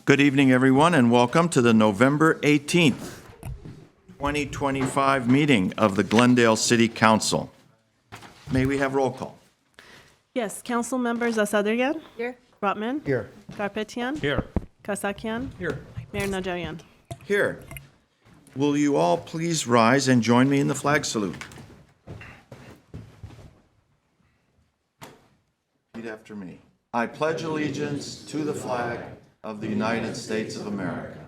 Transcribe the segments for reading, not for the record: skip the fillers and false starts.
Good evening, everyone, and welcome to the November 18th, 2025 meeting of the Glendale City Council. May we have roll call? Yes, council members Asadrian. Here. Rotman. Here. Garpetian. Here. Kasakian. Here. Mayor Najarian. Here. Will you all please rise and join me in the flag salute? Repeat after me. I pledge allegiance to the flag of the United States of America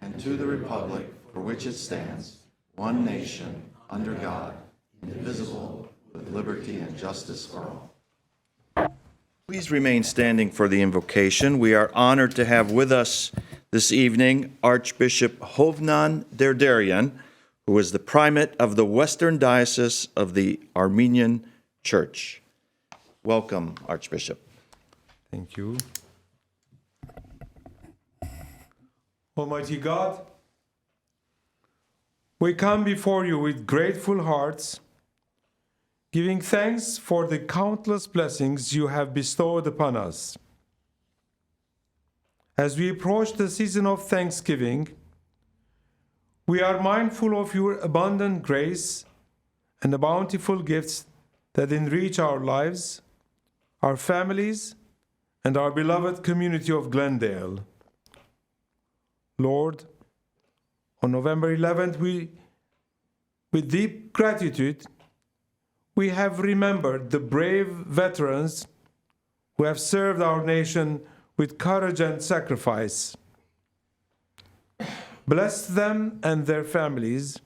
and to the republic for which it stands, one nation, under God, indivisible, with liberty and justice for all. Please remain standing for the invocation. We are honored to have with us this evening Archbishop Hovnan Derderian, who is the primate of the Western Diocese of the Armenian Church. Welcome, Archbishop. Thank you. Almighty God, we come before you with grateful hearts, giving thanks for the countless blessings you have bestowed upon us. As we approach the season of Thanksgiving, we are mindful of your abundant grace and the bountiful gifts that enrich our lives, our families, and our beloved community of Glendale. Lord, on November 11th, with deep gratitude, we have remembered the brave veterans who have served our nation with courage and sacrifice. Bless them and their families,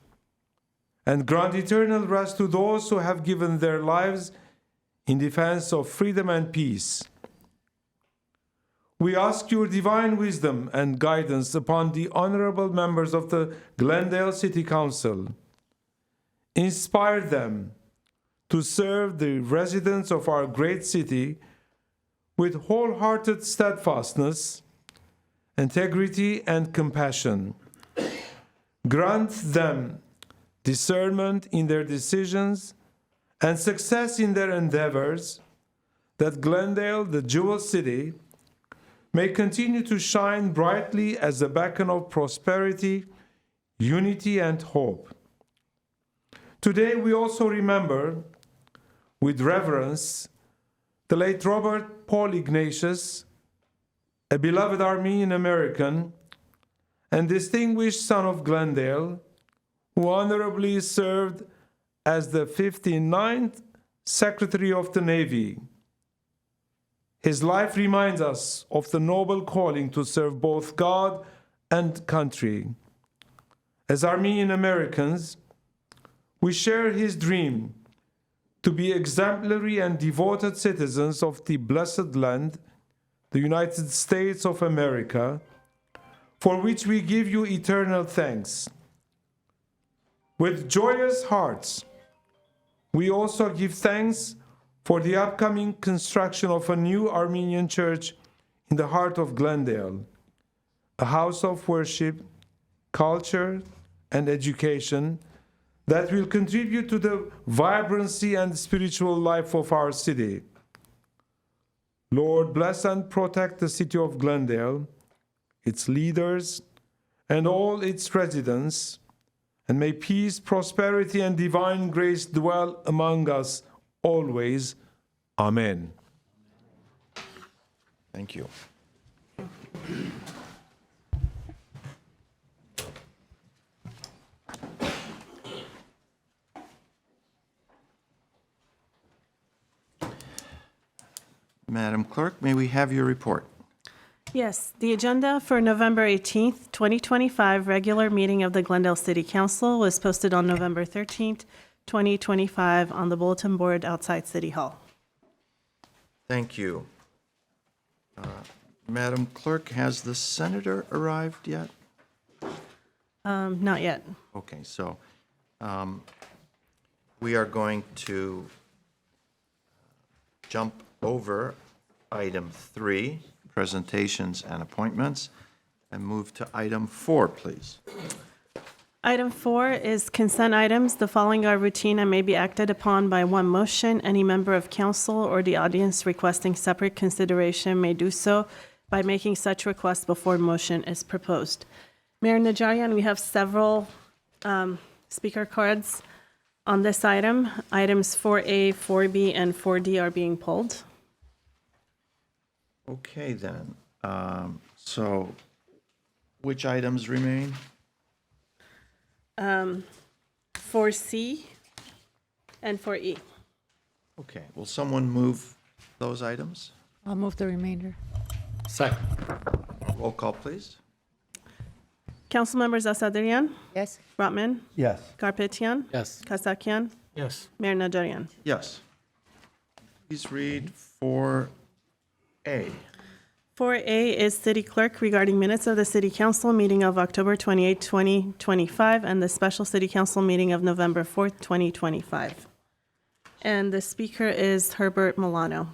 and grant eternal rest to those who have given their lives in defense of freedom and peace. We ask your divine wisdom and guidance upon the honorable members of the Glendale City Council. Inspire them to serve the residents of our great city with wholehearted steadfastness, integrity, and compassion. Grant them discernment in their decisions and success in their endeavors, that Glendale, the jewel city, may continue to shine brightly as a beacon of prosperity, unity, and hope. Today we also remember with reverence the late Robert Paul Ignatius, a beloved Armenian American and distinguished son of Glendale, who honorably served as the 59th Secretary of the Navy. His life reminds us of the noble calling to serve both God and country. As Armenian Americans, we share his dream to be exemplary and devoted citizens of the blessed land, the United States of America, for which we give you eternal thanks. With joyous hearts, we also give thanks for the upcoming construction of a new Armenian church in the heart of Glendale, a house of worship, culture, and education that will contribute to the vibrancy and spiritual life of our city. Lord, bless and protect the city of Glendale, its leaders, and all its residents, and may peace, prosperity, and divine grace dwell among us always. Amen. Thank you. Madam Clerk, may we have your report? Yes, the agenda for November 18th, 2025 regular meeting of the Glendale City Council was posted on November 13th, 2025 on the bulletin board outside City Hall. Thank you. Madam Clerk, has the senator arrived yet? Not yet. Okay, so we are going to jump over item 3, presentations and appointments, and move to item 4, please. Item 4 is consent items. The following are routine and may be acted upon by one motion. Any member of council or the audience requesting separate consideration may do so by making such request before motion is proposed. Mayor Najarian, we have several speaker cards on this item. Items 4A, 4B, and 4D are being pulled. Okay, then. So which items remain? 4C and 4E. Okay, will someone move those items? I'll move the remainder. Second. Roll call, please. Council members Asadrian, Yes. Rotman, Yes. Garpetian, Yes. Kasakian, Yes. Mayor Najarian. Yes. Please read 4A. 4A is City Clerk regarding minutes of the City Council meeting of October 28, 2025, and the special City Council meeting of November 4th, 2025. And the speaker is Herbert Milano.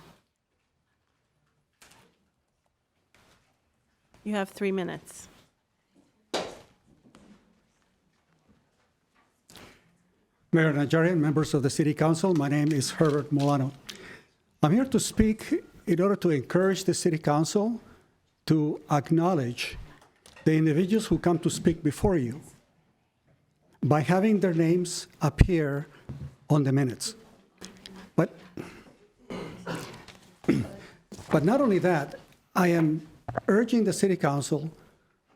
You have 3 minutes. Mayor Najarian, members of the City Council, my name is Herbert Milano. I'm here to speak in order to encourage the City Council to acknowledge the individuals who come to speak before you by having their names appear on the minutes. But not only that, I am urging the City Council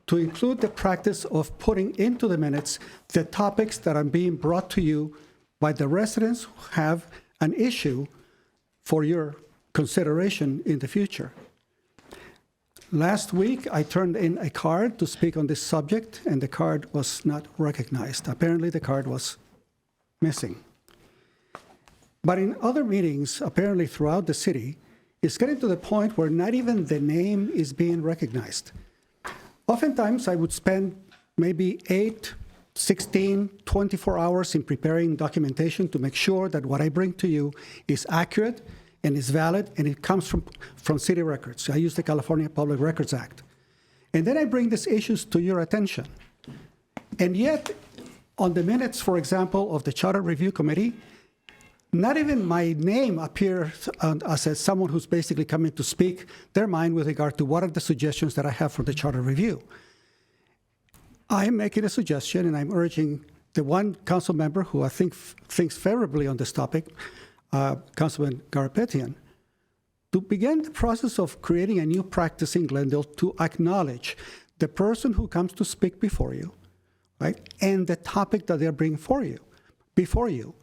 to include the practice of putting into the minutes the topics that are being brought to you by the residents who have an issue for your consideration in the future. Last week, I turned in a card to speak on this subject, and the card was not recognized. Apparently, the card was missing. But in other meetings, apparently throughout the city, it's getting to the point where not even the name is being recognized. Oftentimes, I would spend maybe 8 16, 24 hours in preparing documentation to make sure that what I bring to you is accurate and is valid, and it comes from city records. I use the California Public Records Act. And then I bring these issues to your attention. And yet, on the minutes, for example, of the Charter Review Committee, not even my name appears as someone who's basically coming to speak their mind with regard to what are the suggestions that I have for the Charter Review. I'm making a suggestion, and I'm urging the one council member who I think thinks favorably on this topic, Councilman Garapetian, to begin the process of creating a new practice in Glendale to acknowledge the person who comes to speak before you, right, and the topic that they're bringing before you.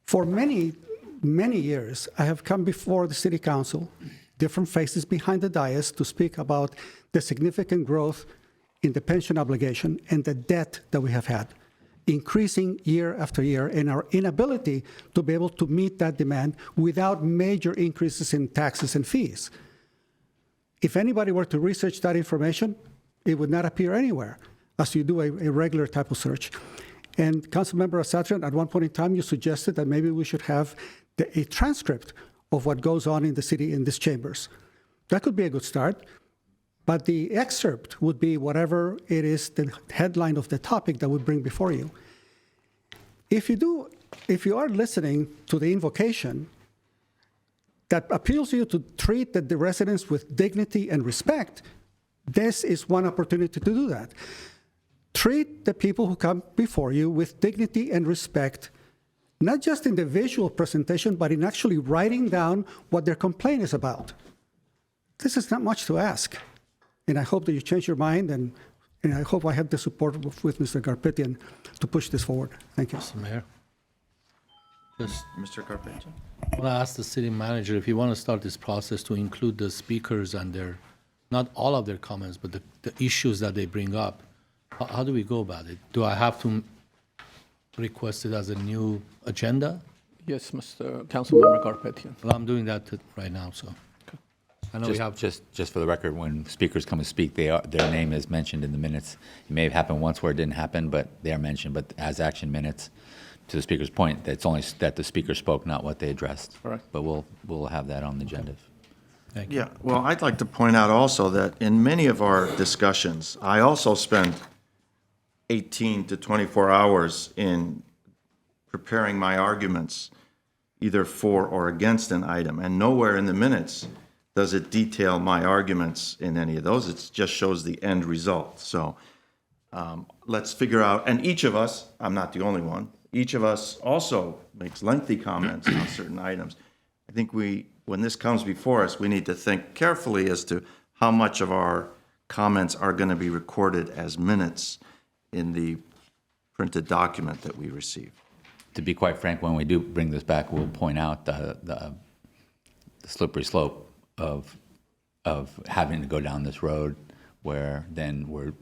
For many, many years, I have come before the City Council, different faces behind the dais, to speak about the significant growth in the pension obligation and the debt that we have had, increasing year after year, and our inability to be able to meet that demand without major increases in taxes and fees. If anybody were to research that information, it would not appear anywhere, as you do a regular type of search. And Councilmember Asatrian, at one point in time, you suggested that maybe we should have a transcript of what goes on in the city in these chambers. That could be a good start, but the excerpt would be whatever it is, the headline of the topic that we bring before you. If you are listening to the invocation that appeals to you to treat the residents with dignity and respect, this is one opportunity to do that. Treat the people who come before you with dignity and respect, not just in the visual presentation, but in actually writing down what their complaint is about. This is not much to ask. And I hope that you change your mind, and I hope I have the support with Mr. Garpetian to push this forward. Thank you. Mr. Mayor, just Mr. Carpenter? want to ask the city manager if you want to start this process to include the speakers and their, not all of their comments, but the issues that they bring up. How do we go about it? Do I have to request it as a new agenda? Yes, Mr. Councilmember Garpetian. Well, I'm doing that right now, so. I know we have. Just for the record, when speakers come to speak, their name is mentioned in the minutes. It may have happened once where it didn't happen, but they are mentioned. But as action minutes, to the speaker's point, it's only that the speaker spoke, not what they addressed. Correct. But we'll have that on the agenda. Thank you. Yeah, well, I'd like to point out also that in many of our discussions, I also spend 18 to 24 hours in preparing my arguments, either for or against an item, and nowhere in the minutes does it detail my arguments in any of those. It just shows the end result. So let's figure out, and each of us, I'm not the only one, each of us also makes lengthy comments on certain items. I think when this comes before us, we need to think carefully as to how much of our comments are going to be recorded as minutes in the printed document that we receive. To be quite frank, when we do bring this back, we'll point out the slippery slope of having to go down this road, where then we're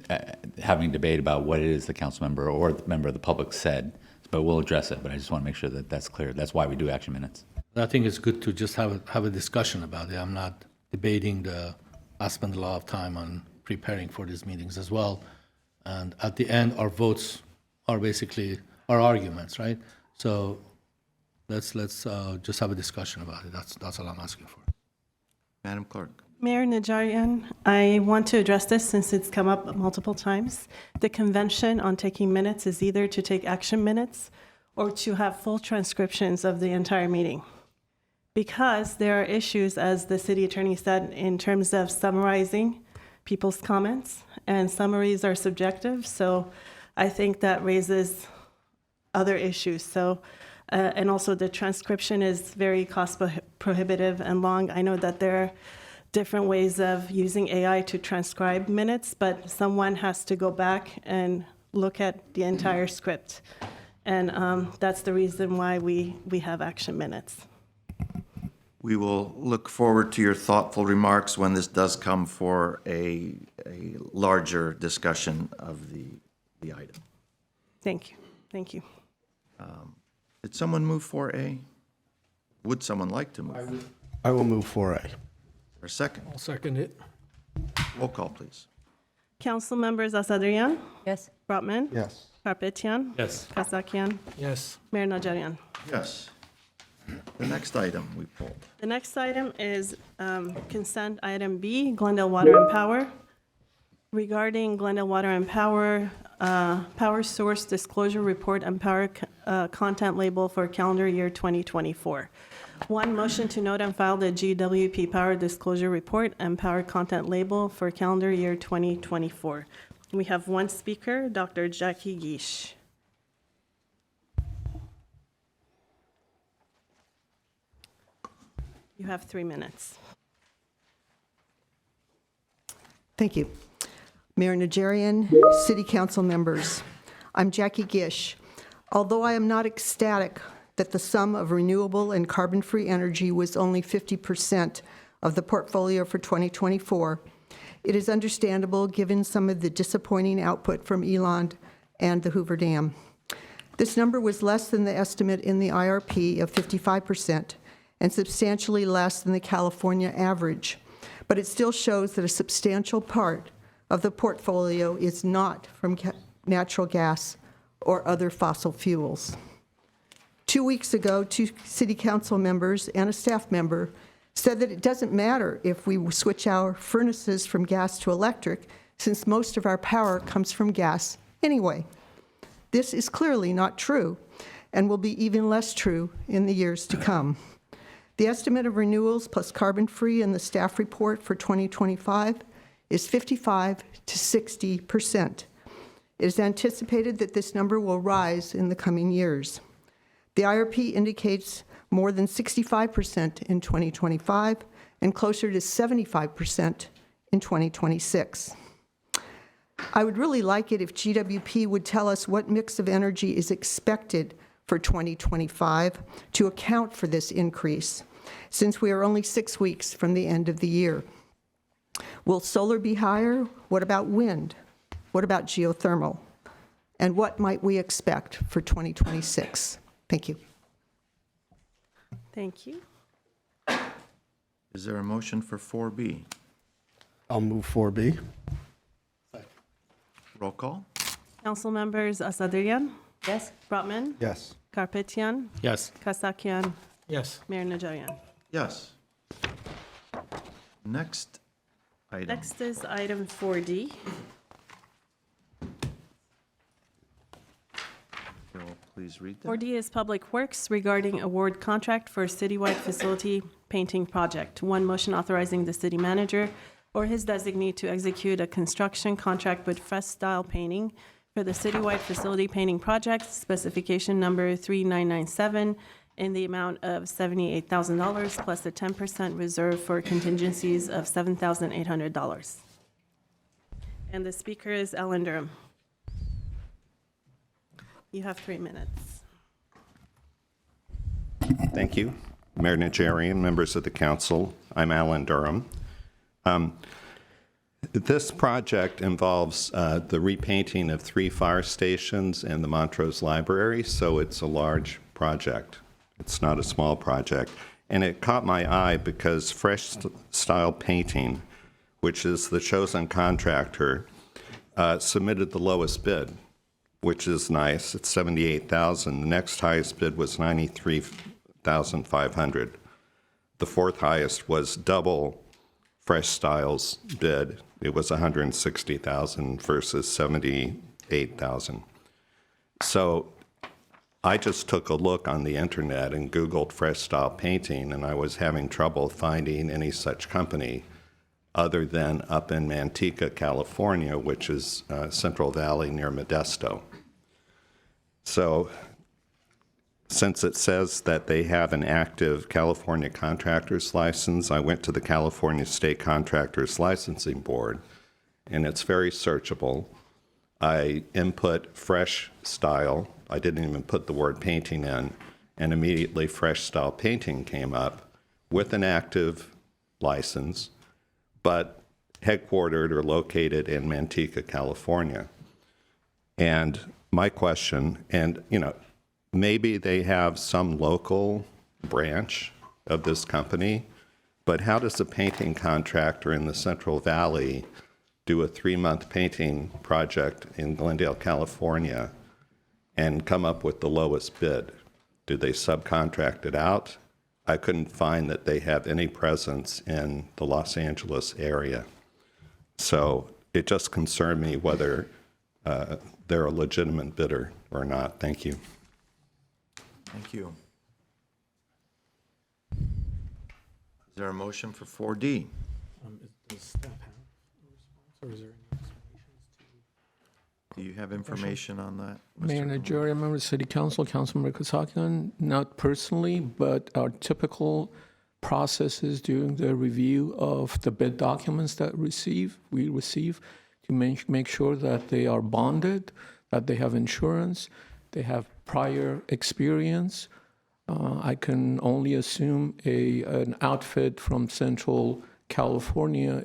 having debate about what it is the council member or the member of the public said. But we'll address it. But I just want to make sure that that's clear. That's why we do action minutes. I think it's good to just have a discussion about it. I'm not debating I spend a lot of time on preparing for these meetings as well. And at the end, our votes are basically our arguments, right? So let's just have a discussion about it. That's all I'm asking for. Madam Clerk. Mayor Najarian, I want to address this since it's come up multiple times. The convention on taking minutes is either to take action minutes or to have full transcriptions of the entire meeting. Because there are issues, as the city attorney said, in terms of summarizing people's comments, and summaries are subjective, so I think that raises other issues. So, and also the transcription is very cost prohibitive and long. I know that there are different ways of using AI to transcribe minutes, but someone has to go back and look at the entire script. And that's the reason why we have action minutes. We will look forward to your thoughtful remarks when this does come for a larger discussion of the item. Thank you. Thank you. Did someone move 4A? Would someone like to move? I will move 4A. For a second. I'll second it. Roll call, please. Council members Asadrian, Yes. Brotman, Yes. Karpetian, Yes. Kasakian, Yes. Mayor Najarian. Yes. The next item we pulled. The next item is consent item B, Glendale Water and Power. Regarding Glendale Water and Power, power source disclosure report and power content label for calendar year 2024. One, motion to note and file the GWP Power Disclosure Report and Power Content Label for calendar year 2024. We have one speaker, Dr. Jackie Gish. You have 3 minutes. Thank you. Mayor Najarian, City Council members, I'm Jackie Gish. Although I am not ecstatic that the sum of renewable and carbon-free energy was only 50% of the portfolio for 2024, it is understandable given some of the disappointing output from Eland and the Hoover Dam. This number was less than the estimate in the IRP of 55% and substantially less than the California average, but it still shows that a substantial part of the portfolio is not from natural gas or other fossil fuels. 2 weeks ago, 2 city council members and a staff member said that it doesn't matter if we switch our furnaces from gas to electric, since most of our power comes from gas anyway. This is clearly not true and will be even less true in the years to come. The estimate of renewals plus carbon-free in the staff report for 2025 is 55 to 60%. It is anticipated that this number will rise in the coming years. The IRP indicates more than 65% in 2025 and closer to 75% in 2026. I would really like it if GWP would tell us what mix of energy is expected for 2025 to account for this increase, since we are only 6 weeks from the end of the year. Will solar be higher? What about wind? What about geothermal? And what might we expect for 2026? Thank you. Thank you. Is there a motion for 4B? I'll move 4B. Roll call? Council members Asadrian, Yes. Brotman, Yes. Karpetian, Yes. Kasakian, Yes. Mayor Najarian. Yes. Next item. Next is item 4D. Will please read that? 4D is Public Works regarding award contract for citywide facility painting project. One, motion authorizing the city manager or his designee to execute a construction contract with Fresh Style Painting for the citywide facility painting project, specification number 3997, in the amount of $78,000 plus a 10% reserve for contingencies of $7,800. And the speaker is Ellen Durham. You have 3 minutes. Thank you. Mayor Najarian, members of the council, I'm Alan Durham. This project involves the repainting of 3 fire stations and the Montrose Library, so it's a large project. It's not a small project. And it caught my eye because Fresh Style Painting, which is the chosen contractor, submitted the lowest bid, which is nice. It's $78,000. The next highest bid was $93,500. The 4th highest was double Fresh Style's bid. It was $160,000 versus $78,000. So I just took a look on the internet and Googled Fresh Style Painting, and I was having trouble finding any such company other than up in Manteca, California, which is Central Valley near Modesto. So since it says that they have an active California contractor's license, I went to the California State Contractors Licensing Board, and it's very searchable. I input Fresh Style. I didn't even put the word painting in, and immediately Fresh Style Painting came up with an active license, but headquartered or located in Manteca, California. And my question, and maybe they have some local branch of this company, but how does a painting contractor in the Central Valley do a 3-month painting project in Glendale, California, and come up with the lowest bid? Do they subcontract it out? I couldn't find that they have any presence in the Los Angeles area. So it just concerned me whether they're a legitimate bidder or not. Thank you. Thank you. Is there a motion for 4D? Do you have information on that? Mayor Mr. Najarian, members of City Council, Councilmember Kasakian, not personally, but our typical processes during the review of the bid documents that we receive to make sure that they are bonded, that they have insurance, they have prior experience. I can only assume an outfit from Central California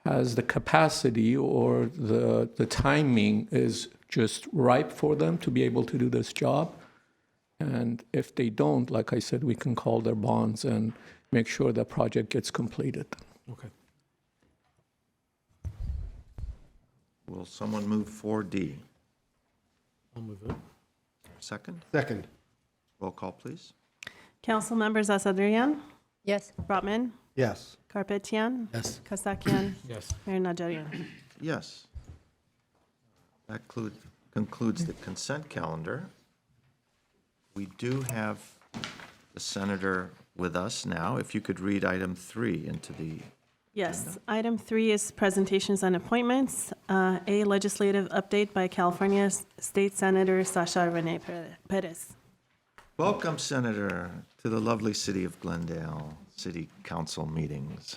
has the capacity or the timing is just ripe for them to be able to do this job. And if they don't, like I said, we can call their bonds and make sure the project gets completed. Okay. Will someone move 4D? I'll move it. Second? Second. Roll call, please. Council members Asadrian, Yes. Brotman, Yes. Karpetian, Yes. Kasakian, Yes. Mayor Najarian. Yes. That concludes the consent calendar. We do have the senator with us now. If you could read item 3 into the, Yes, item 3 is presentations and appointments. A legislative update by California State Senator Sasha Renee Perez. welcome, Senator, to the lovely city of Glendale City Council meetings.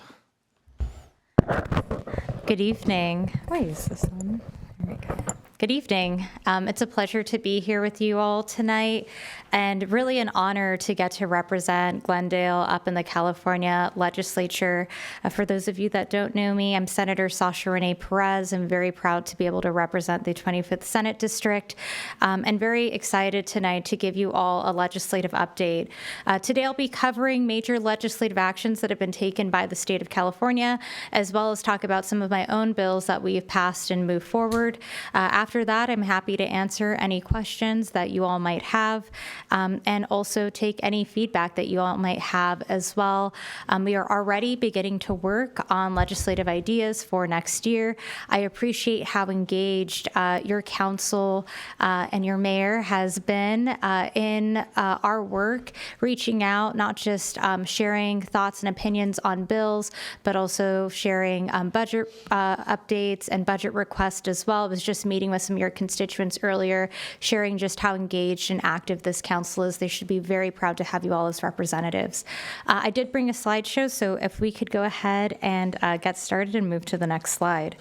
Good evening. Why is this on? There we go. Good evening. It's a pleasure to be here with you all tonight, and really an honor to get to represent Glendale up in the California legislature. For those of you that don't know me, I'm Senator Sasha Renee Perez. I'm very proud to be able to represent the 25th Senate District, and very excited tonight to give you all a legislative update. Today I'll be covering major legislative actions that have been taken by the state of California, as well as talk about some of my own bills that we've passed and moved forward. After that, I'm happy to answer any questions that you all might have, and also take any feedback that you all might have as well. We are already beginning to work on legislative ideas for next year. I appreciate how engaged your council and your mayor has been in our work, reaching out, not just sharing thoughts and opinions on bills, but also sharing budget updates and budget requests as well. I was just meeting with some of your constituents earlier, sharing just how engaged and active this council is. They should be very proud to have you all as representatives. I did bring a slideshow, so if we could go ahead and get started and move to the next slide.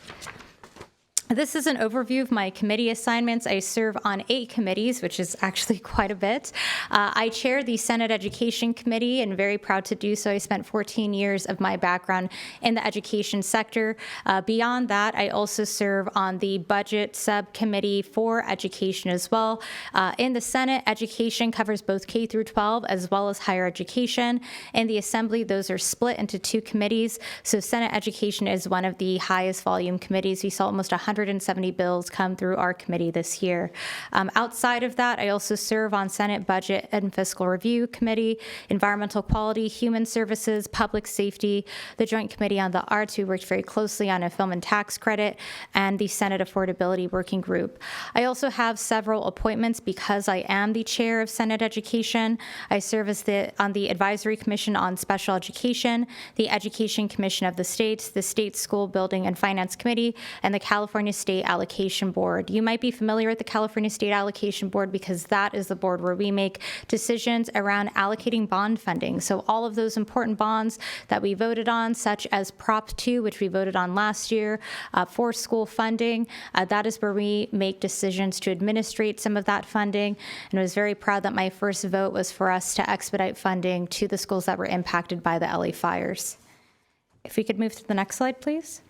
This is an overview of my committee assignments. I serve on 8 committees, which is actually quite a bit. I chair the Senate Education Committee and very proud to do so. I spent 14 years of my background in the education sector. Beyond that, I also serve on the Budget Subcommittee for Education as well. In the Senate, education covers both K through 12 as well as higher education. In the Assembly, those are split into 2 committees. So Senate Education is one of the highest volume committees. We saw almost 170 bills come through our committee this year. Outside of that, I also serve on Senate Budget and Fiscal Review Committee, Environmental Quality, Human Services, Public Safety, the Joint Committee on the Arts. We worked very closely on a film and tax credit, and the Senate Affordability Working Group. I also have several appointments because I am the chair of Senate Education. I serve as on the Advisory Commission on Special Education, the Education Commission of the States, the State School Building and Finance Committee, and the California State Allocation Board. You might be familiar with the California State Allocation Board because that is the board where we make decisions around allocating bond funding. So all of those important bonds that we voted on, such as Prop 2, which we voted on last year, for school funding, that is where we make decisions to administrate some of that funding. And I was very proud that my first vote was for us to expedite funding to the schools that were impacted by the LA fires. If we could move to the next slide, please.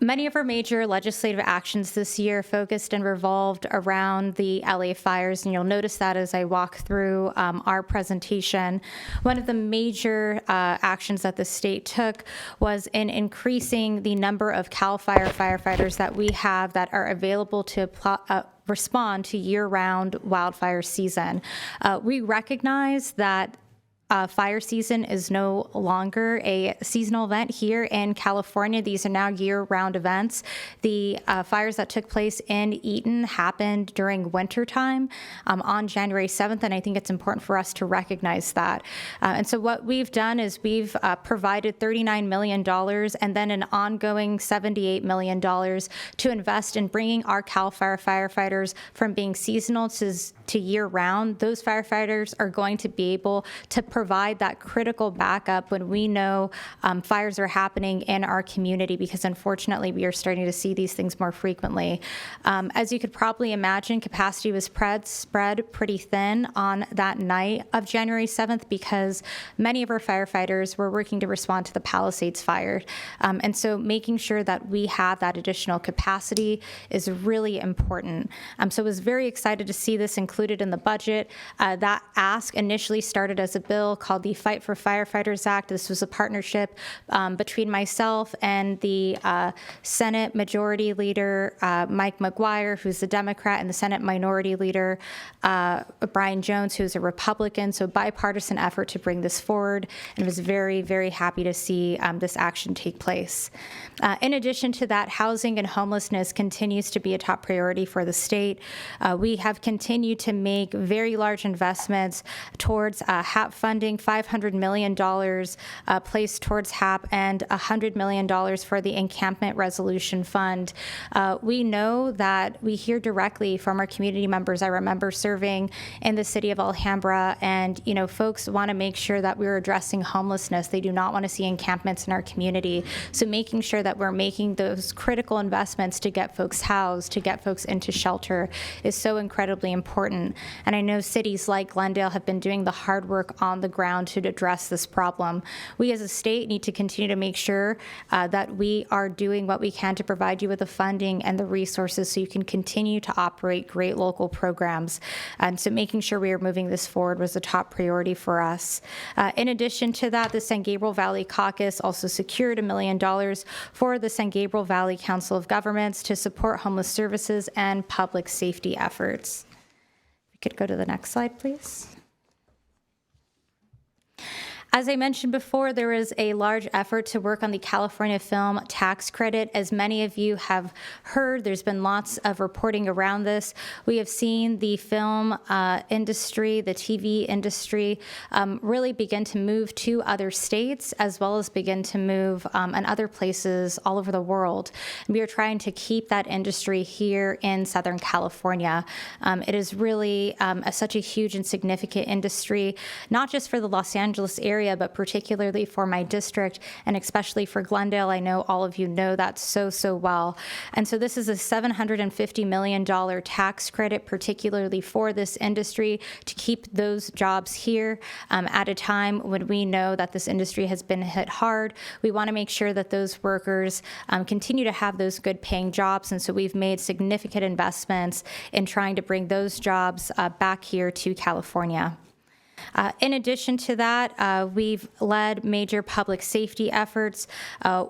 Many of our major legislative actions this year focused and revolved around the LA fires, and you'll notice that as I walk through our presentation. One of the major actions that the state took was in increasing the number of CAL FIRE firefighters that we have that are available to respond to year-round wildfire season. We recognize that fire season is no longer a seasonal event here in California. These are now year-round events. The fires that took place in Eaton happened during wintertime on January 7th, and I think it's important for us to recognize that. And so what we've done is we've provided $39 million and then an ongoing $78 million to invest in bringing our CAL FIRE firefighters from being seasonal to year-round. Those firefighters are going to be able to provide that critical backup when we know fires are happening in our community, because unfortunately we are starting to see these things more frequently. As you could probably imagine, capacity was spread pretty thin on that night of January 7th because many of our firefighters were working to respond to the Palisades fire. And so making sure that we have that additional capacity is really important. So I was very excited to see this included in the budget. That ask initially started as a bill called the Fight for Firefighters Act. This was a partnership between myself and the Senate Majority Leader, Mike McGuire, who's a Democrat, and the Senate Minority Leader, Brian Jones, who's a Republican. So bipartisan effort to bring this forward, and was very, very happy to see this action take place. In addition to that, housing and homelessness continues to be a top priority for the state. We have continued to make very large investments towards HAP funding, $500 million placed towards HAP, and $100 million for the Encampment Resolution Fund. We know that we hear directly from our community members. I remember serving in the city of Alhambra, and folks want to make sure that we're addressing homelessness. They do not want to see encampments in our community. So making sure that we're making those critical investments to get folks housed, to get folks into shelter is so incredibly important. And I know cities like Glendale have been doing the hard work on the ground to address this problem. We as a state need to continue to make sure that we are doing what we can to provide you with the funding and the resources so you can continue to operate great local programs. And so making sure we are moving this forward was a top priority for us. In addition to that, the San Gabriel Valley Caucus also secured $1 million for the San Gabriel Valley Council of Governments to support homeless services and public safety efforts. We could go to the next slide, please. As I mentioned before, there is a large effort to work on the California Film Tax Credit. As many of you have heard, there's been lots of reporting around this. We have seen the film industry, the TV industry, really begin to move to other states, as well as begin to move in other places all over the world. And we are trying to keep that industry here in Southern California. It is really such a huge and significant industry, not just for the Los Angeles area, but particularly for my district, and especially for Glendale. I know all of you know that so well. And so this is a $750 million tax credit, particularly for this industry, to keep those jobs here at a time when we know that this industry has been hit hard. We want to make sure that those workers continue to have those good paying jobs. And so we've made significant investments in trying to bring those jobs back here to California. In addition to that, we've led major public safety efforts.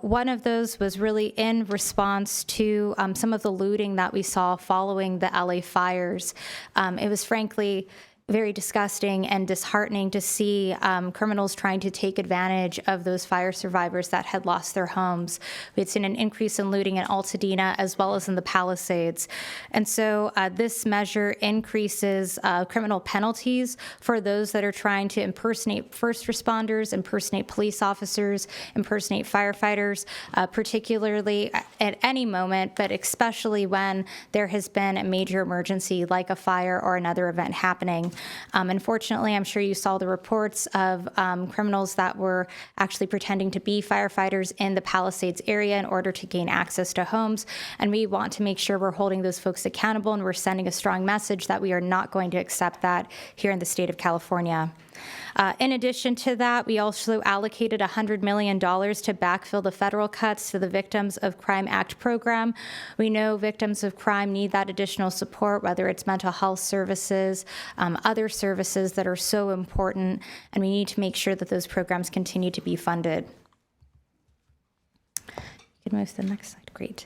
One of those was really in response to some of the looting that we saw following the LA fires. It was frankly very disgusting and disheartening to see criminals trying to take advantage of those fire survivors that had lost their homes. We had seen an increase in looting in Altadena as well as in the Palisades. And so this measure increases criminal penalties for those that are trying to impersonate first responders, impersonate police officers, impersonate firefighters, particularly at any moment, but especially when there has been a major emergency like a fire or another event happening. Unfortunately, I'm sure you saw the reports of criminals that were actually pretending to be firefighters in the Palisades area in order to gain access to homes. And we want to make sure we're holding those folks accountable, and we're sending a strong message that we are not going to accept that here in the state of California. In addition to that, we also allocated $100 million to backfill the federal cuts to the Victims of Crime Act program. We know victims of crime need that additional support, whether it's mental health services, other services that are so important, and we need to make sure that those programs continue to be funded. You can move to the next slide. Great.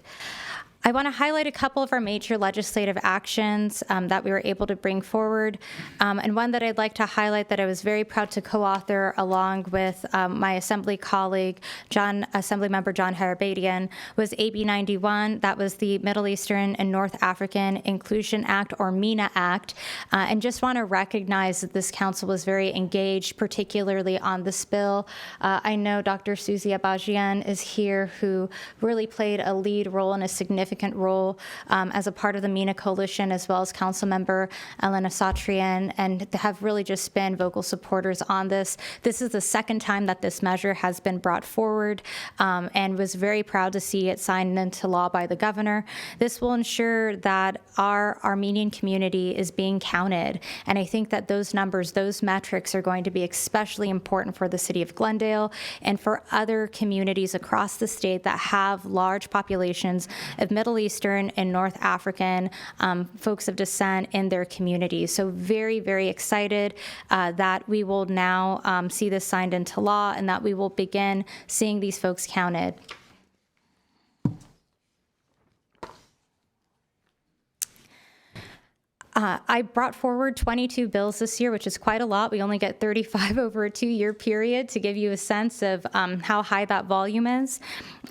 I want to highlight a couple of our major legislative actions that we were able to bring forward. And one that I'd like to highlight that I was very proud to co-author along with my Assembly colleague, Assemblymember John Harabadian, was AB 91. That was the Middle Eastern and North African Inclusion Act, or MENA Act. And just want to recognize that this council was very engaged, particularly on this bill. I know Dr. Susie Abajian is here, who really played a lead role and a significant role as a part of the MENA coalition, as well as Councilmember Elena Satrian, and have really just been vocal supporters on this. This is the second time that this measure has been brought forward, and was very proud to see it signed into law by the governor. This will ensure that our Armenian community is being counted, and I think that those numbers, those metrics are going to be especially important for the city of Glendale and for other communities across the state that have large populations of Middle Eastern and North African folks of descent in their communities. So very, very excited that we will now see this signed into law and that we will begin seeing these folks counted. I brought forward 22 bills this year, which is quite a lot. We only get 35 over a 2-year period to give you a sense of how high that volume is.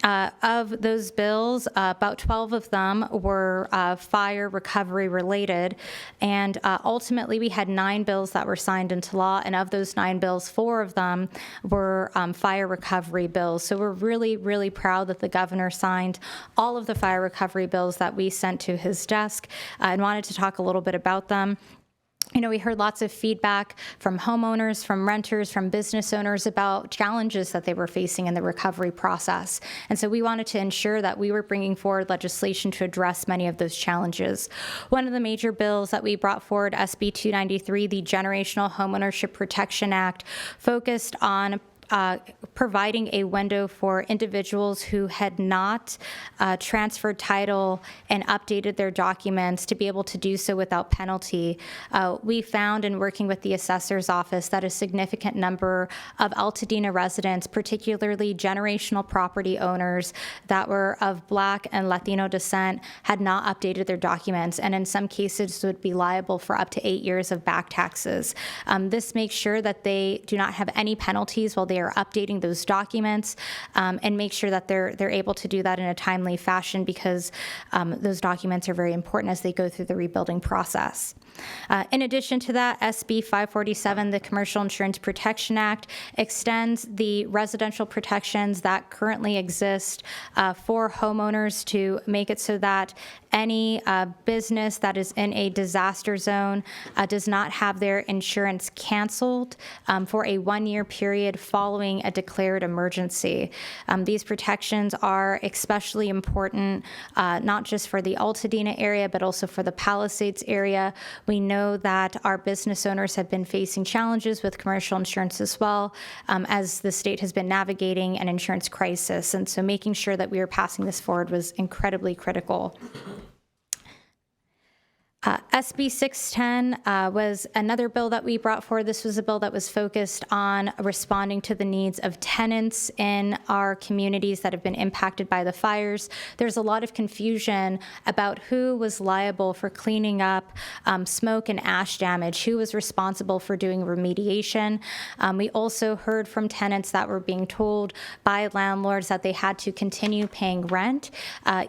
Of those bills, about 12 of them were fire recovery related. And ultimately, we had 9 bills that were signed into law. And of those 9 bills, 4 of them were fire recovery bills. So we're really, really proud that the governor signed all of the fire recovery bills that we sent to his desk, and wanted to talk a little bit about them. You know, we heard lots of feedback from homeowners, from renters, from business owners about challenges that they were facing in the recovery process. And so we wanted to ensure that we were bringing forward legislation to address many of those challenges. One of the major bills that we brought forward, SB 293, the Generational Homeownership Protection Act, focused on providing a window for individuals who had not transferred title and updated their documents to be able to do so without penalty. We found in working with the assessor's office that a significant number of Altadena residents, particularly generational property owners that were of Black and Latino descent, had not updated their documents, and in some cases would be liable for up to 8 years of back taxes. This makes sure that they do not have any penalties while they are updating those documents, and make sure that they're able to do that in a timely fashion, because those documents are very important as they go through the rebuilding process. In addition to that, SB 547, the Commercial Insurance Protection Act, extends the residential protections that currently exist for homeowners to make it so that any business that is in a disaster zone does not have their insurance canceled for a 1-year period following a declared emergency. These protections are especially important, not just for the Altadena area, but also for the Palisades area. We know that our business owners have been facing challenges with commercial insurance as well, as the state has been navigating an insurance crisis. And so making sure that we are passing this forward was incredibly critical. SB 610 was another bill that we brought forward. This was a bill that was focused on responding to the needs of tenants in our communities that have been impacted by the fires. There's a lot of confusion about who was liable for cleaning up smoke and ash damage, who was responsible for doing remediation. We also heard from tenants that were being told by landlords that they had to continue paying rent,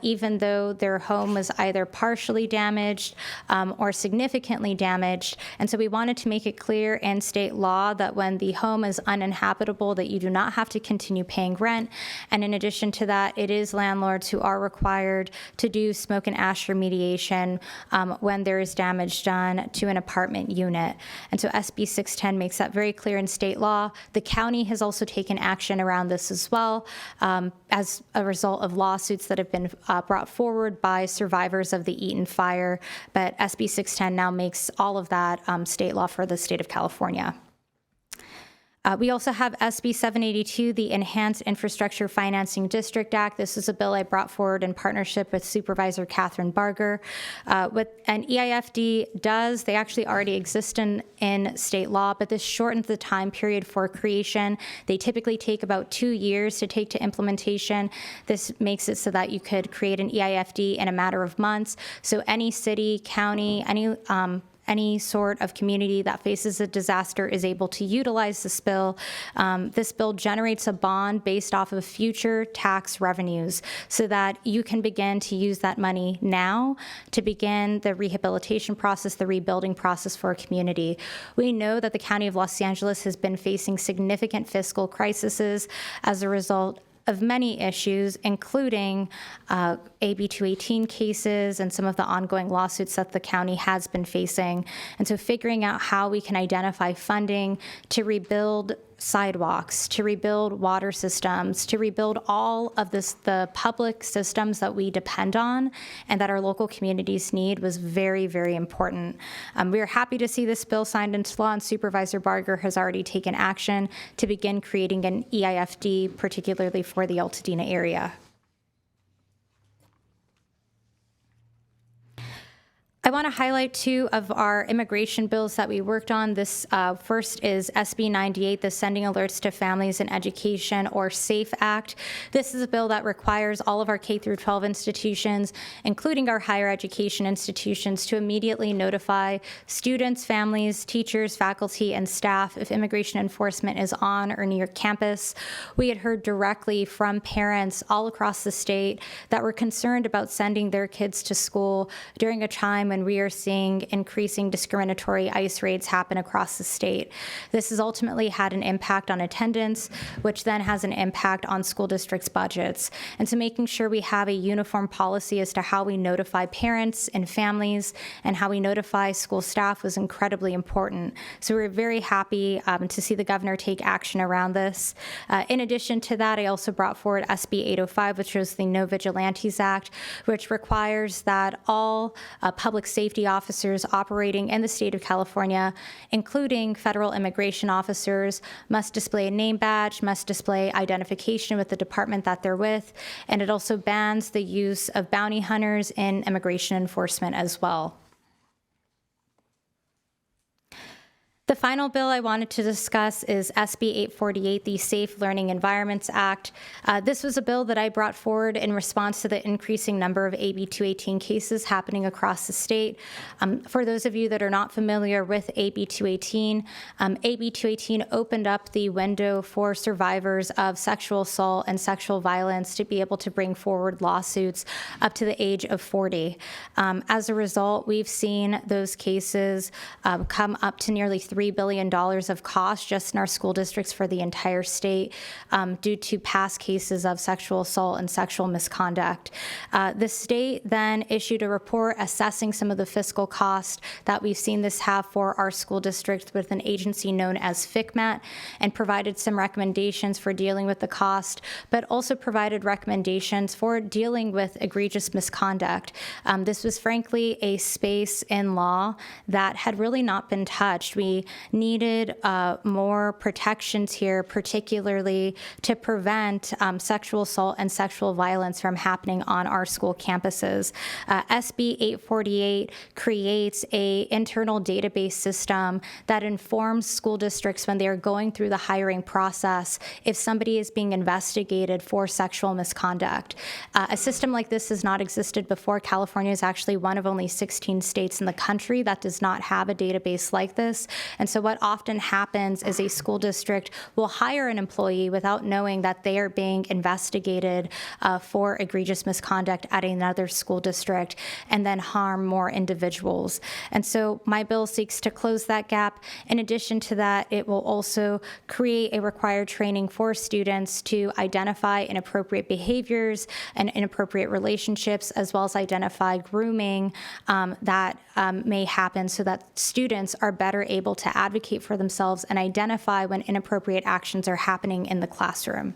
even though their home was either partially damaged or significantly damaged. And so we wanted to make it clear in state law that when the home is uninhabitable, that you do not have to continue paying rent. And in addition to that, it is landlords who are required to do smoke and ash remediation when there is damage done to an apartment unit. And so SB 610 makes that very clear in state law. The county has also taken action around this as well, as a result of lawsuits that have been brought forward by survivors of the Eaton fire. But SB 610 now makes all of that state law for the state of California. We also have SB 782, the Enhanced Infrastructure Financing District Act. This is a bill I brought forward in partnership with Supervisor Catherine Barger. What an EIFD does, they actually already exist in state law, but this shortens the time period for creation. They typically take about 2 years to take to implementation. This makes it so that you could create an EIFD in a matter of months. So any city, county, any sort of community that faces a disaster is able to utilize this bill. This bill generates a bond based off of future tax revenues so that you can begin to use that money now to begin the rehabilitation process, the rebuilding process for a community. We know that the County of Los Angeles has been facing significant fiscal crises as a result of many issues, including AB 218 cases and some of the ongoing lawsuits that the county has been facing. And so figuring out how we can identify funding to rebuild sidewalks, to rebuild water systems, to rebuild all of the public systems that we depend on and that our local communities need was very, very important. We are happy to see this bill signed into law, and Supervisor Barger has already taken action to begin creating an EIFD, particularly for the Altadena area. I want to highlight 2 of our immigration bills that we worked on. This first is SB 98, the Sending Alerts to Families in Education, or SAFE Act. This is a bill that requires all of our K through 12 institutions, including our higher education institutions, to immediately notify students, families, teachers, faculty, and staff if immigration enforcement is on or near campus. We had heard directly from parents all across the state that were concerned about sending their kids to school during a time when we are seeing increasing discriminatory ICE raids happen across the state. This has ultimately had an impact on attendance, which then has an impact on school districts' budgets. And so making sure we have a uniform policy as to how we notify parents and families and how we notify school staff was incredibly important. So we're very happy to see the governor take action around this. In addition to that, I also brought forward SB 805, which is the No Vigilantes Act, which requires that all public safety officers operating in the state of California, including federal immigration officers, must display a name badge, must display identification with the department that they're with, and it also bans the use of bounty hunters in immigration enforcement as well. The final bill I wanted to discuss is SB 848, the Safe Learning Environments Act. This was a bill that I brought forward in response to the increasing number of AB 218 cases happening across the state. For those of you that are not familiar with AB 218, AB 218 opened up the window for survivors of sexual assault and sexual violence to be able to bring forward lawsuits up to the age of 40. As a result, we've seen those cases come up to nearly $3 billion of cost just in our school districts for the entire state due to past cases of sexual assault and sexual misconduct. The state then issued a report assessing some of the fiscal cost that we've seen this have for our school districts with an agency known as FCMAT, and provided some recommendations for dealing with the cost, but also provided recommendations for dealing with egregious misconduct. This was frankly a space in law that had really not been touched. We needed more protections here, particularly to prevent sexual assault and sexual violence from happening on our school campuses. SB 848 creates an internal database system that informs school districts when they are going through the hiring process if somebody is being investigated for sexual misconduct. A system like this has not existed before. California is actually one of only 16 states in the country that does not have a database like this. And so what often happens is a school district will hire an employee without knowing that they are being investigated for egregious misconduct at another school district and then harm more individuals. And so my bill seeks to close that gap. In addition to that, it will also create a required training for students to identify inappropriate behaviors and inappropriate relationships, as well as identify grooming that may happen so that students are better able to advocate for themselves and identify when inappropriate actions are happening in the classroom.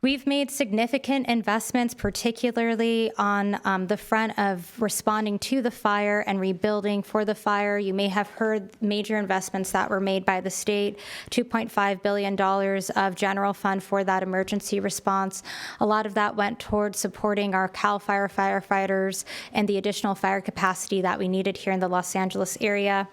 We've made significant investments, particularly on the front of responding to the fire and rebuilding for the fire. You may have heard major investments that were made by the state, $2.5 billion of general fund for that emergency response. A lot of that went towards supporting our CAL FIRE firefighters and the additional fire capacity that we needed here in the Los Angeles area.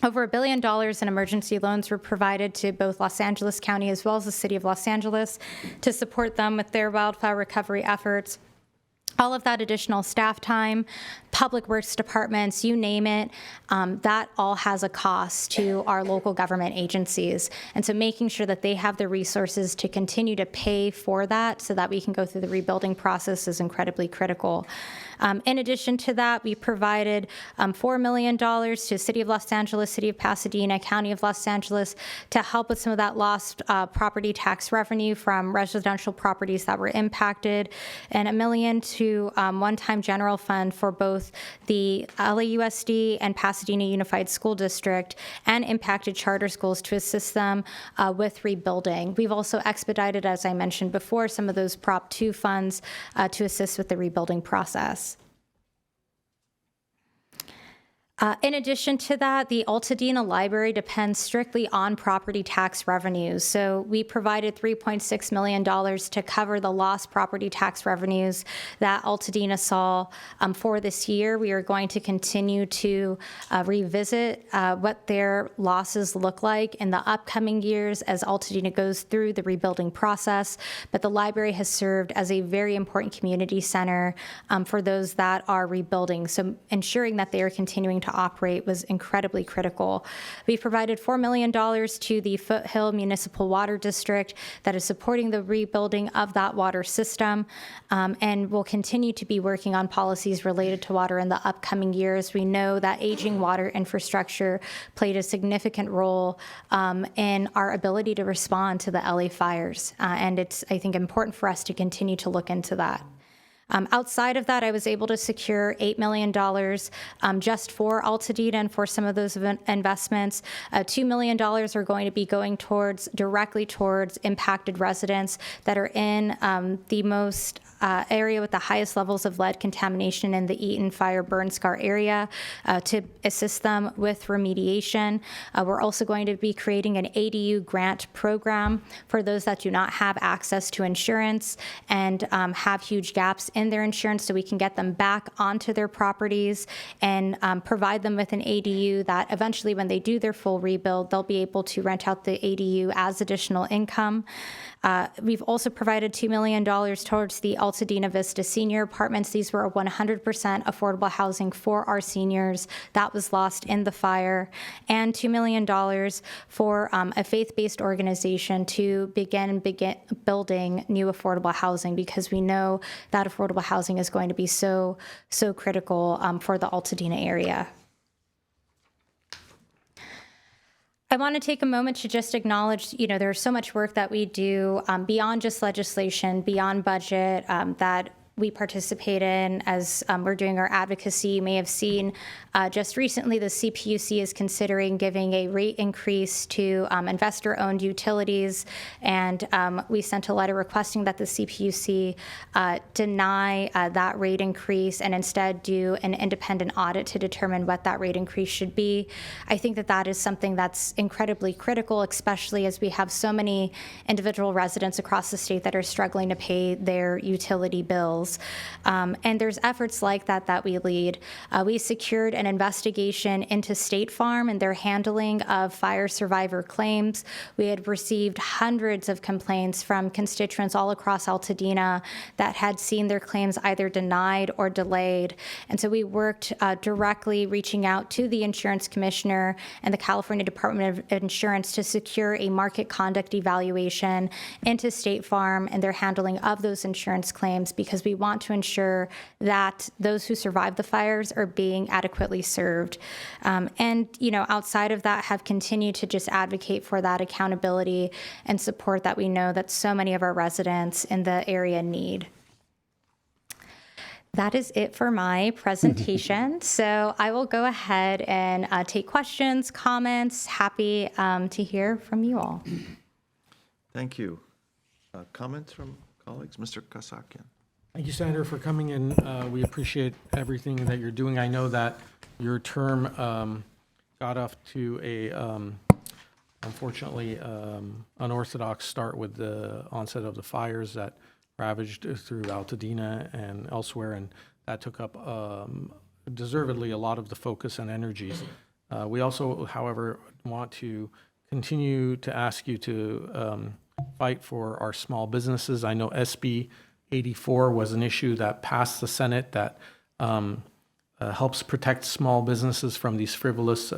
Over $1 billion in emergency loans were provided to both Los Angeles County as well as the City of Los Angeles to support them with their wildfire recovery efforts. All of that additional staff time, public works departments, you name it, that all has a cost to our local government agencies. And so making sure that they have the resources to continue to pay for that so that we can go through the rebuilding process is incredibly critical. In addition to that, we provided $4 million to City of Los Angeles, City of Pasadena, County of Los Angeles to help with some of that lost property tax revenue from residential properties that were impacted, and $1 million to one-time general fund for both the LAUSD and Pasadena Unified School District and impacted charter schools to assist them with rebuilding. We've also expedited, as I mentioned before, some of those Prop 2 funds to assist with the rebuilding process. In addition to that, the Altadena Library depends strictly on property tax revenues. So we provided $3.6 million to cover the lost property tax revenues that Altadena saw for this year. We are going to continue to revisit what their losses look like in the upcoming years as Altadena goes through the rebuilding process. But the library has served as a very important community center for those that are rebuilding. So ensuring that they are continuing to operate was incredibly critical. We provided $4 million to the Foothill Municipal Water District that is supporting the rebuilding of that water system, and will continue to be working on policies related to water in the upcoming years. We know that aging water infrastructure played a significant role in our ability to respond to the LA fires, and it's, I think, important for us to continue to look into that. Outside of that, I was able to secure $8 million just for Altadena and for some of those investments. $2 million are going to be going directly towards impacted residents that are in the most area with the highest levels of lead contamination in the Eaton Fire Burn Scar area to assist them with remediation. We're also going to be creating an ADU grant program for those that do not have access to insurance and have huge gaps in their insurance, so we can get them back onto their properties and provide them with an ADU that eventually, when they do their full rebuild, they'll be able to rent out the ADU as additional income. We've also provided $2 million towards the Altadena Vista Senior Apartments. These were 100% affordable housing for our seniors that was lost in the fire, and $2 million for a faith-based organization to begin building new affordable housing, because we know that affordable housing is going to be so critical for the Altadena area. I want to take a moment to just acknowledge, there's so much work that we do beyond just legislation, beyond budget, that we participate in as we're doing our advocacy. You may have seen just recently the CPUC is considering giving a rate increase to investor-owned utilities, and we sent a letter requesting that the CPUC deny that rate increase and instead do an independent audit to determine what that rate increase should be. I think that that is something that's incredibly critical, especially as we have so many individual residents across the state that are struggling to pay their utility bills. And there's efforts like that we lead. We secured an investigation into State Farm and their handling of fire survivor claims. We had received hundreds of complaints from constituents all across Altadena that had seen their claims either denied or delayed. And so we worked directly reaching out to the insurance commissioner and the California Department of Insurance to secure a market conduct evaluation into State Farm and their handling of those insurance claims, because we want to ensure that those who survived the fires are being adequately served. And, outside of that, have continued to just advocate for that accountability and support that we know that so many of our residents in the area need. That is it for my presentation. So I will go ahead and take questions, comments. Happy to hear from you all. Thank you. Comments from colleagues. Mr. Kasakian. Thank you, Senator, for coming in. We appreciate everything that you're doing. I know that your term got off to a, unfortunately, unorthodox start with the onset of the fires that ravaged through Altadena and elsewhere, and that took up deservedly a lot of the focus and energies. We also, however, want to continue to ask you to fight for our small businesses. I know SB 84 was an issue that passed the Senate that helps protect small businesses from these frivolous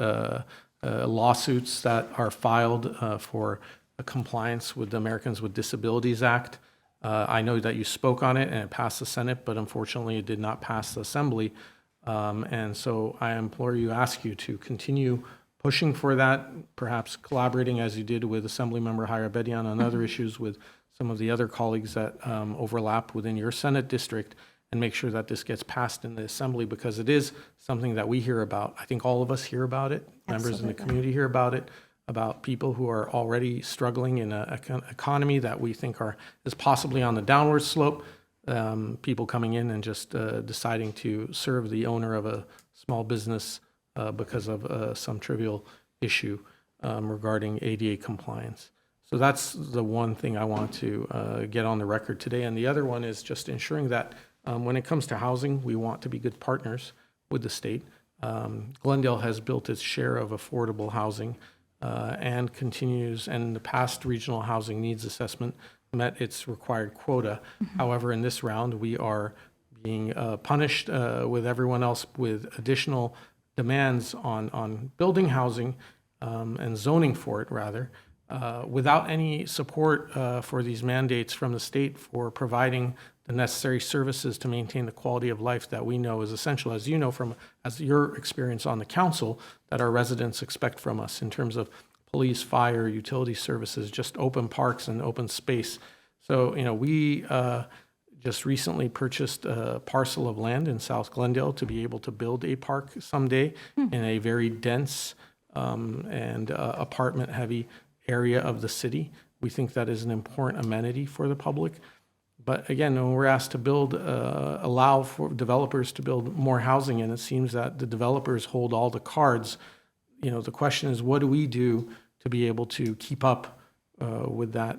lawsuits that are filed for compliance with the Americans with Disabilities Act. I know that you spoke on it and it passed the Senate, but unfortunately it did not pass the Assembly. And so I implore you, ask you to continue pushing for that, perhaps collaborating as you did with Assemblymember Hayarbedian on other issues with some of the other colleagues that overlap within your Senate district, and make sure that this gets passed in the Assembly, because it is something that we hear about. I think all of us hear about it. Members in the community hear about it, about people who are already struggling in an economy that we think is possibly on the downward slope. People coming in and just deciding to serve the owner of a small business because of some trivial issue regarding ADA compliance. So that's the one thing I want to get on the record today. And the other one is just ensuring that when it comes to housing, we want to be good partners with the state. Glendale has built its share of affordable housing and continues, and the past regional housing needs assessment met its required quota. However, in this round, we are being punished with everyone else with additional demands on building housing and zoning for it, rather, without any support for these mandates from the state for providing the necessary services to maintain the quality of life that we know is essential, as you know from as your experience on the council, that our residents expect from us in terms of police, fire, utility services, just open parks and open space. So, we just recently purchased a parcel of land in South Glendale to be able to build a park someday in a very dense and apartment-heavy area of the city. We think that is an important amenity for the public. But again, when we're asked to build, allow for developers to build more housing, and it seems that the developers hold all the cards, the question is, what do we do to be able to keep up with that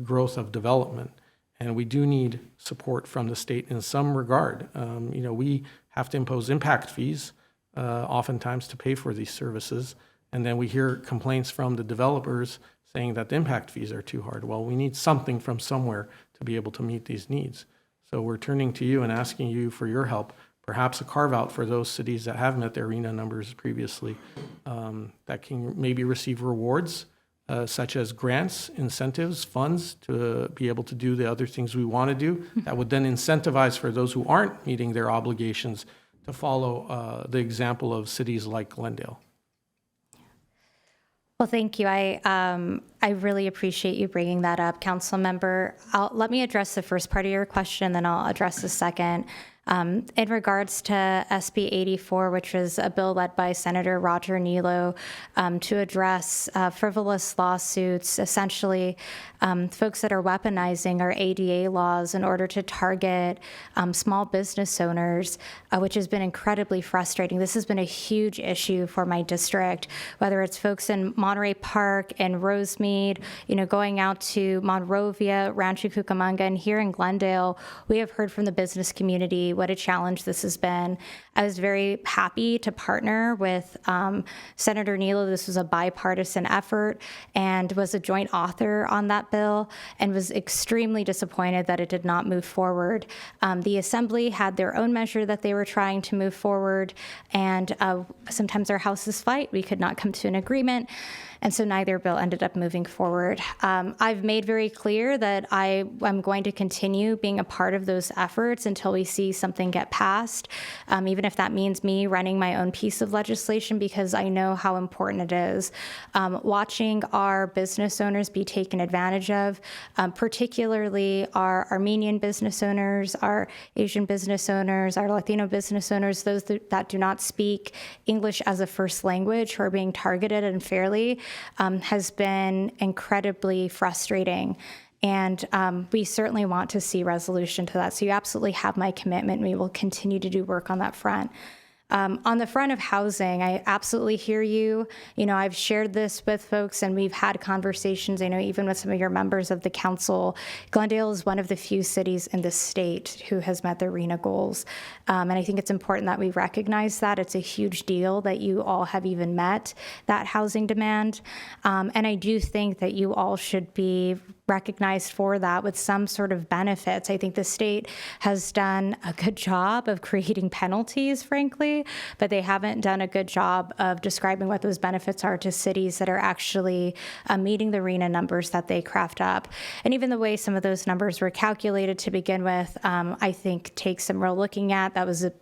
growth of development? And we do need support from the state in some regard. We have to impose impact fees oftentimes to pay for these services. And then we hear complaints from the developers saying that the impact fees are too hard. Well, we need something from somewhere to be able to meet these needs. So we're turning to you and asking you for your help, perhaps a carve out for those cities that have met their RHNA numbers previously, that can maybe receive rewards such as grants, incentives, funds to be able to do the other things we want to do, that would then incentivize for those who aren't meeting their obligations to follow the example of cities like Glendale. Well, thank you. I really appreciate you bringing that up, Council Member. Let me address the first part of your question, then I'll address the second. In regards to SB 84, which was a bill led by Senator Roger Nilo to address frivolous lawsuits, essentially folks that are weaponizing our ADA laws in order to target small business owners, which has been incredibly frustrating. This has been a huge issue for my district, whether it's folks in Monterey Park and Rosemead, going out to Monrovia, Rancho Cucamonga, and here in Glendale, we have heard from the business community what a challenge this has been. I was very happy to partner with Senator Nilo. This was a bipartisan effort and was a joint author on that bill, and was extremely disappointed that it did not move forward. The Assembly had their own measure that they were trying to move forward, and sometimes our houses fight. We could not come to an agreement. And so neither bill ended up moving forward. I've made very clear that I'm going to continue being a part of those efforts until we see something get passed, even if that means me running my own piece of legislation, because I know how important it is. Watching our business owners be taken advantage of, particularly our Armenian business owners, our Asian business owners, our Latino business owners, those that do not speak English as a first language, who are being targeted unfairly, has been incredibly frustrating. And we certainly want to see resolution to that. So you absolutely have my commitment. We will continue to do work on that front. On the front of housing, I absolutely hear you. You know, I've shared this with folks and we've had conversations, I know even with some of your members of the council. Glendale is one of the few cities in the state who has met their RHNA goals. And I think it's important that we recognize that. It's a huge deal that you all have even met that housing demand. And I do think that you all should be recognized for that with some sort of benefits. I think the state has done a good job of creating penalties, frankly, but they haven't done a good job of describing what those benefits are to cities that are actually meeting the RHNA numbers that they craft up. And even the way some of those numbers were calculated to begin with, I think takes some real looking at. That was a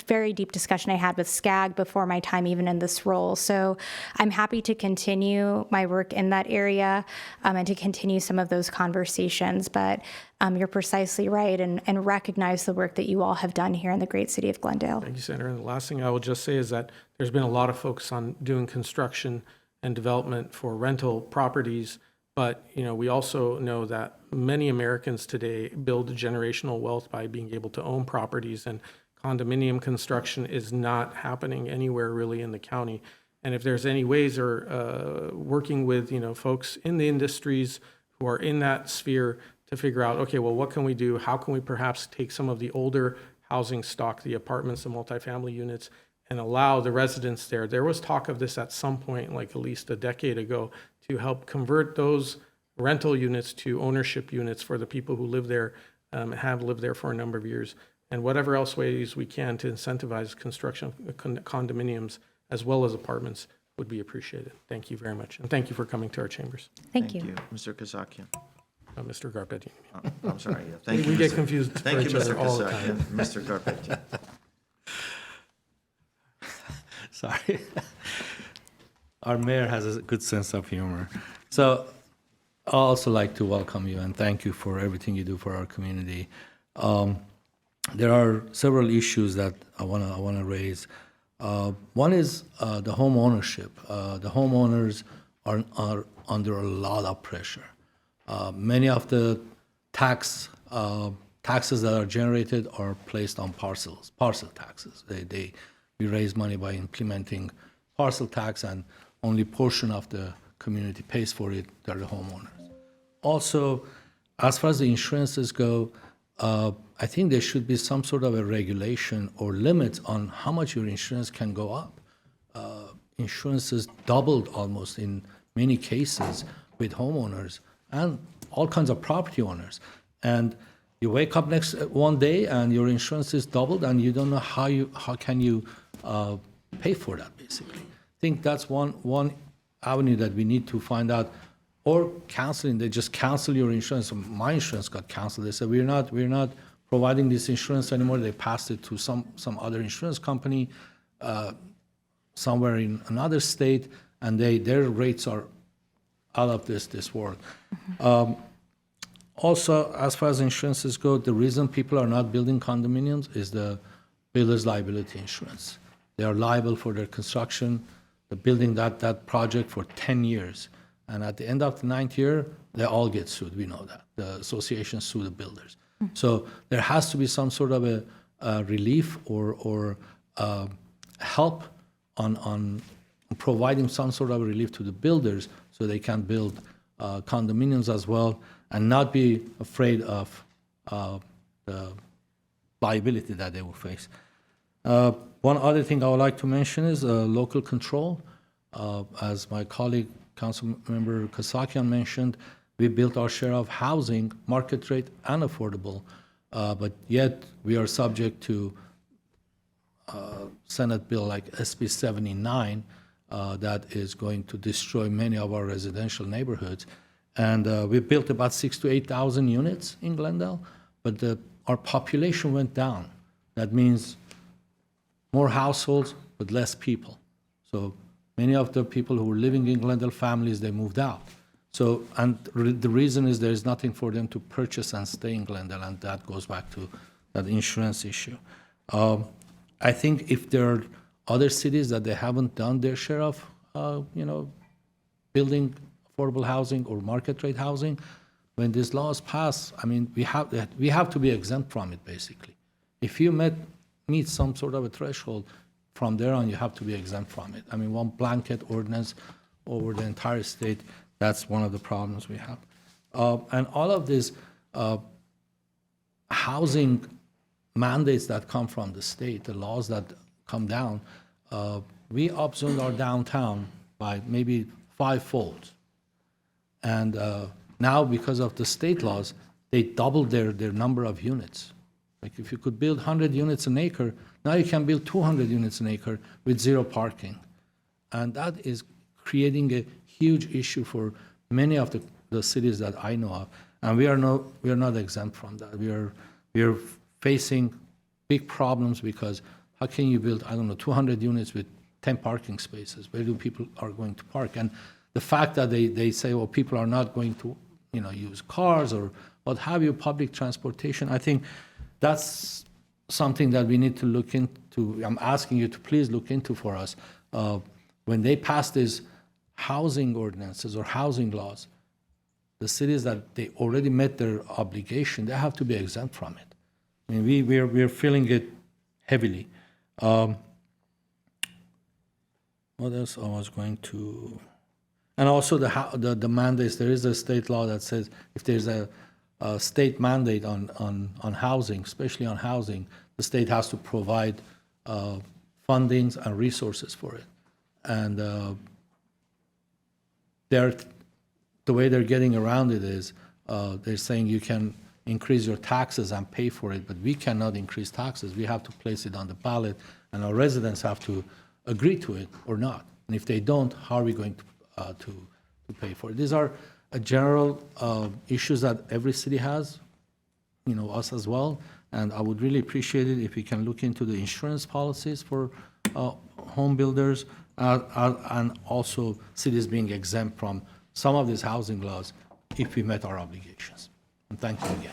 very deep discussion I had with SCAG before my time even in this role. So I'm happy to continue my work in that area and to continue some of those conversations. But you're precisely right and recognize the work that you all have done here in the great city of Glendale. Thank you, Senator. And the last thing I will just say is that there's been a lot of focus on doing construction and development for rental properties. But, you know, we also know that many Americans today build generational wealth by being able to own properties, and condominium construction is not happening anywhere really in the county. And if there's any ways or working with, you know, folks in the industries who are in that sphere to figure out, okay, well, what can we do? How can we perhaps take some of the older housing stock, the apartments, the multifamily units, and allow the residents there? There was talk of this at some point, like at least a decade ago, to help convert those rental units to ownership units for the people who live there, have lived there for a number of years. And whatever else ways we can to incentivize construction of condominiums as well as apartments would be appreciated. Thank you very much. And thank you for coming to our chambers. Thank you. Mr. Kazakian. Mr. Garpetti. I'm sorry. Yeah. Thank you. We get Mr. confused Thank for you, each other Mr. all the Kazakian. time. Mr. Garpetti. Sorry. Our mayor has a good sense of humor. So I'd also like to welcome you and thank you for everything you do for our community. There are several issues that I want to raise. One is the home ownership. The homeowners are under a lot of pressure. Many of the taxes that are generated are placed on parcel taxes. We raise money by implementing parcel tax, and only portion of the community pays for it. They're the homeowners. Also, as far as the insurances go, I think there should be some sort of a regulation or limit on how much your insurance can go up. Insurances doubled almost in many cases with homeowners and all kinds of property owners. And you wake up one day and your insurance is doubled and you don't know how can you pay for that, basically. I think that's one avenue that we need to find out. Or canceling, they just cancel your insurance. My insurance got canceled. They said, we're not providing this insurance anymore. They passed it to some other insurance company somewhere in another state, and their rates are out of this world. Also, as far as insurances go, the reason people are not building condominiums is the builder's liability insurance. They are liable for their construction, the building that project for 10 years. And at the end of the 9th year, they all get sued. We know that. The associations sue the builders. So there has to be some sort of a relief or help on providing some sort of relief to the builders so they can build condominiums as well and not be afraid of the liability that they will face. One other thing I would like to mention is local control. As my colleague, Councilmember Kasakian mentioned, we built our share of housing, market rate and affordable, but yet we are subject to Senate bill like SB 79 that is going to destroy many of our residential neighborhoods. And we built about 6,000 to 8,000 units in Glendale, but our population went down. That means more households, but less people. So many of the people who were living in Glendale, families, they moved out. So, and the reason is there's nothing for them to purchase and stay in Glendale, and that goes back to that insurance issue. I think if there are other cities that they haven't done their share of, building affordable housing or market rate housing, when these laws pass, I mean, we have to be exempt from it, basically. If you meet some sort of a threshold, from there on, you have to be exempt from it. I mean, one blanket ordinance over the entire state, that's one of the problems we have. And all of these housing mandates that come from the state, the laws that come down, we upzoned our downtown by maybe 5-fold. And now, because of the state laws, they doubled their number of units. Like if you could build 100 units an acre, now you can build 200 units an acre with 0 parking. And that is creating a huge issue for many of the cities that I know of. And we are not exempt from that. We are facing big problems because how can you build, 200 units with 10 parking spaces? Where do people are going to park? And the fact that they say, well, people are not going to, use cars or what have you, public transportation, I think that's something that we need to look into. I'm asking you to please look into for us. When they pass these housing ordinances or housing laws, the cities that they already met their obligation, they have to be exempt from it. I mean, we're feeling it heavily. What else I was going to... And also the mandates, there is a state law that says if there's a state mandate on housing, especially on housing, the state has to provide fundings and resources for it. And the way they're getting around it is they're saying you can increase your taxes and pay for it, but we cannot increase taxes. We have to place it on the ballot, and our residents have to agree to it or not. And if they don't, how are we going to pay for it? These are general issues that every city has, us as well. And I would really appreciate it if we can look into the insurance policies for home builders and also cities being exempt from some of these housing laws if we met our obligations. And thank you again.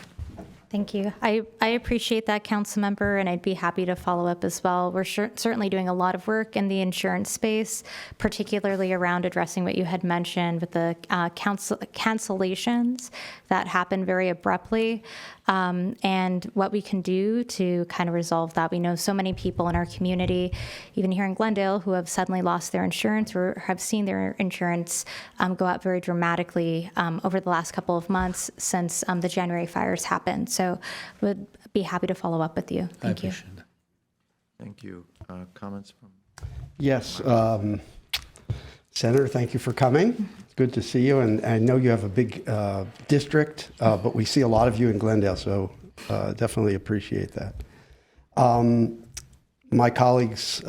Thank you. I appreciate that, council member, and I'd be happy to follow up as well. We're certainly doing a lot of work in the insurance space, particularly around addressing what you had mentioned with the cancellations that happen very abruptly, and what we can do to kind of resolve that. We know so many people in our community, even here in Glendale, who have suddenly lost their insurance or have seen their insurance go up very dramatically over the last couple of months since the January fires happened. So would be happy to follow up with you. Thank you. That. Thank you. Comments from? Yes, Senator, thank you for coming. It's good to see you, and I know you have a big district, but we see a lot of you in Glendale, so definitely appreciate that. My colleagues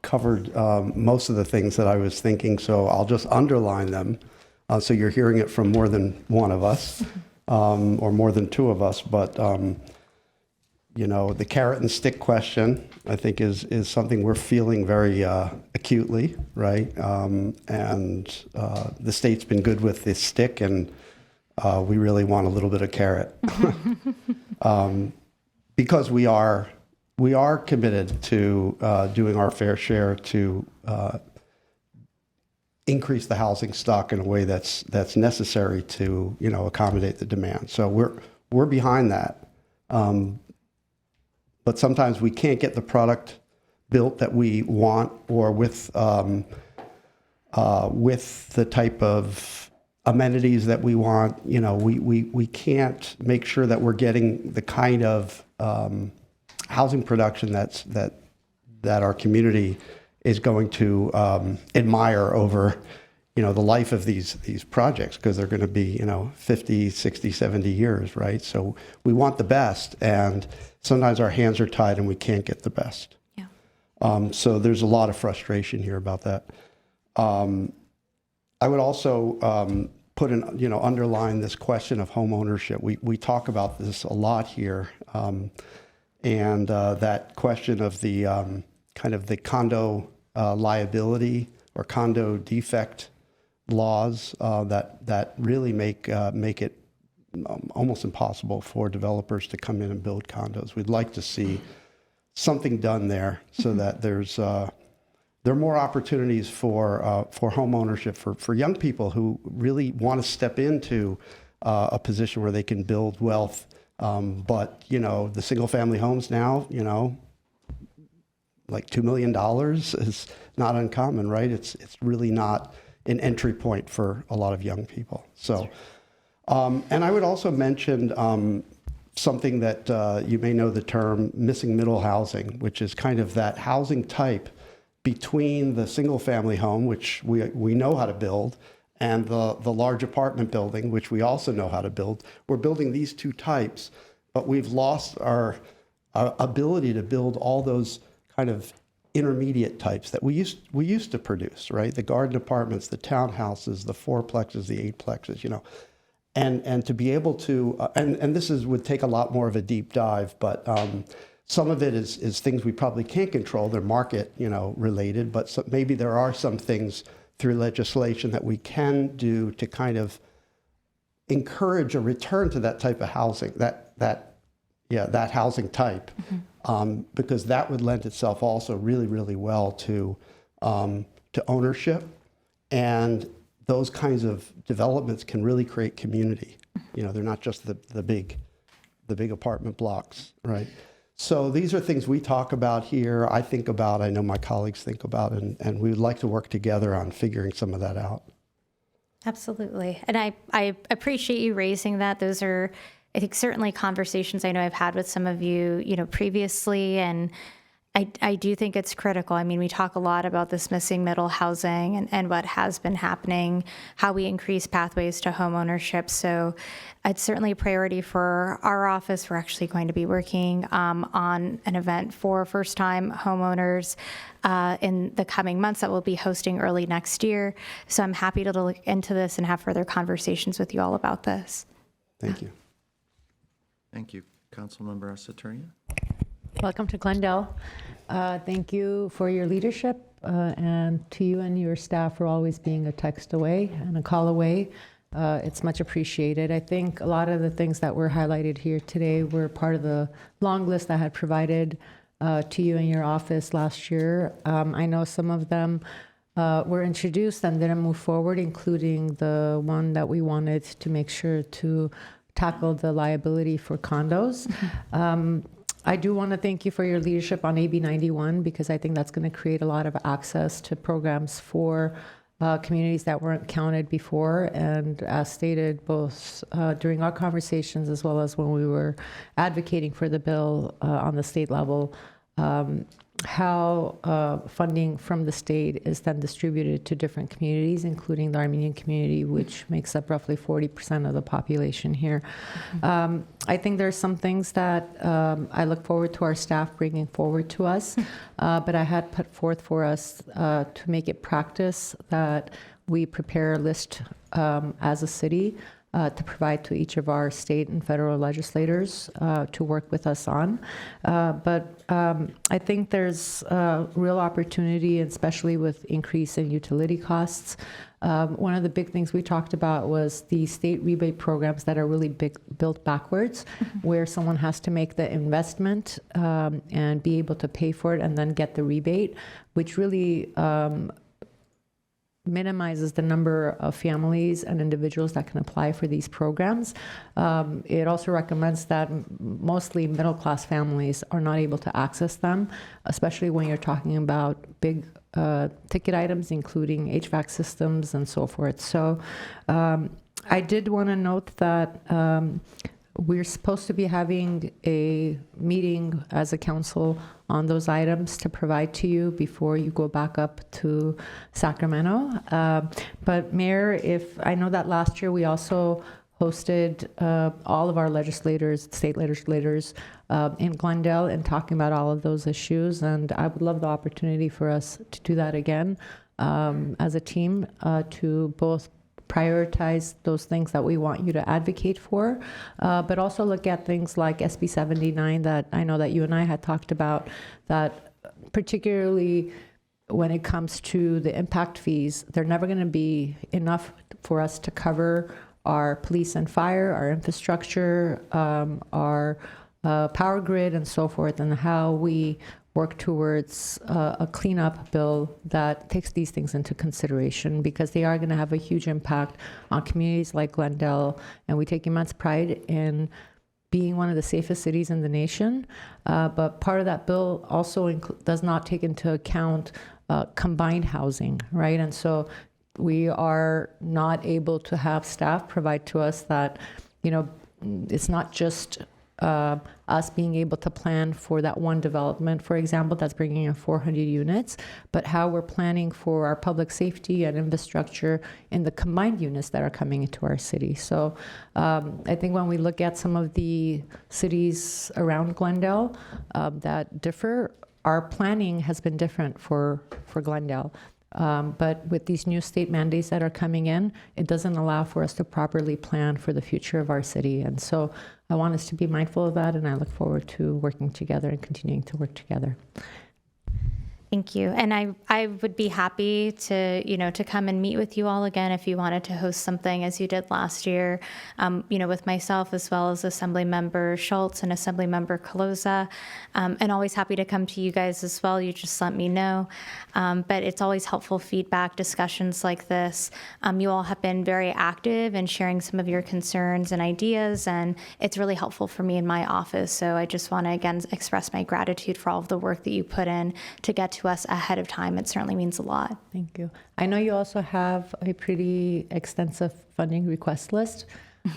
covered most of the things that I was thinking, so I'll just underline them so you're hearing it from more than one of us. Or more than two of us, but the carrot and stick question, I think, is something we're feeling very acutely, right? And the state's been good with the stick, and we really want a little bit of carrot, because we are committed to doing our fair share to increase the housing stock in a way that's necessary to accommodate the demand. So we're behind that, but sometimes we can't get the product built that we want, or with the type of amenities that we want. We can't make sure that we're getting the kind of housing production that our community is going to admire over, the life of these projects, because they're going to be, 50, 60, 70 years, right? So we want the best, and sometimes our hands are tied and we can't get the best. Yeah. So there's a lot of frustration here about that. I would also underline this question of home ownership. We talk about this a lot here, and that question of the kind of the condo liability or condo defect laws that really make it almost impossible for developers to come in and build condos. We'd like to see something done there so that there are more opportunities for home ownership for young people who really want to step into a position where they can build wealth. But, you know, the single-family homes now, you know, like $2 million is not uncommon, right? It's really not an entry point for a lot of young people. So, and I would also mention something that you may know the term missing middle housing, which is kind of that housing type between the single-family home, which we know how to build, and the large apartment building, which we also know how to build. We're building these two types, but we've lost our ability to build all those kind of intermediate types that we used to produce, right? The garden apartments, the townhouses, the fourplexes, the eightplexes, you know. And to be able to, and this would take a lot more of a deep dive, but some of it is things we probably can't control. They're market, you know, related, but maybe there are some things through legislation that we can do to kind of encourage a return to that type of housing, that housing type, because that would lend itself also really, really well to ownership, and those kinds of developments can really create community. You know, they're not just the big apartment blocks, right? So these are things we talk about here, I think about, I know my colleagues think about, and we would like to work together on figuring some of that out. Absolutely. And I appreciate you raising that. Those are, I think, certainly conversations I know I've had with some of you, you know, previously, and I do think it's critical. I mean, we talk a lot about this missing middle housing and what has been happening, how we increase pathways to home ownership. So it's certainly a priority for our office. We're actually going to be working on an event for first-time homeowners in the coming months that we'll be hosting early next year. So I'm happy to look into this and have further conversations with you all about this. Thank you. Thank you. Councilmember Asaturnia. Welcome to Glendale. Thank you for your leadership, and to you and your staff for always being a text away and a call away. It's much appreciated. I think a lot of the things that were highlighted here today were part of the long list I had provided to you in your office last year. I know some of them were introduced and didn't move forward, including the one that we wanted to make sure to tackle the liability for condos. I do want to thank you for your leadership on AB 91, because I think that's going to create a lot of access to programs for communities that weren't counted before. And as stated, both during our conversations as well as when we were advocating for the bill on the state level, how funding from the state is then distributed to different communities, including the Armenian community, which makes up roughly 40% of the population here. I think there's some things that I look forward to our staff bringing forward to us, but I had put forth for us to make it practice that we prepare a list as a city to provide to each of our state and federal legislators to work with us on. But I think there's real opportunity, especially with increase in utility costs. One of the big things we talked about was the state rebate programs that are really built backwards, where someone has to make the investment and be able to pay for it and then get the rebate, which really minimizes the number of families and individuals that can apply for these programs. It also recommends that mostly middle-class families are not able to access them, especially when you're talking about big ticket items, including HVAC systems and so forth. So I did want to note that we're supposed to be having a meeting as a council on those items to provide to you before you go back up to Sacramento. But Mayor, I know that last year we also hosted all of our legislators, state legislators in Glendale, and talking about all of those issues. And I would love the opportunity for us to do that again as a team to both prioritize those things that we want you to advocate for, but also look at things like SB 79 that I know that you and I had talked about, that particularly when it comes to the impact fees, they're never going to be enough for us to cover our police and fire, our infrastructure, our power grid and so forth, and how we work towards a cleanup bill that takes these things into consideration, because they are going to have a huge impact on communities like Glendale, and we take immense pride in being one of the safest cities in the nation. But part of that bill also does not take into account combined housing, right? And so we are not able to have staff provide to us that, it's not just us being able to plan for that one development, for example, that's bringing in 400 units, but how we're planning for our public safety and infrastructure in the combined units that are coming into our city. So I think when we look at some of the cities around Glendale that differ, our planning has been different for Glendale. But with these new state mandates that are coming in, it doesn't allow for us to properly plan for the future of our city. And so I want us to be mindful of that, and I look forward to working together and continuing to work together. Thank you. And I would be happy to, to come and meet with you all again if you wanted to host something as you did last year, with myself as well as Assemblymember Schultz and Assemblymember Caloza. And always happy to come to you guys as well. You just let me know. But it's always helpful feedback, discussions like this. You all have been very active in sharing some of your concerns and ideas, and it's really helpful for me in my office. So I just want to, again, express my gratitude for all of the work that you put in to get to us ahead of time. It certainly means a lot. Thank you. I know you also have a pretty extensive funding request list.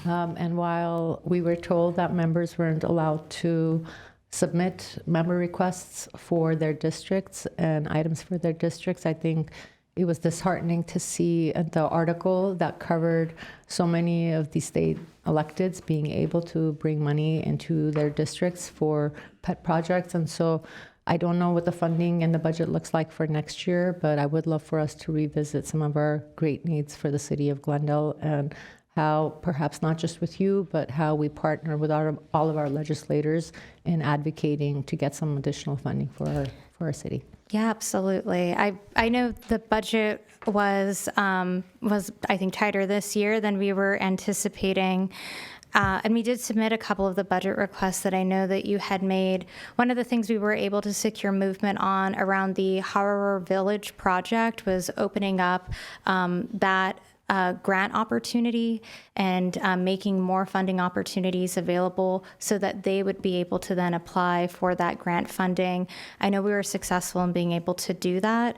And while we were told that members weren't allowed to submit member requests for their districts and items for their districts, I think it was disheartening to see the article that covered so many of the state electeds being able to bring money into their districts for pet projects. And so I don't know what the funding and the budget looks like for next year, but I would love for us to revisit some of our great needs for the city of Glendale, and how perhaps not just with you, but how we partner with all of our legislators in advocating to get some additional funding for our city. Yeah, absolutely. I know the budget was I think tighter this year than we were anticipating. And we did submit a couple of the budget requests that I know that you had made. One of the things we were able to secure movement on around the Horror Village project was opening up that grant opportunity and making more funding opportunities available so that they would be able to then apply for that grant funding. I know we were successful in being able to do that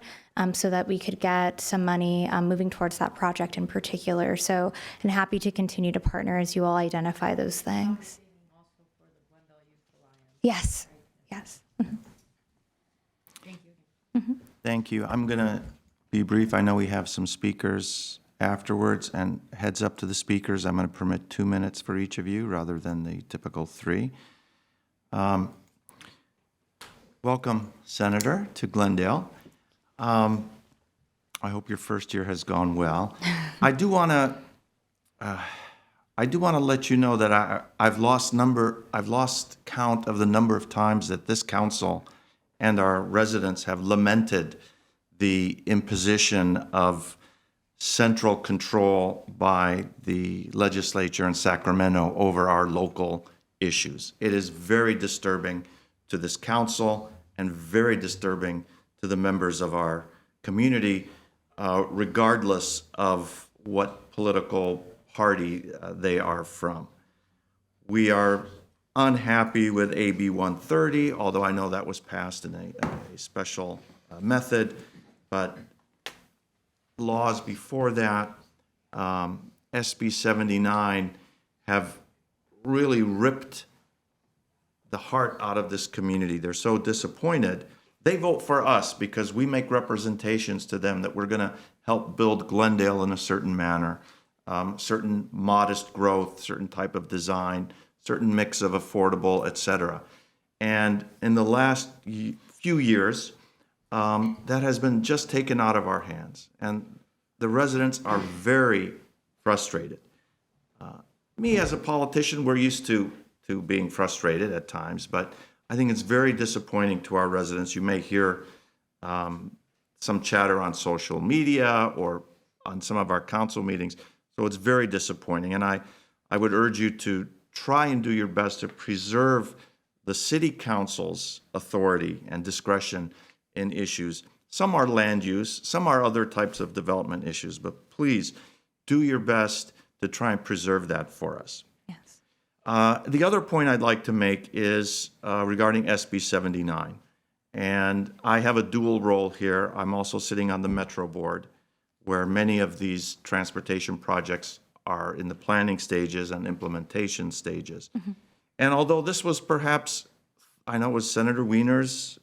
so that we could get some money moving towards that project in particular. So I'm happy to continue to partner as you all identify those things. Yes, yes. Mm-hmm. Thank you. Mm-hmm. Thank you. I'm going to be brief. I know we have some speakers afterwards, and heads up to the speakers, I'm going to permit 2 minutes for each of you rather than the typical 3. Welcome, Senator, to Glendale. I hope your first year has gone well. I do want to let you know that I've lost count of the number of times that this council and our residents have lamented the imposition of central control by the legislature in Sacramento over our local issues. It is very disturbing to this council and very disturbing to the members of our community, regardless of what political party they are from. We are unhappy with AB 130, although I know that was passed in a special method, but laws before that, SB 79, have really ripped the heart out of this community. They're so disappointed. They vote for us because we make representations to them that we're going to help build Glendale in a certain manner, certain modest growth, certain type of design, certain mix of affordable, et cetera. And in the last few years, that has been just taken out of our hands. And the residents are very frustrated. Me as a politician, we're used to being frustrated at times, but I think it's very disappointing to our residents. You may hear some chatter on social media or on some of our council meetings. So it's very disappointing. And I would urge you to try and do your best to preserve the city council's authority and discretion in issues. Some are land use, some are other types of development issues, but please do your best to try and preserve that for us. Yes. The other point I'd like to make is regarding SB 79. And I have a dual role here. I'm also sitting on the Metro Board, where many of these transportation projects are in the planning stages and implementation stages. And although this was perhaps, I know it was Senator Wiener's,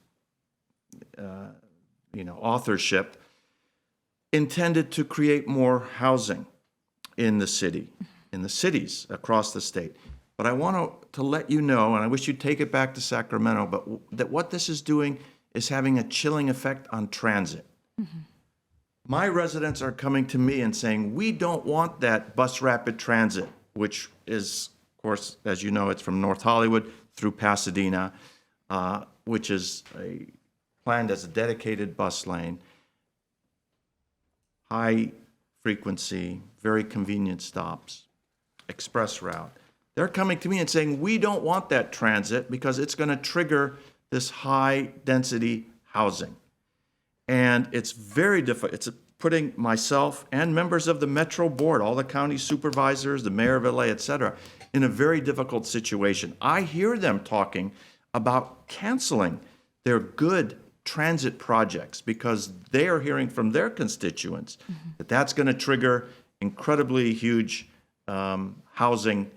authorship, intended to create more housing in the city, in the cities across the state. But I want to let you know, and I wish you'd take it back to Sacramento, but that what this is doing is having a chilling effect on transit. My residents are coming to me and saying, we don't want that bus rapid transit, which is, of course, as you know, it's from North Hollywood through Pasadena, which is planned as a dedicated bus lane, high frequency, very convenient stops, express route. They're coming to me and saying, we don't want that transit because it's going to trigger this high density housing. And it's very difficult. It's putting myself and members of the Metro Board, all the county supervisors, the mayor of LA, et cetera, in a very difficult situation. I hear them talking about canceling their good transit projects because they are hearing from their constituents that that's going to trigger incredibly huge housing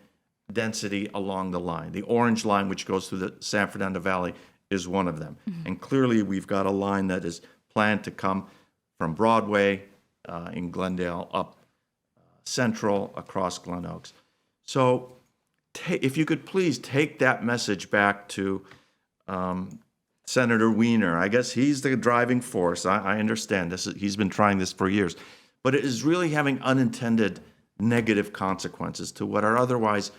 density along the line. The orange line, which goes through the San Fernando Valley, is one of them. And clearly we've got a line that is planned to come from Broadway in Glendale up Central across Glen Oaks. So if you could please take that message back to Senator Wiener. I guess he's the driving force. I understand this. He's been trying this for years. But it is really having unintended negative consequences to what are otherwise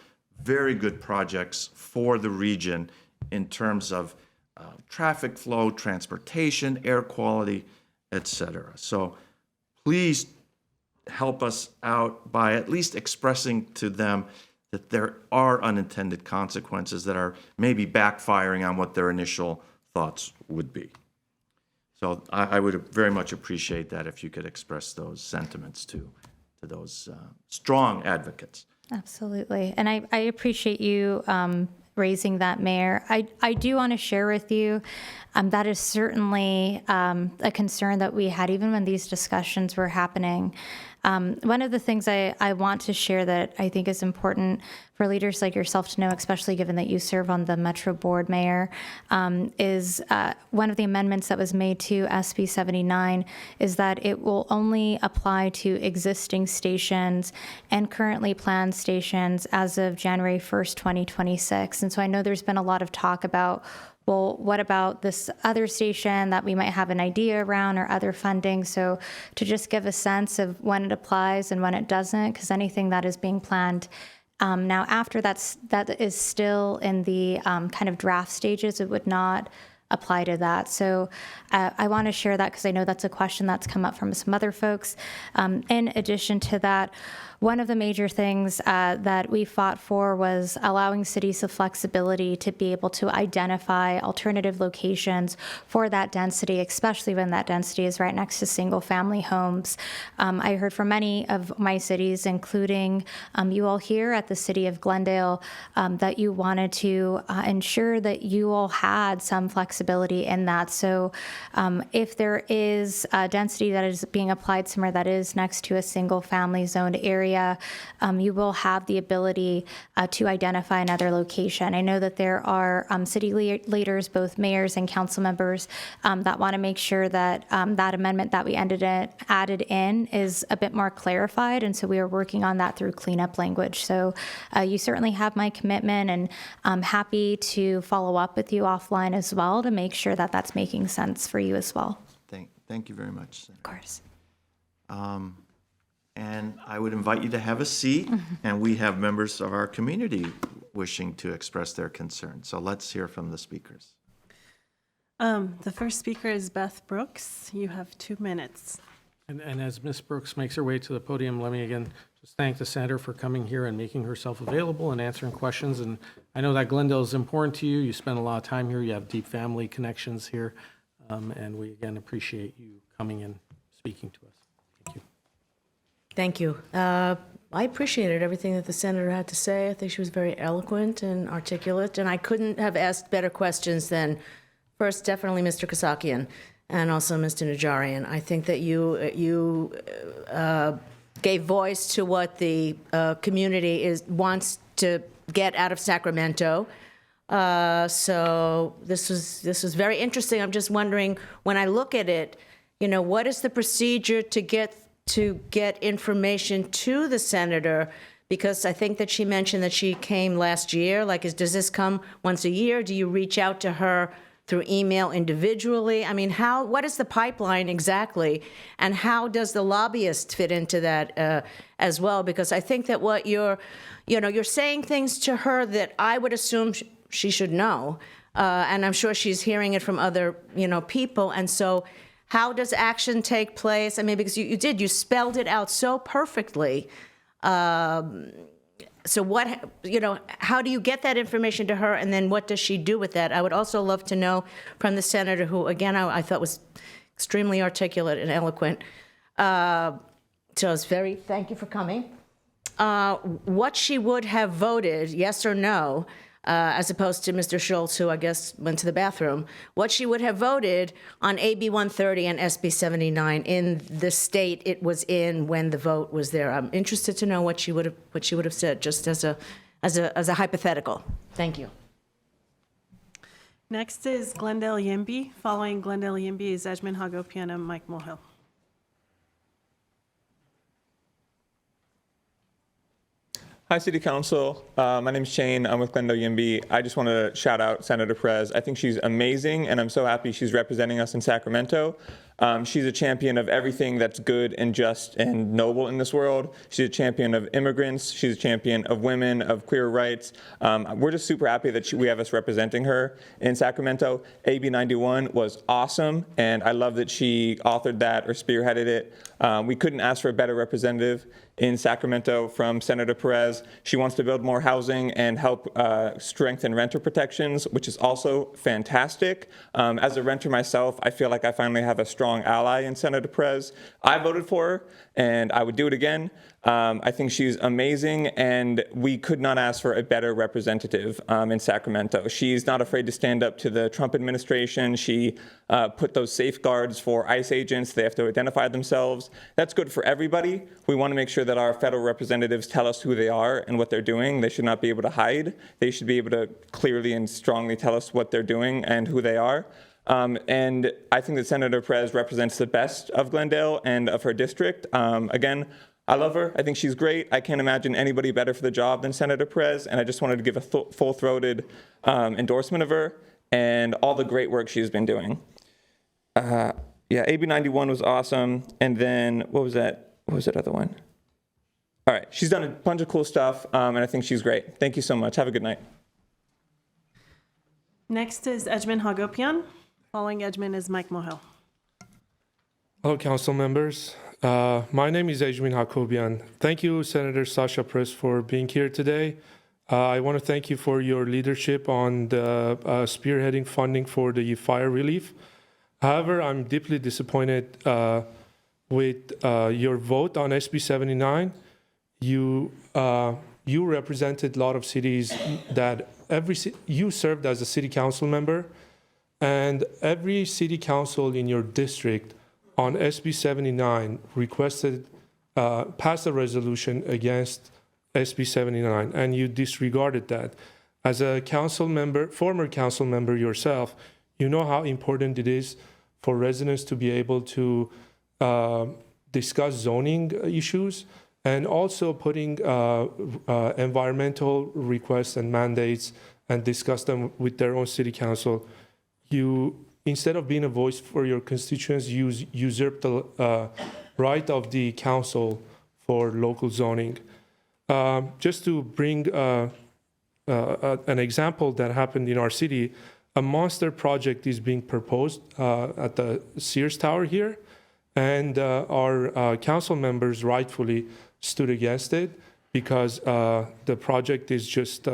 very good projects for the region in terms of traffic flow, transportation, air quality, etc. So please help us out by at least expressing to them that there are unintended consequences that are maybe backfiring on what their initial thoughts would be. So I would very much appreciate that if you could express those sentiments to those strong advocates. Absolutely. And I appreciate you raising that, Mayor. I do want to share with you that is certainly a concern that we had even when these discussions were happening. One of the things I want to share that I think is important for leaders like yourself to know, especially given that you serve on the Metro Board, Mayor, is one of the amendments that was made to SB 79 is that it will only apply to existing stations and currently planned stations as of January 1st, 2026. And so I know there's been a lot of talk about, well, what about this other station that we might have an idea around or other funding? So to just give a sense of when it applies and when it doesn't, because anything that is being planned now after that is still in the kind of draft stages, it would not apply to that. So I want to share that because I know that's a question that's come up from some other folks. In addition to that, one of the major things that we fought for was allowing cities the flexibility to be able to identify alternative locations for that density, especially when that density is right next to single-family homes. I heard from many of my cities, including you all here at the city of Glendale, that you wanted to ensure that you all had some flexibility in that. So if there is density that is being applied somewhere that is next to a single-family zoned area, you will have the ability to identify another location. I know that there are city leaders, both mayors and council members, that want to make sure that that amendment that we added in is a bit more clarified, and so we are working on that through cleanup language. So you certainly have my commitment, and I'm happy to follow up with you offline as well to make sure that that's making sense for you as well. Thank you very much, Senator. Of course. And I would invite you to have a seat, and we have members of our community wishing to express their concern. So let's hear from the speakers. The first speaker is Beth Brooks. You have 2 minutes. And as Ms. Brooks makes her way to the podium, let me again just thank the senator for coming here and making herself available and answering questions. And I know that Glendale is important to you. You spend a lot of time here. You have deep family connections here. And we, again, appreciate you coming and speaking to us. Thank you. Thank you. I appreciated everything that the senator had to say. I think she was very eloquent and articulate, and I couldn't have asked better questions than, first, definitely Mr. Kasakian, and also Mr. Najarian. I think that you gave voice to what the community wants to get out of Sacramento. So this was very interesting. I'm just wondering, when I look at it, what is the procedure to get information to the senator? Because I think that she mentioned that she came last year. Does this come once a year? Do you reach out to her through email individually? I mean, what is the pipeline exactly? And how does the lobbyist fit into that as well? Because I think that what you're saying things to her that I would assume she should know. And I'm sure she's hearing it from other, people. And so how does action take place? I mean, because you spelled it out so perfectly. So how do you get that information to her, and then what does she do with that? I would also love to know from the senator, who, again, I thought was extremely articulate and eloquent. So thank you for coming. What she would have voted, yes or no, as opposed to Mr. Schultz, who I guess went to the bathroom, what she would have voted on AB 130 and SB 79 in the state it was in when the vote was there. I'm interested to know what she would have said, just as a hypothetical. Thank you. Next is Glendale Yimby. Following Glendale Yimby is Ejmin Hagopian and Mike Mulhill. Hi, City Council. My name is Shane. I'm with Glendale Yimby. I just want to shout out Senator Perez. I think she's amazing, and I'm so happy she's representing us in Sacramento. She's a champion of everything that's good and just and noble in this world. She's a champion of immigrants. She's a champion of women, of queer rights. We're just super happy that we have us representing her in Sacramento. AB 91 was awesome, and I love that she authored that or spearheaded it. We couldn't ask for a better representative in Sacramento from Senator Perez. She wants to build more housing and help strengthen renter protections, which is also fantastic. As a renter myself, I feel like I finally have a strong ally in Senator Perez. I voted for her, and I would do it again. I think she's amazing, and we could not ask for a better representative in Sacramento. She's not afraid to stand up to the Trump administration. She put those safeguards for ICE agents. They have to identify themselves. That's good for everybody. We want to make sure that our federal representatives tell us who they are and what they're doing. They should not be able to hide. They should be able to clearly and strongly tell us what they're doing and who they are. And I think that Senator Perez represents the best of Glendale and of her district. Again, I love her. I think she's great. I can't imagine anybody better for the job than Senator Perez. And I just wanted to give a full-throated endorsement of her and all the great work she's been doing. AB 91 was awesome. And then what was that? What was that other one? All right. She's done a bunch of cool stuff, and I think she's great. Thank you so much. Have a good night. Next is Ejmin Hagopian. Following Ejmin is Mike Mulhill. Hello, council members. My name is Ejmin Hakobian. Thank you, Senator Sasha Perez, for being here today. I want to thank you for your leadership on the spearheading funding for the fire relief. However, I'm deeply disappointed with your vote on SB 79. You represented a lot of cities that you served as a city council member, and every city council in your district on SB 79 passed a resolution against SB 79, and you disregarded that. As a council member, former council member yourself, you know how important it is for residents to be able to discuss zoning issues, and also putting environmental requests and mandates and discuss them with their own city council. You, instead of being a voice for your constituents, you usurp the right of the council for local zoning. Just to bring an example that happened in our city, a monster project is being proposed at the Sears Tower here, and our council members rightfully stood against it because the project is just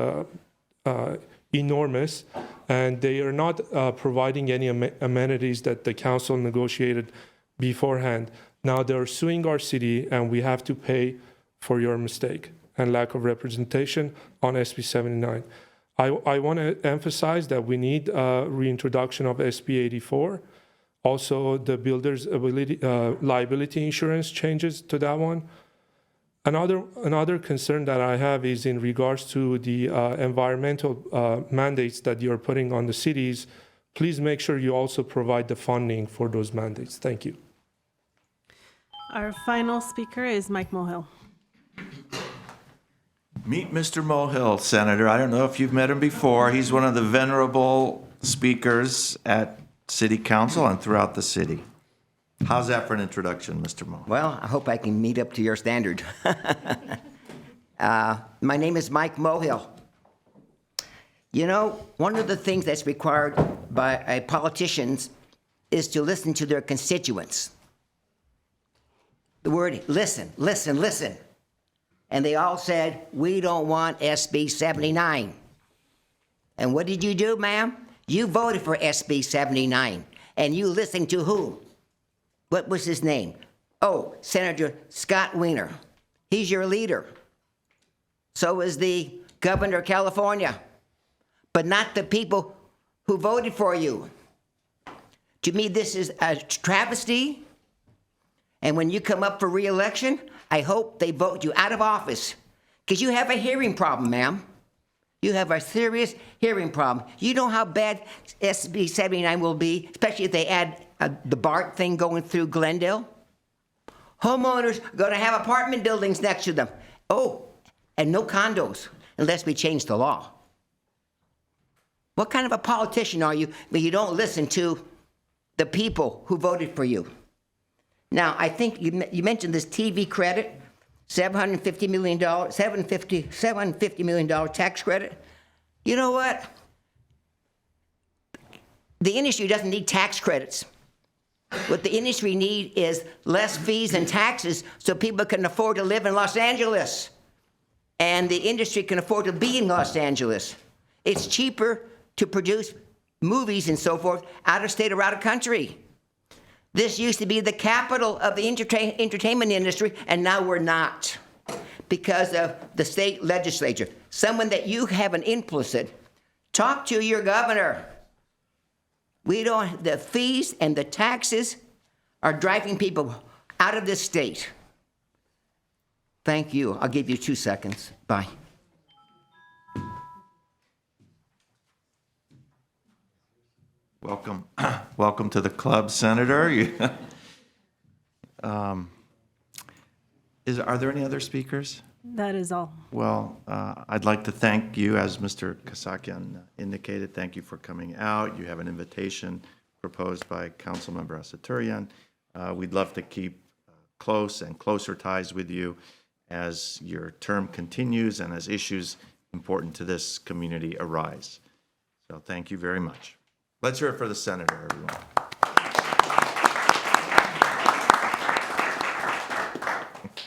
enormous, and they are not providing any amenities that the council negotiated beforehand. Now they're suing our city, and we have to pay for your mistake and lack of representation on SB 79. I want to emphasize that we need reintroduction of SB 84. Also, the builder's liability insurance changes to that one. Another concern that I have is in regards to the environmental mandates that you're putting on the cities. Please make sure you also provide the funding for those mandates. Thank you. Our final speaker is Mike Mohill. Meet Mr. Mohill, Senator. I don't know if you've met him before. He's one of the venerable speakers at City Council and throughout the city. How's that for an introduction, Mr. Mohill? Well, I hope I can meet up to your standard. My name is Mike Mohill. You know, one of the things that's required by politicians is to listen to their constituents. The word listen, listen, listen. And they all said, we don't want SB 79. And what did you do, ma'am? You voted for SB 79. And you listened to who? What was his name? Oh, Senator Scott Wiener. He's your leader. So is the governor of California. But not the people who voted for you. To me, this is a travesty. And when you come up for re-election, I hope they vote you out of office. Because you have a hearing problem, ma'am. You have a serious hearing problem. You know how bad SB 79 will be, especially if they add the BART thing going through Glendale? Homeowners are going to have apartment buildings next to them. Oh, and no condos, unless we change the law. What kind of a politician are you when you don't listen to the people who voted for you? Now, I think you mentioned this TV credit, $750 million tax credit. You know what? The industry doesn't need tax credits. What the industry needs is less fees and taxes so people can afford to live in Los Angeles. And the industry can afford to be in Los Angeles. It's cheaper to produce movies and so forth out of state or out of country. This used to be the capital of the entertainment industry, and now we're not because of the state legislature. Someone that you have an implicit, talk to your governor. The fees and the taxes are driving people out of this state. Thank you. I'll give you 2 seconds. Bye. Welcome. Welcome to the club, Senator. Are there any other speakers? That is all. Well, I'd like to thank you, as Mr. Kasakian indicated. Thank you for coming out. You have an invitation proposed by Councilmember Asaturian. We'd love to keep close and closer ties with you as your term continues and as issues important to this community arise. So thank you very much. Let's hear it for the senator, everyone.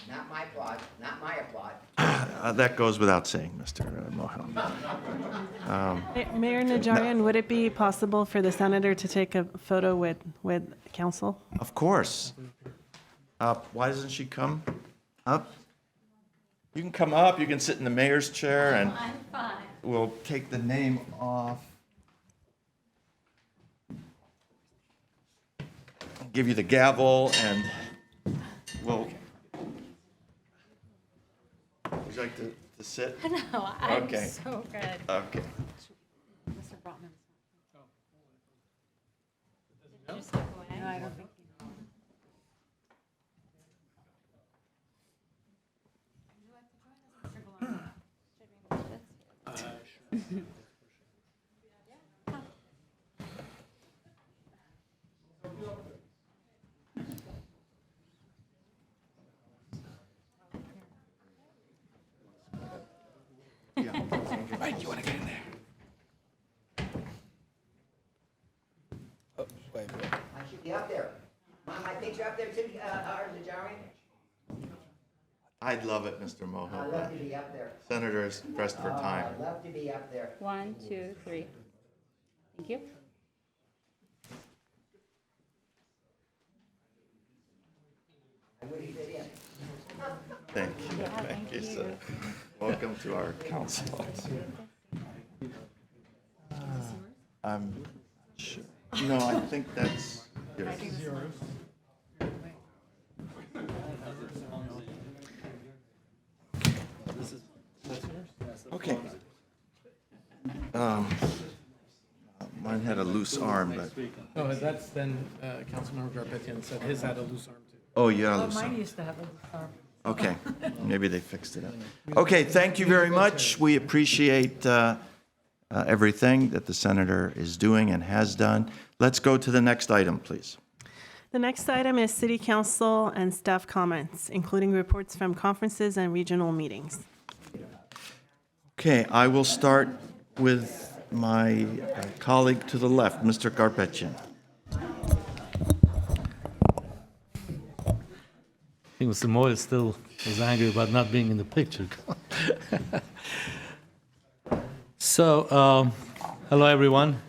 Not my applaud, not my applaud. That goes without saying, Mr. Mohill. Mayor Najarian, would it be possible for the senator to take a photo with council? Of course. Why doesn't she come up? You can come up, you can sit in the mayor's chair, and we'll take the name off. Give you the gavel, and we'll... Would you like to sit? No, I'm Okay. so good. Okay. Mr. Brotman. Did you step away? No, I don't think he knows. Would you like to join us, Mr. Gallardo? Right, you want to get in there? Oh, wait. I should be up there. My picture up there too, Najarian? I'd love it, Mr. Mohill. I'd love to be up there. Senator is pressed for time. I'd love to be up there. 1, 2, 3. Thank you. Thank you. Thank you, sir. Welcome to our council. I'm sure. No, I think that's yours. Okay. Mine had a loose arm, but, Oh, that's then Councilmember Garpetian said his had a loose arm too. oh, you got a loose arm. Mine used to have a arm. Okay, maybe they fixed it up. Okay, thank you very much. We appreciate everything that the senator is doing and has done. Let's go to the next item, please. The next item is city council and staff comments, including reports from conferences and regional meetings. Okay, I will start with my colleague to the left, Mr. Garpetian. I think Mr. Moyle still is angry about not being in the picture. So, hello everyone.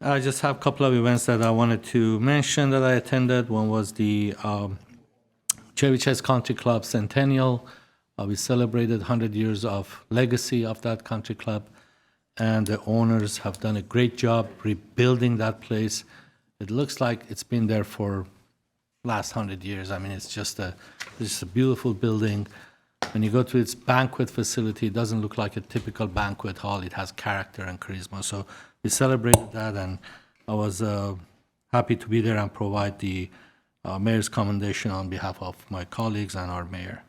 I just have a couple of events that I wanted to mention that I attended. One was the Chevy Chase Country Club Centennial. We celebrated 100 years of legacy of that country club, and the owners have done a great job rebuilding that place. It looks like it's been there for last 100 years. I mean, it's just a beautiful building. When you go to its banquet facility, it doesn't look like a typical banquet hall. It has character and charisma. So we celebrated that, and I was happy to be there and provide the mayor's commendation on behalf of my colleagues and our mayor.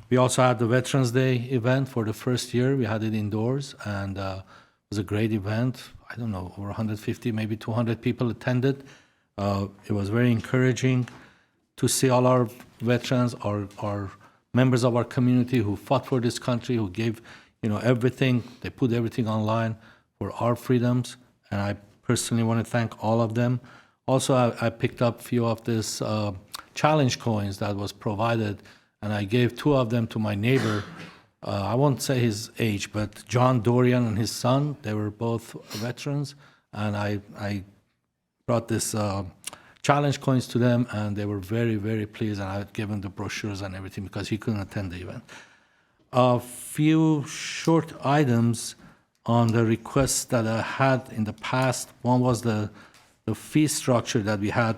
We also had the Veterans Day event for the first year. We had it indoors, and it was a great event. I don't know, over 150, maybe 200 people attended. It was very encouraging to see all our veterans, our members of our community who fought for this country, who gave, everything. They put everything online for our freedoms, and I personally want to thank all of them. Also, I picked up a few of this challenge coins that was provided, and I gave 2 of them to my neighbor. I won't say his age, but John Dorian and his son, they were both veterans, and I brought this challenge coins to them, and they were very, very pleased, and I had given the brochures and everything because he couldn't attend the event. A few short items on the requests that I had in the past. One was the fee structure that we had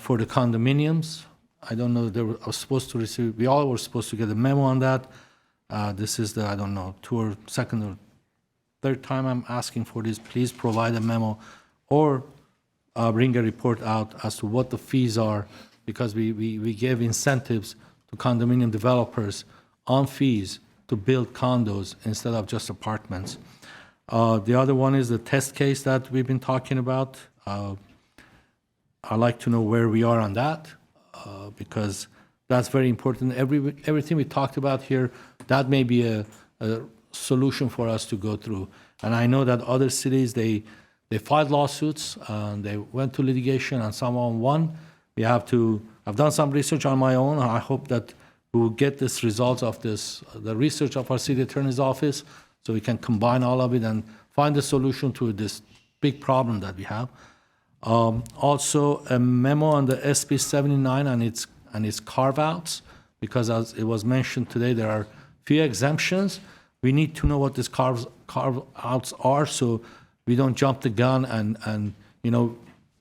for the condominiums. I don't know, they were supposed to receive, we all were supposed to get a memo on that. This is the, I don't know, 2 or second or third time I'm asking for this. Please provide a memo or bring a report out as to what the fees are, because we gave incentives to condominium developers on fees to build condos instead of just apartments. The other one is the test case that we've been talking about. I'd like to know where we are on that, because that's very important. Everything we talked about here, that may be a solution for us to go through. And I know that other cities, they filed lawsuits, and they went to litigation, and someone won. I've done some research on my own. I hope that we will get this results of the research of our city attorney's office, so we can combine all of it and find a solution to this big problem that we have. Also, a memo on the SB 79 and its carve-outs, because as it was mentioned today, there are few exemptions. We need to know what these carve-outs are, so we don't jump the gun. And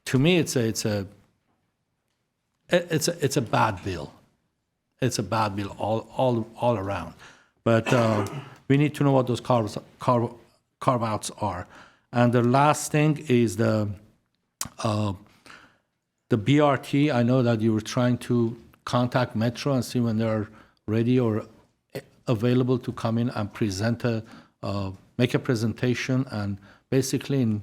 to me, it's a bad bill. It's a bad bill all around. But we need to know what those carve-outs are. And the last thing is the BRT. I know that you were trying to contact Metro and see when they're ready or available to come in and make a presentation, and basically in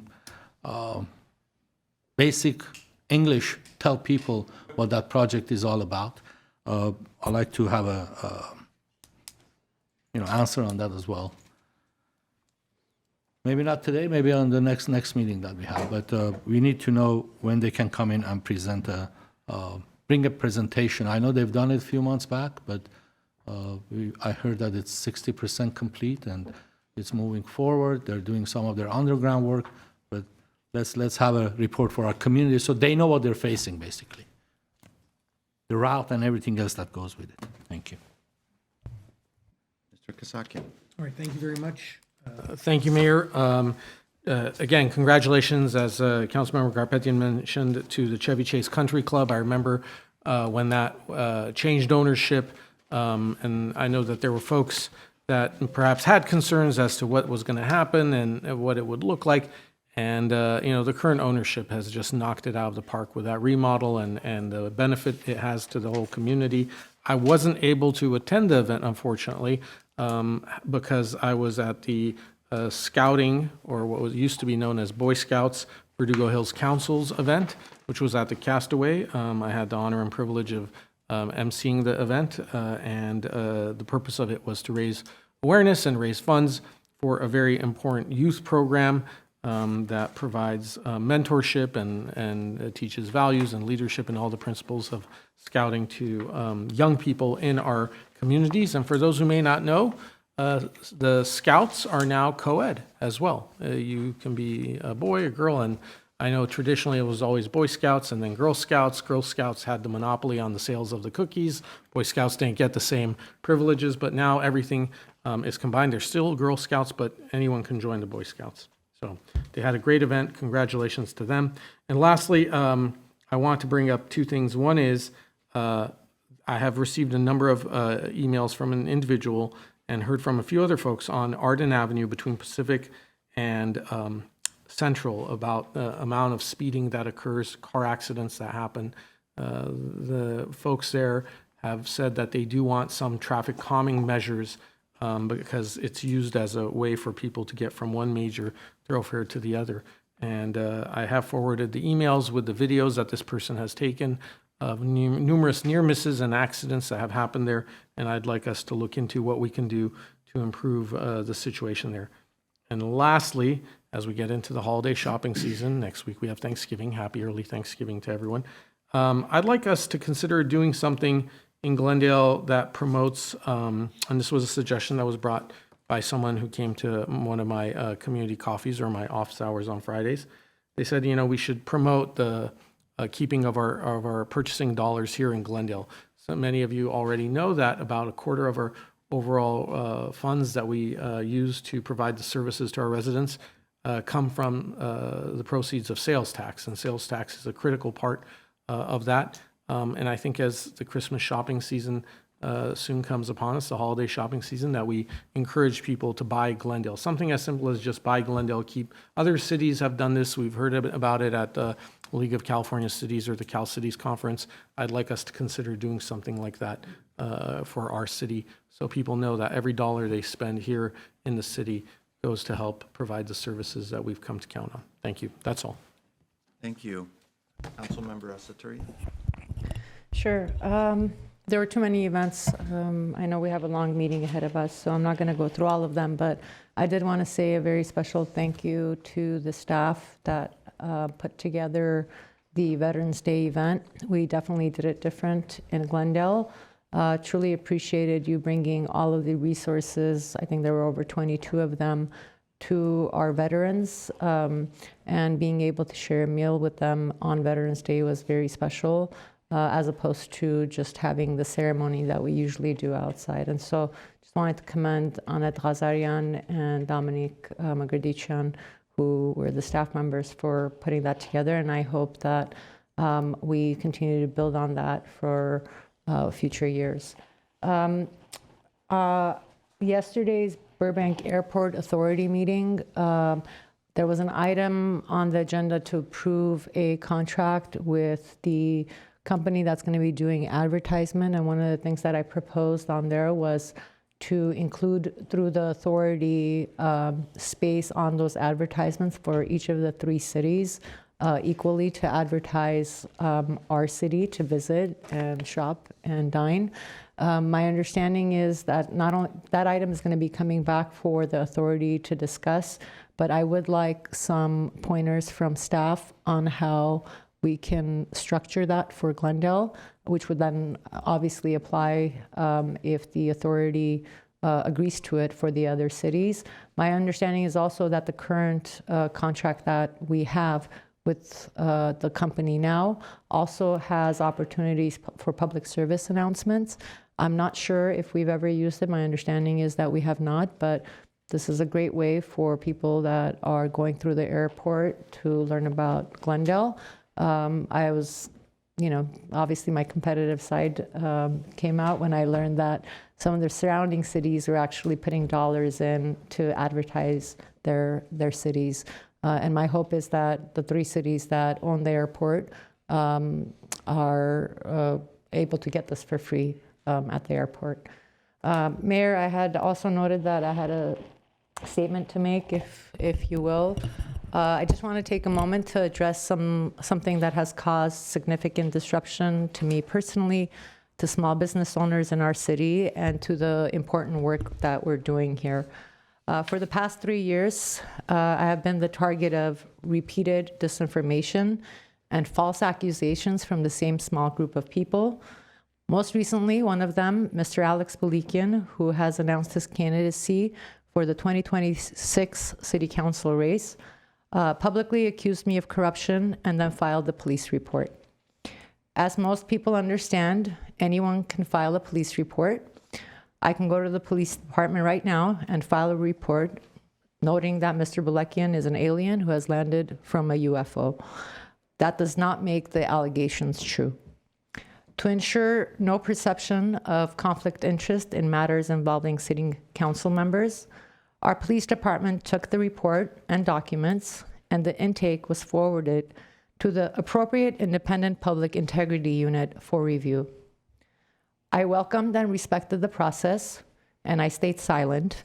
basic English tell people what that project is all about. I'd like to have a answer on that as well. Maybe not today, maybe on the next meeting that we have, but we need to know when they can come in and present bring a presentation. I know they've done it a few months back, but I heard that it's 60% complete and it's moving forward. They're doing some of their underground work, but let's have a report for our community so they know what they're facing, basically. The route and everything else that goes with it. Thank you. Mr. Kasakian. All right, thank you very much. Thank you, Mayor. Again, congratulations, as Councilmember Garpetian mentioned, to the Chevy Chase Country Club. I remember when that changed ownership, and I know that there were folks that perhaps had concerns as to what was going to happen and what it would look like. And, the current ownership has just knocked it out of the park with that remodel and the benefit it has to the whole community. I wasn't able to attend the event, unfortunately, because I was at the scouting, or what was used to be known as Boy Scouts Verdugo Hills Council's event, which was at the Castaway. I had the honor and privilege of emceeing the event, and the purpose of it was to raise awareness and raise funds for a very important youth program that provides mentorship and teaches values and leadership and all the principles of scouting to young people in our communities. And for those who may not know, the Scouts are now co-ed as well. You can be a boy, a girl, and I know traditionally it was always Boy Scouts and then Girl Scouts. Girl Scouts had the monopoly on the sales of the cookies. Boy Scouts didn't get the same privileges, but now everything is combined. They're still Girl Scouts, but anyone can join the Boy Scouts. So they had a great event. Congratulations to them. And lastly, I want to bring up two things. One is I have received a number of emails from an individual and heard from a few other folks on Arden Avenue between Pacific and Central about the amount of speeding that occurs, car accidents that happen. The folks there have said that they do want some traffic calming measures because it's used as a way for people to get from one major thoroughfare to the other. And I have forwarded the emails with the videos that this person has taken of numerous near misses and accidents that have happened there, and I'd like us to look into what we can do to improve the situation there. And lastly, as we get into the holiday shopping season, next week we have Thanksgiving. Happy early Thanksgiving to everyone. I'd like us to consider doing something in Glendale that promotes, and this was a suggestion that was brought by someone who came to one of my community coffees or my office hours on Fridays. They said, we should promote the keeping of our purchasing dollars here in Glendale. So many of you already know that about a quarter of our overall funds that we use to provide the services to our residents come from the proceeds of sales tax, and sales tax is a critical part of that. And I think as the Christmas shopping season soon comes upon us, the holiday shopping season, that we encourage people to buy Glendale. Something as simple as just buy Glendale. Other cities have done this. We've heard about it at the League of California Cities or the Cal Cities Conference. I'd like us to consider doing something like that for our city, so people know that every dollar they spend here in the city goes to help provide the services that we've come to count on. Thank you. That's all. Thank you. Councilmember Asaturi. Sure. There were too many events. I know we have a long meeting ahead of us, so I'm not going to go through all of them, but I did want to say a very special thank you to the staff that put together the Veterans Day event. We definitely did it different in Glendale. Truly appreciated you bringing all of the resources. I think there were over 22 of them to our veterans, and being able to share a meal with them on Veterans Day was very special. As opposed to just having the ceremony that we usually do outside. And so just wanted to commend Annette Ghazarian and Dominique Magrdician, who were the staff members, for putting that together. And I hope that we continue to build on that for future years. Yesterday's Burbank Airport Authority meeting, there was an item on the agenda to approve a contract with the company that's going to be doing advertisement, and one of the things that I proposed on there was to include through the authority space on those advertisements for each of the 3 cities equally to advertise our city, to visit and shop and dine. My understanding is that not only that item is going to be coming back for the authority to discuss, but I would like some pointers from staff on how we can structure that for Glendale, which would then obviously apply if the authority agrees to it for the other cities. My understanding is also that the current contract that we have with the company now also has opportunities for public service announcements. I'm not sure if we've ever used it. My understanding is that we have not, but this is a great way for people that are going through the airport to learn about Glendale. I was, obviously my competitive side came out when I learned that some of the surrounding cities were actually putting dollars in to advertise their cities. And my hope is that the 3 cities that own the airport are able to get this for free at the airport. Mayor, I had also noted that I had a statement to make, if you will. I just want to take a moment to address something that has caused significant disruption to me personally, to small business owners in our city, and to the important work that we're doing here. For the past 3 years, I have been the target of repeated disinformation and false accusations from the same small group of people. Most recently, one of them, Mr. Alex Balikian, who has announced his candidacy for the 2026 City Council race, publicly accused me of corruption and then filed a police report. As most people understand, anyone can file a police report. I can go to the police department right now and file a report noting that Mr. Balikian is an alien who has landed from a UFO. That does not make the allegations true. To ensure no perception of conflict interest in matters involving city council members, our police department took the report and documents, and the intake was forwarded to the appropriate independent public integrity unit for review. I welcomed and respected the process, and I stayed silent.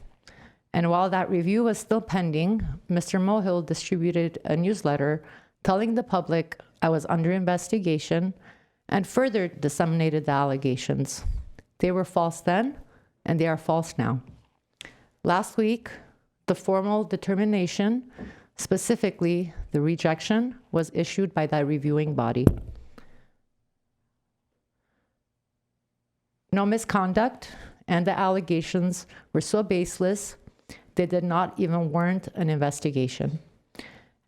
And while that review was still pending, Mr. Mohill distributed a newsletter telling the public I was under investigation and further disseminated the allegations. They were false then, and they are false now. Last week, the formal determination, specifically the rejection, was issued by that reviewing body. No misconduct, and the allegations were so baseless, they did not even warrant an investigation.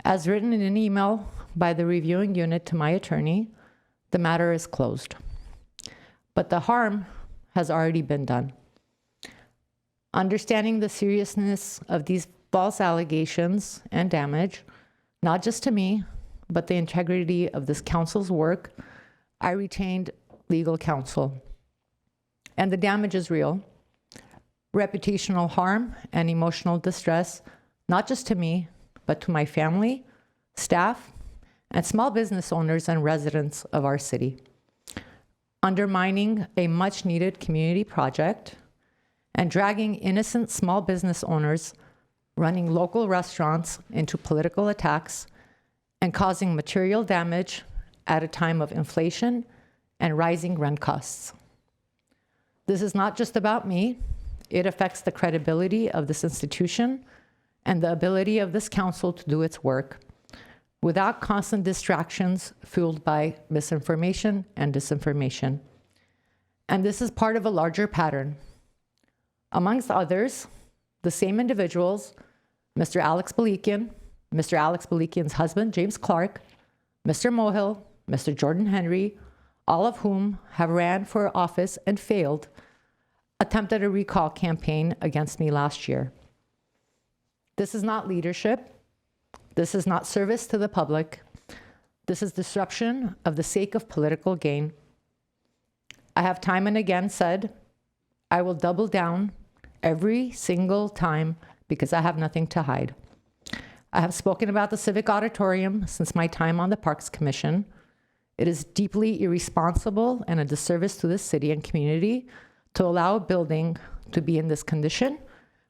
As written in an email by the reviewing unit to my attorney, the matter is closed. But the harm has already been done. Understanding the seriousness of these false allegations and damage, not just to me, but the integrity of this council's work, I retained legal counsel. And the damage is real. Reputational harm and emotional distress, not just to me, but to my family, staff, and small business owners and residents of our city. Undermining a much-needed community project and dragging innocent small business owners running local restaurants into political attacks and causing material damage at a time of inflation and rising rent costs. This is not just about me. It affects the credibility of this institution and the ability of this council to do its work without constant distractions fueled by misinformation and disinformation. And this is part of a larger pattern. Amongst others, the same individuals, Mr. Alex Balikian, Mr. Alex Balikian's husband, James Clark, Mr. Mohill, Mr. Jordan Henry, all of whom have ran for office and failed, attempted a recall campaign against me last year. This is not leadership. This is not service to the public. This is disruption of the sake of political gain. I have time and again said, I will double down every single time because I have nothing to hide. I have spoken about the Civic Auditorium since my time on the Parks Commission. It is deeply irresponsible and a disservice to this city and community to allow a building to be in this condition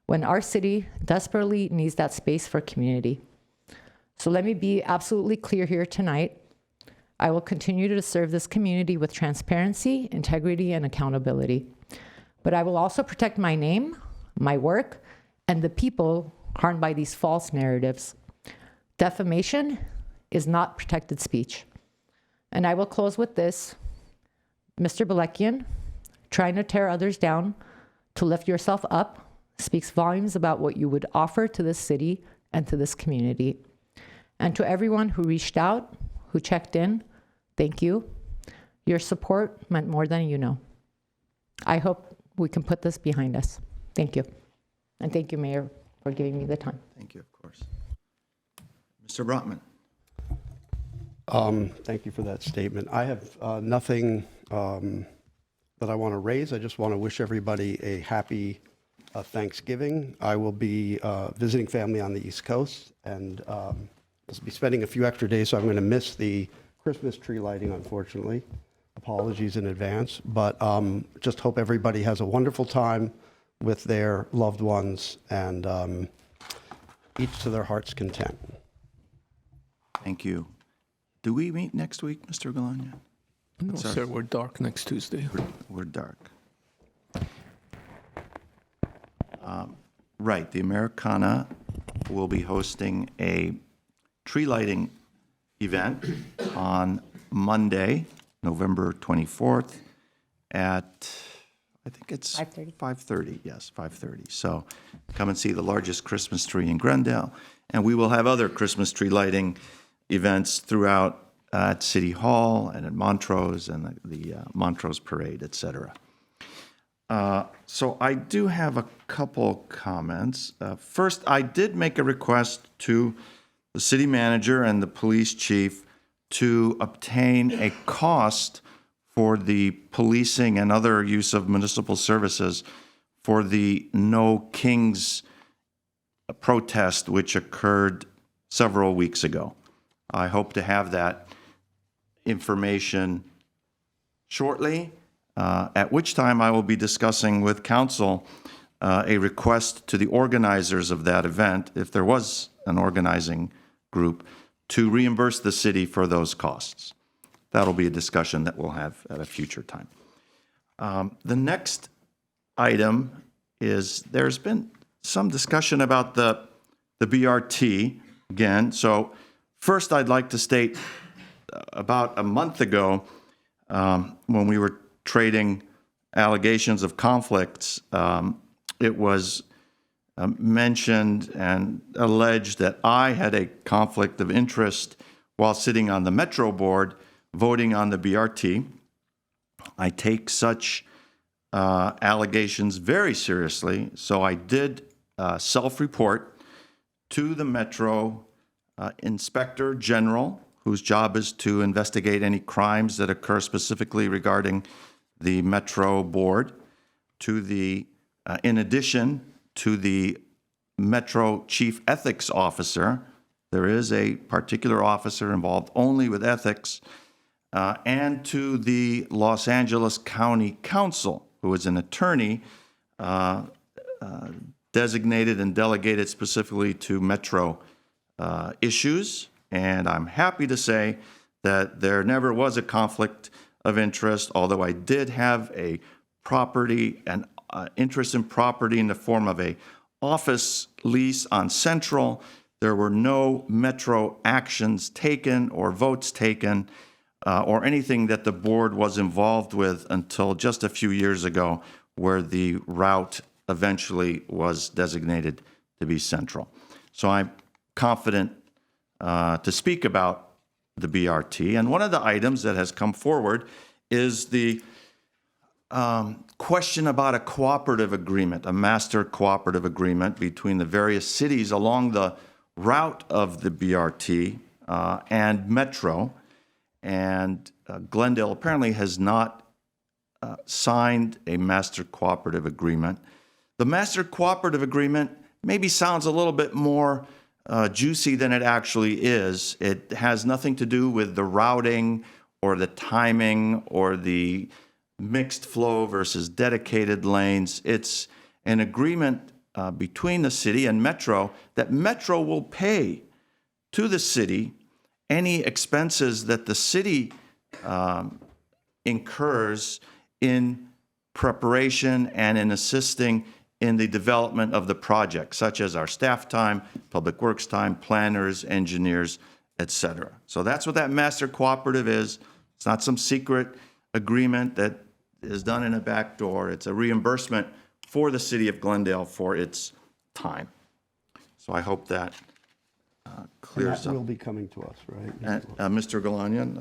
when our city desperately needs that space for community. So let me be absolutely clear here tonight. I will continue to serve this community with transparency, integrity, and accountability. But I will also protect my name, my work, and the people harmed by these false narratives. Defamation is not protected speech. And I will close with this. Mr. Belekian, trying to tear others down to lift yourself up speaks volumes about what you would offer to this city and to this community. And to everyone who reached out, who checked in, thank you. Your support meant more than you know. I hope we can put this behind us. Thank you. And thank you, Mayor, for giving me the time. Thank you, of course. Mr. Brotman. Thank you for that statement. I have nothing that I want to raise. I just want to wish everybody a happy Thanksgiving. I will be visiting family on the East Coast, and I'll be spending a few extra days, so I'm going to miss the Christmas tree lighting, unfortunately. Apologies in advance, but just hope everybody has a wonderful time with their loved ones, and each to their heart's content. Thank you. Do we meet next week, Mr. Galania? No, sir, we're dark next Tuesday. We're dark. Right, the Americana will be hosting a tree lighting event on Monday, November 24th at, I think it's 5:30. 5:30, yes, 5:30. So come and see the largest Christmas tree in Glendale. And we will have other Christmas tree lighting events throughout at City Hall and at Montrose and the Montrose Parade, et cetera. So I do have a couple comments. First, I did make a request to the city manager and the police chief to obtain a cost for the policing and other use of municipal services for the No Kings protest, which occurred several weeks ago. I hope to have that information shortly, at which time I will be discussing with council a request to the organizers of that event, if there was an organizing group, to reimburse the city for those costs. That'll be a discussion that we'll have at a future time. The next item is there's been some discussion about the BRT again. So first, I'd like to state about a month ago, when we were trading allegations of conflicts, it was mentioned and alleged that I had a conflict of interest while sitting on the Metro board voting on the BRT. I take such allegations very seriously, so I did self-report to the Metro Inspector General, whose job is to investigate any crimes that occur specifically regarding the Metro board, to the, in addition to the Metro Chief Ethics Officer. There is a particular officer involved only with ethics, and to the Los Angeles County Council, who is an attorney designated and delegated specifically to Metro issues. And I'm happy to say that there never was a conflict of interest, although I did have a property and interest in property in the form of a office lease on Central. There were no Metro actions taken or votes taken or anything that the board was involved with until just a few years ago, where the route eventually was designated to be Central. So I'm confident to speak about the BRT. And one of the items that has come forward is the question about a cooperative agreement, a master cooperative agreement between the various cities along the route of the BRT and Metro. And Glendale apparently has not signed a master cooperative agreement. The master cooperative agreement maybe sounds a little bit more juicy than it actually is. It has nothing to do with the routing or the timing or the mixed flow versus dedicated lanes. It's an agreement between the city and Metro that Metro will pay to the city any expenses that the city incurs in preparation and in assisting in the development of the project, such as our staff time, public works time, planners, engineers, et cetera. So that's what that master cooperative is. It's not some secret agreement that is done in a back door. It's a reimbursement for the city of Glendale for its time. So I hope that clears That will up. be coming to us, right? Mr. Galanian?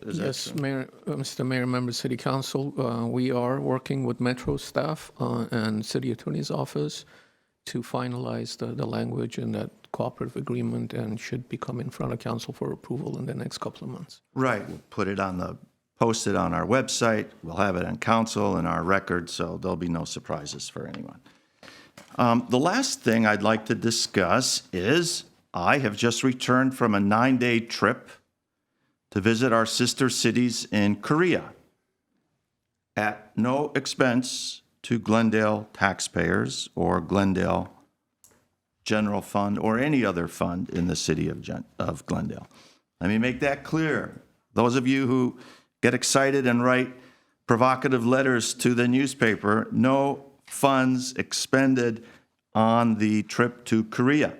is that Yes, true? Mayor, Mr. Mayor, members, City Council, we are working with Metro staff and City Attorney's Office to finalize the language in that cooperative agreement and should be come in front of council for approval in the next couple of months. Right, we'll put it post it on our website, we'll have it on council and our record, so there'll be no surprises for anyone. The last thing I'd like to discuss is I have just returned from a 9-day trip to visit our sister cities in Korea at no expense to Glendale taxpayers or Glendale General Fund or any other fund in the city of Glendale. Let me make that clear. Those of you who get excited and write provocative letters to the newspaper, no funds expended on the trip to Korea.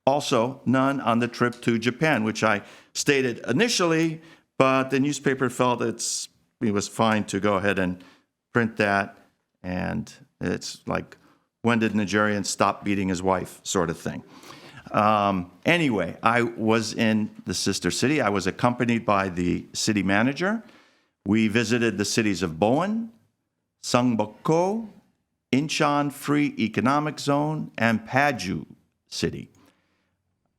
Also, none on the trip to Japan, which I stated initially, but the newspaper felt it was fine to go ahead and print that. And it's like, when did Nigerian stop beating his wife, sort of thing. Anyway, I was in the sister city. I was accompanied by the city manager. We visited the cities of Bowen, Sungbukdo, Incheon Free Economic Zone, and Paju City.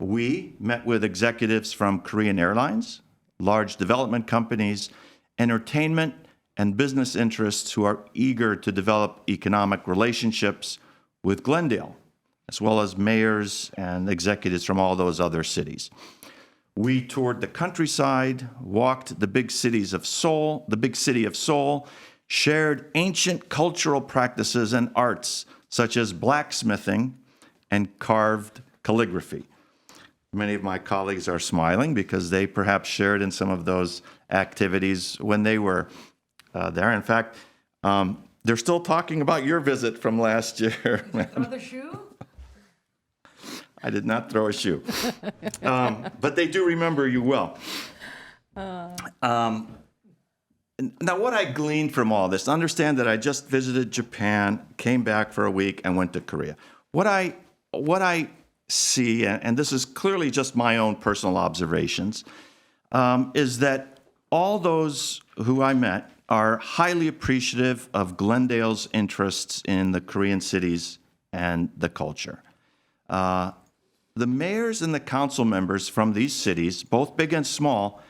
We met with executives from Korean Airlines, large development companies, entertainment, and business interests who are eager to develop economic relationships with Glendale, as well as mayors and executives from all those other cities. We toured the countryside, walked the big city of Seoul, shared ancient cultural practices and arts such as blacksmithing and carved calligraphy. Many of my colleagues are smiling because they perhaps shared in some of those activities when they were there. In fact, they're still talking about your visit from last year. Throw the shoe? I did not throw a shoe. But they do remember you well. Now, what I gleaned from all this, understand that I just visited Japan, came back for a week, and went to Korea. What I see, and this is clearly just my own personal observations, is that all those who I met are highly appreciative of Glendale's interests in the Korean cities and the culture. The mayors and the council members from these cities, both big and small,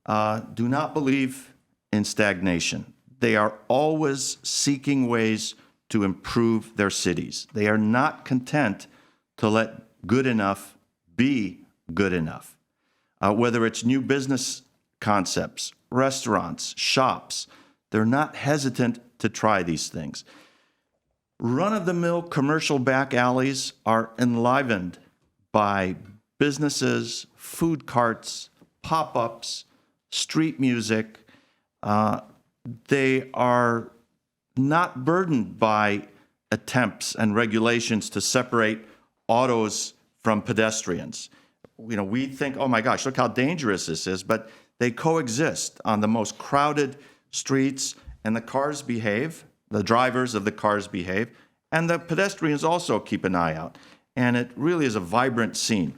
do not believe in stagnation. They are always seeking ways to improve their cities. They are not content to let good enough be good enough. Whether it's new business concepts, restaurants, shops, they're not hesitant to try these things. Run-of-the-mill commercial back alleys are enlivened by businesses, food carts, pop-ups, street music. They are not burdened by attempts and regulations to separate autos from pedestrians. We think, oh my gosh, look how dangerous this is, but they coexist on the most crowded streets, and the cars behave, the drivers of the cars behave, and the pedestrians also keep an eye out. And it really is a vibrant scene.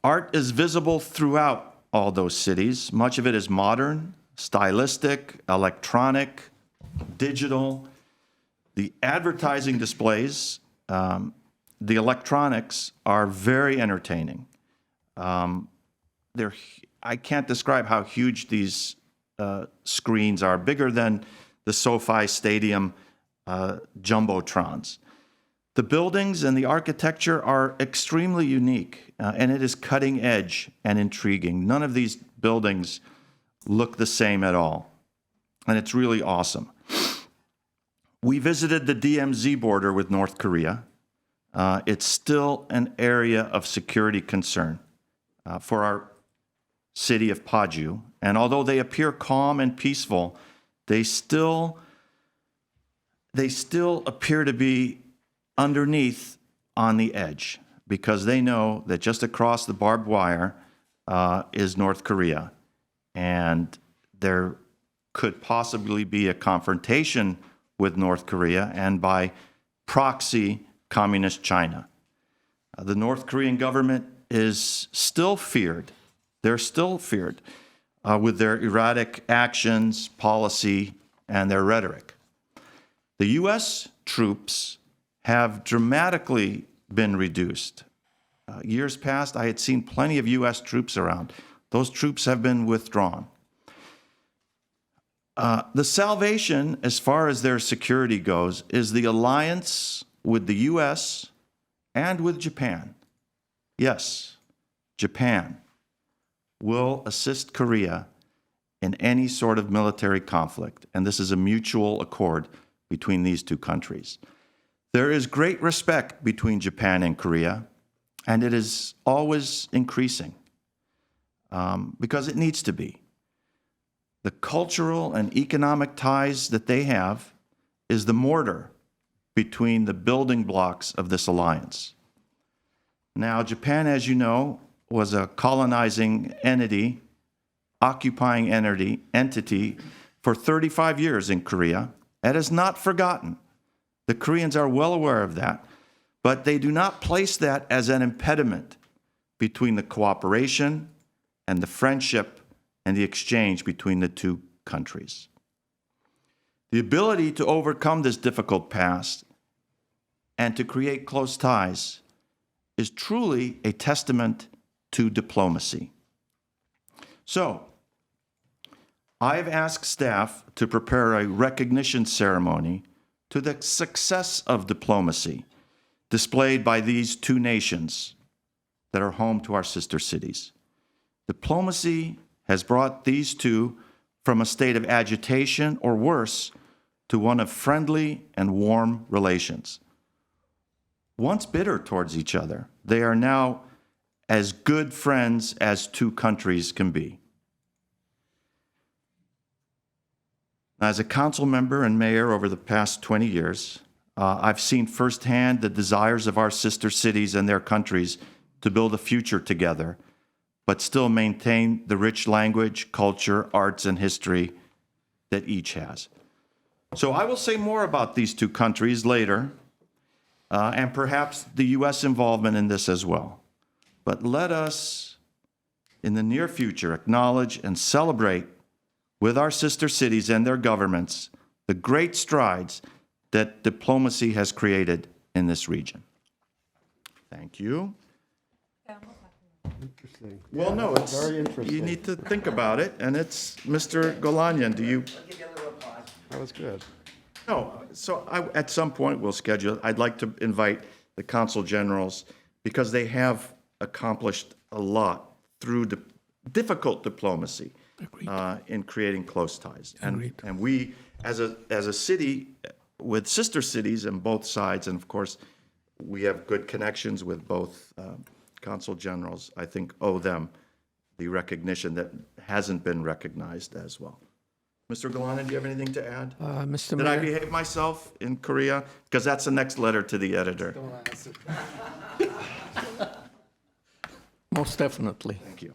Art is visible throughout all those cities. Much of it is modern, stylistic, electronic, digital. The advertising displays, the electronics are very entertaining. I can't describe how huge these screens are, bigger than the SoFi Stadium jumbotrons. The buildings and the architecture are extremely unique, and it is cutting edge and intriguing. None of these buildings look the same at all, and it's really awesome. We visited the DMZ border with North Korea. It's still an area of security concern for our city of Paju, and although they appear calm and peaceful, they still appear to be underneath on the edge, because they know that just across the barbed wire is North Korea, and there could possibly be a confrontation with North Korea and by proxy communist China. The North Korean government is still feared. They're still feared with their erratic actions, policy, and their rhetoric. The U.S. troops have dramatically been reduced. Years past, I had seen plenty of U.S. troops around. Those troops have been withdrawn. The salvation, as far as their security goes, is the alliance with the U.S. and with Japan. Yes, Japan will assist Korea in any sort of military conflict, and this is a mutual accord between these two countries. There is great respect between Japan and Korea, and it is always increasing because it needs to be. The cultural and economic ties that they have is the mortar between the building blocks of this alliance. Now, Japan, as you know, was a colonizing entity, occupying entity for 35 years in Korea. It is not forgotten. The Koreans are well aware of that, but they do not place that as an impediment between the cooperation and the friendship and the exchange between the two countries. The ability to overcome this difficult past and to create close ties is truly a testament to diplomacy. So, I've asked staff to prepare a recognition ceremony to the success of diplomacy displayed by these two nations that are home to our sister cities. Diplomacy has brought these two from a state of agitation or worse to one of friendly and warm relations. Once bitter towards each other, they are now as good friends as two countries can be. As a council member and mayor over the past 20 years, I've seen firsthand the desires of our sister cities and their countries to build a future together, but still maintain the rich language, culture, arts, and history that each has. So I will say more about these two countries later, and perhaps the U.S. involvement in this as well. But let us, in the near future, acknowledge and celebrate with our sister cities and their governments the great strides that diplomacy has created in this region. Thank you. Interesting. Well, Yeah, no, that's it's very interesting. you need to think about it, and it's Mr. Golanyan. Do you? That was good. No. So at some point we'll schedule. I'd like to invite the consul generals because they have accomplished a lot through difficult diplomacy in creating close ties. And we, as a city with sister cities on both sides, and of course we have good connections with both consul generals, I think owe them the recognition that hasn't been recognized as well. Mr. Galanin, do you have anything to add? Mr. Did I Mayor? behave myself in Korea? Because that's the next letter to the editor. Most definitely. Thank you.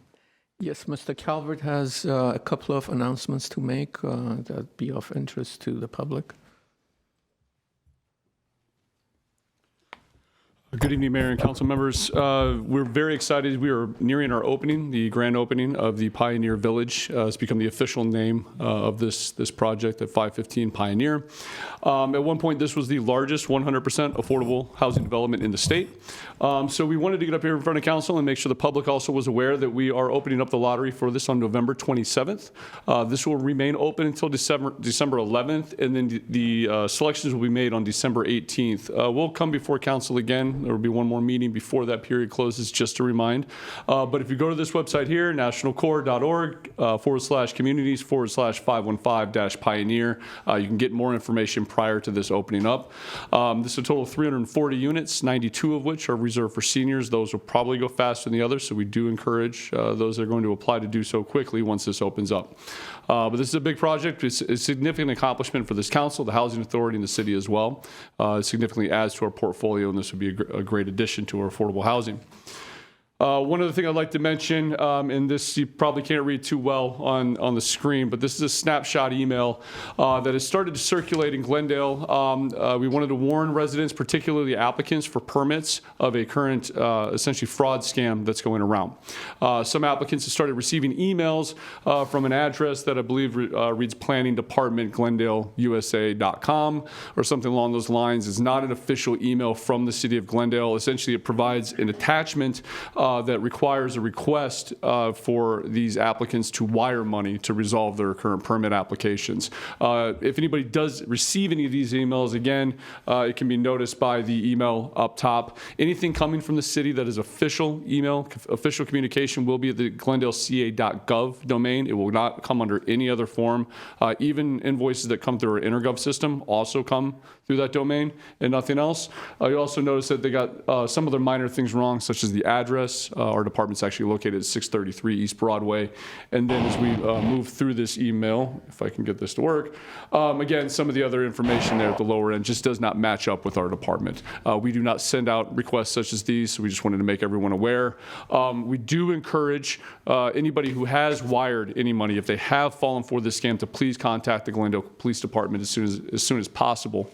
Yes, Mr. Calvert has a couple of announcements to make that be of interest to the public. Good evening, Mayor and council members. We're very excited. We are nearing our opening, the grand opening of the Pioneer Village. It's become the official name of this project at 515 Pioneer. At one point, this was the largest 100% affordable housing development in the state. So we wanted to get up here in front of council and make sure the public also was aware that we are opening up the lottery for this on November 27th. This will remain open until December 11th, and then the selections will be made on December 18th. We'll come before council again. There will be one more meeting before that period closes, just to remind. But if you go to this website here, nationalcorps.org/communities/515-pioneer, you can get more information prior to this opening up. This is a total of 340 units, 92 of which are reserved for seniors. Those will probably go faster than the others, so we do encourage those that are going to apply to do so quickly once this opens up. But this is a big project. It's a significant accomplishment for this council, the Housing Authority, and the city as well. It significantly adds to our portfolio, and this would be a great addition to our affordable housing. One other thing I'd like to mention, and this you probably can't read too well on the screen, but this is a snapshot email that has started to circulate in Glendale. We wanted to warn residents, particularly applicants for permits, of a current essentially fraud scam that's going around. Some applicants have started receiving emails from an address that I believe reads Planning Department, GlendaleUSA.com or something along those lines. It's not an official email from the city of Glendale. Essentially, it provides an attachment that requires a request for these applicants to wire money to resolve their current permit applications. If anybody does receive any of these emails, again, it can be noticed by the email up top. Anything coming from the city that is official email, official communication will be at the glendaleca.gov domain. It will not come under any other form. Even invoices that come through our InterGov system also come through that domain and nothing else. You also notice that they got some other minor things wrong, such as the address. Our department's actually located at 633 East Broadway. And then as we move through this email, if I can get this to work, again, some of the other information there at the lower end just does not match up with our department. We do not send out requests such as these, so we just wanted to make everyone aware. We do encourage anybody who has wired any money, if they have fallen for this scam, to please contact the Glendale Police Department as soon as possible.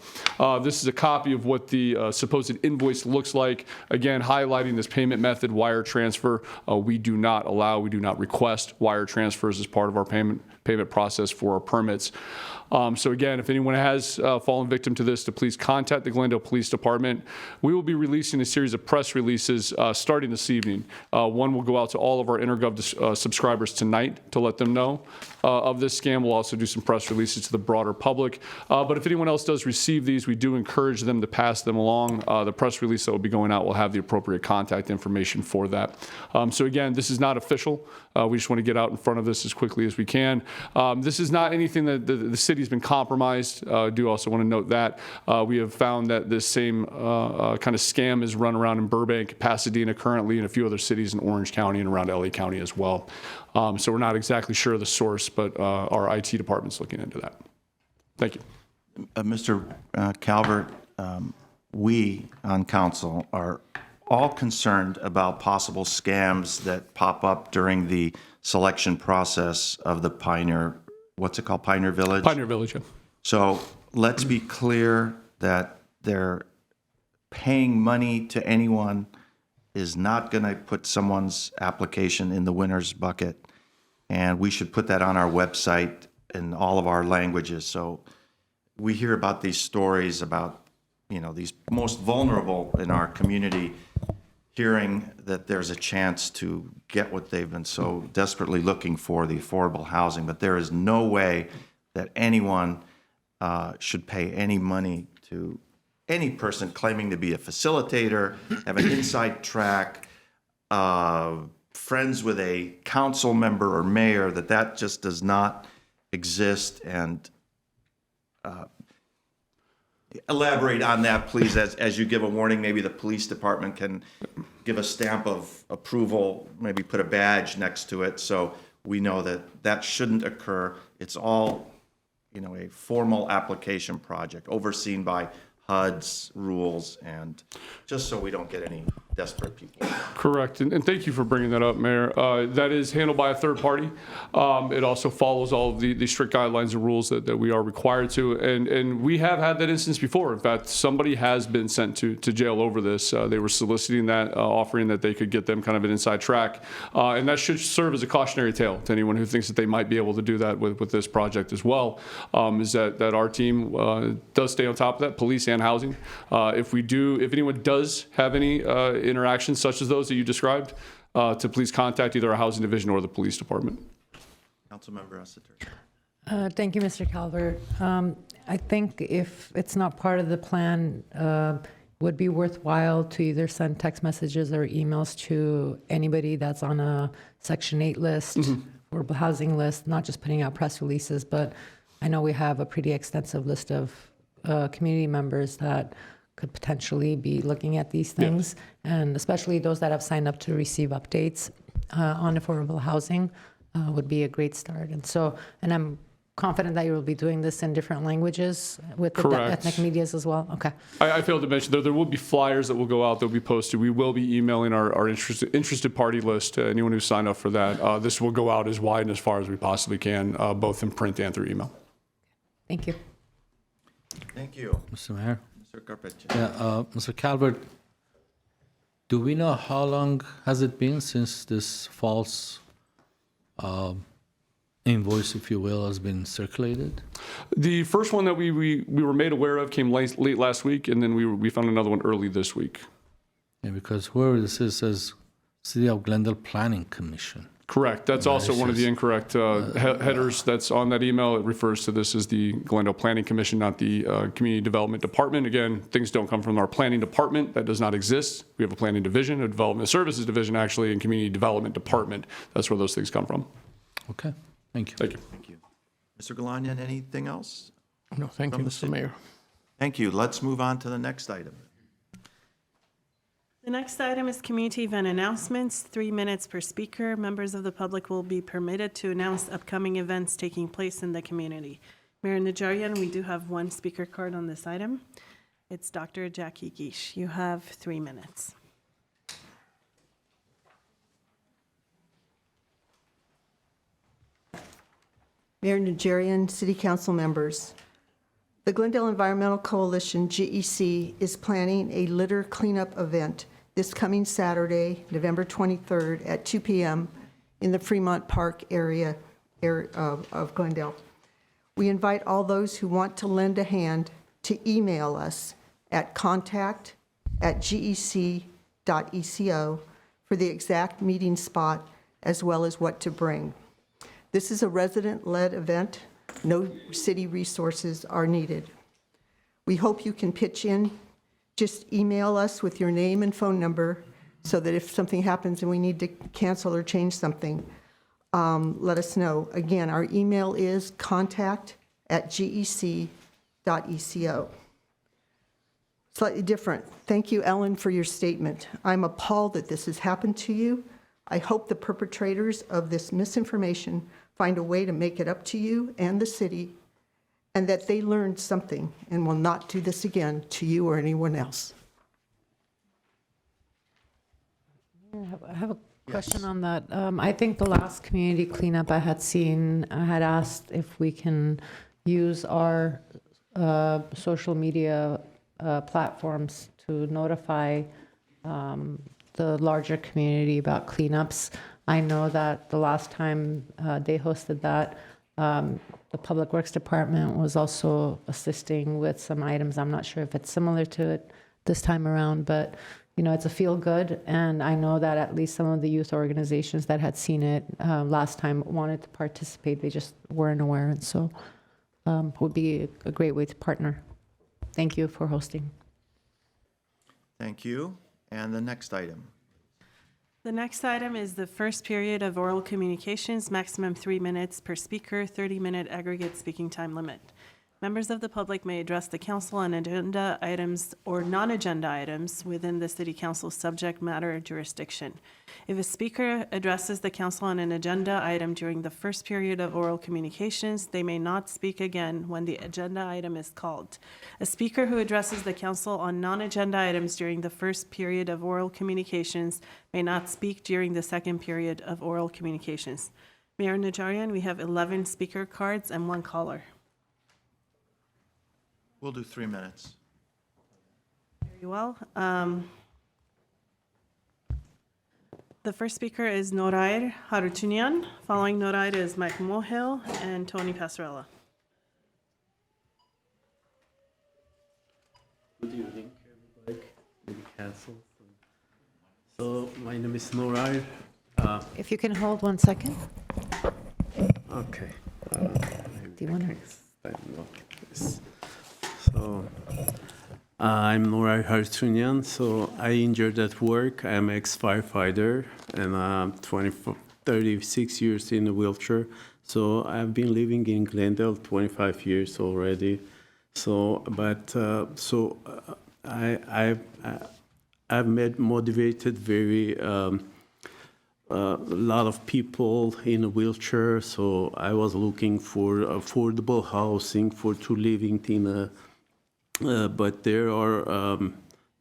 This is a copy of what the supposed invoice looks like. Again, highlighting this payment method, wire transfer. We do not request wire transfers as part of our payment process for our permits. So again, if anyone has fallen victim to this, to please contact the Glendale Police Department. We will be releasing a series of press releases starting this evening. One will go out to all of our InterGov subscribers tonight to let them know of this scam. We'll also do some press releases to the broader public. But if anyone else does receive these, we do encourage them to pass them along. The press release that will be going out will have the appropriate contact information for that. So again, this is not official. We just want to get out in front of this as quickly as we can. This is not anything that the city has been compromised. I do also want to note that we have found that this same kind of scam is run around in Burbank, Pasadena currently, and a few other cities in Orange County and around LA County as well. So we're not exactly sure of the source, but our IT department's looking into that. Thank you. Mr. Calvert, we on council are all concerned about possible scams that pop up during the selection process of the Pioneer, what's it called, Pioneer Village? Pioneer Village, yeah. So let's be clear that they're paying money to anyone is not going to put someone's application in the winner's bucket. And we should put that on our website in all of our languages. So we hear about these stories about, you know, these most vulnerable in our community hearing that there's a chance to get what they've been so desperately looking for, the affordable housing. But there is no way that anyone should pay any money to any person claiming to be a facilitator, have an inside track, friends with a council member or mayor, that just does not exist. And elaborate on that, please, as you give a warning. Maybe the police department can give a stamp of approval, maybe put a badge next to it, so we know that that shouldn't occur. It's all, you know, a formal application project overseen by HUD's rules, and just so we don't get any desperate people. Correct, and thank you for bringing that up, Mayor. That is handled by a third party. It also follows all of the strict guidelines and rules that we are required to, and we have had that instance before. In fact, somebody has been sent to jail over this. They were soliciting that, offering that they could get them kind of an inside track, and that should serve as a cautionary tale to anyone who thinks that they might be able to do that with this project as well, is that our team does stay on top of that, police and housing. If anyone does have any interactions such as those that you described, to please contact either our housing division or the police department. Councilmember Asseter. Thank you, Mr. Calvert. I think if it's not part of the plan, would be worthwhile to either send text messages or emails to anybody that's on a Section 8 list or housing list, not just putting out press releases, but I know we have a pretty extensive list of community members that could potentially be looking at these things, yes. And especially those that have signed up to receive updates on affordable housing would be a great start. And I'm confident that you will be doing this in different languages with the Correct. ethnic medias as well? Okay. I failed to mention, there will be flyers that will go out, that will be posted. We will be emailing our interested party list to anyone who signed up for that. This will go out as wide and as far as we possibly can, both in print and through email. Thank you. Thank you. Mr. Mayor? Mr. Carpeccia. Yeah, Mr. Calvert, do we know how long has it been since this false invoice, if you will, has been circulated? The first one that we were made aware of came late last week, and then we found another one early this week. Yeah, because whoever this is says City of Glendale Planning Commission. Correct. That's also one of the incorrect headers that's on that email. It refers to this as the Glendale Planning Commission, not the Community Development Department. Again, things don't come from our planning department. That does not exist. We have a planning division, a development services division, actually, and community development department. That's where those things come from. Okay. Thank you. Thank you. Thank you. Mr. Galanian, anything else? No, thank you, From the Mr. city? Mayor. Thank you. Let's move on to the next item. The next item is community event announcements, 3 minutes per speaker. Members of the public will be permitted to announce upcoming events taking place in the community. Mayor Najarian, we do have one speaker card on this item. It's Dr. Jackie Gish. You have 3 minutes. Mayor Najarian, City Council members, the Glendale Environmental Coalition, GEC, is planning a litter cleanup event this coming Saturday, November 23rd at 2 p.m. in the Fremont Park area of Glendale. We invite all those who want to lend a hand to email us at contact@gec.eco for the exact meeting spot as well as what to bring. This is a resident-led event. No city resources are needed. We hope you can pitch in. Just email us with your name and phone number so that if something happens and we need to cancel or change something, let us know. Again, our email is contact@gec.eco. Slightly different. Thank you, Ellen, for your statement. I'm appalled that this has happened to you. I hope the perpetrators of this misinformation find a way to make it up to you and the city, and that they learned something and will not do this again to you or anyone else. I have a question on that. I think the last community cleanup I had seen, I had asked if we can use our social media platforms to notify the larger community about cleanups. I know that the last time they hosted that, the Public Works Department was also assisting with some items. I'm not sure if it's similar to it this time around, but you know, it's a feel good, and I know that at least some of the youth organizations that had seen it last time wanted to participate. They just weren't aware, and so would be a great way to partner. Thank you for hosting. Thank you. And the next item. The next item is the first period of oral communications, maximum 3 minutes per speaker, 30-minute aggregate speaking time limit. Members of the public may address the council on agenda items or non-agenda items within the city council's subject matter jurisdiction. If a speaker addresses the council on an agenda item during the first period of oral communications, they may not speak again when the agenda item is called. A speaker who addresses the council on non-agenda items during the first period of oral communications may not speak during the second period of oral communications. Mayor Najarian, we have 11 speaker cards and 1 caller. We'll do 3 minutes. Very well. The first speaker is Norair Harutunian. Following Norair is Mike Mohil and Tony Passarella. Good evening, everybody. Maybe cancel. So my name is Norair. If you can hold 1 second. Okay. Do you want to? So I'm Norair Harutunian. So I injured at work. I'm ex-firefighter, and I'm 36 years in a wheelchair. So I've been living in Glendale 25 years already. So, but I've been motivated very a lot of people in a wheelchair, so I was looking for affordable housing for to living in a, but there are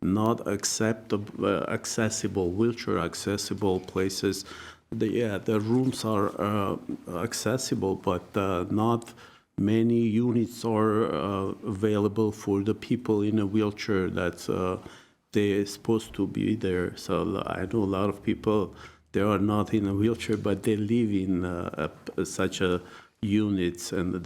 not accessible, wheelchair accessible places. The rooms are accessible, but not many units are available for the people in a wheelchair that's they're supposed to be there. So I know a lot of people, they are not in a wheelchair, but they live in such a units, and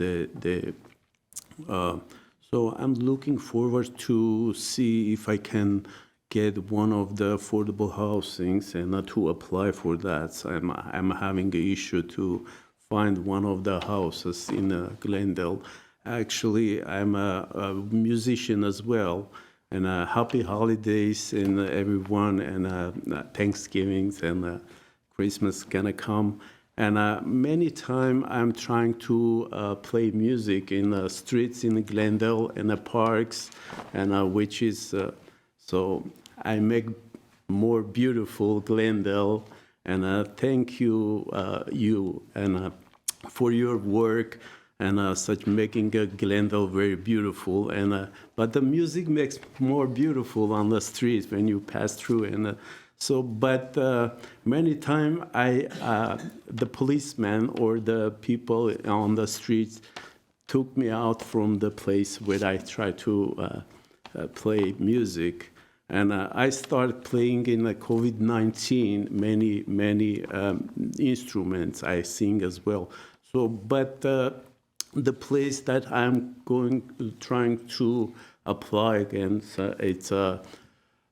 so I'm looking forward to see if I can get one of the affordable housings and to apply for that. So I'm having an issue to find one of the houses in Glendale. Actually, I'm a musician as well, and happy holidays and everyone, and Thanksgivings and Christmas gonna come. And many times I'm trying to play music in the streets in Glendale and the parks, and which is so I make more beautiful Glendale. And thank you, you, and for your work and such making Glendale very beautiful. And but the music makes more beautiful on the streets when you pass through. And so, but many times the policeman or the people on the streets took me out from the place where I try to play music. And I started playing in the COVID-19 many instruments. I sing as well. So, but the place that I'm trying to apply against, it's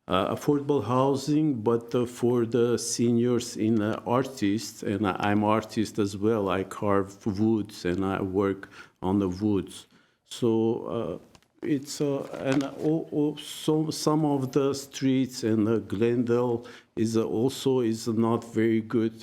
affordable housing, but for the seniors in artists, and I'm artist as well. I carve woods and I work on the woods. So. It's and also some of the streets in Glendale is also not very good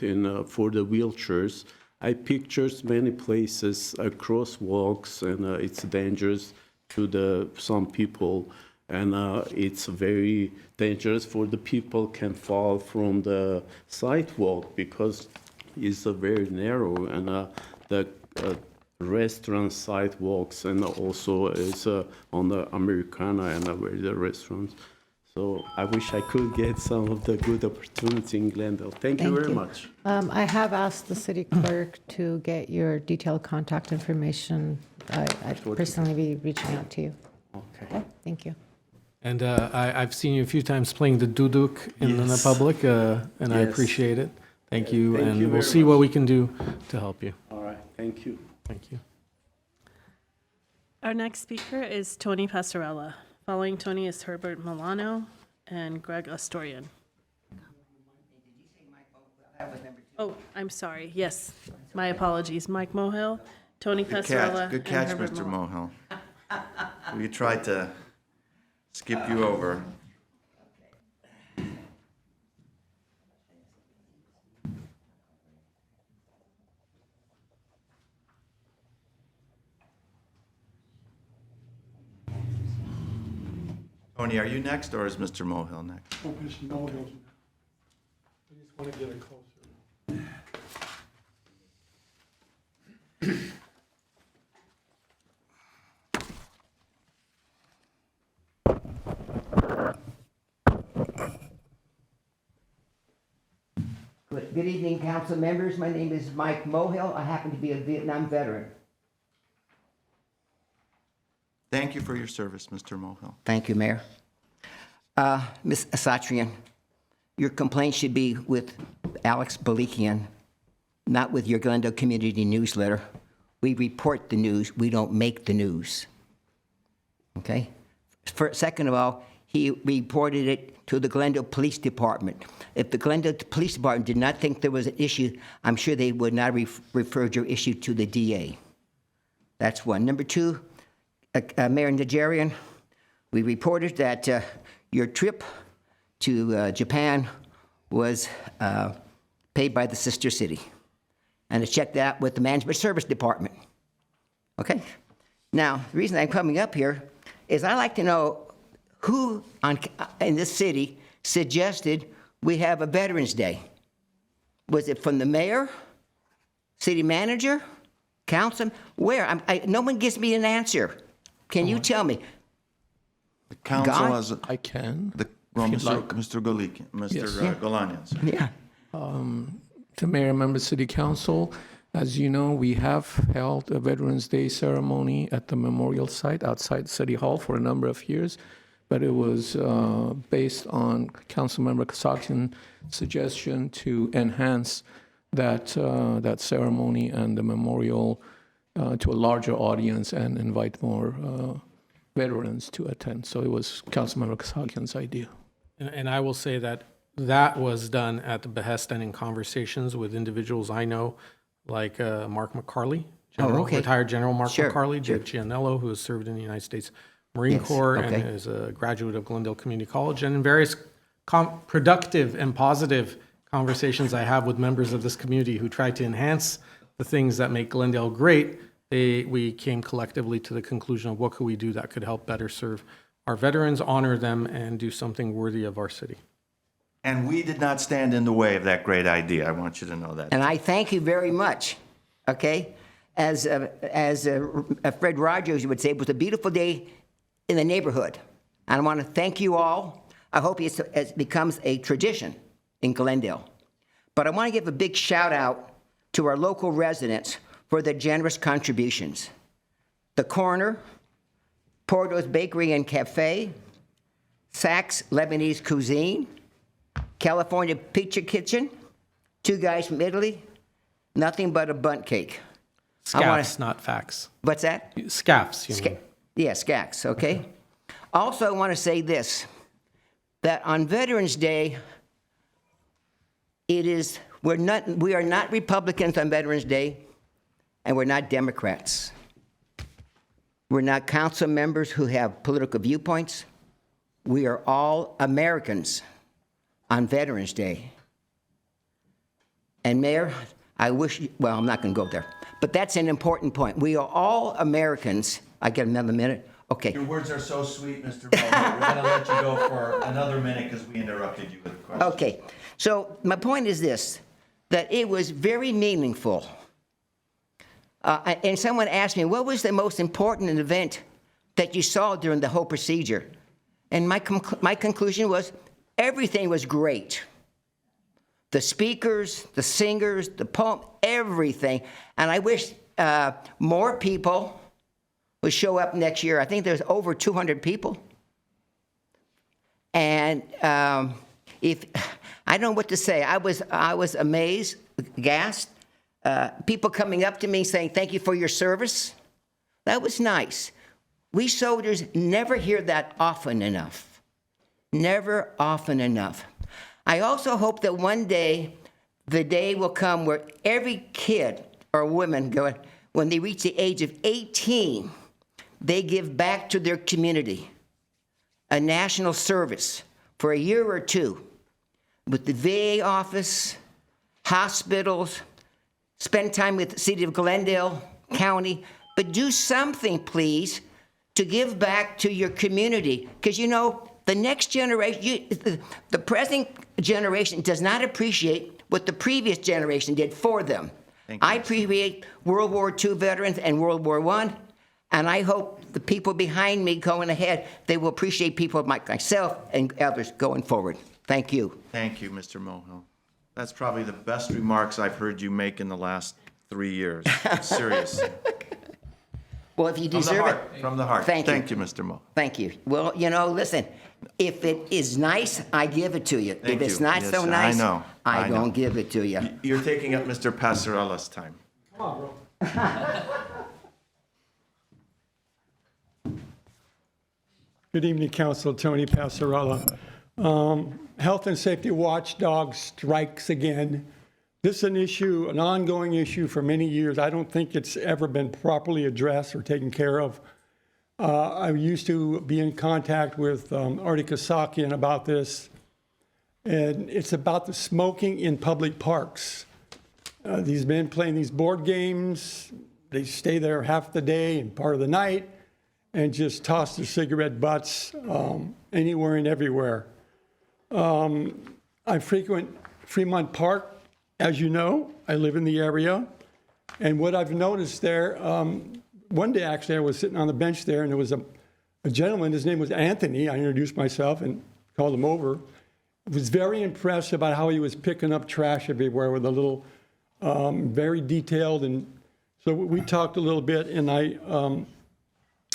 for the wheelchairs. I pictures many places crosswalks, and it's dangerous to some people, and it's very dangerous for the people can fall from the sidewalk because it's very narrow, and the restaurant sidewalks, and also is on the Americana and where the restaurants. So I wish I could get some of the good opportunity in Glendale. Thank you very much. I have asked the city clerk to get your detailed contact information. I'd personally be reaching out to you. Okay. Thank you. And I've seen you a few times playing the duduk in the public, and I appreciate it. Thank you, Thank and you we'll very see what much. we can do to help you. All right. Thank you. Thank you. Our next speaker is Tony Passarella. Following Tony is Herbert Milano and Greg Astorian. Oh, I'm sorry. Yes, my apologies. Mike Mohill, Tony Passarella, Good catch, and Herbert Mr. Milano. Mohill. We tried to skip you over. Tony, are you next, or is Mr. Mohill next? Mr. Mohill. I just want to get it closer. Good evening, council members. My name is Mike Mohill. I happen to be a Vietnam veteran. Thank you for your service, Mr. Mohill. Thank you, Mayor. Ms. Asatrian, your complaint should be with Alex Balikian, not with your Glendale Community Newsletter. We report the news. We don't make the news. Okay? Second of all, he reported it to the Glendale Police Department. If the Glendale Police Department did not think there was an issue, I'm sure they would not referred your issue to the DA. That's one. Number two, Mayor Najarian, we reported that your trip to Japan was paid by the sister city. And I checked that with the Management Service Department. Okay? Now, the reason I'm coming up here is I'd like to know who in this city suggested we have a Veterans Day. Was it from the mayor, city manager, council? Where? No one gives me an answer. Can you tell me? The council God? has, I can. well, if you'd Mr. like. Mr. Golikin, Mr. Yes. Golanian, sir. Yeah. To Mayor, Member City Council, as you know, we have held a Veterans Day ceremony at the memorial site outside City Hall for a number of years, but it was based on Councilmember Kasakian's suggestion to enhance that ceremony and the memorial to a larger audience and invite more veterans to attend. So it was Councilmember Kasakian's idea. And I will say that that was done at the behest and in conversations with individuals I know, like Mark McCarley, retired General Mark McCarley, Jake Gianello, who has served in the United States Marine Corps and is a graduate of Glendale Community College, and in various productive and positive conversations I have with members of this community who try to enhance the things that make Glendale great. We came collectively to the conclusion of what could we do that could help better serve our veterans, honor them, and do something worthy of our city. And we did not stand in the way of that great idea. I want you to know that. And I thank you very much, okay? As Fred Rogers would say, it was a beautiful day in the neighborhood. And I want to thank you all. I hope it becomes a tradition in Glendale. But I want to give a big shout out to our local residents for their generous contributions. The Corner, Porto's Bakery and Cafe, Saks Lebanese Cuisine, California Pizza Kitchen, two guys from Italy, nothing but a bundt cake. Scaffs, not facts. What's that? Scaffs, you mean. Yeah, Scaffs, okay. Also, I want to say this, that on Veterans Day, we are not Republicans on Veterans Day, and we're not Democrats. We're not council members who have political viewpoints. We are all Americans on Veterans Day. And Mayor, I'm not going to go there, but that's an important point. We are all Americans. I get another minute? Okay. Your words are so sweet, Mr. Mulder. We're going to let you go for another minute because we interrupted you with a question. Okay. So my point is this, that it was very meaningful. And someone asked me, what was the most important event that you saw during the whole procedure? And my conclusion was, everything was great. The speakers, the singers, the poem, everything. And I wish more people would show up next year. I think there's over 200 people. And I don't know what to say. I was amazed, aghast. People coming up to me saying, thank you for your service. That was nice. We soldiers never hear that often enough. Never often enough. I also hope that one day, the day will come where every kid or woman, when they reach the age of 18, they give back to their community a national service for a year or two with the VA office, hospitals, spend time with the city of Glendale County, but do something, please, to give back to your community. Because, you know, the next generation, the present generation does not appreciate what the previous generation did for them. I appreciate World War II veterans and World War I, and I hope the people behind me going ahead, they will appreciate people like myself and others going forward. Thank you. Thank you, Mr. Mohill. That's probably the best remarks I've heard you make in the last 3 years. Seriously. Well, if you deserve it. From the heart. Thank you. Thank you, Mr. Mohill. Thank you. Well, you know, listen, if it is nice, I give it to you. Thank if it's you. not Yes, so nice, I know. don't give it to you. You're taking up Mr. Passarella's time. Come on, bro. Good evening, Council. Tony Passarella. Health and safety watchdog strikes again. This is an issue, an ongoing issue for many years. I don't think it's ever been properly addressed or taken care of. I used to be in contact with Artie Kasakian about this, and it's about the smoking in public parks. These men playing these board games, they stay there half the day and part of the night and just toss their cigarette butts anywhere and everywhere. I frequent Fremont Park As you know, I live in the area, and what I've noticed there, one day actually I was sitting on the bench there, and there was a gentleman, his name was Anthony. I introduced myself and called him over. I was very impressed about how he was picking up trash everywhere with a little, very detailed. And so we talked a little bit, and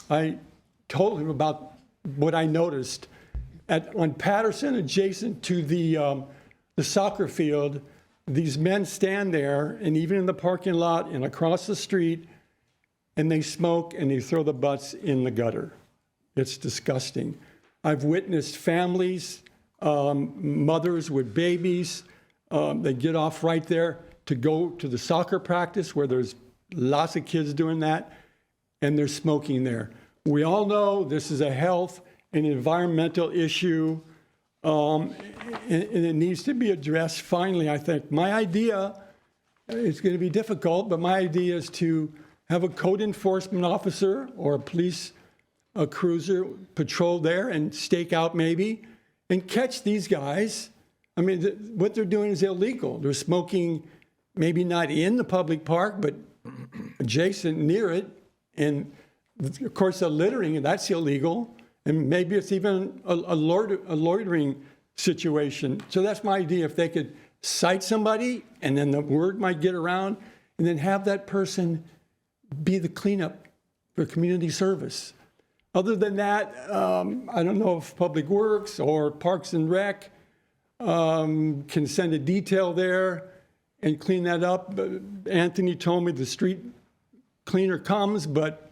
I told him about what I noticed. On Patterson, adjacent to the soccer field, these men stand there, and even in the parking lot and across the street, and they smoke and they throw the butts in the gutter. It's disgusting. I've witnessed families, mothers with babies, they get off right there to go to the soccer practice where there's lots of kids doing that, and they're smoking there. We all know this is a health and environmental issue, and it needs to be addressed finally, I think. My idea, it's going to be difficult, but my idea is to have a code enforcement officer or a police cruiser patrol there and stake out maybe and catch these guys. I mean, what they're doing is illegal. They're smoking maybe not in the public park, but adjacent near it. And of course, the littering, and that's illegal. And maybe it's even a loitering situation. So that's my idea. If they could cite somebody, and then the word might get around, and then have that person be the cleanup for community service. Other than that, I don't know if Public Works or Parks and Rec can send a detail there and clean that up. Anthony told me the street cleaner comes, but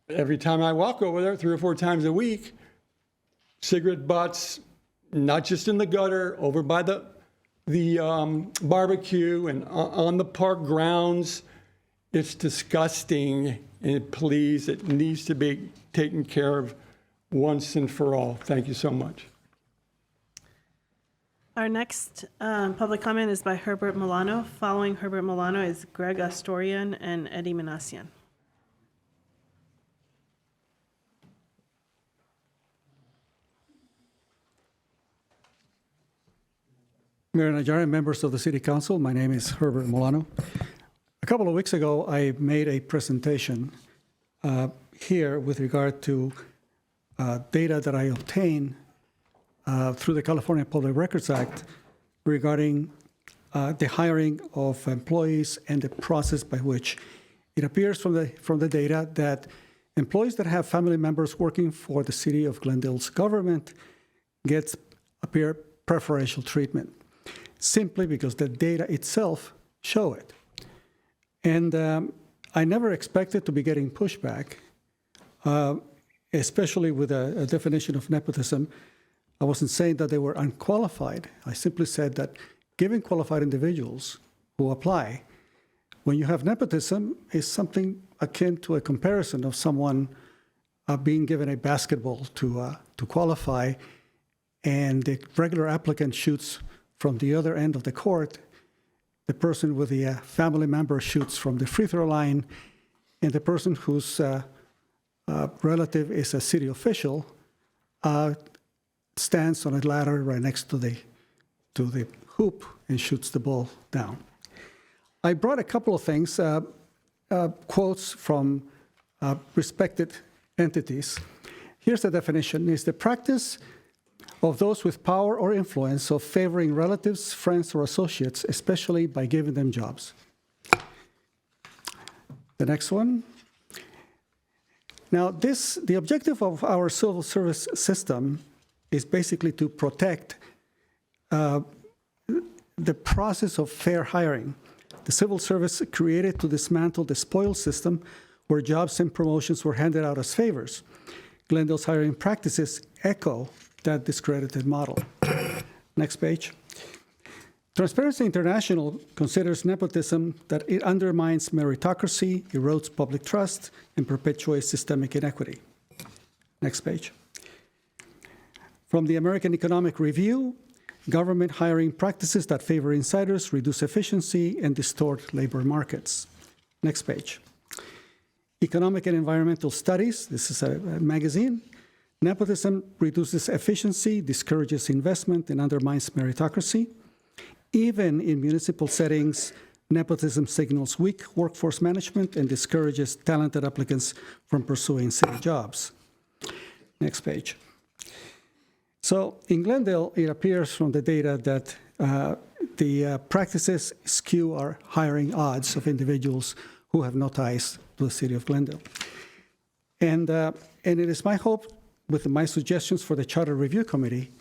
every time I walk over there, 3 or 4 times a week, cigarette butts, not just in the gutter, over by the barbecue and on the park grounds. It's disgusting, and please, it needs to be taken care of once and for all. Thank you so much. Our next public comment is by Herbert Milano. Following Herbert Milano is Greg Astorian and Eddie Minassian. Mayor Najarian, members of the City Council, my name is Herbert Milano. A couple of weeks ago, I made a presentation here with regard to data that I obtained through the California Public Records Act regarding the hiring of employees and the process by which it appears from the data that employees that have family members working for the City of Glendale's government appear preferential treatment, simply because the data itself show it. And I never expected to be getting pushback, especially with a definition of nepotism. I wasn't saying that they were unqualified. I simply said that given qualified individuals who apply, when you have nepotism, is something akin to a comparison of someone being given a basketball to qualify, and the regular applicant shoots from the other end of the court. The person with the family member shoots from the free throw line, and the person whose relative is a city official stands on a ladder right next to the hoop and shoots the ball down. I brought a couple of things, quotes from respected entities. Here's the definition: is the practice of those with power or influence of favoring relatives, friends, or associates, especially by giving them jobs. The next one. Now, the objective of our civil service system is basically to protect the process of fair hiring. The civil service created to dismantle the spoils system where jobs and promotions were handed out as favors. Glendale's hiring practices echo that discredited model. Next page. Transparency International considers nepotism that it undermines meritocracy, erodes public trust, and perpetuates systemic inequity. Next page. From the American Economic Review, government hiring practices that favor insiders reduce efficiency and distort labor markets. Next page. Economic and Environmental Studies, this is a magazine. Nepotism reduces efficiency, discourages investment, and undermines meritocracy. Even in municipal settings, nepotism signals weak workforce management and discourages talented applicants from pursuing city jobs. Next page. So in Glendale, it appears from the data that the practices skew our hiring odds of individuals who have no ties to the city of Glendale. And it is my hope, with my suggestions for the Charter Review Committee,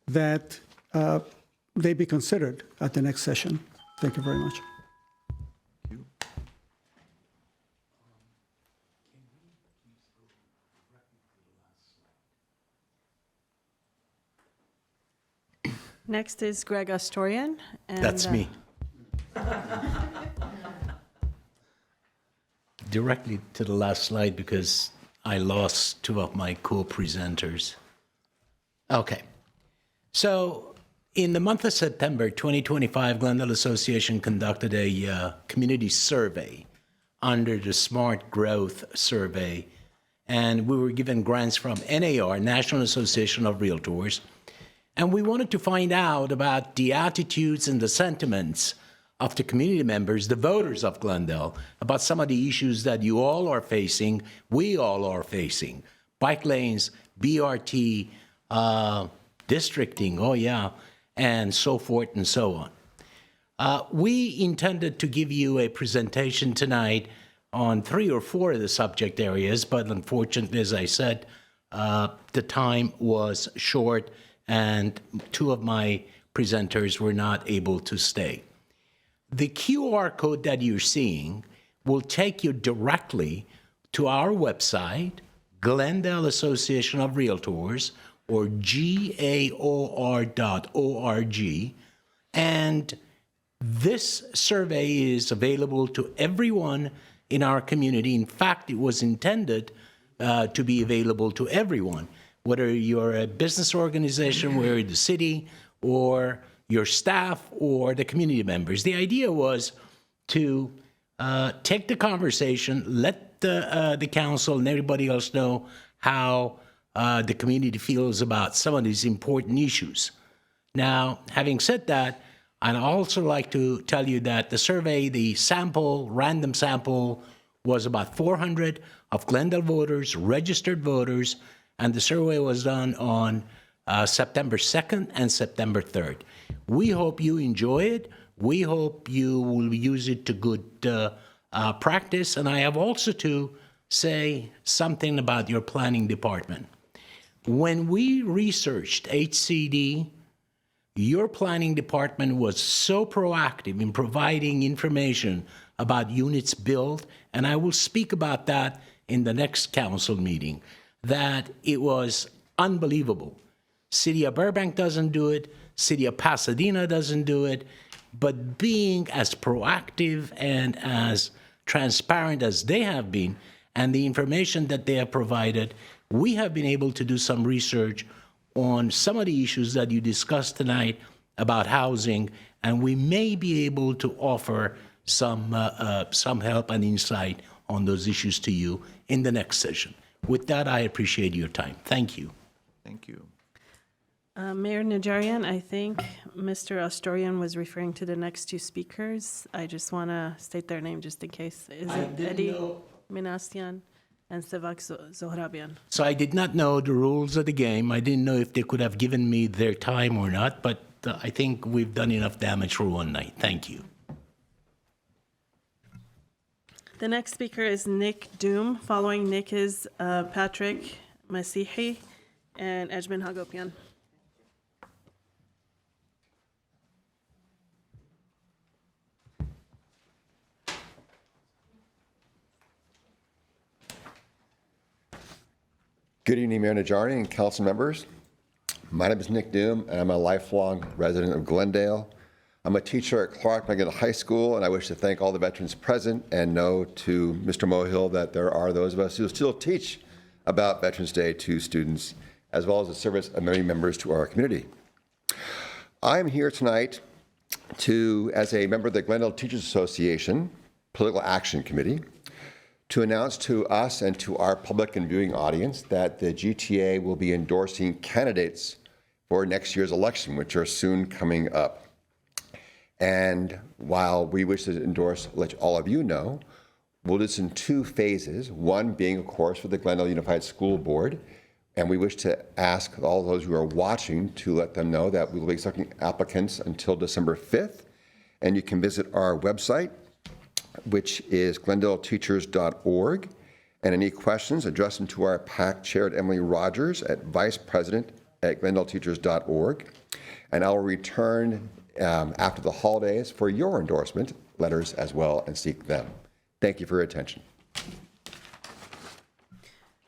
that they be considered at the next session. Thank you very much. Next is Greg Astorian. And, That's me. Directly to the last slide because I lost two of my co-presenters. Okay. So in the month of September 2025, Glendale Association conducted a community survey under the Smart Growth Survey, and we were given grants from NAR, National Association of Realtors, and we wanted to find out about the attitudes and the sentiments of the community members, the voters of Glendale, about some of the issues that you all are facing, we all are facing. Bike lanes, BRT, districting, oh yeah, and so forth and so on. We intended to give you a presentation tonight on 3 or 4 of the subject areas, but unfortunately, as I said, the time was short and 2 of my presenters were not able to stay. The QR code that you're seeing will take you directly to our website, Glendale Association of Realtors, or GAOR.org, and this survey is available to everyone in our community. In fact, it was intended to be available to everyone, whether you're a business organization, whether you're the city, or your staff, or the community members. The idea was to take the conversation, let the council and everybody else know how the community feels about some of these important issues. Now, having said that, I'd also like to tell you that the survey, the sample, random sample, was about 400 of Glendale voters, registered voters, and the survey was done on September 2nd and September 3rd. We hope you enjoy it. We hope you will use it to good practice. And I have also to say something about your planning department. When we researched HCD, your planning department was so proactive in providing information about units built, and I will speak about that in the next council meeting, that it was unbelievable. City of Burbank doesn't do it, City of Pasadena doesn't do it, but being as proactive and as transparent as they have been, and the information that they have provided, we have been able to do some research on some of the issues that you discussed tonight about housing, and we may be able to offer some help and insight on those issues to you in the next session. With that, I appreciate your time. Thank you. Thank you. Mayor Najarian, I think Mr. Astorian was referring to the next 2 speakers. I just want to state their name just in case. Is it Eddie Minassian and Sevak Zohrabian? So I did not know the rules of the game. I didn't know if they could have given me their time or not, but I think we've done enough damage for one night. Thank you. The next speaker is Nick Doom. Following Nick is Patrick Masihi and Ejmin Hagopian. Good evening, Mayor Najarian and council members. My name is Nick Doom, and I'm a lifelong resident of Glendale. I'm a teacher at Clark McGill High School, and I wish to thank all the veterans present and know to Mr. Mohill that there are those of us who still teach about Veterans Day to students, as well as the service of many members to our community. I'm here tonight as a member of the Glendale Teachers Association Political Action Committee, to announce to us and to our public and viewing audience that the GTA will be endorsing candidates for next year's election, which are soon coming up. And while we wish to endorse, let all of you know, we'll do this in 2 phases. One being, of course, for the Glendale Unified School Board. And we wish to ask all those who are watching to let them know that we will be accepting applicants until December 5th. And you can visit our website, which is glendaleteachers.org. And any questions, address them to our PAC chair, Emily Rogers, at vicepresident@glendaleteachers.org. And I'll return after the holidays for your endorsement letters as well and seek them. Thank you for your attention.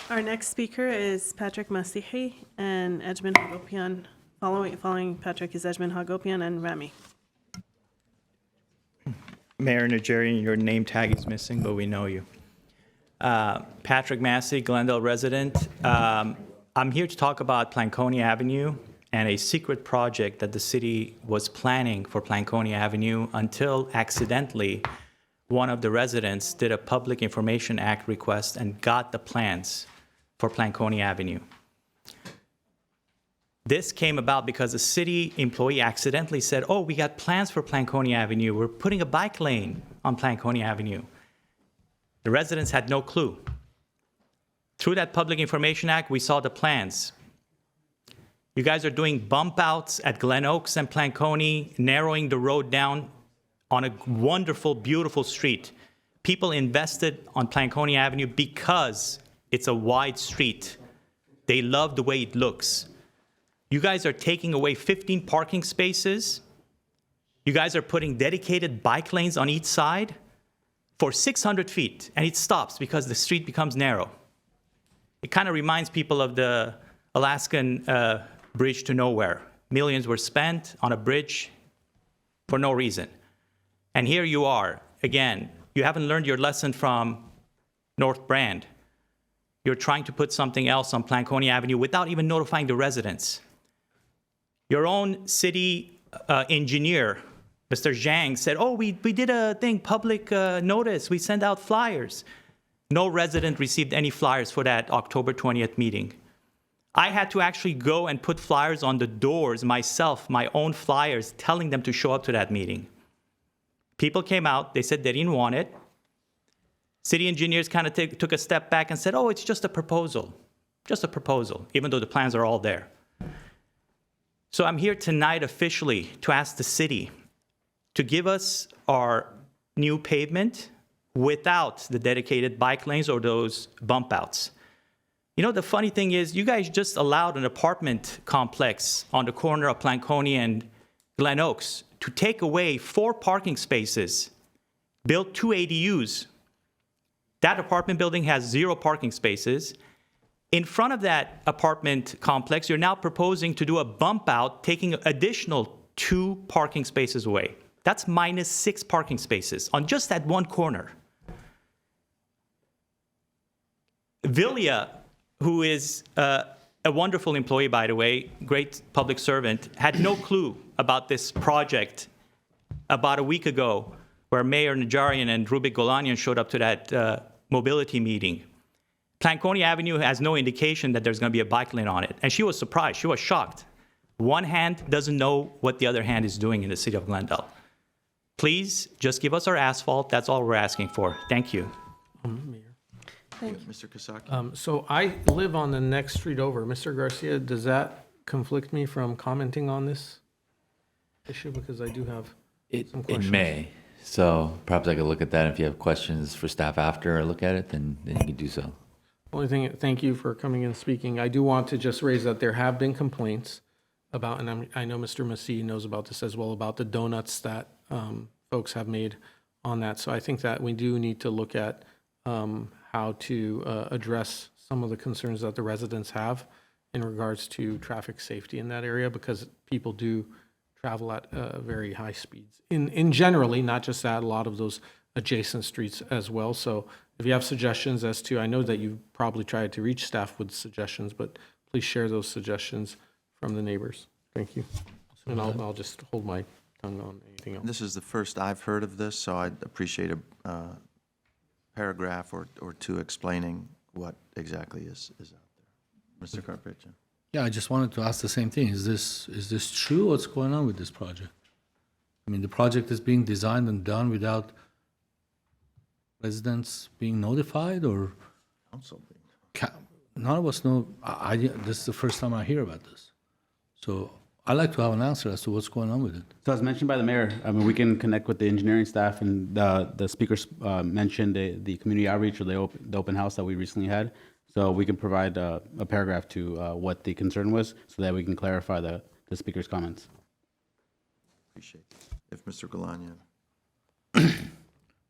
Our next speaker is Patrick Masihi and Edmund Hagopian. Following Patrick is Edmund Hagopian and Rami. Mayor Najarian, your name tag is missing, but we know you. Patrick Massey, Glendale resident. I'm here to talk about Planconia Avenue and a secret project that the city was planning for Planconia Avenue until accidentally one of the residents did a Public Information Act request and got the plans for Planconia Avenue. This came about because a city employee accidentally said, oh, we got plans for Planconia Avenue. We're putting a bike lane on Planconia Avenue. The residents had no clue. Through that Public Information Act, we saw the plans. You guys are doing bump outs at Glen Oaks and Planconia, narrowing the road down on a wonderful, beautiful street. People invested on Planconia Avenue because it's a wide street. They love the way it looks. You guys are taking away 15 parking spaces. You guys are putting dedicated bike lanes on each side for 600 feet, and it stops because the street becomes narrow. It kind of reminds people of the Alaskan bridge to nowhere. Millions were spent on a bridge for no reason. And here you are, again, you haven't learned your lesson from North Brand. You're trying to put something else on Planconia Avenue without even notifying the residents. Your own city engineer, Mr. Zhang, said, oh, we did a thing, public notice. We sent out flyers. No resident received any flyers for that October 20th meeting. I had to actually go and put flyers on the doors myself, my own flyers, telling them to show up to that meeting. People came out. They said they didn't want it. City engineers kind of took a step back and said, oh, it's just a proposal, even though the plans are all there. So I'm here tonight officially to ask the city to give us our new pavement without the dedicated bike lanes or those bump outs. You know, the funny thing is you guys just allowed an apartment complex on the corner of Planconia and Glen Oaks to take away 4 parking spaces, build 2 ADUs. That apartment building has 0 parking spaces. In front of that apartment complex, you're now proposing to do a bump out, taking additional 2 parking spaces away. That's minus 6 parking spaces on just that one corner. Villia, who is a wonderful employee, by the way, great public servant, had no clue about this project about a week ago, where Mayor Najarian and Rubik Golanian showed up to that mobility meeting. Planconia Avenue has no indication that there's going to be a bike lane on it. And she was surprised. She was shocked. One hand doesn't know what the other hand is doing in the city of Glendale. Please just give us our asphalt. That's all we're asking for. Thank you. Thank you. Mr. Kosaki. So I live on the next street over. Mr. Garcia, does that conflict me from commenting on this issue? Because I do have some questions. It may. So perhaps I could look at that. If you have questions for staff after I look at it, then you can do so. Only thing, thank you for coming and speaking. I do want to just raise that there have been complaints about, and I know Mr. Massey knows about this as well, about the donuts that folks have made on that. So I think that we do need to look at how to address some of the concerns that the residents have in regards to traffic safety in that area, because people do travel at very high speeds. In generally, not just at a lot of those adjacent streets as well. So if you have suggestions as to, I know that you probably tried to reach staff with suggestions, but please share those suggestions from the neighbors. Thank you. And I'll just hold my tongue on anything else. This is the first I've heard of this, so I'd appreciate a paragraph or 2 explaining what exactly is out there. Mr. Carpenter. Yeah, I just wanted to ask the same thing. Is this true? What's going on with this project? I mean, the project is being designed and done without residents being notified, or none of us know. This is the first time I hear about this. So I'd like to have an answer as to what's going on with it. So as mentioned by the mayor, I mean, we can connect with the engineering staff, and the speakers mentioned the community outreach or the open house that we recently had. So we can provide a paragraph to what the concern was, so that we can clarify the speaker's comments. Appreciate it. If Mr. Galania.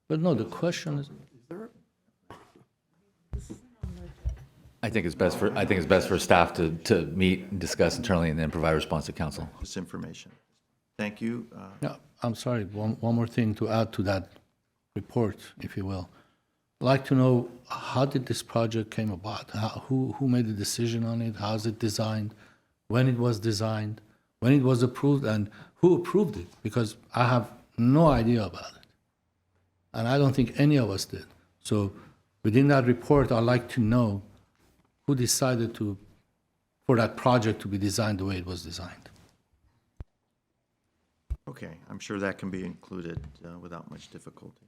But no, the question is, I think it's best for staff to meet and discuss internally and then provide a response to council. This information. Thank you. yeah, I'm sorry, one more thing to add to that report, if you will. I'd like to know, how did this project came about? Who made the decision on it? How's it designed? When it was designed? When it was approved? And who approved it? Because I have no idea about it. And I don't think any of us did. So within that report, I'd like to know who decided for that project to be designed the way it was designed. Okay, I'm sure that can be included without much difficulty.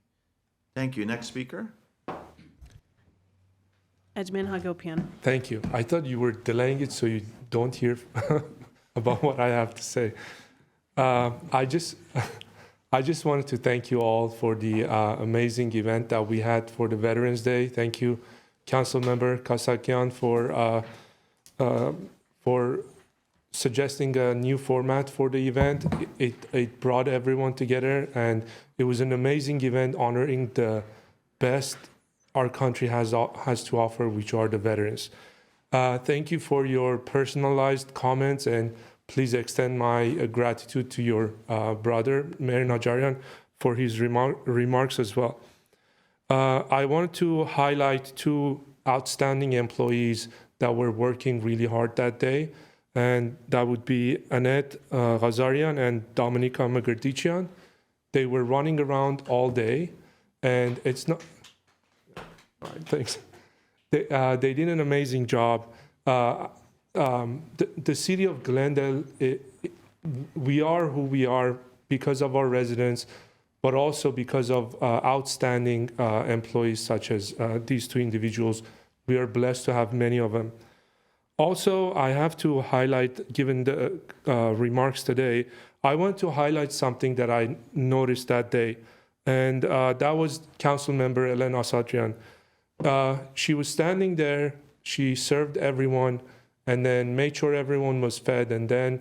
Thank you. Next speaker. Edmund Hagopian. Thank you. I thought you were delaying it so you don't hear about what I have to say. I just wanted to thank you all for the amazing event that we had for the Veterans Day. Thank you, Councilmember Kasakian, for suggesting a new format for the event. It brought everyone together, and it was an amazing event honoring the best our country has to offer, which are the veterans. Thank you for your personalized comments, and please extend my gratitude to your brother, Mayor Najarian, for his remarks as well. I wanted to highlight two outstanding employees that were working really hard that day, and that would be Annette Ghazarian and Dominika Magardichian. They were running around all day, and it's not... All right, thanks. They did an amazing job. The city of Glendale, we are who we are because of our residents, but also because of outstanding employees such as these two individuals. We are blessed to have many of them. Also, I have to highlight, given the remarks today, I want to highlight something that I noticed that day, and that was Councilmember Elena Asatrian. She was standing there, she served everyone, and then made sure everyone was fed, and then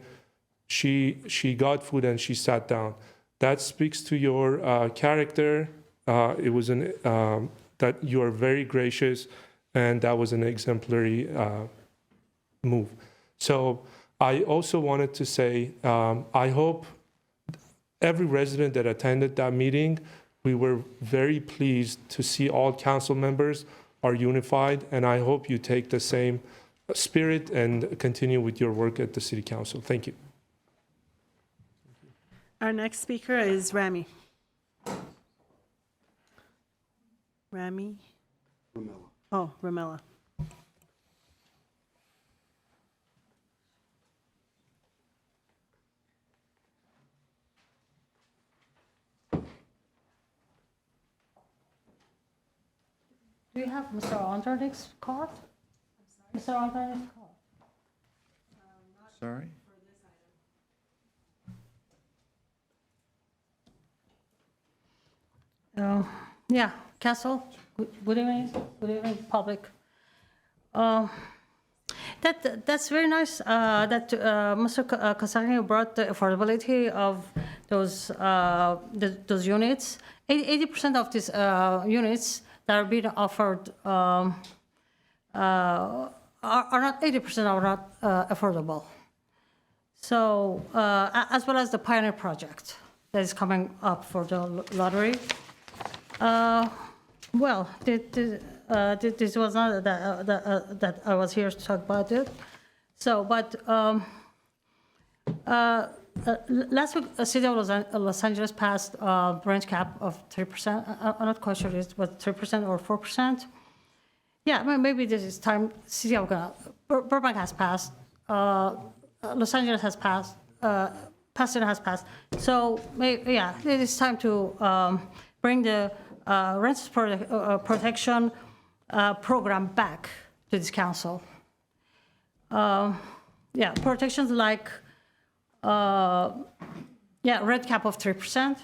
she got food and she sat down. That speaks to your character. It was that you are very gracious, and that was an exemplary move. So I also wanted to say, I hope every resident that attended that meeting, we were very pleased to see all council members are unified, and I hope you take the same spirit and continue with your work at the City Council. Thank you. Our next speaker is Rami. Rami? Ramella. Oh, Ramella. Do you have Mr. Andronick's card? Mr. Andronick's card? Sorry? Yeah, Council, good evening, public. That's very nice that Mr. Kasarani brought the affordability of those units. 80% of these units that are being offered are not 80% are not affordable. So as well as the Pioneer project that is coming up for the lottery. Well, this was not that I was here to talk about it. So, but last week, the city of Los Angeles passed a rent cap of 3%. I'm not quite sure it was 3% or 4%. Yeah, maybe this is time. Burbank has passed. Los Angeles has passed. Pasadena has passed. So, yeah, it is time to bring the renters protection program back to this council. Yeah, protections like, rent cap of 3%,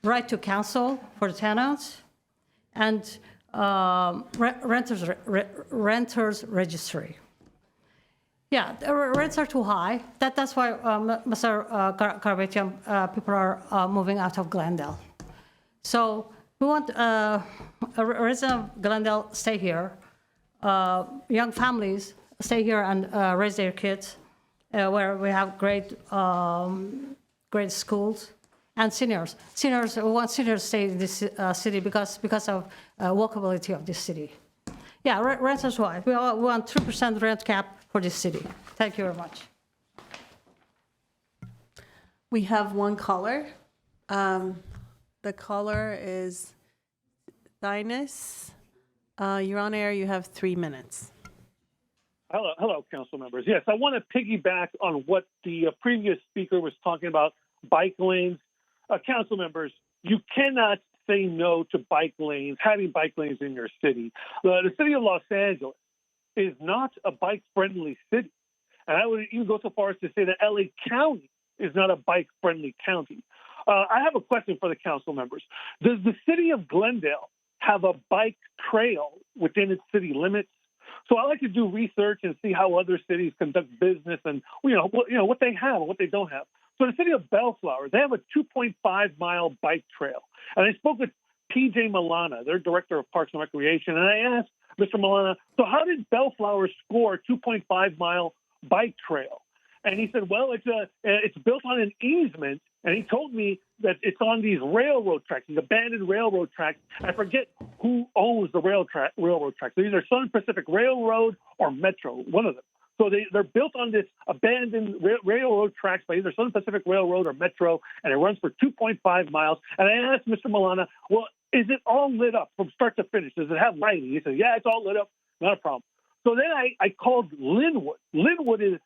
right to counsel for the tenants, and renters registry. Yeah, the rents are too high. That's why, Mr. Garabatian, people are moving out of Glendale. So we want a resident of Glendale stay here, young families stay here and raise their kids, where we have great schools, and seniors. We want seniors to stay in this city because of walkability of this city. Yeah, renters wise, we want 3% rent cap for this city. Thank you very much. We have one caller. The caller is Thinus. You're on air. You have 3 minutes. Hello, council members. Yes, I want to piggyback on what the previous speaker was talking about, bike lanes. Council members, you cannot say no to bike lanes, having bike lanes in your city. The city of Los Angeles is not a bike-friendly city. And I would even go so far as to say that LA County is not a bike-friendly county. I have a question for the council members. Does the city of Glendale have a bike trail within its city limits? So I like to do research and see how other cities conduct business and what they have and what they don't have. So the city of Bellflower, they have a 2.5-mile bike trail. And I spoke with PJ Milana, their director of Parks and Recreation, and I asked Mr. Milana, so how did Bellflower score a 2.5-mile bike trail? And he said, well, it's built on an easement, and he told me that it's on these railroad tracks, these abandoned railroad tracks. I forget who owns the railroad tracks. They're either Southern Pacific Railroad or Metro, one of them. So they're built on this abandoned railroad tracks by either Southern Pacific Railroad or Metro, and it runs for 2.5 miles. And I asked Mr. Milana, well, is it all lit up from start to finish? Does it have lighting? He said, yeah, it's all lit up. Not a problem. So then I called Linwood. Linwood is,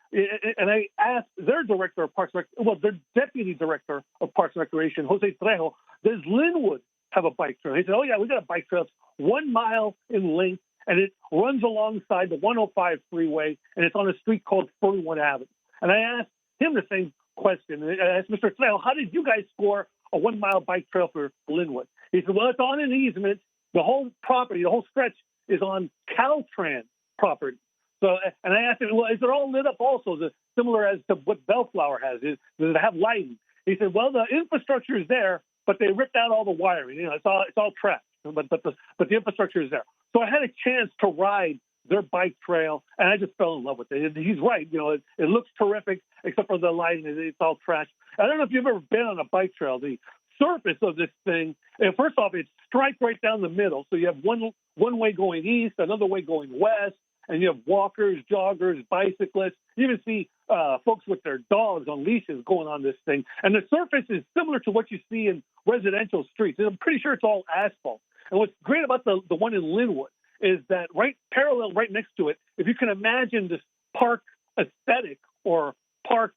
and I asked their director of Parks and Recreation, well, their deputy director of Parks and Recreation, Jose Trejo, does Linwood have a bike trail? He said, oh, yeah, we got a bike trail. It's 1 mile in length, and it runs alongside the 105 freeway, and it's on a street called 41 Avenue. And I asked him the same question. I asked Mr. Trejo, how did you guys score a 1 mile bike trail for Linwood? He said, well, it's on an easement. The whole property, the whole stretch is on Caltrans property. So, and I asked him, well, is it all lit up also? Is it similar as to what Bellflower has? Does it have lighting? He said, well, the infrastructure is there, but they ripped out all the wiring. It's all trash, but the infrastructure is there. So I had a chance to ride their bike trail, and I just fell in love with it. He's right. It looks terrific, except for the lighting. It's all trash. I don't know if you've ever been on a bike trail. The surface of this thing, and first off, it's striped right down the middle. So you have one way going east, another way going west, and you have walkers, joggers, bicyclists. You even see folks with their dogs on leashes going on this thing. And the surface is similar to what you see in residential streets. And I'm pretty sure it's all asphalt. And what's great about the one in Linwood is that parallel right next to it, if you can imagine this park aesthetic or park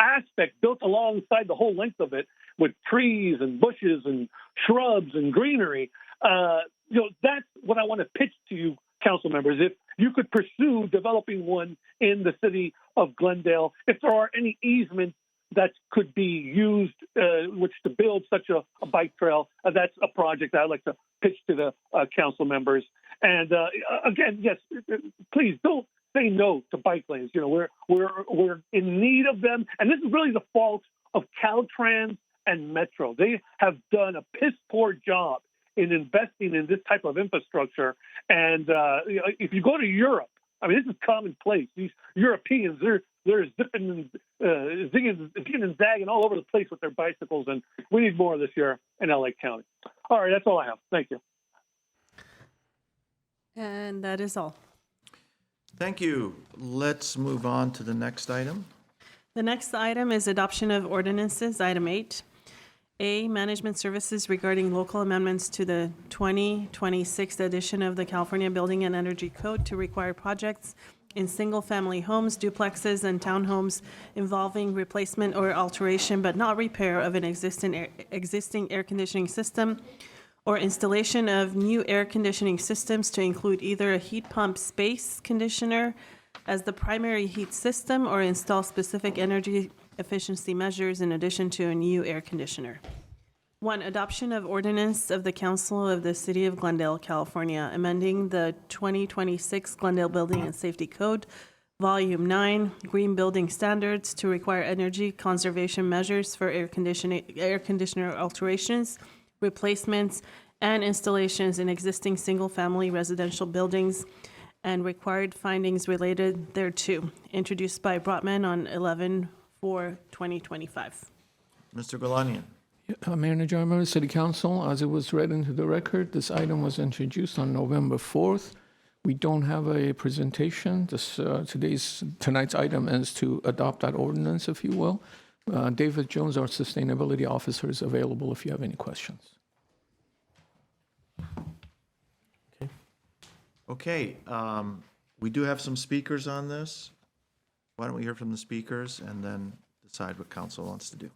aspect built alongside the whole length of it with trees and bushes and shrubs and greenery, that's what I want to pitch to you, council members. If you could pursue developing one in the city of Glendale, if there are any easements that could be used which to build such a bike trail, that's a project that I'd like to pitch to the council members. And again, yes, please don't say no to bike lanes. We're in need of them, and this is really the fault of Caltrans and Metro. They have done a piss poor job in investing in this type of infrastructure. And if you go to Europe, I mean, this is commonplace. These Europeans, they're zipping and zigging and zagging all over the place with their bicycles, and we need more of this here in LA County. All right, that's all I have. Thank you. And that is all. Thank you. Let's move on to the next item. The next item is adoption of ordinances, item 8. A, management services regarding local amendments to the 2026 edition of the California Building and Energy Code to require projects in single-family homes, duplexes, and townhomes involving replacement or alteration but not repair of an existing air conditioning system, or installation of new air conditioning systems to include either a heat pump space conditioner as the primary heat system or install specific energy efficiency measures in addition to a new air conditioner. 1, adoption of ordinance of the Council of the City of Glendale, California, amending the 2026 Glendale Building and Safety Code, Volume 9, Green Building Standards to require energy conservation measures for air conditioner alterations, replacements, and installations in existing single-family residential buildings and required findings related thereto, introduced by Brotman on 11/4/2025. Mr. Galanian. Mayor and Members of City Council, as it was read into the record, this item was introduced on November 4th. We don't have a presentation. Tonight's item is to adopt that ordinance, if you will. David Jones, our Sustainability Officer, is available if you have any questions. Okay, we do have some speakers on this. Why don't we hear from the speakers and then decide what council wants to do?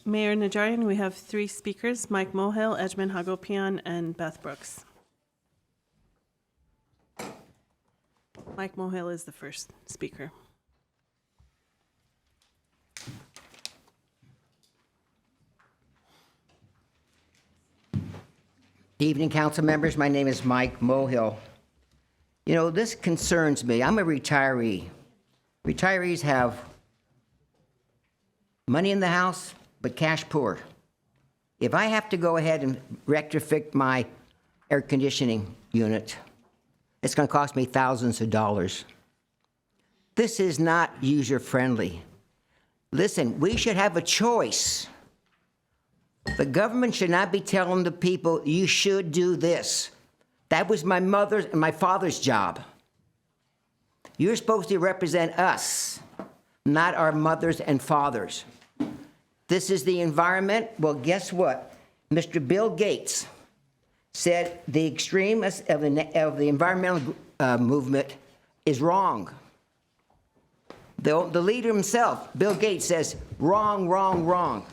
Mayor Najarian, we have 3 speakers, Mike Mohill, Edmund Hagopian, and Beth Brooks. Mike Mohill is the first speaker. Evening, council members. My name is Mike Mohill. You know, this concerns me. I'm a retiree. Retirees have money in the house, but cash poor. If I have to go ahead and retrofit my air conditioning unit, it's going to cost me thousands of dollars. This is not user-friendly. Listen, we should have a choice. The government should not be telling the people, you should do this. That was my mother's and my father's job. You're supposed to represent us, not our mothers and fathers. This is the environment. Well, guess what? Mr. Bill Gates said the extremists of the environmental movement is wrong. The leader himself, Bill Gates, says wrong, wrong, wrong.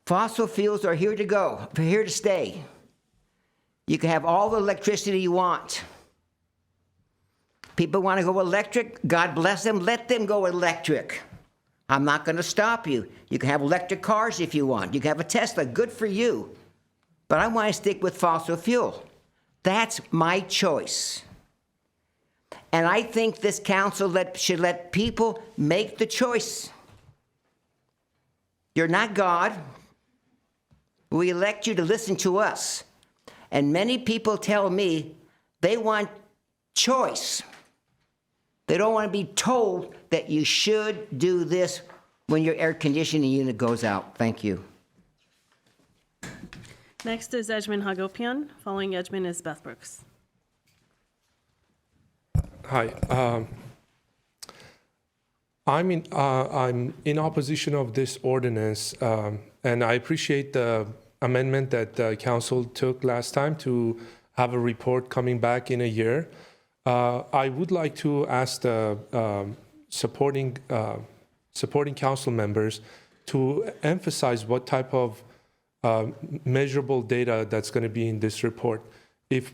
Fossil fuels are here to go, here to stay. You can have all the electricity you want. People want to go electric, God bless them, let them go electric. I'm not going to stop you. You can have electric cars if you want. You can have a Tesla, good for you. But I want to stick with fossil fuel. That's my choice. And I think this council should let people make the choice. You're not God. We elect you to listen to us. And many people tell me they want choice. They don't want to be told that you should do this when your air conditioning unit goes out. Thank you. Next is Edmund Hagopian. Following Edmund is Beth Brooks. Hi. I'm in opposition of this ordinance, and I appreciate the amendment that the council took last time to have a report coming back in a year. I would like to ask the supporting council members to emphasize what type of measurable data that's going to be in this report. If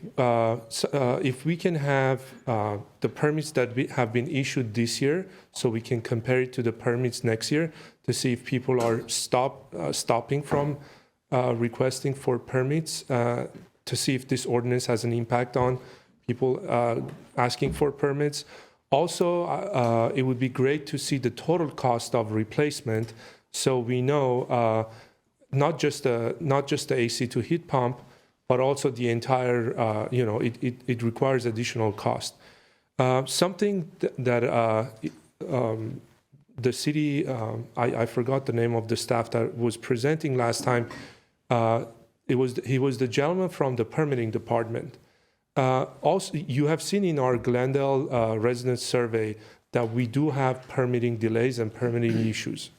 we can have the permits that have been issued this year, so we can compare it to the permits next year to see if people are stopping from requesting for permits, to see if this ordinance has an impact on people asking for permits. Also, it would be great to see the total cost of replacement, so we know not just the AC to heat pump, but also the entire, it requires additional cost. Something that the city, I forgot the name of the staff that was presenting last time. He was the gentleman from the permitting department. Also, you have seen in our Glendale resident survey that we do have permitting delays and permitting issues.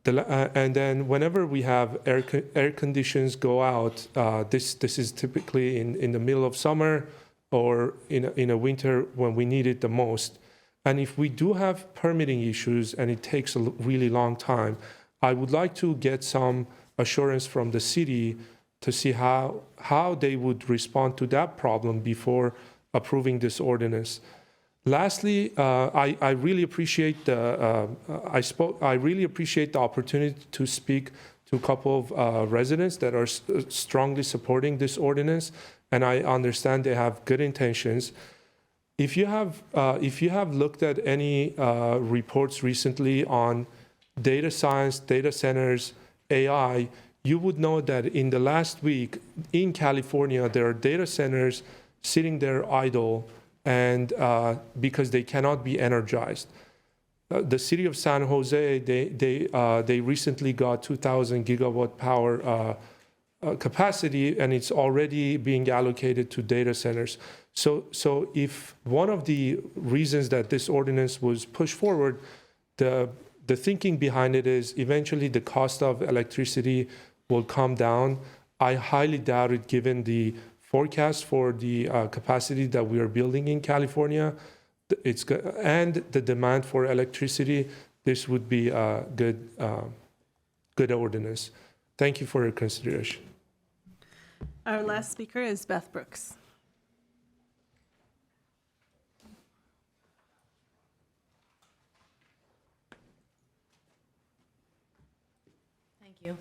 And then whenever we have air conditions go out, this is typically in the middle of summer, or in a winter when we need it the most. And if we do have permitting issues and it takes a really long time, I would like to get some assurance from the city to see how they would respond to that problem before approving this ordinance. Lastly, I really appreciate I really appreciate the opportunity to speak to a couple of residents that are strongly supporting this ordinance, and I understand they have good intentions. If you have looked at any reports recently on data science, data centers, AI, you would know that in the last week in California, there are data centers sitting there idle and because they cannot be energized. The city of San Jose, they recently got 2,000 gigawatt power capacity, and it's already being allocated to data centers. So if one of the reasons that this ordinance was pushed forward, the thinking behind it is eventually the cost of electricity will come down. I highly doubt it, given the forecast for the capacity that we are building in California, and the demand for electricity. This would be a good ordinance. Thank you for your consideration. Our last speaker is Beth Brooks. Thank you.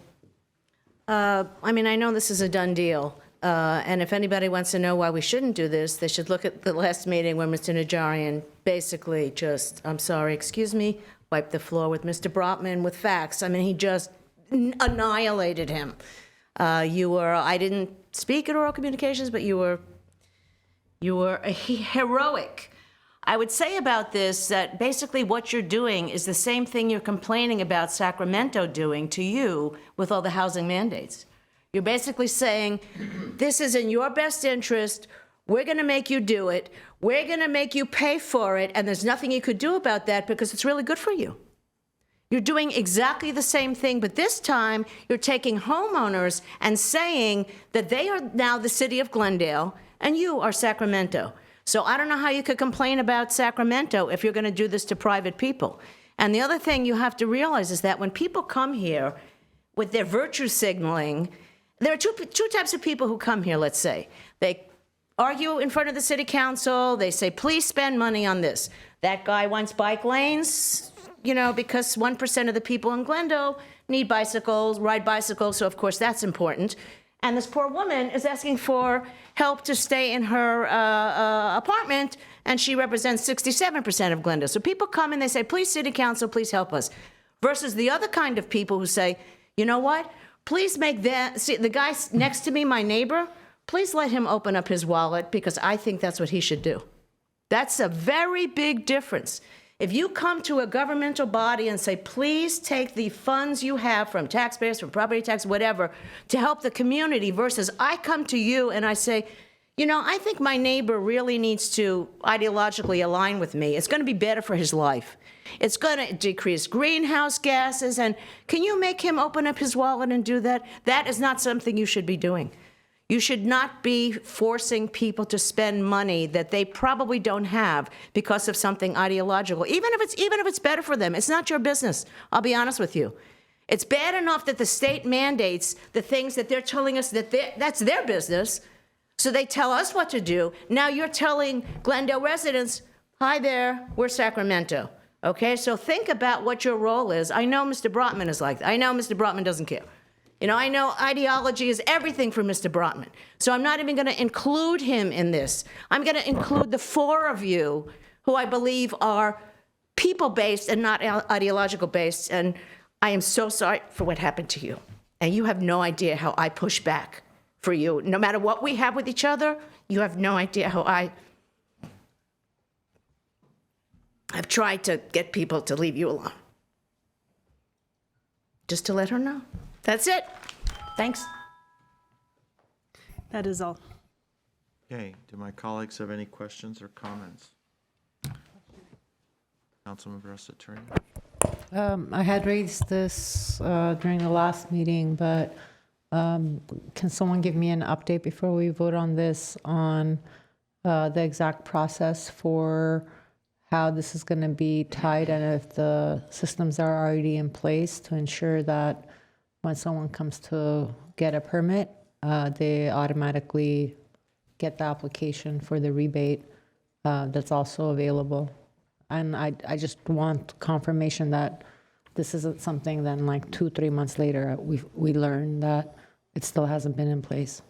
I mean, I know this is a done deal. And if anybody wants to know why we shouldn't do this, they should look at the last meeting where Mr. Najarian basically just, I'm sorry, excuse me, wiped the floor with Mr. Brotman with facts. I mean, he just annihilated him. I didn't speak at oral communications, but you were heroic. I would say about this that basically what you're doing is the same thing you're complaining about Sacramento doing to you with all the housing mandates. You're basically saying, this is in your best interest, we're going to make you do it, we're going to make you pay for it, and there's nothing you could do about that because it's really good for you. You're doing exactly the same thing, but this time you're taking homeowners and saying that they are now the city of Glendale and you are Sacramento. So I don't know how you could complain about Sacramento if you're going to do this to private people. And the other thing you have to realize is that when people come here with their virtue signaling, there are two types of people who come here, let's say. They argue in front of the city council. They say, please spend money on this. That guy wants bike lanes, because 1% of the people in Glendale need bicycles, ride bicycles, so of course that's important. And this poor woman is asking for help to stay in her apartment, and she represents 67% of Glendale. So people come and they say, please, city council, please help us. Versus the other kind of people who say, you know what? Please make the guy next to me, my neighbor, please let him open up his wallet because I think that's what he should do. That's a very big difference. If you come to a governmental body and say, please take the funds you have from taxpayers, from property tax, whatever, to help the community, versus I come to you and I say, I think my neighbor really needs to ideologically align with me. It's going to be better for his life. It's going to decrease greenhouse gases, and can you make him open up his wallet and do that? That is not something you should be doing. You should not be forcing people to spend money that they probably don't have because of something ideological. Even if it's better for them, it's not your business. I'll be honest with you. It's bad enough that the state mandates the things that they're telling us that's their business, so they tell us what to do. Now you're telling Glendale residents, hi there, we're Sacramento. Okay, so think about what your role is. I know Mr. Brotman is like that. I know Mr. Brotman doesn't care. I know ideology is everything for Mr. Brotman. So I'm not even going to include him in this. I'm going to include the four of you who I believe are people-based and not ideological-based. And I am so sorry for what happened to you. And you have no idea how I push back for you. No matter what we have with each other, you have no idea how I've tried to get people to leave you alone. Just to let her know. That's it. Thanks. That is all. Okay, do my colleagues have any questions or comments? Councilmember Turner. I had raised this during the last meeting, but can someone give me an update before we vote on this on the exact process for how this is going to be tied and if the systems are already in place to ensure that when someone comes to get a permit, they automatically get the application for the rebate that's also available. And I just want confirmation that this isn't something then like 2-3 months later, we learn that it still hasn't been in place.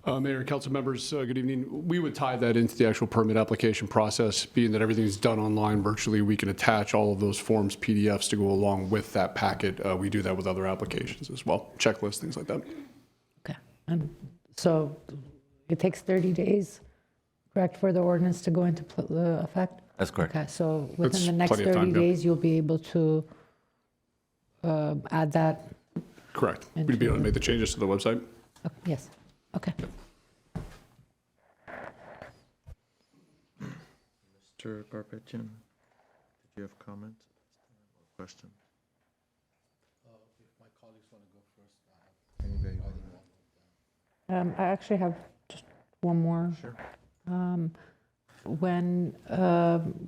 Mayor and council members, good evening. We would tie that into the actual permit application process, being that everything is done online virtually. We can attach all of those forms, PDFs to go along with that packet. We do that with other applications as well, checklists, things like that. Okay. And so it takes 30 days, correct, for the ordinance to go into effect? That's correct. Okay, so within That's the next plenty of 30 time, yeah. days, you'll be able to add that? Correct. We'd be able to make the changes to the website. Yes, okay. Mr. Garpetian, did you have comments or questions? If my colleagues want to go first, Anybody? I actually have just one more. Sure. When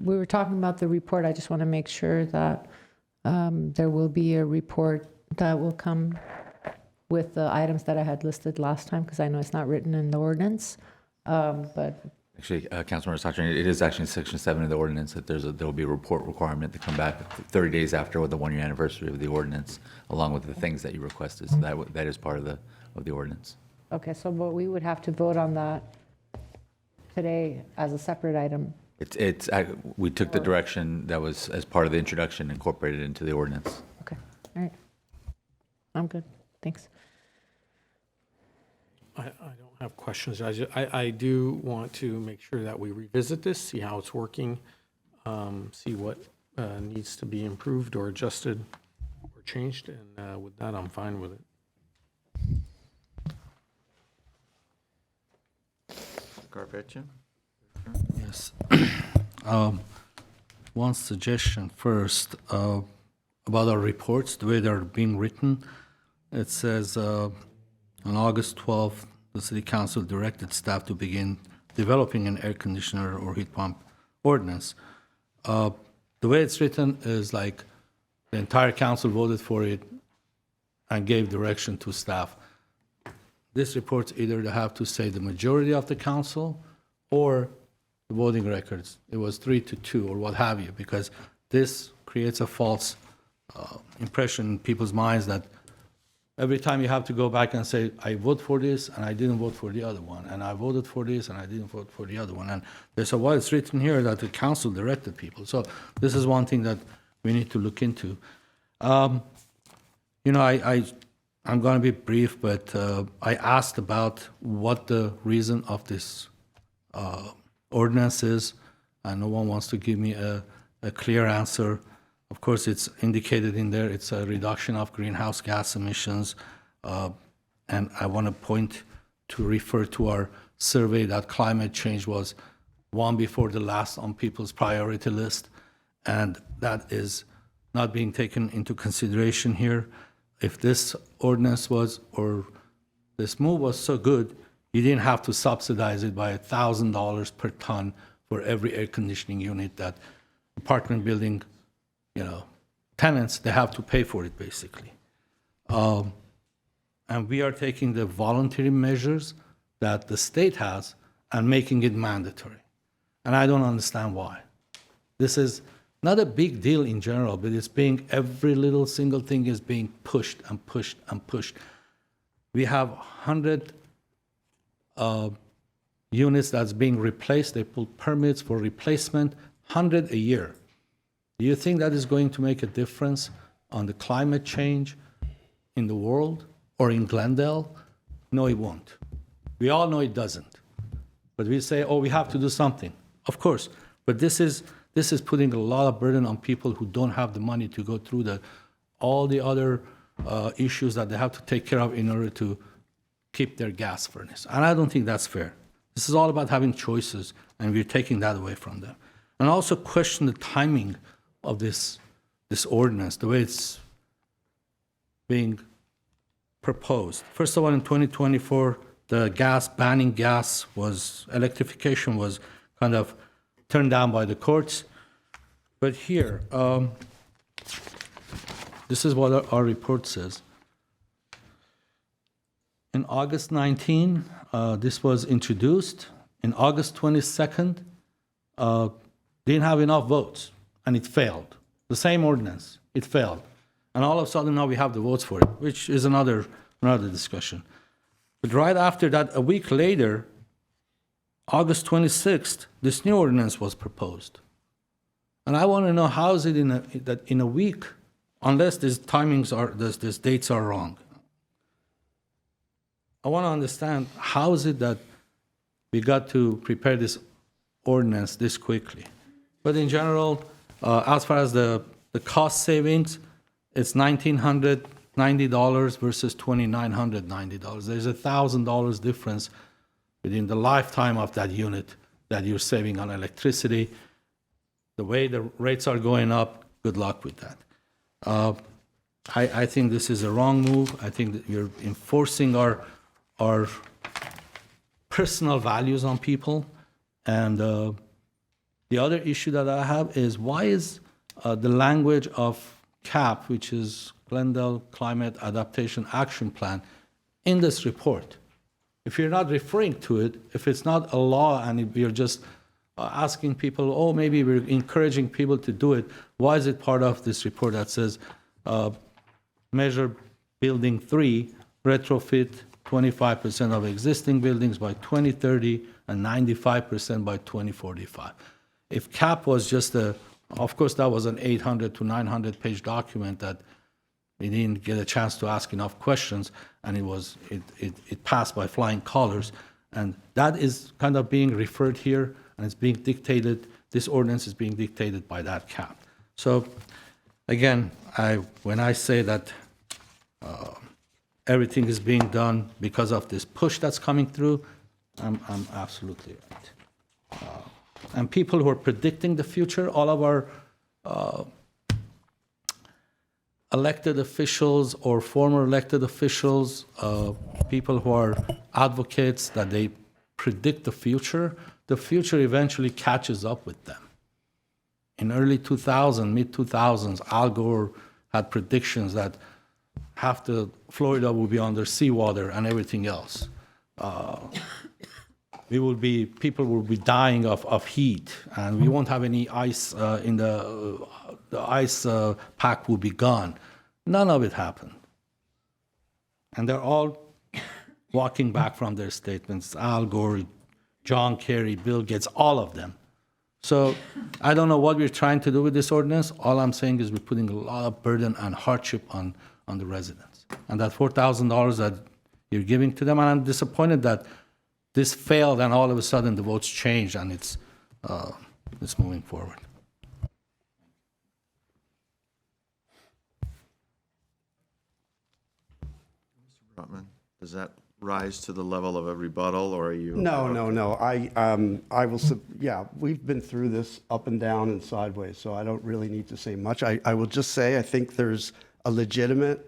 we were talking about the report, I just want to make sure that there will be a report that will come with the items that I had listed last time, because I know it's not written in the ordinance, but Actually, Councilmember Sachin, it is actually in Section 7 of the ordinance that there will be a report requirement to come back 30 days after the 1-year anniversary of the ordinance, along with the things that you requested. So that is part of the ordinance. okay, so but we would have to vote on that today as a separate item. We took the direction that was as part of the introduction incorporated into the ordinance. Okay, all right. I'm good, thanks. I don't have questions. I do want to make sure that we revisit this, see how it's working, see what needs to be improved or adjusted or changed, and with that, I'm fine with it. Garpetian? Yes. One suggestion first about our reports, the way they're being written. It says on August 12th, the City Council directed staff to begin developing an air conditioner or heat pump ordinance. The way it's written is like the entire council voted for it and gave direction to staff. This report's either they have to say the majority of the council or the voting records. It was 3-2 or what have you, because this creates a false impression in people's minds that every time you have to go back and say, I vote for this and I didn't vote for the other one, and I voted for this and I didn't vote for the other one. And there's a why it's written here that the council directed people. So this is one thing that we need to look into. I'm going to be brief, but I asked about what the reason of this ordinance is, and no one wants to give me a clear answer. Of course, it's indicated in there, it's a reduction of greenhouse gas emissions. And I want to refer to our survey that climate change was one before the last on people's priority list. And that is not being taken into consideration here. If this ordinance was, or this move was so good, you didn't have to subsidize it by $1,000 per ton for every air conditioning unit that apartment building tenants, they have to pay for it, basically. And we are taking the voluntary measures that the state has and making it mandatory. And I don't understand why. This is not a big deal in general, but it's being, every little single thing is being pushed and pushed and pushed. We have 100 units that's being replaced. They pull permits for replacement, 100 a year. Do you think that is going to make a difference on the climate change in the world or in Glendale? No, it won't. We all know it doesn't. But we say, oh, we have to do something. Of course, but this is putting a lot of burden on people who don't have the money to go through all the other issues that they have to take care of in order to keep their gas furnace. And I don't think that's fair. This is all about having choices, and we're taking that away from them. And I also question the timing of this ordinance, the way it's being proposed. First of all, in 2024, the banning gas electrification was kind of turned down by the courts. But here, this is what our report says. In August 19, this was introduced. In August 22nd, didn't have enough votes, and it failed. The same ordinance, it failed. And all of a sudden now we have the votes for it, which is another discussion. But right after that, a week later, August 26th, this new ordinance was proposed. And I want to know how is it that in a week, unless these dates are wrong. I want to understand how is it that we got to prepare this ordinance this quickly. But in general, as far as the cost savings, it's $1,990 versus $2,990. There's $1,000 difference within the lifetime of that unit that you're saving on electricity. The way the rates are going up, good luck with that. I think this is a wrong move. I think that you're enforcing our personal values on people. And the other issue that I have is why is the language of CAP, which is Glendale Climate Adaptation Action Plan, in this report? If you're not referring to it, if it's not a law and if you're just asking people, oh, maybe we're encouraging people to do it, why is it part of this report that says measure building 3, retrofit 25% of existing buildings by 2030 and 95% by 2045? If CAP was just of course that was an 800 to 900 page document that we didn't get a chance to ask enough questions, and it passed by flying colors. And that is kind of being referred here, and it's being dictated, this ordinance is being dictated by that CAP. So again, when I say that everything is being done because of this push that's coming through, I'm absolutely right. And people who are predicting the future, all of our elected officials or former elected officials, people who are advocates that they predict the future eventually catches up with them. In early 2000, mid-2000s, Al Gore had predictions that half the Florida will be under seawater and everything else. People will be dying of heat, and we won't have any ice in the ice pack will be gone. None of it happened. And they're all walking back from their statements. Al Gore, John Kerry, Bill Gates, all of them. So I don't know what we're trying to do with this ordinance. All I'm saying is we're putting a lot of burden and hardship on the residents. And that $4,000 that you're giving to them, and I'm disappointed that this failed and all of a sudden the votes changed and it's moving forward. Brotman, does that rise to the level of a rebuttal, or are you? No. I will, yeah, we've been through this up and down and sideways, so I don't really need to say much. I will just say I think there's a legitimate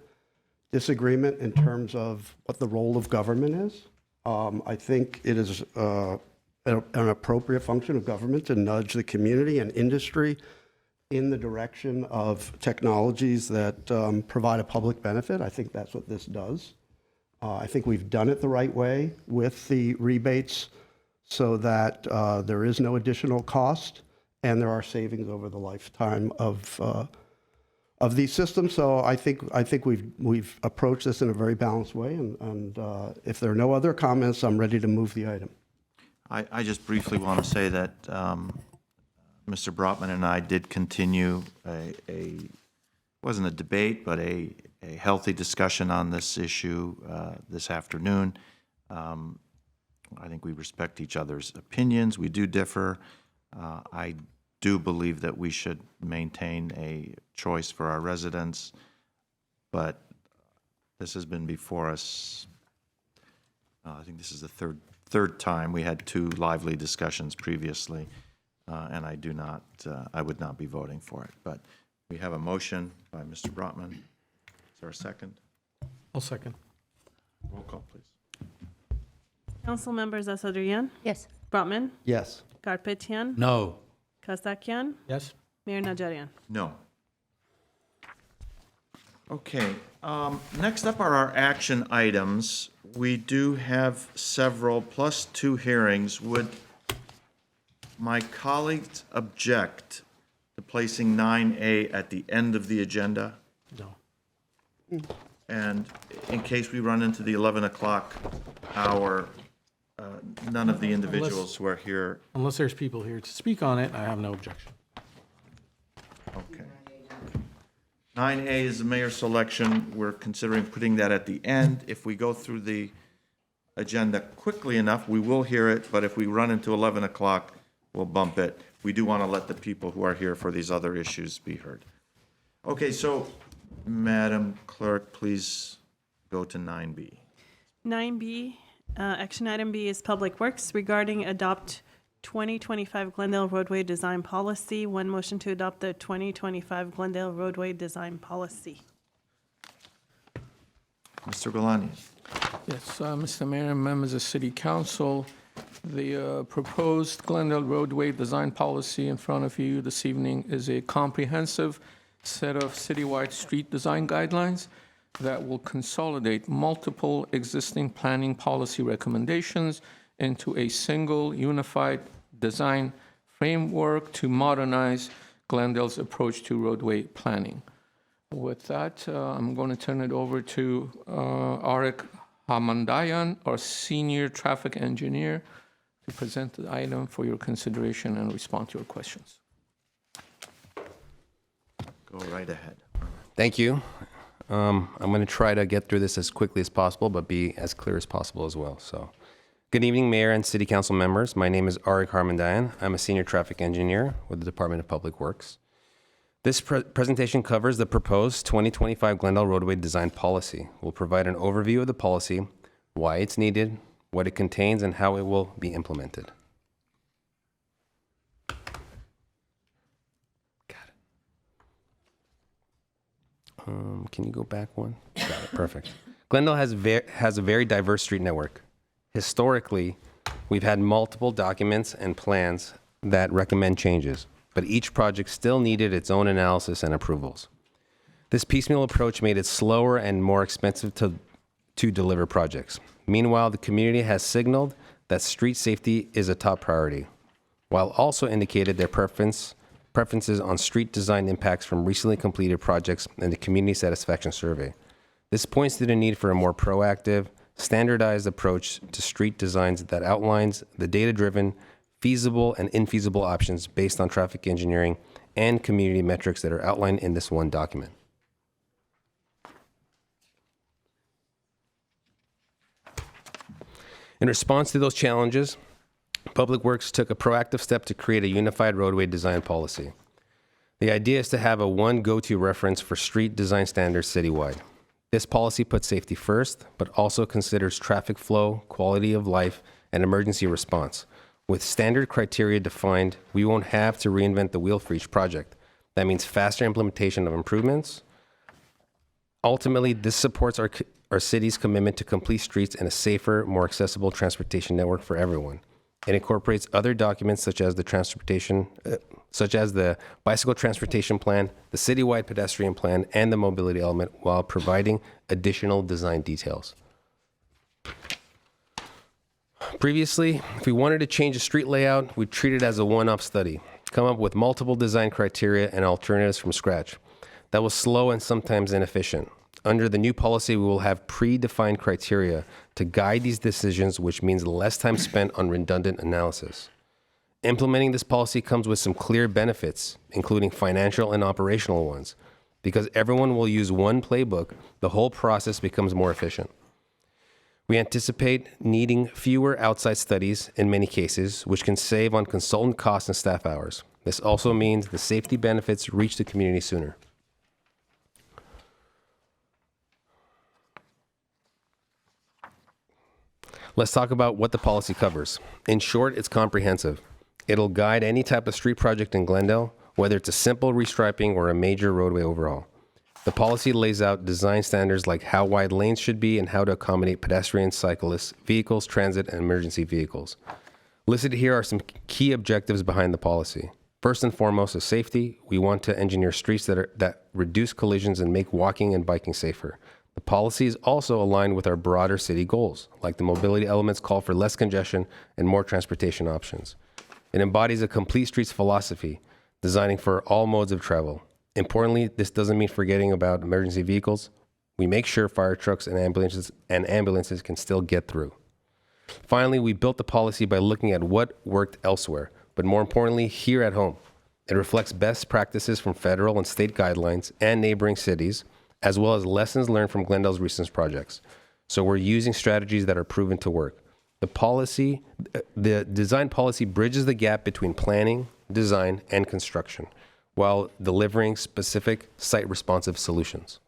disagreement in terms of what the role of government is. I think it is an appropriate function of government to nudge the community and industry in the direction of technologies that provide a public benefit. I think that's what this does. I think we've done it the right way with the rebates so that there is no additional cost and there are savings over the lifetime of these systems. So I think we've approached this in a very balanced way. And if there are no other comments, I'm ready to move the item. I just briefly want to say that Mr. Brotman and I did continue wasn't a debate, but a healthy discussion on this issue this afternoon. I think we respect each other's opinions. We do differ. I do believe that we should maintain a choice for our residents, but this has been before us. I think this is the third time. We had 2 lively discussions previously, and I would not be voting for it. But we have a motion by Mr. Brotman. Is there a second? I'll second. Roll call, please. Council members Asadrian, Yes. Brotman, Yes. Garpetian, No. Kasakian, Yes? Mayor Najarian. No. Okay, next up are our action items. We do have several, plus 2 hearings. Would my colleagues object to placing 9A at the end of the agenda? No. And in case we run into the 11 o'clock hour, none of the individuals who are here. Unless there's people here to speak on it, I have no objection. Okay. 9A is the mayor's selection. We're considering putting that at the end. If we go through the agenda quickly enough, we will hear it, but if we run into 11 o'clock, we'll bump it. We do want to let the people who are here for these other issues be heard. Okay, so, Madam Clerk, please go to 9B. 9B, action item B is Public Works regarding adopt 2025 Glendale roadway design policy. One motion to adopt the 2025 Glendale roadway design policy. Mr. Galani. Yes, Mr. Mayor and members of City Council, the proposed Glendale roadway design policy in front of you this evening is a comprehensive set of citywide street design guidelines that will consolidate multiple existing planning policy recommendations into a single unified design framework to modernize Glendale's approach to roadway planning. With that, I'm going to turn it over to Arik Hamandayan, our senior traffic engineer, to present the item for your consideration and respond to your questions. Go right ahead. Thank you. I'm going to try to get through this as quickly as possible, but be as clear as possible as well. So, good evening, Mayor and City Council members. My name is Arik Harmandayan. I'm a senior traffic engineer with the Department of Public Works. This presentation covers the proposed 2025 Glendale roadway design policy. We'll provide an overview of the policy, why it's needed, what it contains, and how it will be implemented. Can you go back one? Got it. Perfect. Glendale has a very diverse street network. Historically, we've had multiple documents and plans that recommend changes, but each project still needed its own analysis and approvals. This piecemeal approach made it slower and more expensive to deliver projects. Meanwhile, the community has signaled that street safety is a top priority, while also indicated their preferences on street design impacts from recently completed projects and the community satisfaction survey. This points to the need for a more proactive, standardized approach to street designs that outlines the data-driven, feasible and infeasible options based on traffic engineering and community metrics that are outlined in this one document. In response to those challenges, Public Works took a proactive step to create a unified roadway design policy. The idea is to have a one go-to reference for street design standards citywide. This policy puts safety first, but also considers traffic flow, quality of life, and emergency response. With standard criteria defined, we won't have to reinvent the wheel for each project. That means faster implementation of improvements. Ultimately, this supports our city's commitment to complete streets and a safer, more accessible transportation network for everyone. It incorporates other documents such as the bicycle transportation plan, the citywide pedestrian plan, and the mobility element, while providing additional design details. Previously, if we wanted to change a street layout, we'd treat it as a one-off study, come up with multiple design criteria and alternatives from scratch. That was slow and sometimes inefficient. Under the new policy, we will have predefined criteria to guide these decisions, which means less time spent on redundant analysis. Implementing this policy comes with some clear benefits, including financial and operational ones. Because everyone will use one playbook, the whole process becomes more efficient. We anticipate needing fewer outside studies in many cases, which can save on consultant costs and staff hours. This also means the safety benefits reach the community sooner. Let's talk about what the policy covers. In short, it's comprehensive. It'll guide any type of street project in Glendale, whether it's a simple restriping or a major roadway overhaul. The policy lays out design standards like how wide lanes should be and how to accommodate pedestrians, cyclists, vehicles, transit, and emergency vehicles. Listed here are some key objectives behind the policy. First and foremost is safety. We want to engineer streets that reduce collisions and make walking and biking safer. The policy is also aligned with our broader city goals, like the mobility elements call for less congestion and more transportation options. It embodies a complete streets philosophy, designing for all modes of travel. Importantly, this doesn't mean forgetting about emergency vehicles. We make sure fire trucks and ambulances can still get through. Finally, we built the policy by looking at what worked elsewhere, but more importantly, here at home. It reflects best practices from federal and state guidelines and neighboring cities, as well as lessons learned from Glendale's recent projects. So we're using strategies that are proven to work. The design policy bridges the gap between planning, design, and construction, while delivering specific site-responsive solutions.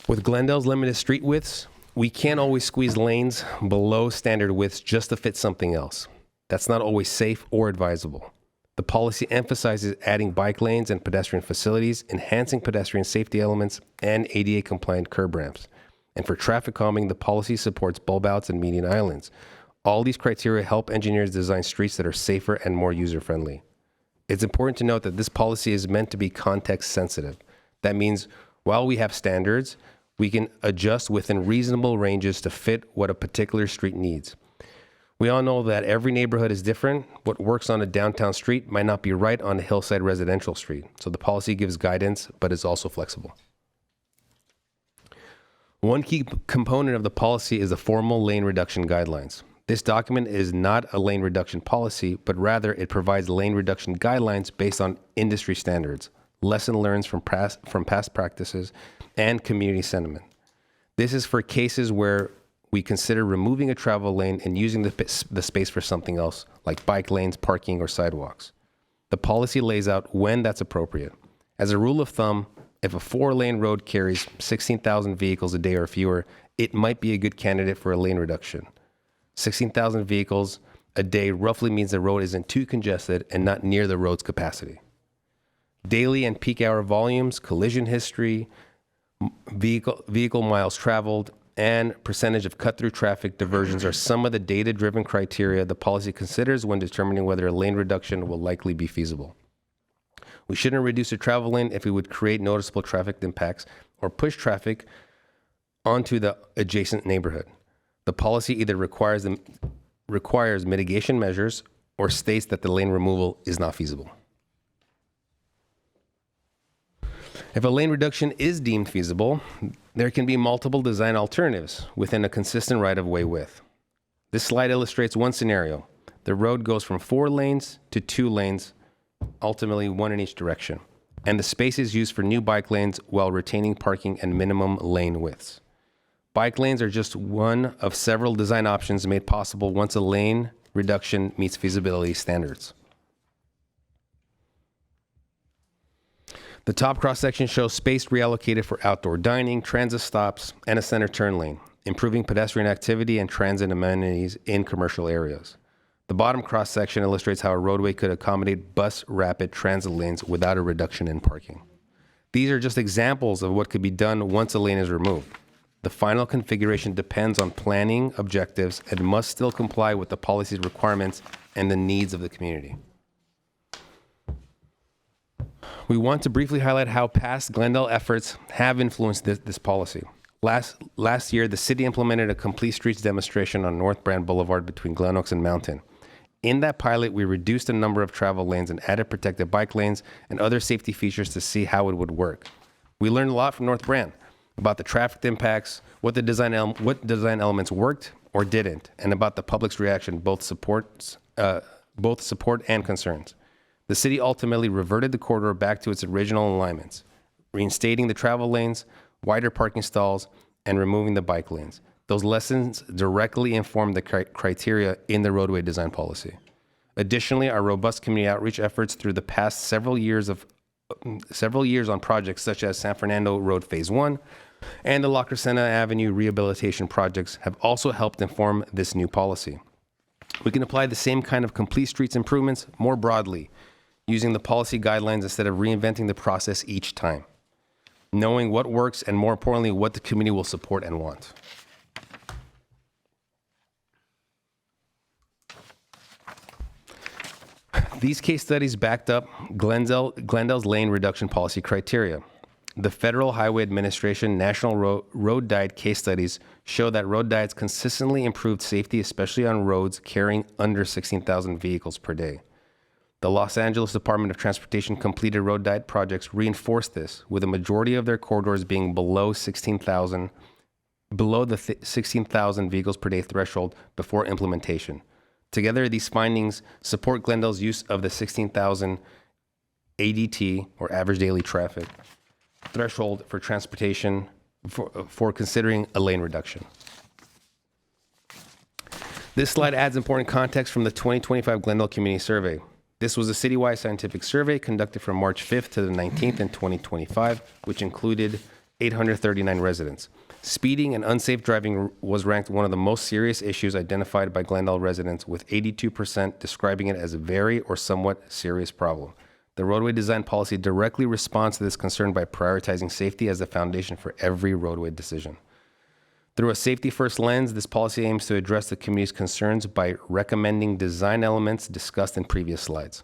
With Glendale's limited street widths, we can't always squeeze lanes below standard widths just to fit something else. That's not always safe or advisable. The policy emphasizes adding bike lanes and pedestrian facilities, enhancing pedestrian safety elements, and ADA-compliant curb ramps. And for traffic calming, the policy supports bulb outs and median islands. All these criteria help engineers design streets that are safer and more user-friendly. It's important to note that this policy is meant to be context sensitive. That means while we have standards, we can adjust within reasonable ranges to fit what a particular street needs. We all know that every neighborhood is different. What works on a downtown street might not be right on a hillside residential street. So the policy gives guidance, but is also flexible. One key component of the policy is the formal lane reduction guidelines. This document is not a lane reduction policy, but rather it provides lane reduction guidelines based on industry standards, lesson learned from past practices, and community sentiment. This is for cases where we consider removing a travel lane and using the space for something else, like bike lanes, parking, or sidewalks. The policy lays out when that's appropriate. As a rule of thumb, if a 4-lane road carries 16,000 vehicles a day or fewer, it might be a good candidate for a lane reduction. 16,000 vehicles a day roughly means the road isn't too congested and not near the road's capacity. Daily and peak hour volumes, collision history, vehicle miles traveled, and percentage of cut-through traffic diversions are some of the data-driven criteria the policy considers when determining whether a lane reduction will likely be feasible. We shouldn't reduce a travel lane if it would create noticeable traffic impacts or push traffic onto the adjacent neighborhood. The policy either requires mitigation measures or states that the lane removal is not feasible. If a lane reduction is deemed feasible, there can be multiple design alternatives within a consistent right-of-way width. This slide illustrates one scenario. The road goes from 4 lanes to 2 lanes, ultimately 1 in each direction, and the space is used for new bike lanes while retaining parking and minimum lane widths. Bike lanes are just one of several design options made possible once a lane reduction meets feasibility standards. The top cross-section shows space reallocated for outdoor dining, transit stops, and a center turn lane, improving pedestrian activity and transit amenities in commercial areas. The bottom cross-section illustrates how a roadway could accommodate bus rapid transit lanes without a reduction in parking. These are just examples of what could be done once a lane is removed. The final configuration depends on planning objectives and must still comply with the policy's requirements and the needs of the community. We want to briefly highlight how past Glendale efforts have influenced this policy. Last year, the city implemented a complete streets demonstration on North Brand Boulevard between Glen Oaks and Mountain. In that pilot, we reduced the number of travel lanes and added protected bike lanes and other safety features to see how it would work. We learned a lot from North Brand about the traffic impacts, what design elements worked or didn't, and about the public's reaction, both support and concerns. The city ultimately reverted the corridor back to its original alignments, reinstating the travel lanes, wider parking stalls, and removing the bike lanes. Those lessons directly informed the criteria in the roadway design policy. Additionally, our robust community outreach efforts through the past several years on projects such as San Fernando Road Phase 1 and the La Crescenta Avenue rehabilitation projects have also helped inform this new policy. We can apply the same kind of complete streets improvements more broadly, using the policy guidelines instead of reinventing the process each time, knowing what works and, more importantly, what the community will support and want. These case studies backed up Glendale's lane reduction policy criteria. The Federal Highway Administration National Road Diet case studies show that road diets consistently improved safety, especially on roads carrying under 16,000 vehicles per day. The Los Angeles Department of Transportation completed road diet projects reinforced this, with a majority of their corridors being below the 16,000 vehicles per day threshold before implementation. Together, these findings support Glendale's use of the 16,000 ADT, or average daily traffic, threshold for transportation for considering a lane reduction. This slide adds important context from the 2025 Glendale Community Survey. This was a citywide scientific survey conducted from March 5th to the 19th in 2025, which included 839 residents. Speeding and unsafe driving was ranked one of the most serious issues identified by Glendale residents, with 82% describing it as a very or somewhat serious problem. The roadway design policy directly responds to this concern by prioritizing safety as the foundation for every roadway decision. Through a safety-first lens, this policy aims to address the community's concerns by recommending design elements discussed in previous slides.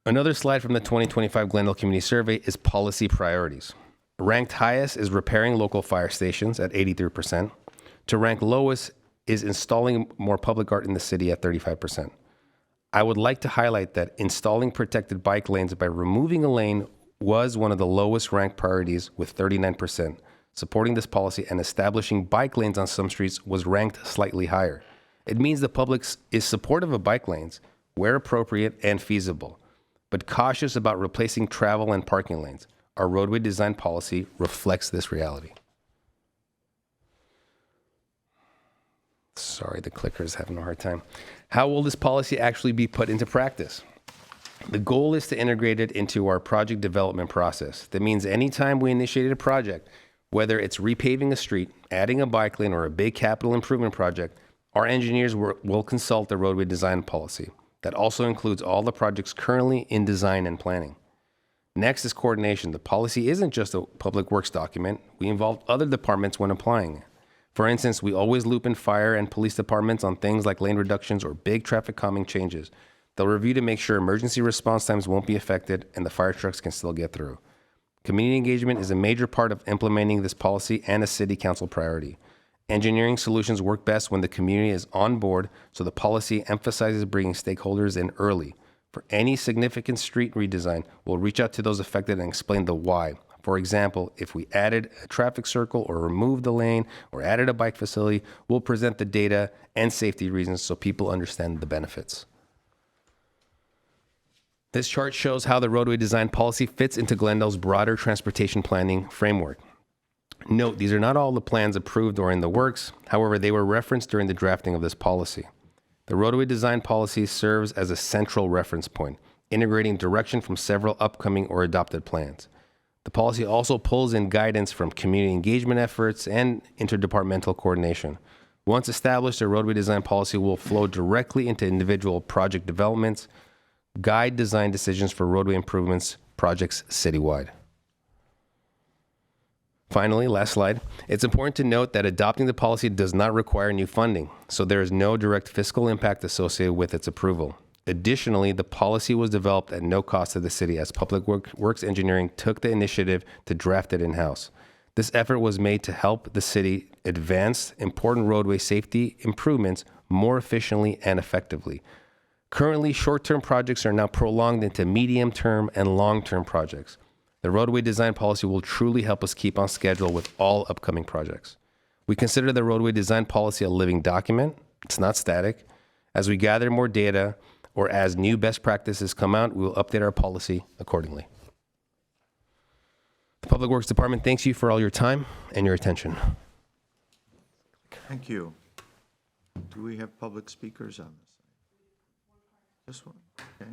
Another slide from the 2025 Glendale Community Survey is policy priorities. Ranked highest is repairing local fire stations at 83%. To rank lowest is installing more public art in the city at 35%. I would like to highlight that installing protected bike lanes by removing a lane was one of the lowest ranked priorities with 39%. Supporting this policy and establishing bike lanes on some streets was ranked slightly higher. It means the public is supportive of bike lanes where appropriate and feasible, but cautious about replacing travel and parking lanes. Our roadway design policy reflects this reality. Sorry, the clicker is having a hard time. How will this policy actually be put into practice? The goal is to integrate it into our project development process. That means anytime we initiate a project, whether it's repaving a street, adding a bike lane, or a big capital improvement project, our engineers will consult the roadway design policy. That also includes all the projects currently in design and planning. Next is coordination. The policy isn't just a public works document. We involve other departments when applying it. For instance, we always loop in fire and police departments on things like lane reductions or big traffic calming changes. They'll review to make sure emergency response times won't be affected and the fire trucks can still get through. Community engagement is a major part of implementing this policy and a city council priority. Engineering solutions work best when the community is on board, so the policy emphasizes bringing stakeholders in early. For any significant street redesign, we'll reach out to those affected and explain the why. For example, if we added a traffic circle or removed a lane or added a bike facility, we'll present the data and safety reasons so people understand the benefits. This chart shows how the roadway design policy fits into Glendale's broader transportation planning framework. Note, these are not all the plans approved or in the works. However, they were referenced during the drafting of this policy. The roadway design policy serves as a central reference point, integrating direction from several upcoming or adopted plans. The policy also pulls in guidance from community engagement efforts and interdepartmental coordination. Once established, a roadway design policy will flow directly into individual project developments, guide design decisions for roadway improvements projects citywide. Finally, last slide. It's important to note that adopting the policy does not require new funding, so there is no direct fiscal impact associated with its approval. Additionally, the policy was developed at no cost to the city as Public Works Engineering took the initiative to draft it in-house. This effort was made to help the city advance important roadway safety improvements more efficiently and effectively. Currently, short-term projects are now prolonged into medium-term and long-term projects. The roadway design policy will truly help us keep on schedule with all upcoming projects. We consider the roadway design policy a living document. It's not static. As we gather more data or as new best practices come out, we will update our policy accordingly. The Public Works Department thanks you for all your time and your attention. Thank you. Do we have public speakers on this? This one? Okay.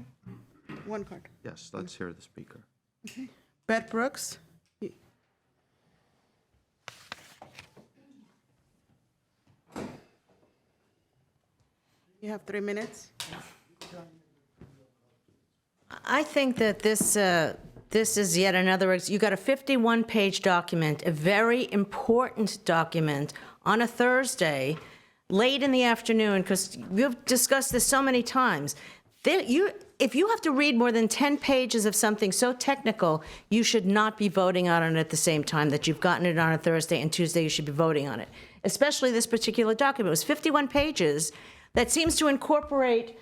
One card. Yes, let's hear the speaker. Okay. Beth Brooks. You have 3 minutes. I think that this is yet another, you got a 51-page document, a very important document on a Thursday, late in the afternoon, because we've discussed this so many times. If you have to read more than 10 pages of something so technical, you should not be voting on it at the same time that you've gotten it on a Thursday, and Tuesday you should be voting on it. Especially this particular document. It was 51 pages that seems to incorporate,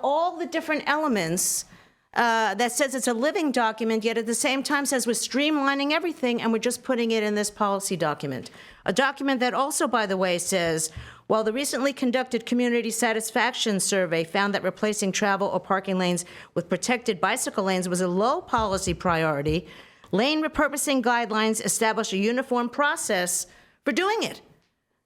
all the different elements that says it's a living document, yet at the same time says we're streamlining everything and we're just putting it in this policy document. A document that also, by the way, says, while the recently conducted community satisfaction survey found that replacing travel or parking lanes with protected bicycle lanes was a low policy priority, lane repurposing guidelines establish a uniform process for doing it.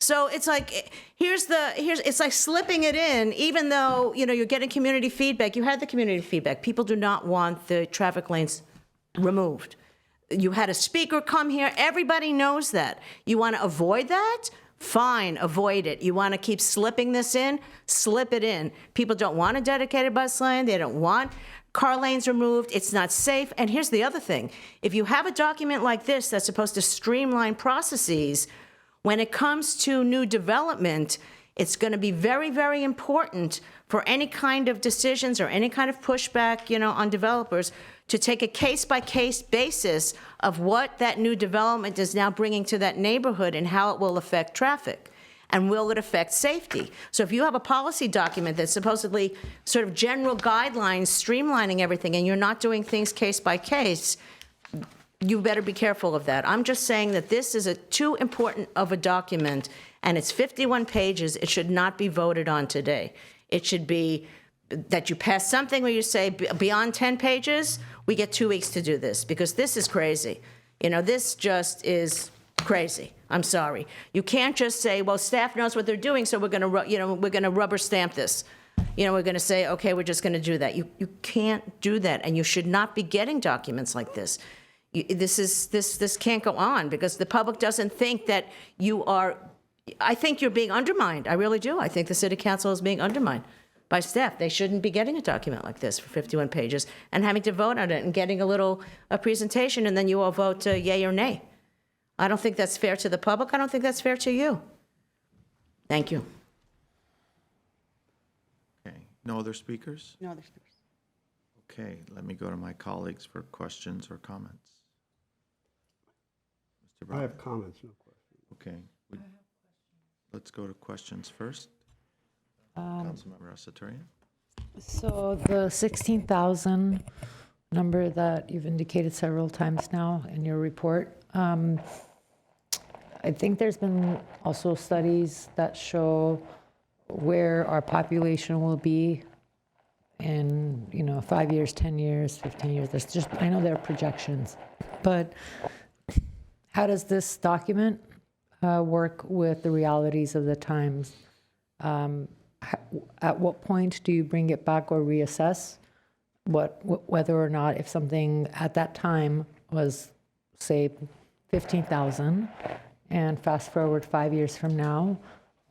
So it's like, it's like slipping it in, even though, you're getting community feedback. You had the community feedback. People do not want the traffic lanes removed. You had a speaker come here. Everybody knows that. You want to avoid that? Fine, avoid it. You want to keep slipping this in? Slip it in. People don't want a dedicated bus lane. They don't want car lanes removed. It's not safe. And here's the other thing. If you have a document like this that's supposed to streamline processes, when it comes to new development, it's going to be very, very important for any kind of decisions or any kind of pushback, on developers to take a case-by-case basis of what that new development is now bringing to that neighborhood and how it will affect traffic. And will it affect safety? So if you have a policy document that's supposedly sort of general guidelines streamlining everything and you're not doing things case by case, you better be careful of that. I'm just saying that this is too important of a document, and it's 51 pages. It should not be voted on today. It should be that you pass something where you say, beyond 10 pages, we get 2 weeks to do this, because this is crazy. This just is crazy. I'm sorry. You can't just say, well, staff knows what they're doing, so we're going to rubber stamp this. We're going to say, okay, we're just going to do that. You can't do that, and you should not be getting documents like this. This can't go on, because the public doesn't think that you are. I think you're being undermined. I really do. I think the city council is being undermined by staff. They shouldn't be getting a document like this for 51 pages and having to vote on it and getting a presentation, and then you all vote yay or nay. I don't think that's fair to the public. I don't think that's fair to you. Thank you. Okay, no other speakers? No other speakers. Okay, let me go to my colleagues for questions or comments. Mr. I Brown? have comments, no questions. Okay, let's go to questions first. Councilmember Asaturian. So the 16,000 number that you've indicated several times now in your report, I think there's been also studies that show where our population will be in 5 years, 10 years, 15 years. I know there are projections, but how does this document work with the realities of the times? At what point do you bring it back or reassess whether or not, if something at that time was, say, 15,000, and fast forward 5 years from now,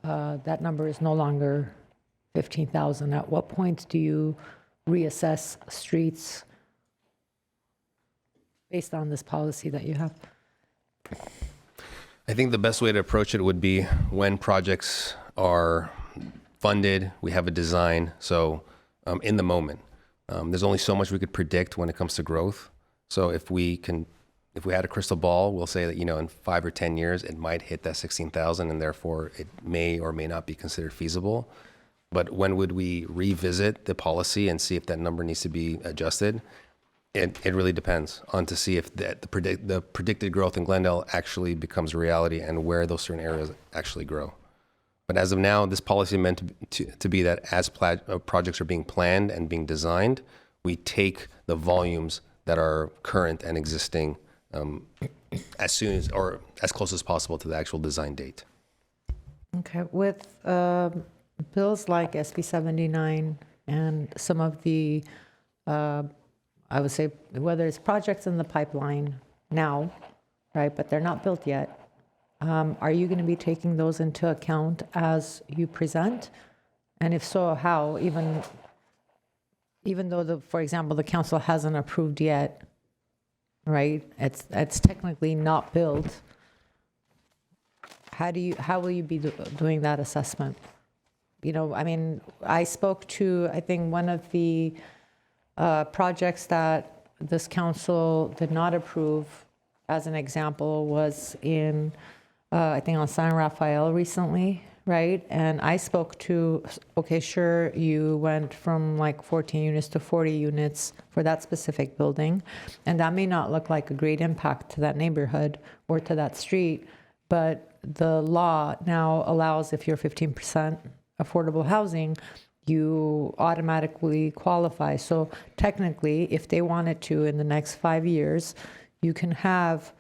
that number is no longer 15,000. At what point do you reassess streets based on this policy that you have? I think the best way to approach it would be when projects are funded, we have a design, so in the moment. There's only so much we could predict when it comes to growth. So if we had a crystal ball, we'll say that, in 5 or 10 years, it might hit that 16,000, and therefore it may or may not be considered feasible. But when would we revisit the policy and see if that number needs to be adjusted? It really depends on to see if the predicted growth in Glendale actually becomes a reality and where those certain areas actually grow. But as of now, this policy is meant to be that as projects are being planned and being designed, we take the volumes that are current and existing as soon as, or as close as possible to the actual design date. Okay, with bills like SB 79 and some of the, I would say, whether it's projects in the pipeline now, right, but they're not built yet, are you going to be taking those into account as you present? And if so, how? even though for example, the council hasn't approved yet, right? It's technically not built. How will you be doing that assessment? I mean, I spoke to, I think, one of the projects that this council did not approve, as an example, was in, I think, on San Rafael recently, right? And I spoke to, okay, sure, you went from like 14 units to 40 units for that specific building, and that may not look like a great impact to that neighborhood or to that street, but the law now allows, if you're 15% affordable housing, you automatically qualify. So technically, if they wanted to, in the next 5 years, you can have,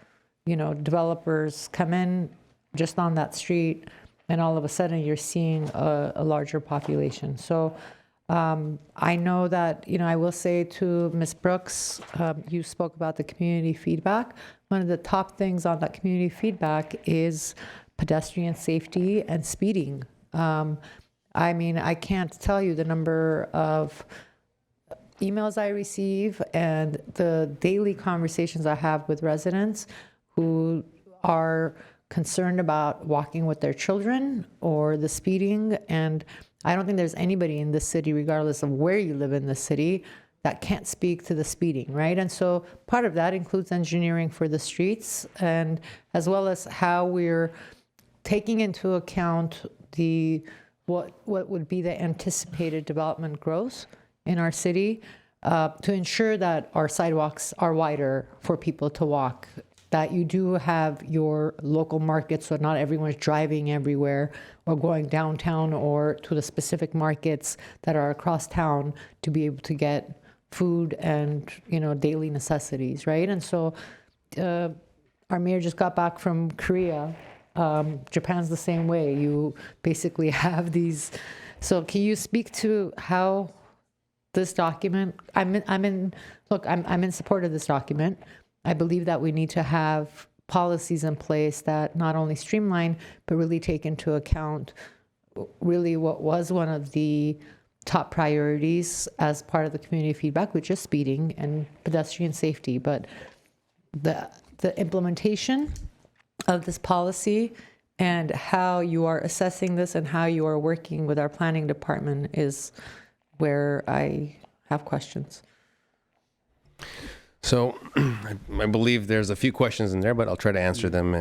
developers come in just on that street, and all of a sudden you're seeing a larger population. So I know that, I will say to Ms. Brooks, you spoke about the community feedback. One of the top things on that community feedback is pedestrian safety and speeding. I mean, I can't tell you the number of emails I receive and the daily conversations I have with residents who are concerned about walking with their children or the speeding. And I don't think there's anybody in this city, regardless of where you live in the city, that can't speak to the speeding, right? And so part of that includes engineering for the streets, and as well as how we're taking into account what would be the anticipated development growth in our city to ensure that our sidewalks are wider for people to walk, that you do have your local markets so not everyone's driving everywhere or going downtown or to the specific markets that are across town to be able to get food and daily necessities, right? And so our mayor just got back from Korea. Japan's the same way. You basically have these. So can you speak to how this document? I'm in support of this document. I believe that we need to have policies in place that not only streamline, but really take into account really what was one of the top priorities as part of the community feedback, which is speeding and pedestrian safety. But the implementation of this policy and how you are assessing this and how you are working with our planning department is where I have questions. So I believe there's a few questions in there, but I'll try to answer them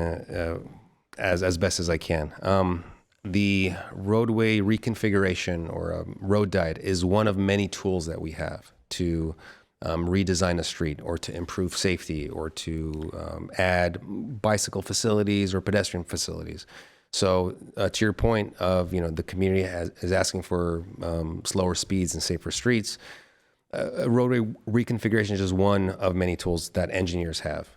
as best as I can. The roadway reconfiguration or a road diet is one of many tools that we have to redesign a street or to improve safety or to add bicycle facilities or pedestrian facilities. So to your point of, the community is asking for slower speeds and safer streets, roadway reconfiguration is just one of many tools that engineers have.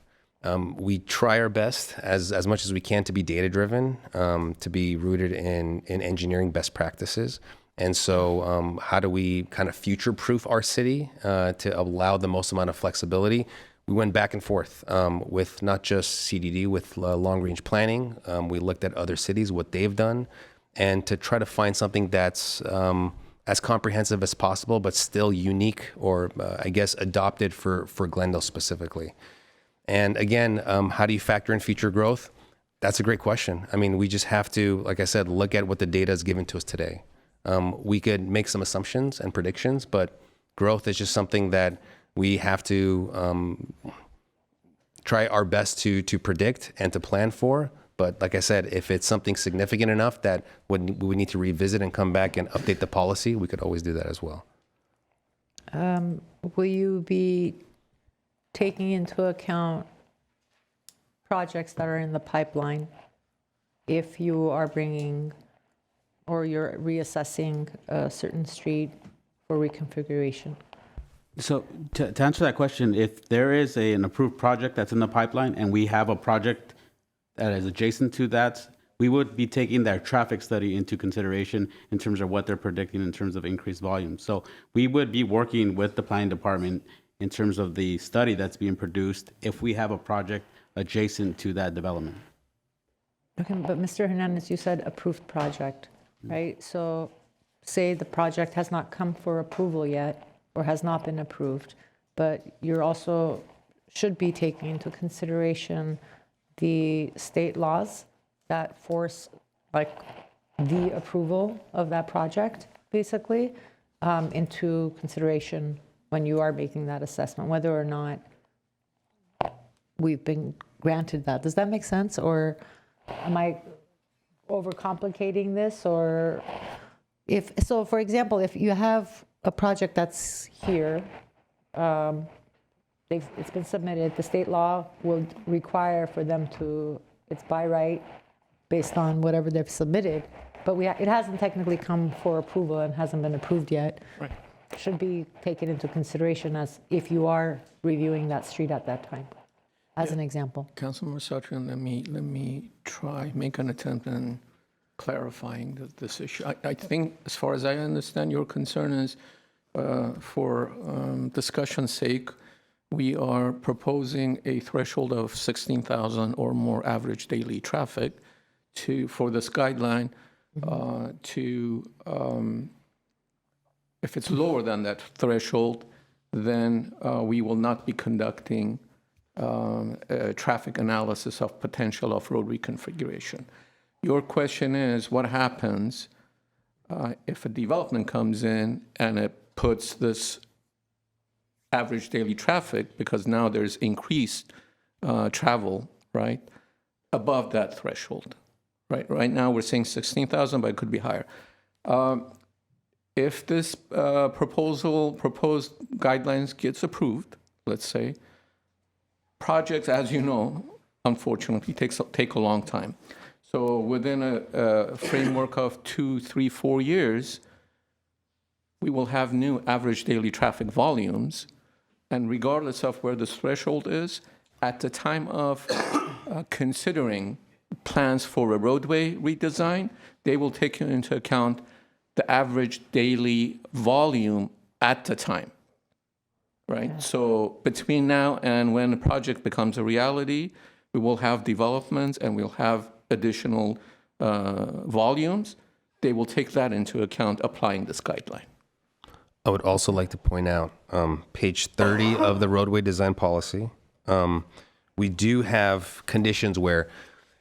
We try our best as much as we can to be data-driven, to be rooted in engineering best practices. And so how do we kind of future-proof our city to allow the most amount of flexibility? We went back and forth with not just CDD, with long-range planning. We looked at other cities, what they've done, and to try to find something that's as comprehensive as possible, but still unique or, I guess, adopted for Glendale specifically. And again, how do you factor in future growth? That's a great question. I mean, we just have to, like I said, look at what the data is given to us today. We could make some assumptions and predictions, but growth is just something that we have to try our best to predict and to plan for. But like I said, if it's something significant enough that we need to revisit and come back and update the policy, we could always do that as well. Will you be taking into account projects that are in the pipeline if you are bringing or you're reassessing a certain street for reconfiguration? So to answer that question, if there is an approved project that's in the pipeline and we have a project that is adjacent to that, we would be taking their traffic study into consideration in terms of what they're predicting in terms of increased volume. So we would be working with the planning department in terms of the study that's being produced if we have a project adjacent to that development. Okay, but Mr. Hernandez, you said approved project, right? So say the project has not come for approval yet, or has not been approved, but you're also should be taking into consideration the state laws that force like the approval of that project, basically, into consideration when you are making that assessment, whether or not we've been granted that. Does that make sense? Or am I overcomplicating this? Or if so, for example, if you have a project that's here, it's been submitted, the state law will require for them to, it's by right based on whatever they've submitted, but it hasn't technically come for approval and hasn't been approved yet. Right. Should be taken into consideration as if you are reviewing that street at that time, as an example. Councilmember Satrian, let me make an attempt in clarifying this issue. I think, as far as I understand, your concern is for discussion's sake, we are proposing a threshold of 16,000 or more average daily traffic for this guideline if it's lower than that threshold, then we will not be conducting a traffic analysis of potential off-road reconfiguration. Your question is, what happens if a development comes in and it puts this average daily traffic, because now there's increased travel, right, above that threshold, right? Right now we're saying 16,000, but it could be higher. If this proposed guidelines gets approved, let's say, projects, as you know, unfortunately, take a long time. So within a framework of 2, 3, 4 years, we will have new average daily traffic volumes. And regardless of where this threshold is, at the time of considering plans for a roadway redesign, they will take into account the average daily volume at the time, right? Yeah. So between now and when the project becomes a reality, we will have developments and we'll have additional volumes. They will take that into account applying this guideline. I would also like to point out page 30 of the roadway design policy. We do have conditions where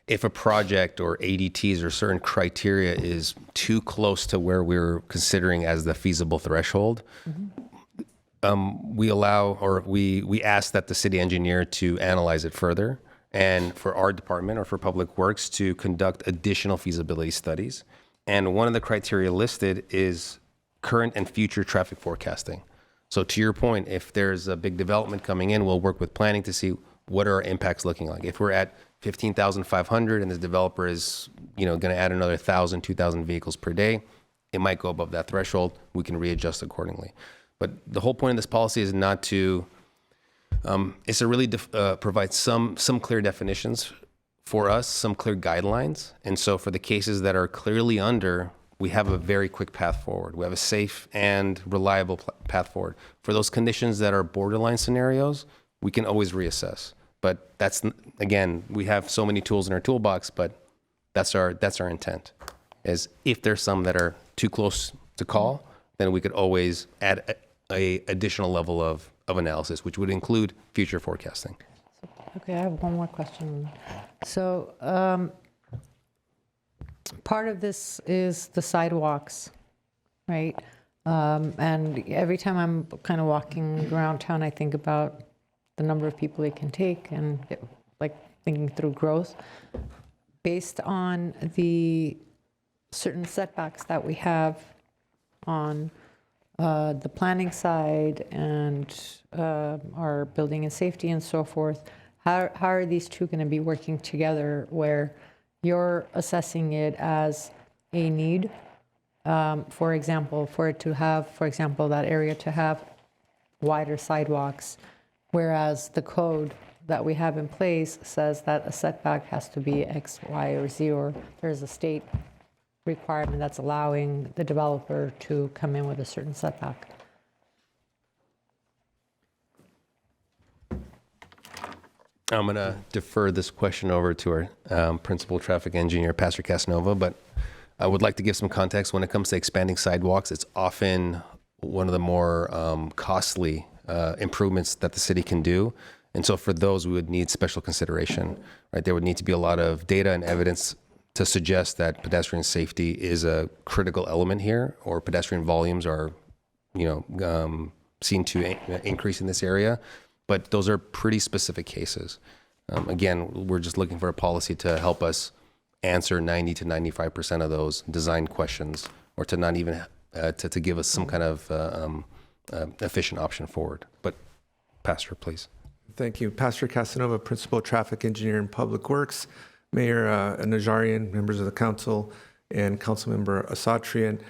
if a project or ADTs or certain criteria is too close to where we're considering as the feasible threshold, we allow, or we ask that the city engineer to analyze it further, and for our department or for Public Works to conduct additional feasibility studies. And one of the criteria listed is current and future traffic forecasting. So to your point, if there's a big development coming in, we'll work with planning to see what are our impacts looking like. If we're at 15,500 and the developer is, going to add another 1,000, 2,000 vehicles per day, it might go above that threshold. We can readjust accordingly. But the whole point of this policy is not to, it's to really provide some clear definitions for us, some clear guidelines. And so for the cases that are clearly under, we have a very quick path forward. We have a safe and reliable path forward. For those conditions that are borderline scenarios, we can always reassess. But that's, again, we have so many tools in our toolbox, but that's our intent, is if there's some that are too close to call, then we could always add a additional level of analysis, which would include future forecasting. Okay, I have one more question. So part of this is the sidewalks, right? And every time I'm kind of walking around town, I think about the number of people it can take and thinking through growth. Based on the certain setbacks that we have on the planning side and our building and safety and so forth, how are these two going to be working together where you're assessing it as a need, for example, for it to have, that area to have wider sidewalks, whereas the code that we have in place says that a setback has to be X, Y, or Z, or there's a state requirement that's allowing the developer to come in with a certain setback. I'm going to defer this question over to our principal traffic engineer, Pastor Casanova, but I would like to give some context. When it comes to expanding sidewalks, it's often one of the more costly improvements that the city can do. And so for those, we would need special consideration, right? There would need to be a lot of data and evidence to suggest that pedestrian safety is a critical element here, or pedestrian volumes are, seen to increase in this area. But those are pretty specific cases. Again, we're just looking for a policy to help us answer 90 to 95% of those design questions, or to not even to give us some kind of efficient option forward. But Pastor, please. Thank you. Pastor Casanova, Principal Traffic Engineer in Public Works, Mayor Najarian, members of the council, and Councilmember Asatrian.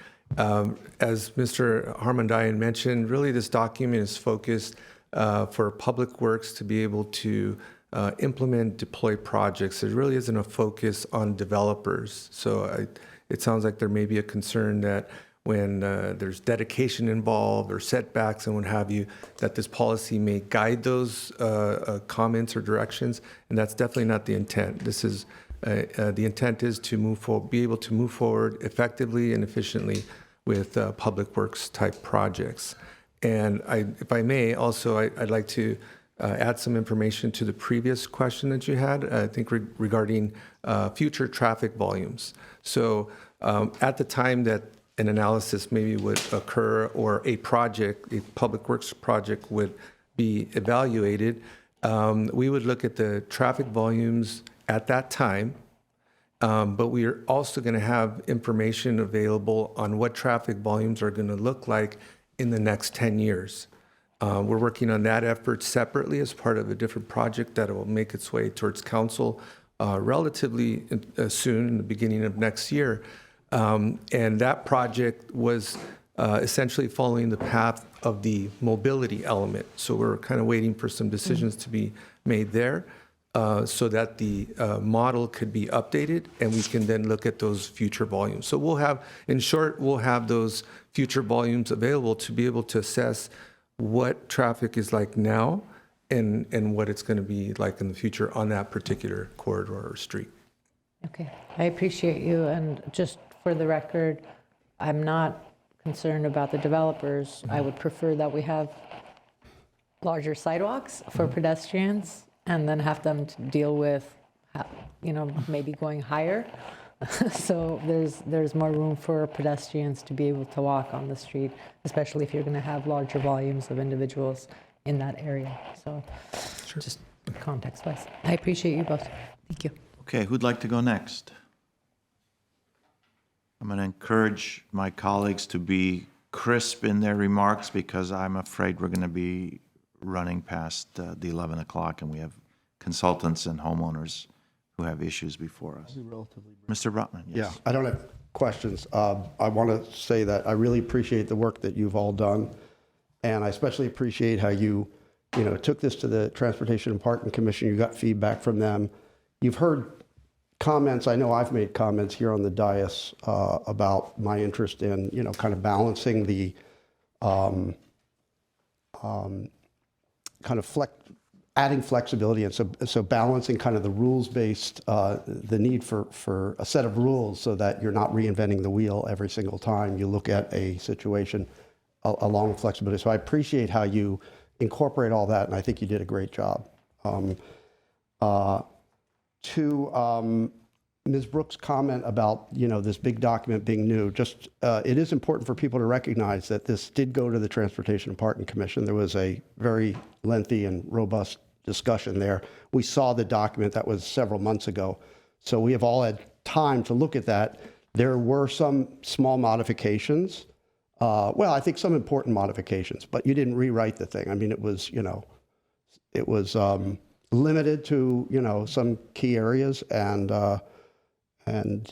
As Mr. Harmandayan mentioned, really this document is focused for Public Works to be able to implement, deploy projects. There really isn't a focus on developers. So it sounds like there may be a concern that when there's dedication involved or setbacks and what have you, that this policy may guide those comments or directions, and that's definitely not the intent. This is the intent is to be able to move forward effectively and efficiently with public works type projects. And if I may, also, I'd like to add some information to the previous question that you had, I think regarding future traffic volumes. So at the time that an analysis maybe would occur, or a public works project would be evaluated, we would look at the traffic volumes at that time, but we are also going to have information available on what traffic volumes are going to look like in the next 10 years. We're working on that effort separately as part of a different project that will make its way towards council relatively soon, in the beginning of next year. And that project was essentially following the path of the mobility element. So we're kind of waiting for some decisions to be made there so that the model could be updated, and we can then look at those future volumes. So we'll have, in short, we'll have those future volumes available to be able to assess what traffic is like now and what it's going to be like in the future on that particular corridor or street. Okay, I appreciate you, and just for the record, I'm not concerned about the developers. I would prefer that we have larger sidewalks for pedestrians and then have them to deal with, maybe going higher. So there's more room for pedestrians to be able to walk on the street, especially if you're going to have larger volumes of individuals in that area. So just context-wise. I appreciate you both. Thank you. Okay, who'd like to go next? I'm going to encourage my colleagues to be crisp in their remarks, because I'm afraid we're going to be running past the 11 o'clock, and we have consultants and homeowners who have issues before us. Mr. Rutman, yes. Yeah, I don't have questions. I want to say that I really appreciate the work that you've all done, and I especially appreciate how you took this to the Transportation and Parking Commission. You got feedback from them. You've heard comments. I know I've made comments here on the dais about my interest in, kind of balancing the kind of adding flexibility, and so balancing kind of the rules-based, the need for a set of rules so that you're not reinventing the wheel every single time you look at a situation along with flexibility. So I appreciate how you incorporate all that, and I think you did a great job. To Ms. Brooks' comment about, this big document being new, it is important for people to recognize that this did go to the Transportation and Parking Commission. There was a very lengthy and robust discussion there. We saw the document that was several months ago, so we have all had time to look at that. There were some small modifications. I think some important modifications, but you didn't rewrite the thing. I mean, it was limited to, some key areas, and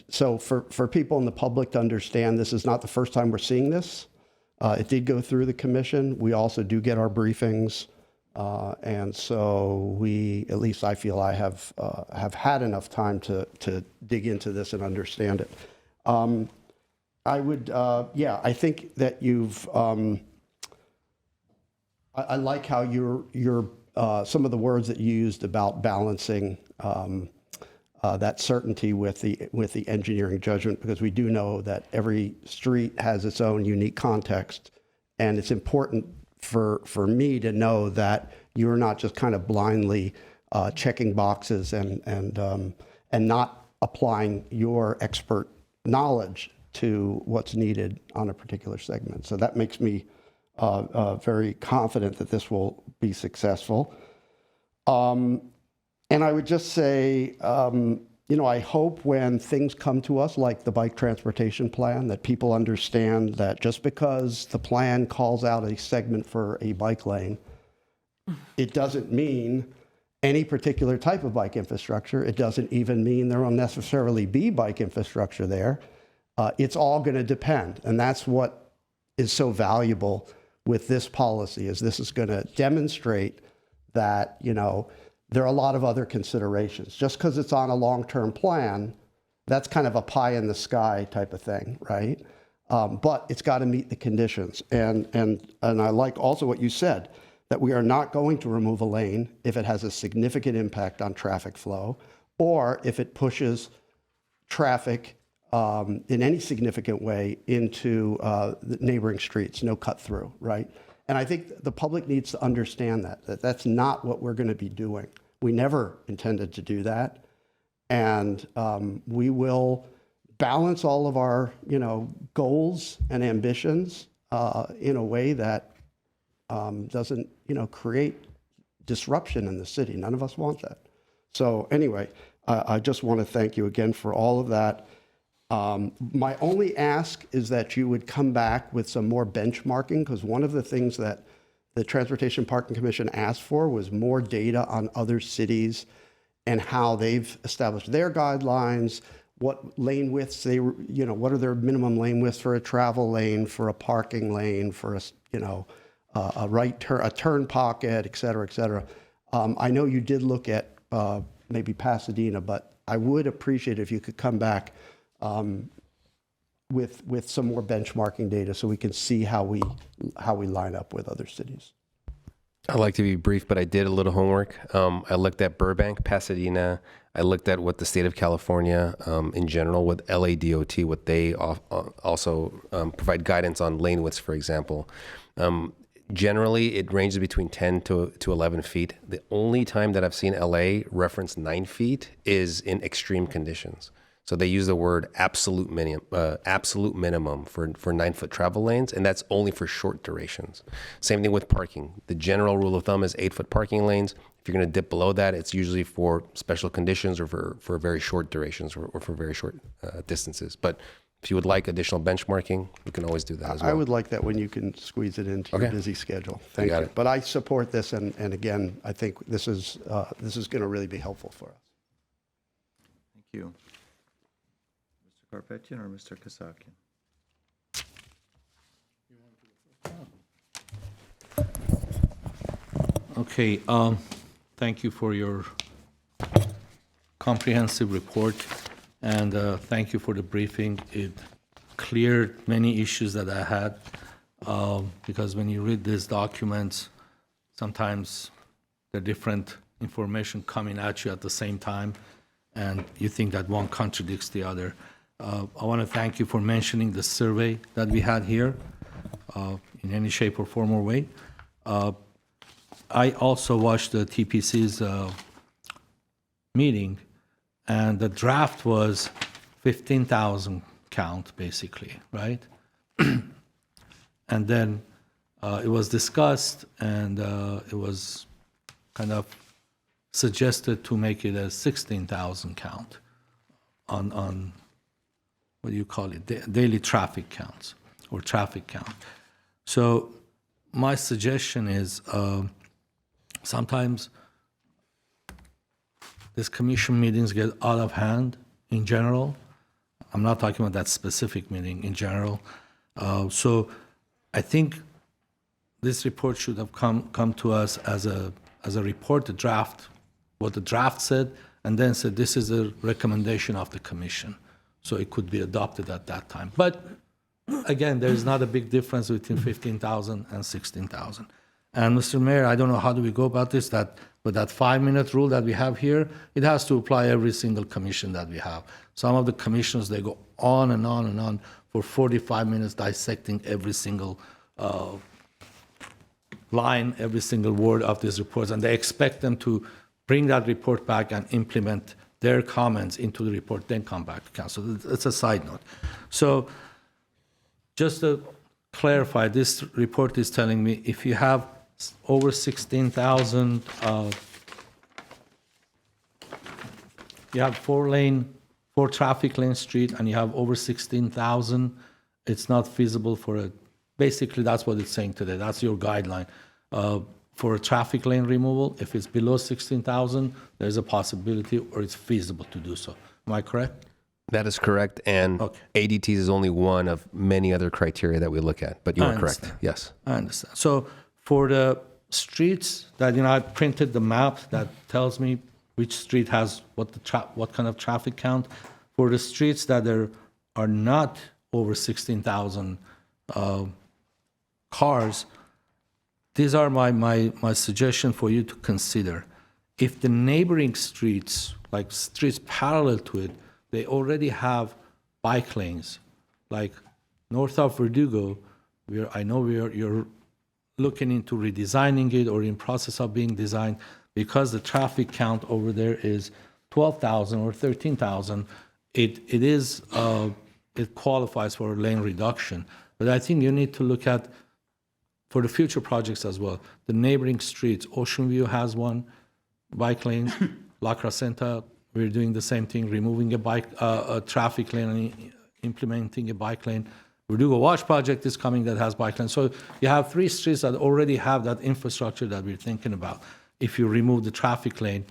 so for people in the public to understand, this is not the first time we're seeing this. It did go through the commission. We also do get our briefings, and so at least I feel I have had enough time to dig into this and understand it. I would, I think that you've, I like how you're some of the words that you used about balancing that certainty with the engineering judgment, because we do know that every street has its own unique context, And it's important for me to know that you're not just kind of blindly checking boxes and not applying your expert knowledge to what's needed on a particular segment. So that makes me very confident that this will be successful. And I would just say, I hope when things come to us like the bike transportation plan, that people understand that just because the plan calls out a segment for a bike lane, it doesn't mean any particular type of bike infrastructure. It doesn't even mean there will necessarily be bike infrastructure there. It's all going to depend. And that's what is so valuable with this policy, is this is going to demonstrate that, there are a lot of other considerations. Just because it's on a long-term plan, that's kind of a pie in the sky type of thing, right? But it's got to meet the conditions. And I like also what you said, that we are not going to remove a lane if it has a significant impact on traffic flow, or if it pushes traffic in any significant way into the neighboring streets, no cut through, right? And I think the public needs to understand that that's not what we're going to be doing. We never intended to do that. And we will balance all of our, goals and ambitions in a way that doesn't, create disruption in the city. None of us want that. So anyway, I just want to thank you again for all of that. My only ask is that you would come back with some more benchmarking, because one of the things that the Transportation Parking Commission asked for was more data on other cities and how they've established their guidelines, what lane widths what are their minimum lane widths for a travel lane, for a parking lane, for a right turn, a turn pocket, et cetera, et cetera. I know you did look at maybe Pasadena, but I would appreciate if you could come back with some more benchmarking data so we can see how we line up with other cities. I'd like to be brief, but I did a little homework. I looked at Burbank, Pasadena. I looked at what the state of California in general, with LADOT, what they also provide guidance on lane widths, for example. Generally, it ranges between 10 to 11 feet. The only time that I've seen LA reference 9 feet is in extreme conditions. So they use the word absolute minimum for 9-foot travel lanes, and that's only for short durations. Same thing with parking. The general rule of thumb is 8-foot parking lanes. If you're going to dip below that, it's usually for special conditions or for very short durations or for very short distances. But if you would like additional benchmarking, we can always do that as well. I would like that when you can squeeze it into your busy schedule. Thank you. But I support this, and again, I think this is going to really be helpful for us. Thank you. Mr. Karpetian or Mr. Kasakian? Okay, thank you for your comprehensive report, and thank you for the briefing. It cleared many issues that I had, because when you read these documents, sometimes the different information coming at you at the same time, and you think that one contradicts the other. I want to thank you for mentioning the survey that we had here in any shape or form or way. I also watched the TPC's meeting, and the draft was 15,000 count, basically, right? And then it was discussed, and it was kind of suggested to make it a 16,000 count on what do you call it, daily traffic counts or traffic count. So my suggestion is sometimes these commission meetings get out of hand in general. I'm not talking about that specific meeting, in general. So I think this report should have come to us as a report, the draft, what the draft said, and then said this is a recommendation of the commission. So it could be adopted at that time. But again, there is not a big difference between 15,000 and 16,000. And Mr. Mayor, I don't know how do we go about this, that with that 5-minute rule that we have here, it has to apply every single commission that we have. Some of the commissions, they go on and on and on for 45 minutes dissecting every single line every single word of these reports, and they expect them to bring that report back and implement their comments into the report, then come back to council. It's a side note. So just to clarify, this report is telling me if you have over 16,000, you have four traffic lane street, and you have over 16,000, it's not feasible for a, basically that's what it's saying today. That's your guideline. For a traffic lane removal, if it's below 16,000, there's a possibility or it's feasible to do so. Am I correct? That is correct, and ADTs is only one of many other criteria that we look at, but you are correct. Yes. I understand. So for the streets that, I printed the map that tells me which street has what kind of traffic count. For the streets that are not over 16,000 cars, these are my suggestion for you to consider. If the neighboring streets, like streets parallel to it, they already have bike lanes, like north of Verdugo, I know you're looking into redesigning it or in process of being designed, because the traffic count over there is 12,000 or 13,000, it qualifies for a lane reduction. But I think you need to look at, for the future projects as well, the neighboring streets. Ocean View has one bike lane. La Crescenta, we're doing the same thing, removing a traffic lane and implementing a bike lane. Verdugo Wash project is coming that has bike lanes. So you have 3 streets that already have that infrastructure that we're thinking about. If you remove the traffic lane,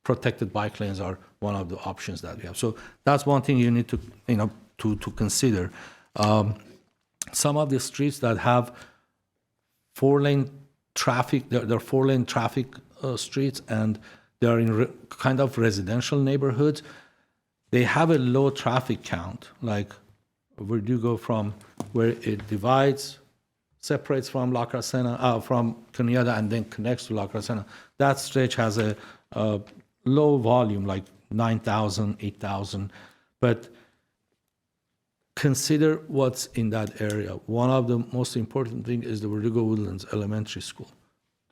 protected bike lanes are one of the options that we have. So that's one thing you need to, to consider. Some of the streets that have 4-lane traffic, they're 4-lane traffic streets, and they're in kind of residential neighborhoods. They have a low traffic count, like Verdugo, from where it divides, separates from La Crescenta, from Cañada, and then connects to La Crescenta. That stretch has a low volume, like 9,000, 8,000. But consider what's in that area. One of the most important things is the Verdugo Woodlands Elementary School.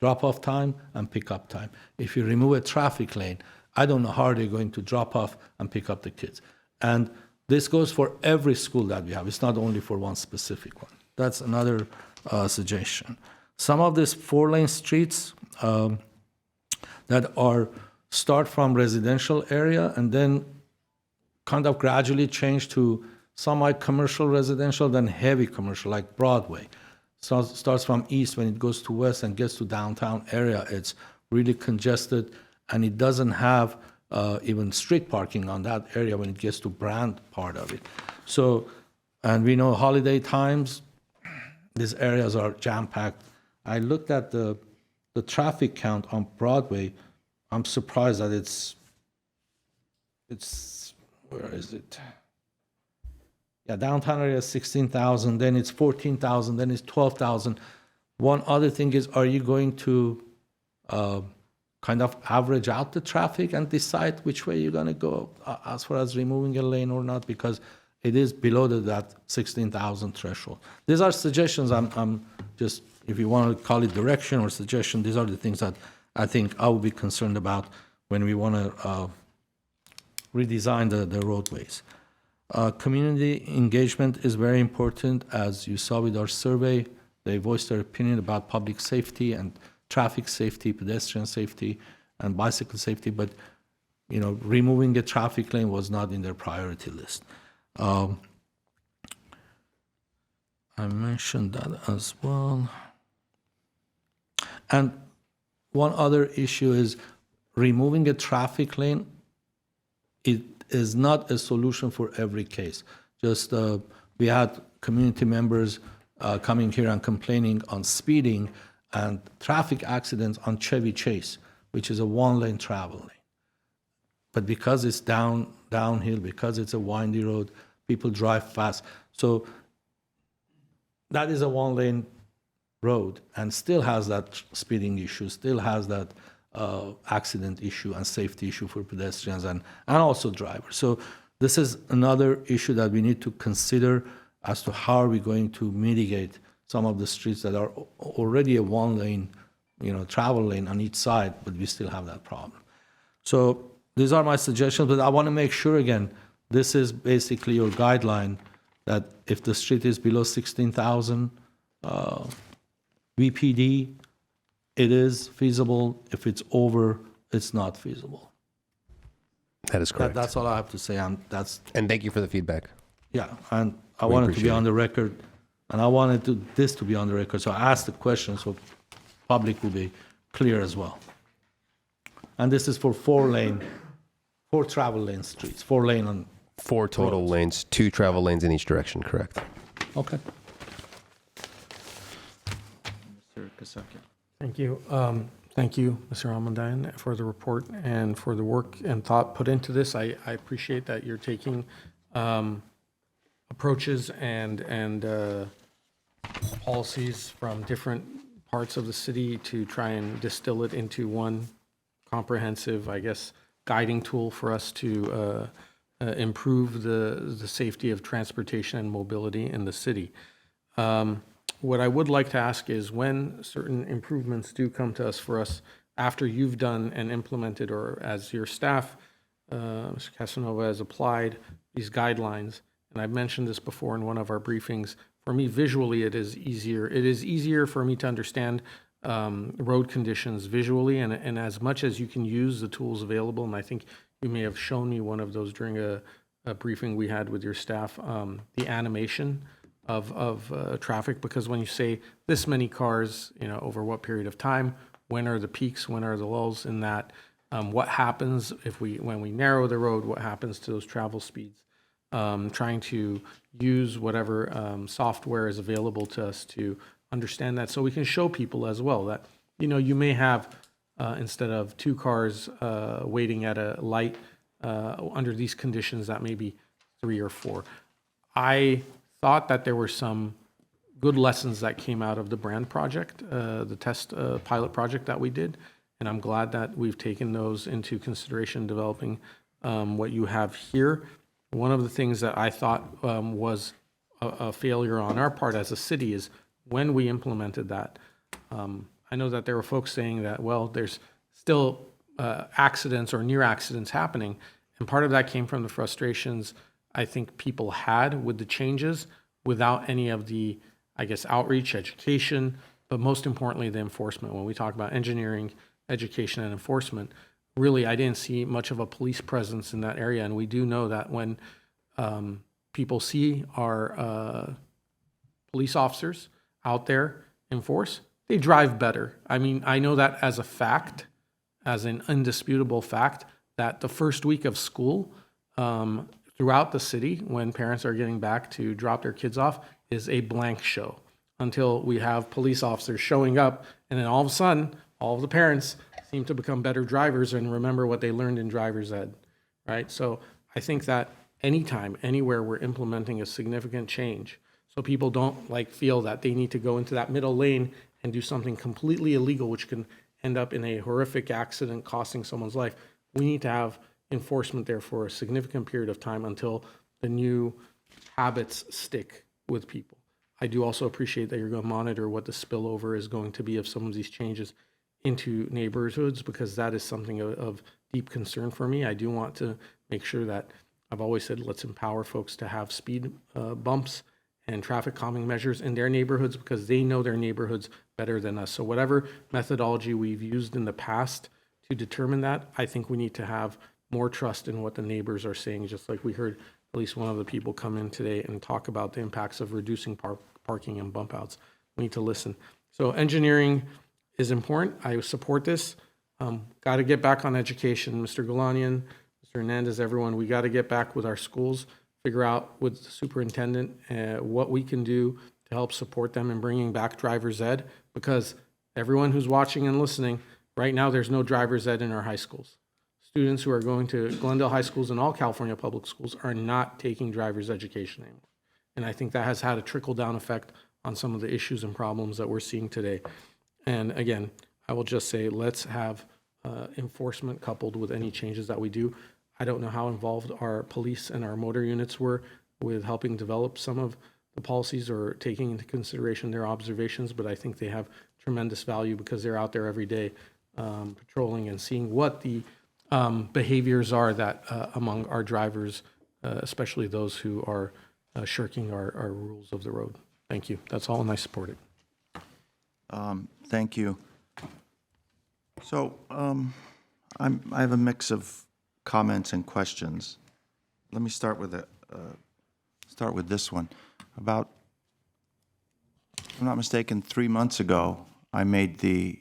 Drop-off time and pick-up time. If you remove a traffic lane, I don't know how they're going to drop off and pick up the kids. And this goes for every school that we have. It's not only for one specific one. That's another suggestion. Some of these 4-lane streets that start from residential area and then kind of gradually change to semi-commercial residential, then heavy commercial, like Broadway. So starts from east, when it goes to west and gets to downtown area, it's really congested, and it doesn't have even street parking on that area when it gets to Brand part of it. So, and we know holiday times, these areas are jam-packed. I looked at the traffic count on Broadway. I'm surprised that it's where is it? Yeah, downtown area is 16,000, then it's 14,000, then it's 12,000. One other thing is, are you going to kind of average out the traffic and decide which way you're going to go as far as removing a lane or not? Because it is below that 16,000 threshold. These are suggestions. I'm just, if you want to call it direction or suggestion, these are the things that I think I would be concerned about when we want to redesign the roadways. Community engagement is very important. As you saw with our survey, they voiced their opinion about public safety and traffic safety, pedestrian safety, and bicycle safety, but removing a traffic lane was not in their priority list. I mentioned that as well. And one other issue is removing a traffic lane. It is not a solution for every case. Just we had community members coming here and complaining on speeding and traffic accidents on Chevy Chase, which is a 1-lane travel lane. But because it's downhill, because it's a windy road, people drive fast. So that is a 1-lane road and still has that speeding issue, still has that accident issue and safety issue for pedestrians and also drivers. So this is another issue that we need to consider as to how are we going to mitigate some of the streets that are already a one-lane, travel lane on each side, but we still have that problem. So these are my suggestions, but I want to make sure, again, this is basically your guideline, that if the street is below 16,000 VPD, it is feasible. If it's over, it's not feasible. That is correct. That's all I have to say. And thank you for the feedback. Yeah, and I We wanted to appreciate be it. on the record, and I wanted this to be on the record, so I asked the question so public will be clear as well. And this is for four travel lane streets, 4 lane on, 4 total lanes, 2 travel lanes in each direction, correct? okay. Thank you. Thank you, Mr. Almundayan, for the report and for the work and thought put into this. I appreciate that you're taking approaches and policies from different parts of the city to try and distill it into one comprehensive, I guess, guiding tool for us to improve the safety of transportation and mobility in the city. What I would like to ask is when certain improvements do come to us for us after you've done and implemented, or as your staff, Mr. Casanova, has applied these guidelines, and I've mentioned this before in one of our briefings, for me visually it is easier. It is easier for me to understand road conditions visually, and as much as you can use the tools available, and I think you may have shown me one of those during a briefing we had with your staff, the animation of traffic, because when you say this many cars, over what period of time, when are the peaks, when are the lulls in that, what happens when we narrow the road, what happens to those travel speeds, trying to use whatever software is available to us to understand that, so we can show people as well that, you may have, instead of 2 cars waiting at a light under these conditions, that may be 3 or 4. I thought that there were some good lessons that came out of the brand project, the test pilot project that we did, and I'm glad that we've taken those into consideration developing what you have here. One of the things that I thought was a failure on our part as a city is when we implemented that. I know that there were folks saying that, well, there's still accidents or near accidents happening, and part of that came from the frustrations I think people had with the changes without any of the, I guess, outreach, education, but most importantly, the enforcement. When we talk about engineering, education, and enforcement, really, I didn't see much of a police presence in that area. And we do know that when people see our police officers out there in force, they drive better. I mean, I know that as a fact, as an indisputable fact, that the first week of school, throughout the city, when parents are getting back to drop their kids off, is a blank show until we have police officers showing up, and then all of a sudden, all of the parents seem to become better drivers and remember what they learned in driver's ed, right? So I think that anytime, anywhere we're implementing a significant change, so people don't feel that they need to go into that middle lane and do something completely illegal, which can end up in a horrific accident costing someone's life, we need to have enforcement there for a significant period of time until the new habits stick with people. I do also appreciate that you're going to monitor what the spillover is going to be of some of these changes into neighborhoods, because that is something of deep concern for me. I do want to make sure that, I've always said, let's empower folks to have speed bumps and traffic calming measures in their neighborhoods, because they know their neighborhoods better than us. So whatever methodology we've used in the past to determine that, I think we need to have more trust in what the neighbors are saying, just like we heard at least one of the people come in today and talk about the impacts of reducing parking and bump outs. We need to listen. So engineering is important. I support this. Got to get back on education. Mr. Galanian, Mr. Hernandez, everyone, we got to get back with our schools, figure out with the superintendent what we can do to help support them in bringing back driver's ed, because everyone who's watching and listening, right now there's no driver's ed in our high schools. Students who are going to Glendale high schools and all California public schools are not taking driver's education anymore. And I think that has had a trickle-down effect on some of the issues and problems that we're seeing today. And again, I will just say, let's have enforcement coupled with any changes that we do. I don't know how involved our police and our motor units were with helping develop some of the policies or taking into consideration their observations, but I think they have tremendous value because they're out there every day patrolling and seeing what the behaviors are that among our drivers, especially those who are shirking our rules of the road. Thank you. That's all, and I support it. Thank you. So I have a mix of comments and questions. Let me start with this one. About, if I'm not mistaken, 3 months ago, I made the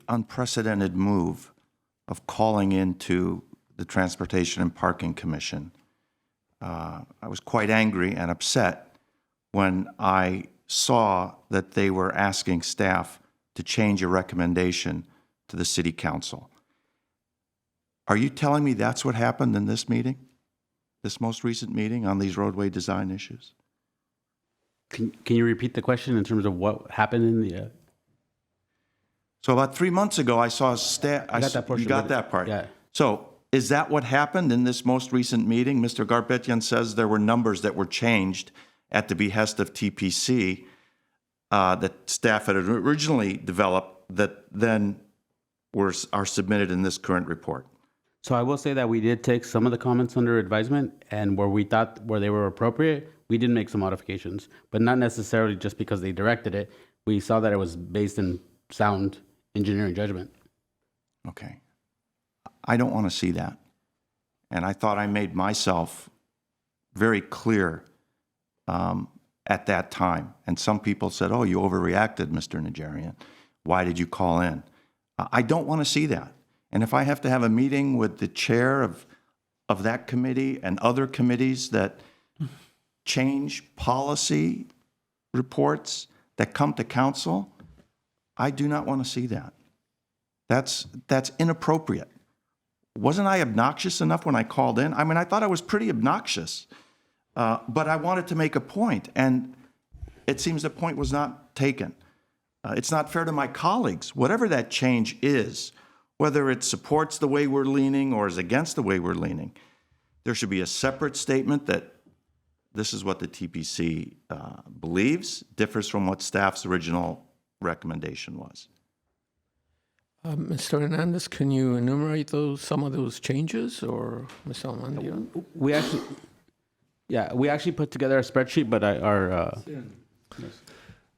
unprecedented move of calling into the Transportation and Parking Commission. I was quite angry and upset when I saw that they were asking staff to change a recommendation to the City Council. Are you telling me that's what happened in this meeting, this most recent meeting on these roadway design issues? Can you repeat the question in terms of what happened in the? So about 3 months ago, I saw staff. I got that portion. You got that part. Yeah. So is that what happened in this most recent meeting? Mr. Garbetyan says there were numbers that were changed at the behest of TPC that staff had originally developed that then are submitted in this current report. So I will say that we did take some of the comments under advisement, and where they were appropriate, we did make some modifications, but not necessarily just because they directed it. We saw that it was based in sound engineering judgment. Okay. I don't want to see that. And I thought I made myself very clear at that time. And some people said, oh, you overreacted, Mr. Najarian. Why did you call in? I don't want to see that. And if I have to have a meeting with the chair of that committee and other committees that change policy reports that come to council, I do not want to see that. That's inappropriate. Wasn't I obnoxious enough when I called in? I mean, I thought I was pretty obnoxious, but I wanted to make a point, and it seems the point was not taken. It's not fair to my colleagues. Whatever that change is, whether it supports the way we're leaning or is against the way we're leaning, there should be a separate statement that this is what the TPC believes, differs from what staff's original recommendation was. Mr. Hernandez, can you enumerate some of those changes, or Ms. Almandia? We actually put together a spreadsheet, but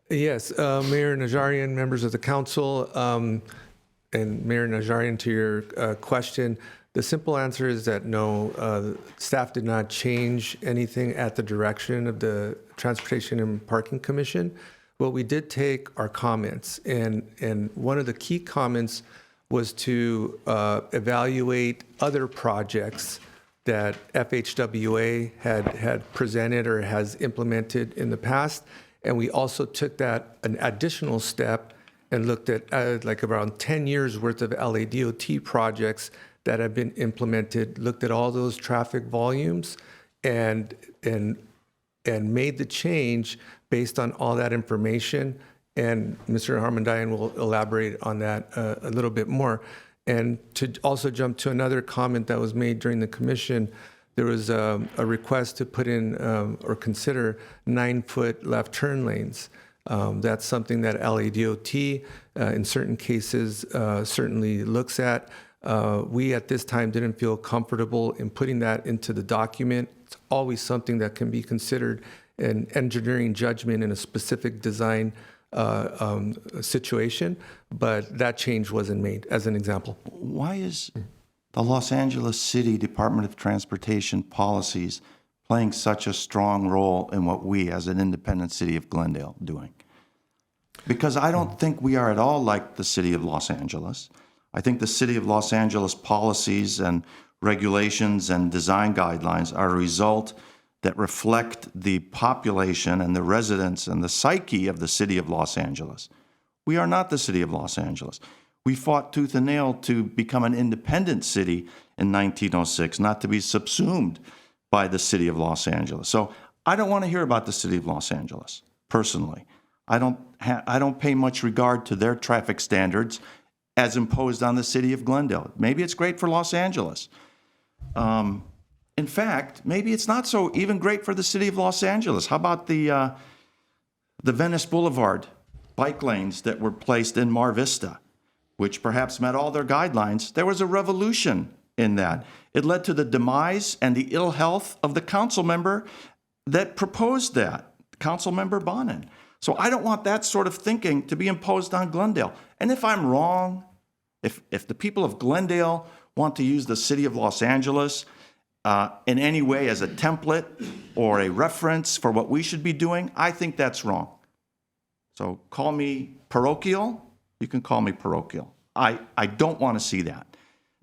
Yes, Mayor Najarian, members of the council, and Mayor Najarian, to your question, the simple answer is that no, staff did not change anything at the direction of the Transportation and Parking Commission. Well, we did take our comments, and one of the key comments was to evaluate other projects that FHWA had presented or has implemented in the past. And we also took that an additional step and looked at like around 10 years worth of LADOT projects that have been implemented, looked at all those traffic volumes and made the change based on all that information. And Mr. Harmandayan will elaborate on that a little bit more. And to also jump to another comment that was made during the commission, there was a request to put in or consider 9-foot left turn lanes. That's something that LADOT in certain cases certainly looks at. We at this time didn't feel comfortable in putting that into the document. It's always something that can be considered an engineering judgment in a specific design situation, but that change wasn't made, as an example. Why is the Los Angeles City Department of Transportation policies playing such a strong role in what we, as an independent city of Glendale, doing? Because I don't think we are at all like the city of Los Angeles. I think the city of Los Angeles policies and regulations and design guidelines are a result that reflect the population and the residents and the psyche of the city of Los Angeles. We are not the city of Los Angeles. We fought tooth and nail to become an independent city in 1906, not to be subsumed by the city of Los Angeles. So I don't want to hear about the city of Los Angeles, personally. I don't pay much regard to their traffic standards as imposed on the city of Glendale. Maybe it's great for Los Angeles. in fact, maybe it's not so even great for the city of Los Angeles. How about the Venice Boulevard bike lanes that were placed in Mar Vista, which perhaps met all their guidelines? There was a revolution in that. It led to the demise and the ill health of the council member that proposed that, Council Member Bonin. So I don't want that sort of thinking to be imposed on Glendale. And if I'm wrong, if the people of Glendale want to use the city of Los Angeles in any way as a template or a reference for what we should be doing, I think that's wrong. So call me parochial. You can call me parochial. I don't want to see that.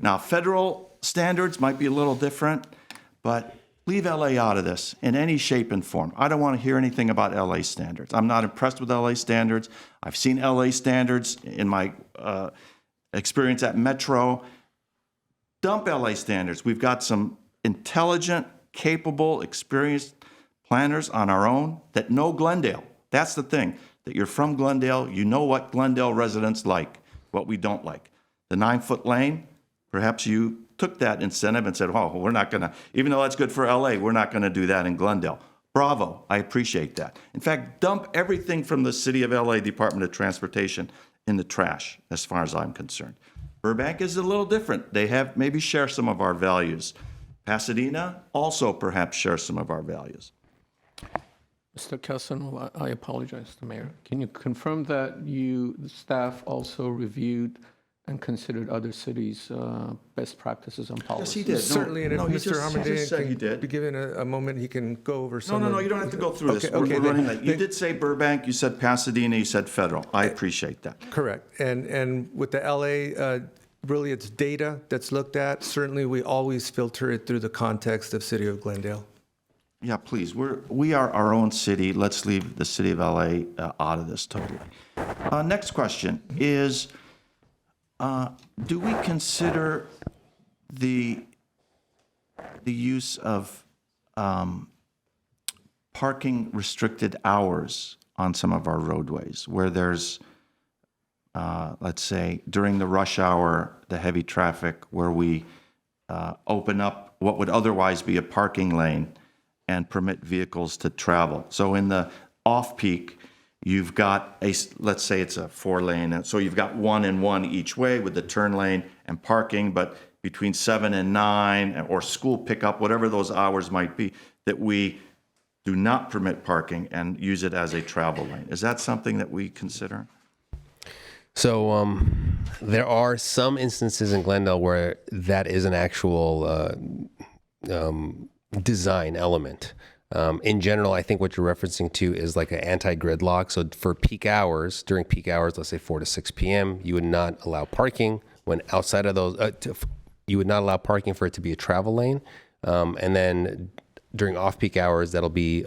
Now, federal standards might be a little different, but leave LA out of this in any shape and form. I don't want to hear anything about LA standards. I'm not impressed with LA standards. I've seen LA standards in my experience at Metro. Dump LA standards. We've got some intelligent, capable, experienced planners on our own that know Glendale. That's the thing, that you're from Glendale, you know what Glendale residents like, what we don't like. The 9-foot lane, perhaps you took that incentive and said, oh, we're not going to, even though that's good for LA, we're not going to do that in Glendale. Bravo, I appreciate that. In fact, dump everything from the City of LA Department of Transportation in the trash, as far as I'm concerned. Burbank is a little different. They have maybe share some of our values. Pasadena also perhaps share some of our values. Mr. Kesson, I apologize to Mayor. Can you confirm that the staff also reviewed and considered other cities' best practices and policies? Yes, he did. Certainly, and if Mr. just said he Armendarian did. can be given a moment, he can go over some. No, you don't have to go through this. Okay, We're running late. You then- did say Burbank, you said Pasadena, you said federal. I appreciate that. Correct. And with the LA, really it's data that's looked at. Certainly, we always filter it through the context of City of Glendale. Yeah, please. We are our own city. Let's leave the city of LA out of this totally. Next question is, do we consider the use of parking restricted hours on some of our roadways where there's, let's say, during the rush hour, the heavy traffic, where we open up what would otherwise be a parking lane and permit vehicles to travel. So in the off-peak, you've got let's say it's a 4-lane, so you've got 1 and 1 each way with the turn lane and parking, but between 7 and 9, or school pickup, whatever those hours might be, that we do not permit parking and use it as a travel lane. Is that something that we consider? So there are some instances in Glendale where that is an actual design element. In general, I think what you're referencing to is like an anti-gridlock. So for peak hours, during peak hours, let's say 4 to 6 p.m., you would not allow parking. When outside of those, you would not allow parking for it to be a travel lane. And then during off-peak hours, that'll be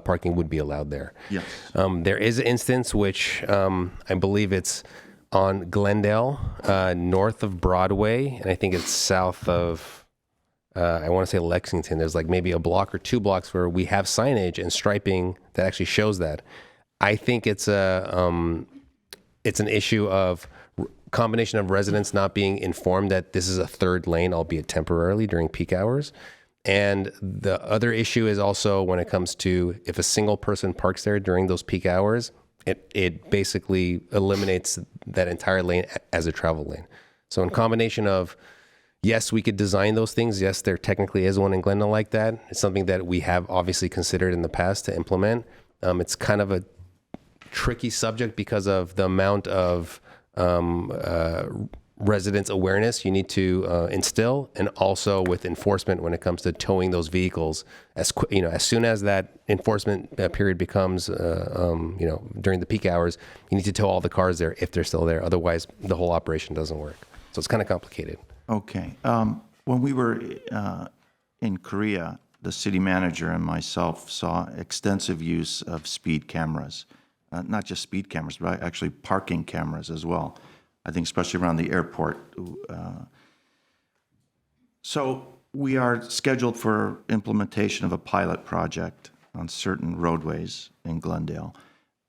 parking would be allowed there. Yes. There is an instance which I believe it's on Glendale, north of Broadway, and I think it's south of, I want to say Lexington. There's like maybe a block or 2 blocks where we have signage and striping that actually shows that. I think it's an issue of combination of residents not being informed that this is a 3rd lane, albeit temporarily during peak hours. And the other issue is also when it comes to if a single person parks there during those peak hours, it basically eliminates that entire lane as a travel lane. So in combination of, yes, we could design those things. Yes, there technically is one in Glendale like that. It's something that we have obviously considered in the past to implement. It's kind of a tricky subject because of the amount of residents' awareness you need to instill, and also with enforcement when it comes to towing those vehicles. As soon as that enforcement period becomes, during the peak hours, you need to tow all the cars there if they're still there. Otherwise, the whole operation doesn't work. So it's kind of complicated. Okay. When we were in Korea, the city manager and myself saw extensive use of speed cameras. Not just speed cameras, but actually parking cameras as well. I think especially around the airport. So we are scheduled for implementation of a pilot project on certain roadways in Glendale.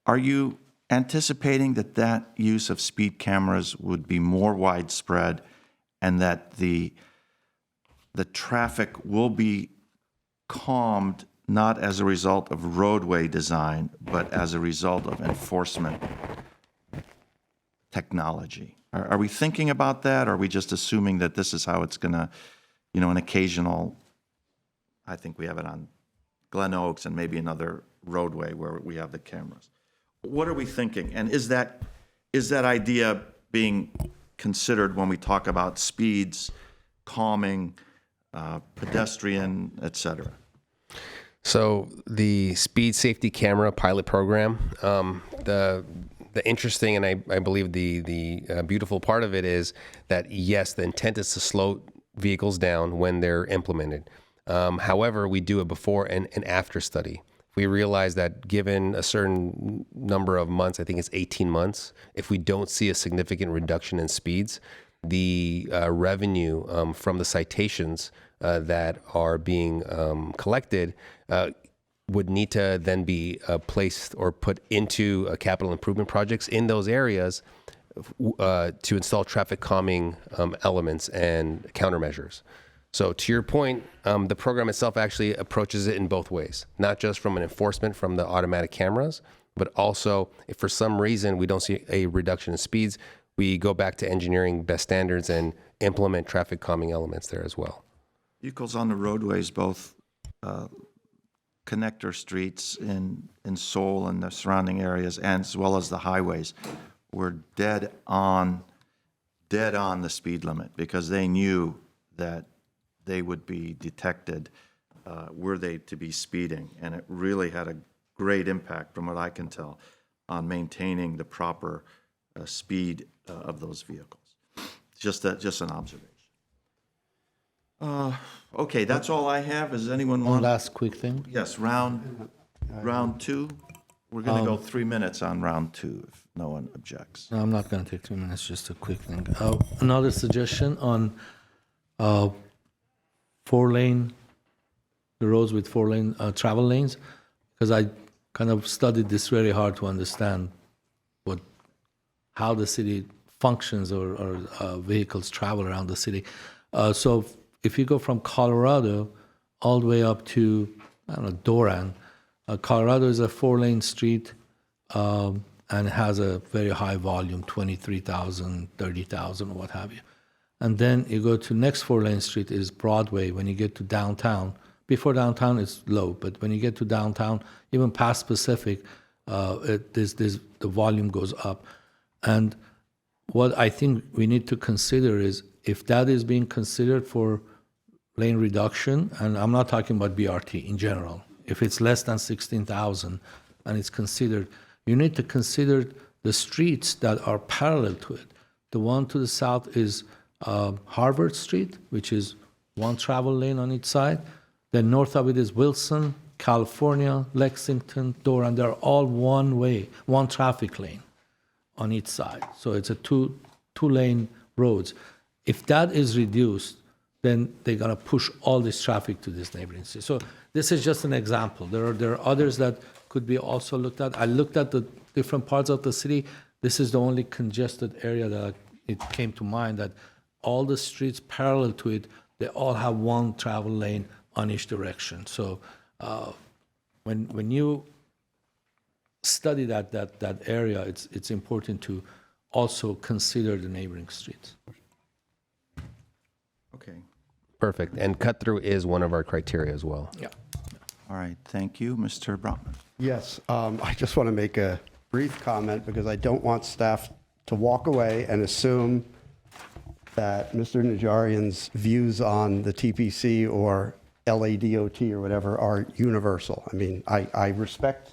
Are you anticipating that use of speed cameras would be more widespread and that the traffic will be calmed not as a result of roadway design, but as a result of enforcement technology. Are we thinking about that, or are we just assuming that this is how it's going to, an occasional, I think we have it on Glen Oaks and maybe another roadway where we have the cameras. What are we thinking? And is that idea being considered when we talk about speeds, calming, pedestrian, et cetera? So the speed safety camera pilot program, the interesting and I believe the beautiful part of it is that yes, the intent is to slow vehicles down when they're implemented. However, we do a before and after study. We realize that given a certain number of months, I think it's 18 months, if we don't see a significant reduction in speeds, the revenue from the citations that are being collected would need to then be placed or put into capital improvement projects in those areas to install traffic calming elements and countermeasures. So to your point, the program itself actually approaches it in both ways, not just from an enforcement from the automatic cameras, but also if for some reason we don't see a reduction in speeds, we go back to engineering best standards and implement traffic calming elements there as well. Vehicles on the roadways, both connector streets in Seoul and the surrounding areas, and as well as the highways, were dead on the speed limit because they knew that they would be detected were they to be speeding. And it really had a great impact, from what I can tell, on maintaining the proper speed of those vehicles. Just an observation. Okay, that's all I have. Does anyone One want? last quick thing. Yes, round two. We're going to go 3 minutes on round two, if no one objects. No, I'm not going to take 3 minutes, just a quick thing. Another suggestion on 4-lane, the roads with 4-lane travel lanes, because I kind of studied this very hard to understand how the city functions or vehicles travel around the city. So if you go from Colorado all the way up to, I don't know, Doran, Colorado is a 4-lane street and has a very high volume, 23,000, 30,000, or what have you. And then you go to next 4-lane street is Broadway. When you get to downtown, before downtown it's low, but when you get to downtown, even past Pacific, the volume goes up. And what I think we need to consider is if that is being considered for lane reduction, and I'm not talking about BRT in general, if it's less than 16,000 and it's considered, you need to consider the streets that are parallel to it. The one to the south is Harvard Street, which is one travel lane on each side. Then north of it is Wilson, California, Lexington, Doran. They're all one way, one traffic lane on each side. So it's a two-lane roads. If that is reduced, then they're going to push all this traffic to this neighboring city. So this is just an example. There are others that could be also looked at. I looked at the different parts of the city. This is the only congested area that it came to mind, that all the streets parallel to it, they all have one travel lane on each direction. So when you study that area, it's important to also consider the neighboring streets. Okay. Perfect. And cut through is one of our criteria as well. Yeah. All right, thank you. Mr. Brotman. Yes, I just want to make a brief comment because I don't want staff to walk away and assume that Mr. Najarian's views on the TPC or LADOT or whatever are universal. I mean, I respect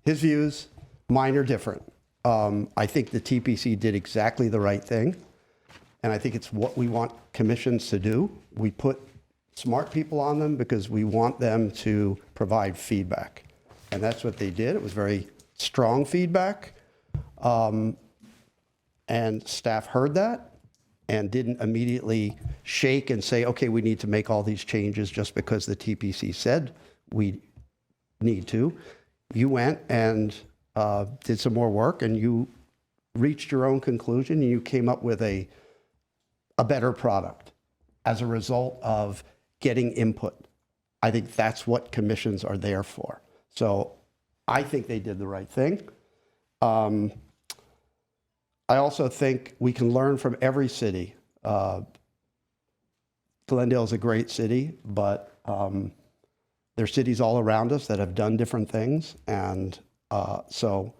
his views. Mine are different. I think the TPC did exactly the right thing, and I think it's what we want commissions to do. We put smart people on them because we want them to provide feedback, and that's what they did. It was very strong feedback, and staff heard that and didn't immediately shake and say, okay, we need to make all these changes just because the TPC said we need to. You went and did some more work, and you reached your own conclusion, and you came up with a better product as a result of getting input. I think that's what commissions are there for. So I think they did the right thing. I also think we can learn from every city. Glendale is a great city, but there are cities all around us that have done different things. And so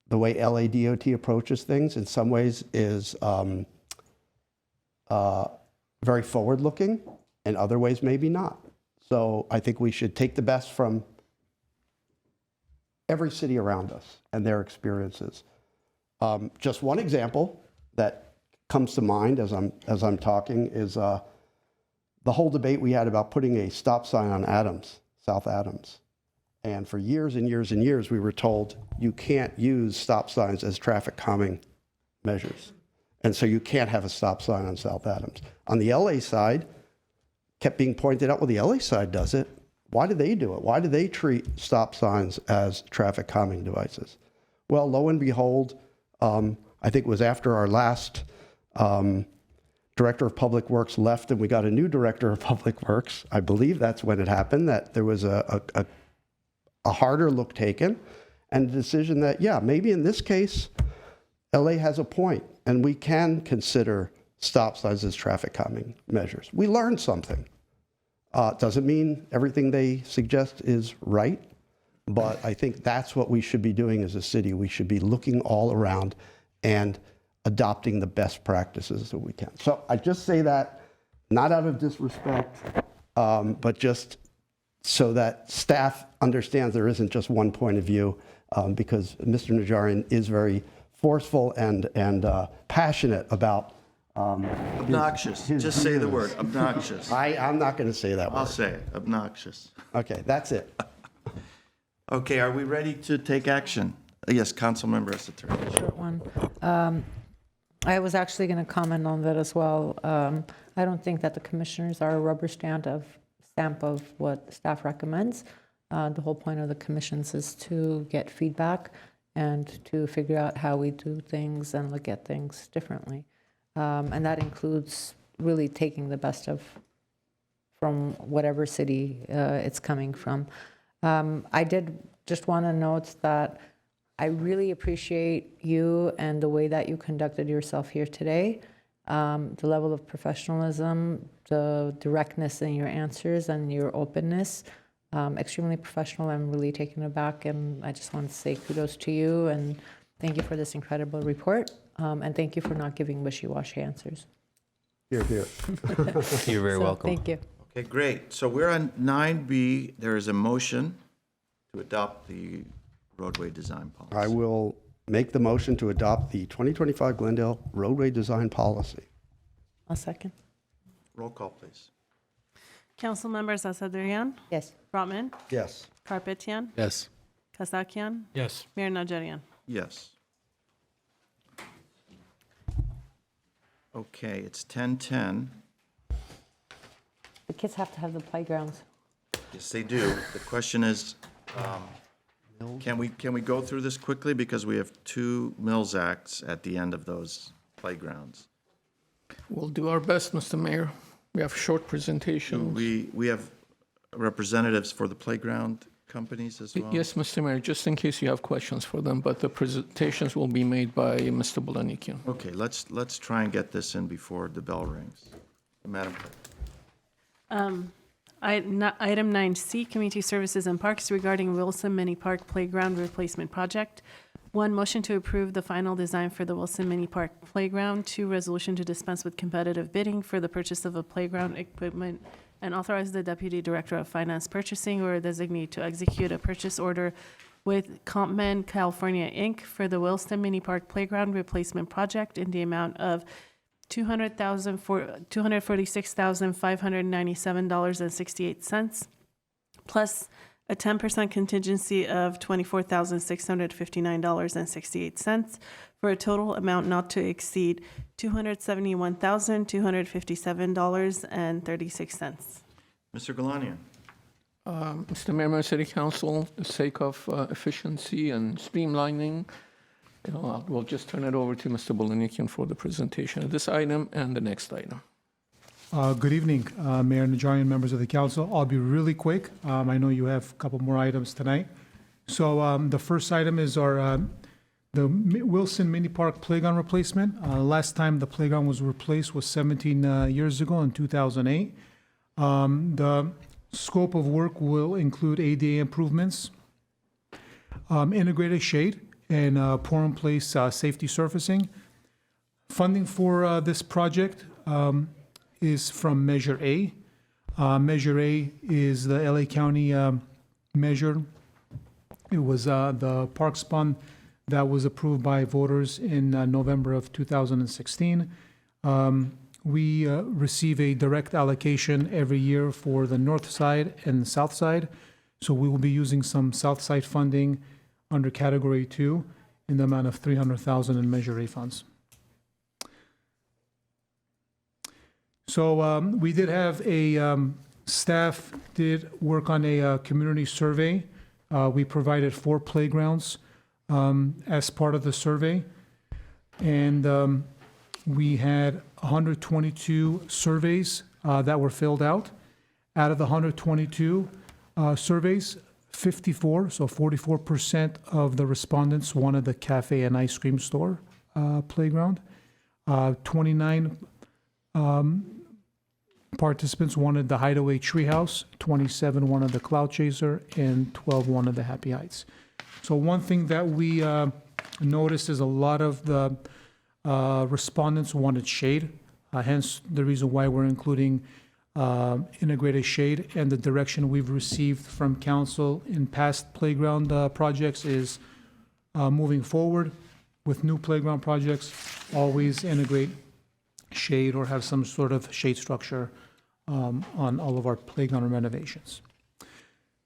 the way LADOT approaches things in some ways is very forward-looking, in other ways maybe not. So I think we should take the best from every city around us and their experiences. Just one example that comes to mind as I'm talking is the whole debate we had about putting a stop sign on Adams, South Adams. And for years and years and years, we were told you can't use stop signs as traffic calming measures. And so you can't have a stop sign on South Adams. On the LA side, kept being pointed out, well, the LA side does it. Why do they do it? Why do they treat stop signs as traffic calming devices? Well, lo and behold, I think it was after our last director of public works left and we got a new director of public works. I believe that's when it happened, that there was a harder look taken and a decision that, yeah, maybe in this case, LA has a point and we can consider stop signs as traffic calming measures. We learned something. Doesn't mean everything they suggest is right, but I think that's what we should be doing as a city. We should be looking all around and adopting the best practices that we can. So I just say that, not out of disrespect, but just so that staff understands there isn't just one point of view, because Mr. Najarian is very forceful and passionate about Obnoxious. Just say the word, obnoxious. I'm not going to say that word. I'll say it, obnoxious. Okay, that's it. Okay, are we ready to take action? Yes, Councilmember Esoteric. Short one. I was actually going to comment on that as well. I don't think that the commissioners are a rubber stamp of what staff recommends. The whole point of the commissions is to get feedback and to figure out how we do things and look at things differently. And that includes really taking the best from whatever city it's coming from. I did just want to note that I really appreciate you and the way that you conducted yourself here today. The level of professionalism, the directness in your answers and your openness, extremely professional. I'm really taken aback, and I just want to say kudos to you and thank you for this incredible report. And thank you for not giving wishy-washy answers. Here, here. You're very welcome. Thank you. Okay, great. So we're on 9B. There is a motion to adopt the roadway design policy. I will make the motion to adopt the 2025 Glendale roadway design policy. A second. Roll call, please. Council members Asadrian, Yes. Brotman, Yes. Karpetian, Yes. Kasakian, Yes. Mayor Najarian. Yes. Okay, it's 10:10. The kids have to have the playgrounds. Yes, they do. The question is, can we go through this quickly? Because we have two Mills Acts at the end of those playgrounds. We'll do our best, Mr. Mayor. We have short presentations. We have representatives for the playground companies as well? Yes, Mr. Mayor, just in case you have questions for them, but the presentations will be made by Mr. Bolanikian. Okay, let's try and get this in before the bell rings. Madam Clerk. Item 9C, Community Services and Parks regarding Wilson Mini Park Playground Replacement Project. 1, motion to approve the final design for the Wilson Mini Park Playground. 2, resolution to dispense with competitive bidding for the purchase of a playground equipment and authorize the Deputy Director of Finance Purchasing or designate to execute a purchase order with Compman California, Inc. for the Wilson Mini Park Playground Replacement Project in the amount of $246,597.68, plus a 10% contingency of $24,659.68, for a total amount not to exceed $271,257.36. Mr. Galanian. Mr. Mayor, Mayor City Council, for the sake of efficiency and streamlining, we'll just turn it over to Mr. Bolanikian for the presentation of this item and the next item. Good evening, Mayor Najarian, members of the council. I'll be really quick. I know you have a couple more items tonight. So the first item is the Wilson Mini Park Playground replacement. Last time the playground was replaced was 17 years ago in 2008. The scope of work will include ADA improvements, integrated shade, and pour-in-place safety surfacing. Funding for this project is from Measure A. Measure A is the LA County measure. It was the Parks Fund that was approved by voters in November of 2016. We receive a direct allocation every year for the north side and the south side. So we will be using some south side funding under Category 2 in the amount of $300,000 in Measure A funds. So we did have staff did work on a community survey. We provided 4 playgrounds as part of the survey. And we had 122 surveys that were filled out. Out of the 122 surveys, 54, so 44% of the respondents wanted the cafe and ice cream store playground. 29 participants wanted the Hideaway Treehouse, 27 wanted the Cloud Chaser, and 12 wanted the Happy Heights. So one thing that we noticed is a lot of the respondents wanted shade, hence the reason why we're including integrated shade. And the direction we've received from council in past playground projects is moving forward with new playground projects, always integrate shade or have some sort of shade structure on all of our playground renovations.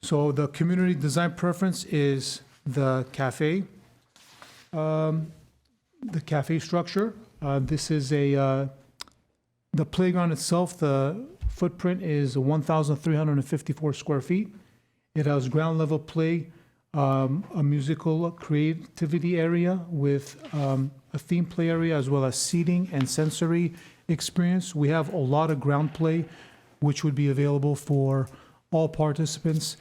So the community design preference is the cafe structure. This is the playground itself, the footprint is 1,354 square feet. It has ground level play, a musical creativity area with a theme play area, as well as seating and sensory experience. We have a lot of ground play, which would be available for all participants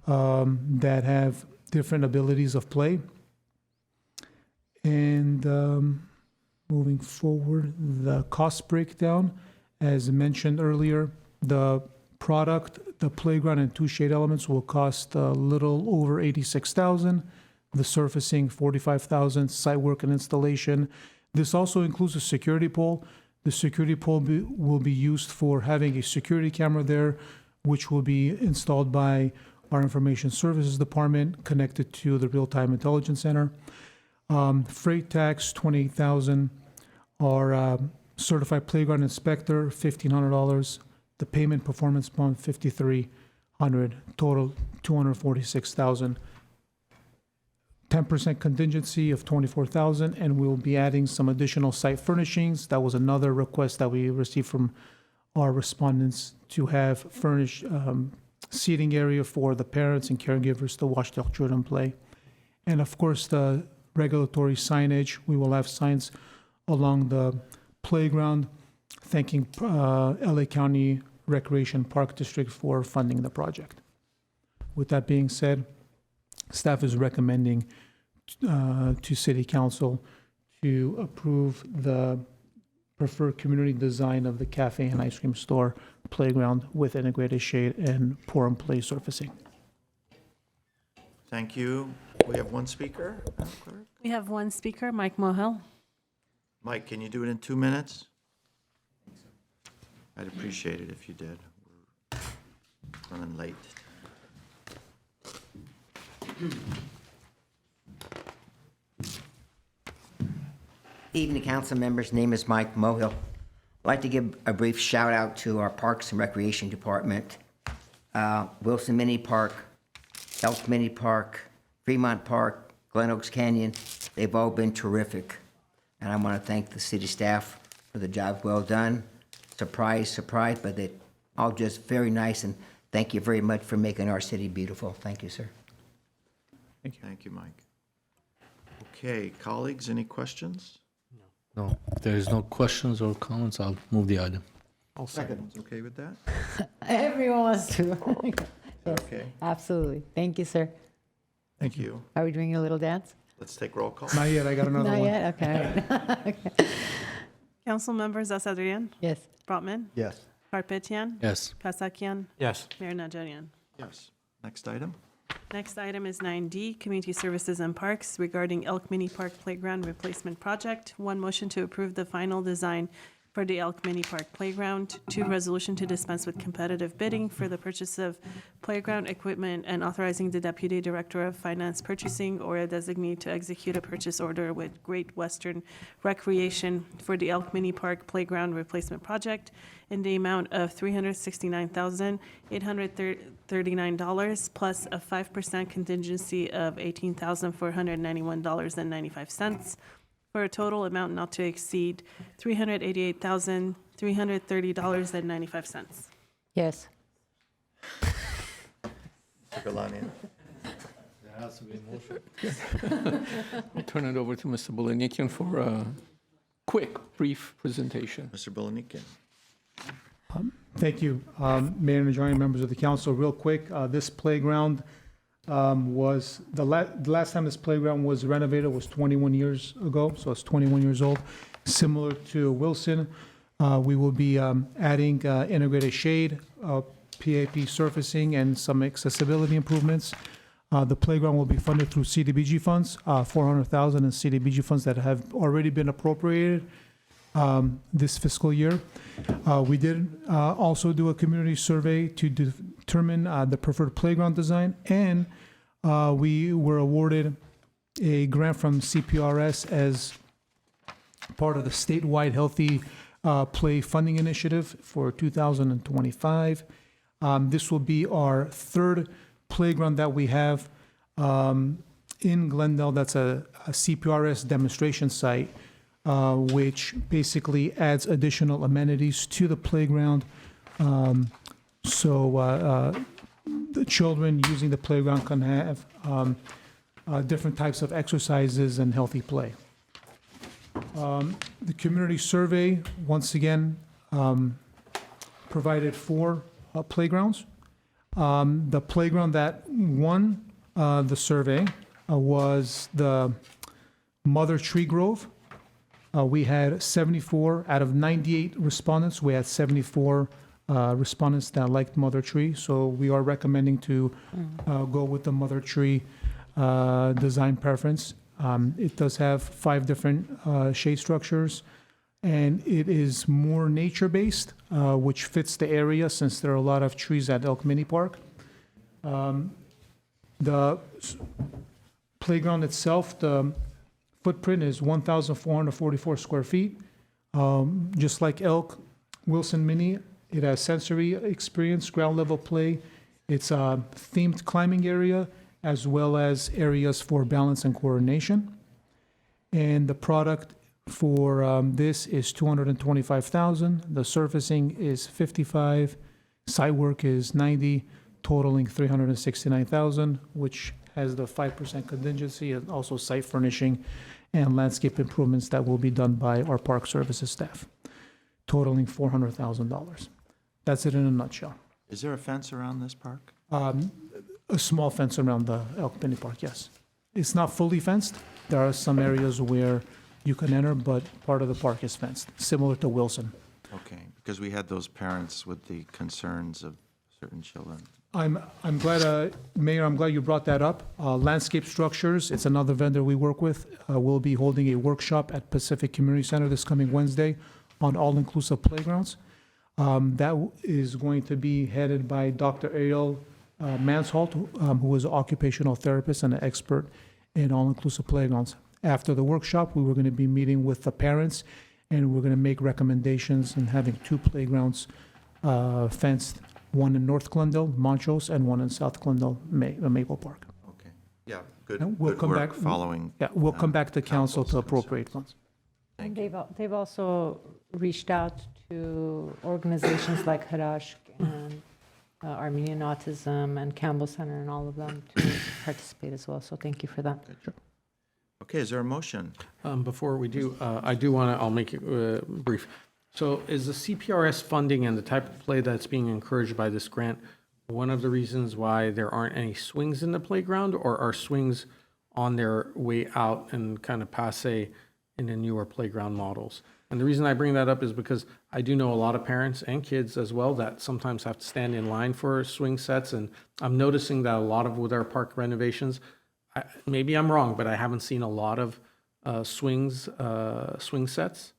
that have different abilities of play. And moving forward, the cost breakdown, as mentioned earlier, the product, the playground and 2 shade elements will cost a little over $86,000. The surfacing, $45,000, site work and installation. This also includes a security pole. The security pole will be used for having a security camera there, which will be installed by our Information Services Department, connected to the Real-Time Intelligence Center. Freight tax, $28,000. Our certified playground inspector, $1,500. The payment performance bond, $5,300. Total, $246,000. 10% contingency of $24,000, and we'll be adding some additional site furnishings. That was another request that we received from our respondents, to have furnished seating area for the parents and caregivers to watch their children play. And of course, the regulatory signage. We will have signs along the playground thanking LA County Recreation Park District for funding the project. With that being said, staff is recommending to City Council to approve the preferred community design of the cafe and ice cream store playground with integrated shade and pour-in-play surfacing. Thank you. We have one speaker, Madam Clerk. We have one speaker, Mike Mohill. Mike, can you do it in 2 minutes? I'd appreciate it if you did. We're running late. Evening, council members. Name is Mike Mohill. I'd like to give a brief shout out to our Parks and Recreation Department, Wilson Mini Park, Elk Mini Park, Fremont Park, Glen Oaks Canyon. They've all been terrific. And I want to thank the city staff for the job well done. Surprise, but they're all just very nice, and thank you very much for making our city beautiful. Thank you, sir. Thank you. Thank you, Mike. Okay, colleagues, any questions? No, if there is no questions or comments, I'll move the item. I'll second. Okay with that? Everyone wants to. Yes, Okay. absolutely. Thank you, sir. Thank you. Are we doing a little dance? Let's take roll call. Not yet, I got another Not one. yet? Okay. all right. Okay. Council members Asadrian, Yes. Brotman, Yes. Karpetian, Yes. Kasakian, Yes. Mayor Najarian. Yes. Next item. Next item is 9D, Community Services and Parks regarding Elk Mini Park Playground Replacement Project. One, motion to approve the final design for the Elk Mini Park Playground. Two, resolution to dispense with competitive bidding for the purchase of playground equipment and authorizing the Deputy Director of Finance Purchasing or a designee to execute a purchase order with Great Western Recreation for the Elk Mini Park Playground Replacement Project in the amount of $369,839 plus a 5% contingency of $18,491.95 for a total amount not to exceed $388,330.95. Yes. Mr. Galanian. There has to be a motion. I'll turn it over to Mr. Bolinikian for a quick, brief presentation. Mr. Bolinikin. Thank you, Mayor and adjoining members of the council. Real quick, this playground was, the last time this playground was renovated was 21 years ago, so it's 21 years old. Similar to Wilson, we will be adding integrated shade, PAP surfacing, and some accessibility improvements. The playground will be funded through CDBG funds, $400,000 in CDBG funds that have already been appropriated this fiscal year. We did also do a community survey to determine the preferred playground design, and we were awarded a grant from CPRS as part of the statewide Healthy Play Funding Initiative for 2025. This will be our third playground that we have in Glendale. That's a CPRS demonstration site, which basically adds additional amenities to the playground. So the children using the playground can have different types of exercises and healthy play. The community survey, once again, provided 4 playgrounds. The playground that won the survey was the Mother Tree Grove. We had 74 out of 98 respondents. We had 74 respondents that liked Mother Tree. So we are recommending to go with the Mother Tree design preference. It does have 5 different shade structures, and it is more nature-based, which fits the area since there are a lot of trees at Elk Mini Park. The playground itself, the footprint is 1,444 square feet. Just like Elk Wilson Mini, it has sensory experience, ground level play. It's a themed climbing area, as well as areas for balance and coordination. And the product for this is $225,000. The surfacing is $55,000. Site work is $90,000, totaling $369,000, which has the 5% contingency, and also site furnishing and landscape improvements that will be done by our park services staff, totaling $400,000. That's it in a nutshell. Is there a fence around this park? A small fence around the Elk Mini Park, yes. It's not fully fenced. There are some areas where you can enter, but part of the park is fenced, similar to Wilson. Okay, because we had those parents with the concerns of certain children. I'm glad, Mayor, I'm glad you brought that up. Landscape Structures, it's another vendor we work with. We'll be holding a workshop at Pacific Community Center this coming Wednesday on all-inclusive playgrounds. That is going to be headed by Dr. Ariel Mansholt, who is an occupational therapist and an expert in all-inclusive playgrounds. After the workshop, we were going to be meeting with the parents, and we're going to make recommendations and having 2 playgrounds fenced, one in North Glendale, Montrose, and one in South Glendale, Maple Park. Okay, yeah, good, And we'll good come work back- following. Yeah, we'll come back to council to council's appropriate funds. And they've also reached out to organizations like Harashk and Armenian Autism and Campbell Center and all of them to participate as well. So thank you for that. Okay, is there a motion? Before we do, I do want to, I'll make it brief. So is the CPRS funding and the type of play that's being encouraged by this grant one of the reasons why there aren't any swings in the playground, or are swings on their way out and kind of passe in the newer playground models? And the reason I bring that up is because I do know a lot of parents and kids as well that sometimes have to stand in line for swing sets, and I'm noticing that a lot of with our park renovations, maybe I'm wrong, but I haven't seen a lot of swing sets.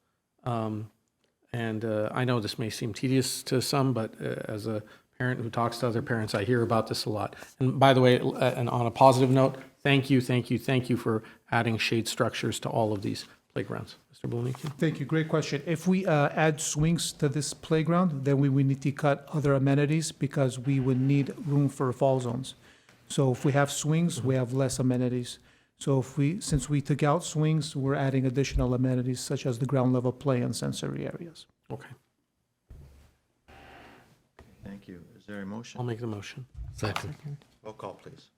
And I know this may seem tedious to some, but as a parent who talks to other parents, I hear about this a lot. And by the way, and on a positive note, thank you for adding shade structures to all of these playgrounds. Mr. Blunicky? Thank you. Great question. If we add swings to this playground, then we would need to cut other amenities because we would need room for fall zones. So if we have swings, we have less amenities. So since we took out swings, we're adding additional amenities such as the ground level play and sensory areas. Okay. Thank you. Is there a motion? I'll make the motion. Second. Roll call, please.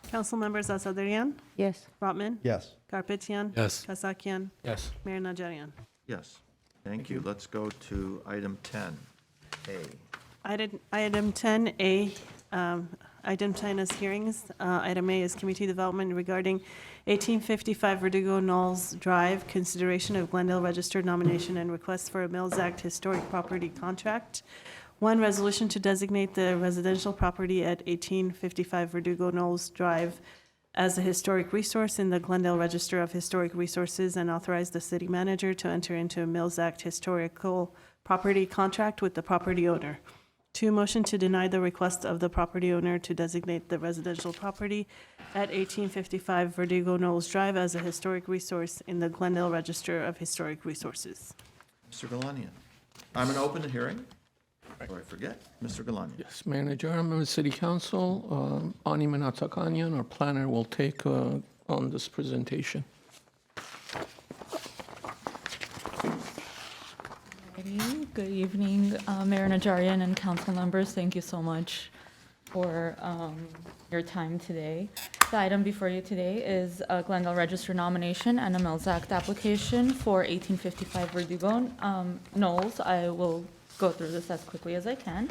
Council members Asadrian, Yes. Brotman, Yes. Karpetian, Yes. Kasakian, Yes. Mayor Najarian. Yes. Thank you. Let's go to item 10A. Item 10A, item 10 is hearings. Item A is community development regarding 1855 Verdugo Knolls Drive, consideration of Glendale registered nomination and request for a Mills Act historic property contract. One, resolution to designate the residential property at 1855 Verdugo Knolls Drive as a historic resource in the Glendale Register of Historic Resources and authorize the city manager to enter into a Mills Act historical property contract with the property owner. Two, motion to deny the request of the property owner to designate the residential property at 1855 Verdugo Knolls Drive as a historic resource in the Glendale Register of Historic Resources. Mr. Galanian. I'm going to open the hearing. Before I forget, Mr. Galanian. Yes, Mayor Najarian, members of the City Council, Ani Manatakanian, our planner, will take on this presentation. Good evening, Mayor Najarian and council members. Thank you so much for your time today. The item before you today is a Glendale Register nomination and a Mills Act application for 1855 Verdugo Knolls. I will go through this as quickly as I can.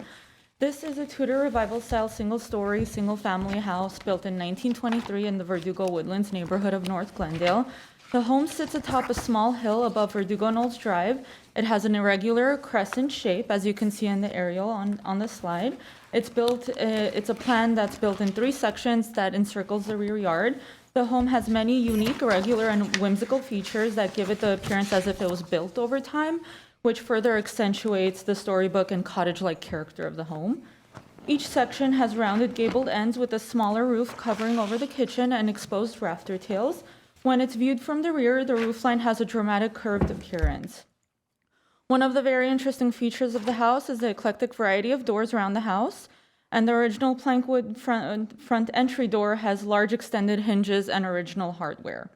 This is a Tudor Revival-style single-story, single-family house built in 1923 in the Verdugo Woodlands neighborhood of North Glendale. The home sits atop a small hill above Verdugo Knolls Drive. It has an irregular crescent shape, as you can see in the aerial on the slide. It's a plan that's built in 3 sections that encircles the rear yard. The home has many unique, irregular, and whimsical features that give it the appearance as if it was built over time, which further accentuates the storybook and cottage-like character of the home. Each section has rounded gabled ends with a smaller roof covering over the kitchen and exposed rafter tails. When it's viewed from the rear, the roofline has a dramatic curved appearance. One of the very interesting features of the house is the eclectic variety of doors around the house, and the original plankwood front entry door has large extended hinges and original hardware.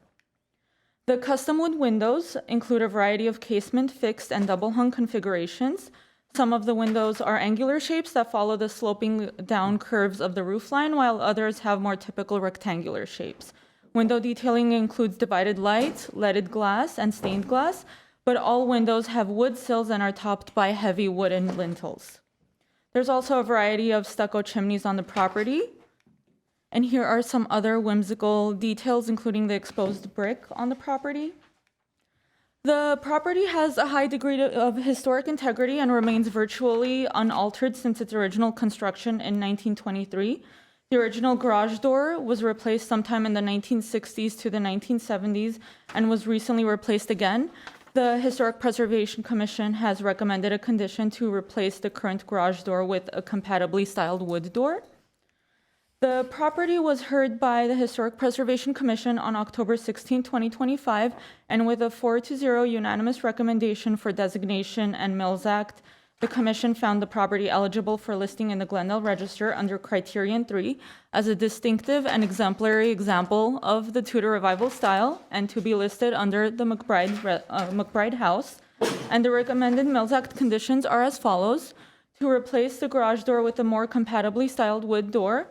The custom wood windows include a variety of casement, fixed, and double-hung configurations. Some of the windows are angular shapes that follow the sloping down curves of the roofline, while others have more typical rectangular shapes. Window detailing includes divided light, leaded glass, and stained glass, but all windows have wood sills and are topped by heavy wooden lintels. There's also a variety of stucco chimneys on the property. And here are some other whimsical details, including the exposed brick on the property. The property has a high degree of historic integrity and remains virtually unaltered since its original construction in 1923. The original garage door was replaced sometime in the 1960s to the 1970s and was recently replaced again. The Historic Preservation Commission has recommended a condition to replace the current garage door with a compatibly styled wood door. The property was heard by the Historic Preservation Commission on October 16, 2025, and with a 4-0 unanimous recommendation for designation and Mills Act, the Commission found the property eligible for listing in the Glendale Register under Criterion 3 as a distinctive and exemplary example of the Tudor Revival style and to be listed under the McBride House. And the recommended Mills Act conditions are as follows: to replace the garage door with a more compatibly styled wood door,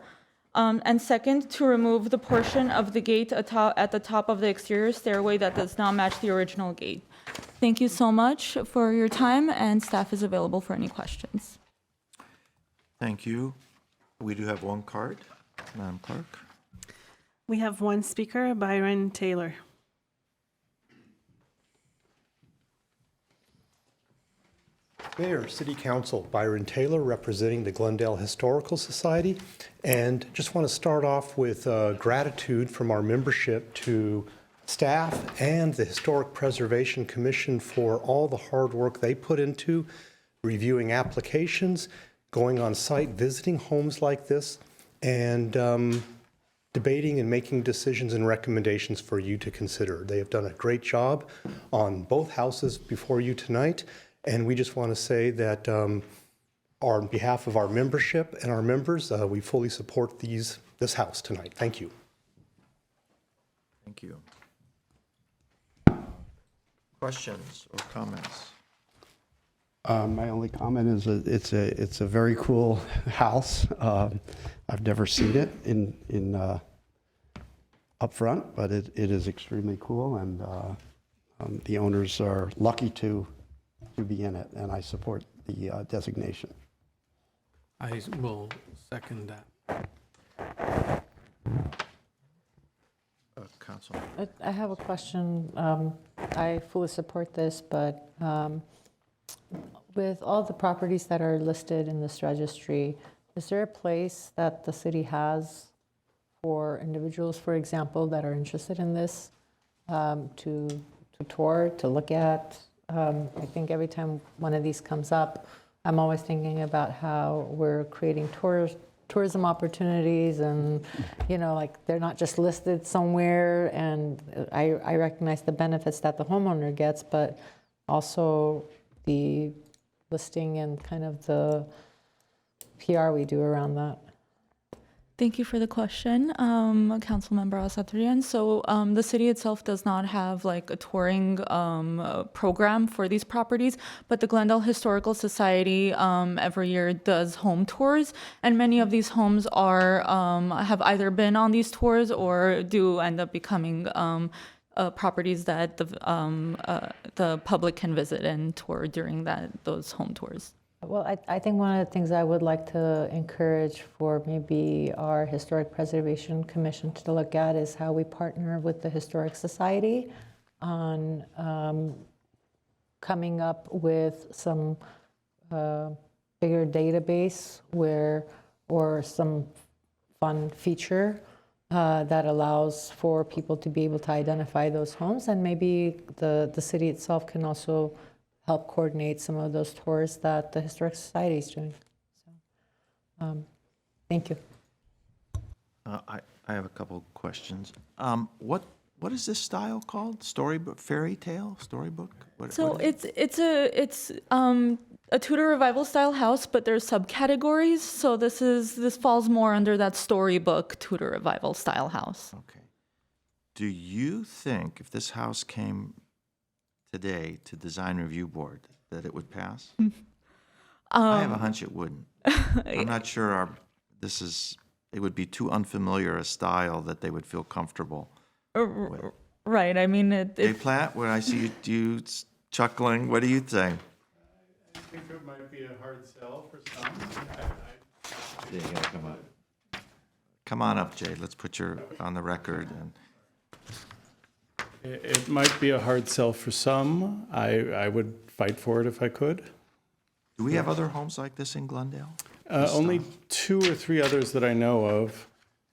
and second, to remove the portion of the gate at the top of the exterior stairway that does not match the original gate. Thank you so much for your time, and staff is available for any questions. Thank you. We do have one card, Madam Clerk. We have one speaker, Byron Taylor. Mayor, City Council, Byron Taylor, representing the Glendale Historical Society. And just want to start off with gratitude from our membership to staff and the Historic Preservation Commission for all the hard work they put into reviewing applications, going on site, visiting homes like this, and debating and making decisions and recommendations for you to consider. They have done a great job on both houses before you tonight. And we just want to say that on behalf of our membership and our members, we fully support this house tonight. Thank you. Thank you. Questions or comments? My only comment is it's a very cool house. I've never seen it in up front, but it is extremely cool, and the owners are lucky to be in it, and I support the designation. I will second that. Council. I have a question. I fully support this, but with all the properties that are listed in this registry, is there a place that the city has for individuals, for example, that are interested in this to tour, to look at? I think every time one of these comes up, I'm always thinking about how we're creating tourism opportunities, and like they're not just listed somewhere. And I recognize the benefits that the homeowner gets, but also the listing and kind of the PR we do around that. Thank you for the question, Councilmember Asatryan. So the city itself does not have like a touring program for these properties, but the Glendale Historical Society every year does home tours, and many of these homes are have either been on these tours or do end up becoming properties that the public can visit and tour during those home tours. Well, I think one of the things I would like to encourage for maybe our Historic Preservation Commission to look at is how we partner with the Historic Society on coming up with some bigger database or some fun feature that allows for people to be able to identify those homes, and maybe the city itself can also help coordinate some of those tours that the Historic Society is doing. So, thank you. I have a couple questions. What is this style called? Storybook, fairy tale, storybook? It's a Tudor revival style house, but there's subcategories. So this falls more under that storybook Tudor revival style house. Okay. Do you think if this house came today to design review board that it would pass? I have a hunch it wouldn't. I'm not sure it would be too unfamiliar a style that they would feel comfortable with. Right. I mean, Hey, Platt, when I see you chuckling, what do you think? I think it might be a hard sell for some. Yeah, you gotta come up. Come on up, Jay. Let's put you on the record. And It might be a hard sell for some. I would fight for it if I could. do we have other homes like this in Glendale? Only 2 or 3 others that I know of,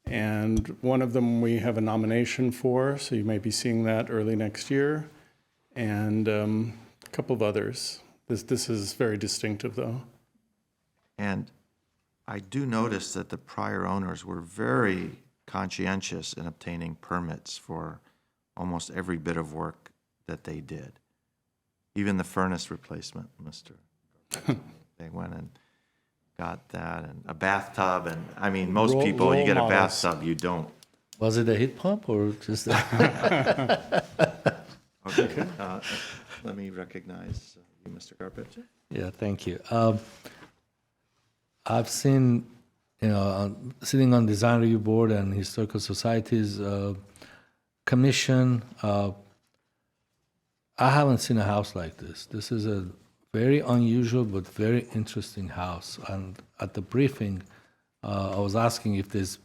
and one of them we have a nomination for, so you may be seeing that early next year, and a couple of others. This is very distinctive, though. And I do notice that the prior owners were very conscientious in obtaining permits for almost every bit of work that they did. Even the furnace replacement, Mr. They went and got that, and a bathtub, and I mean, most people, you get a bathtub, you don't. Was it a heat pump or just? Okay, let me recognize you, Mr. Garpich. Yeah, thank you. I've seen, sitting on design review board and historical societies commission. I haven't seen a house like this. This is a very unusual but very interesting house. And at the briefing, I was asking if these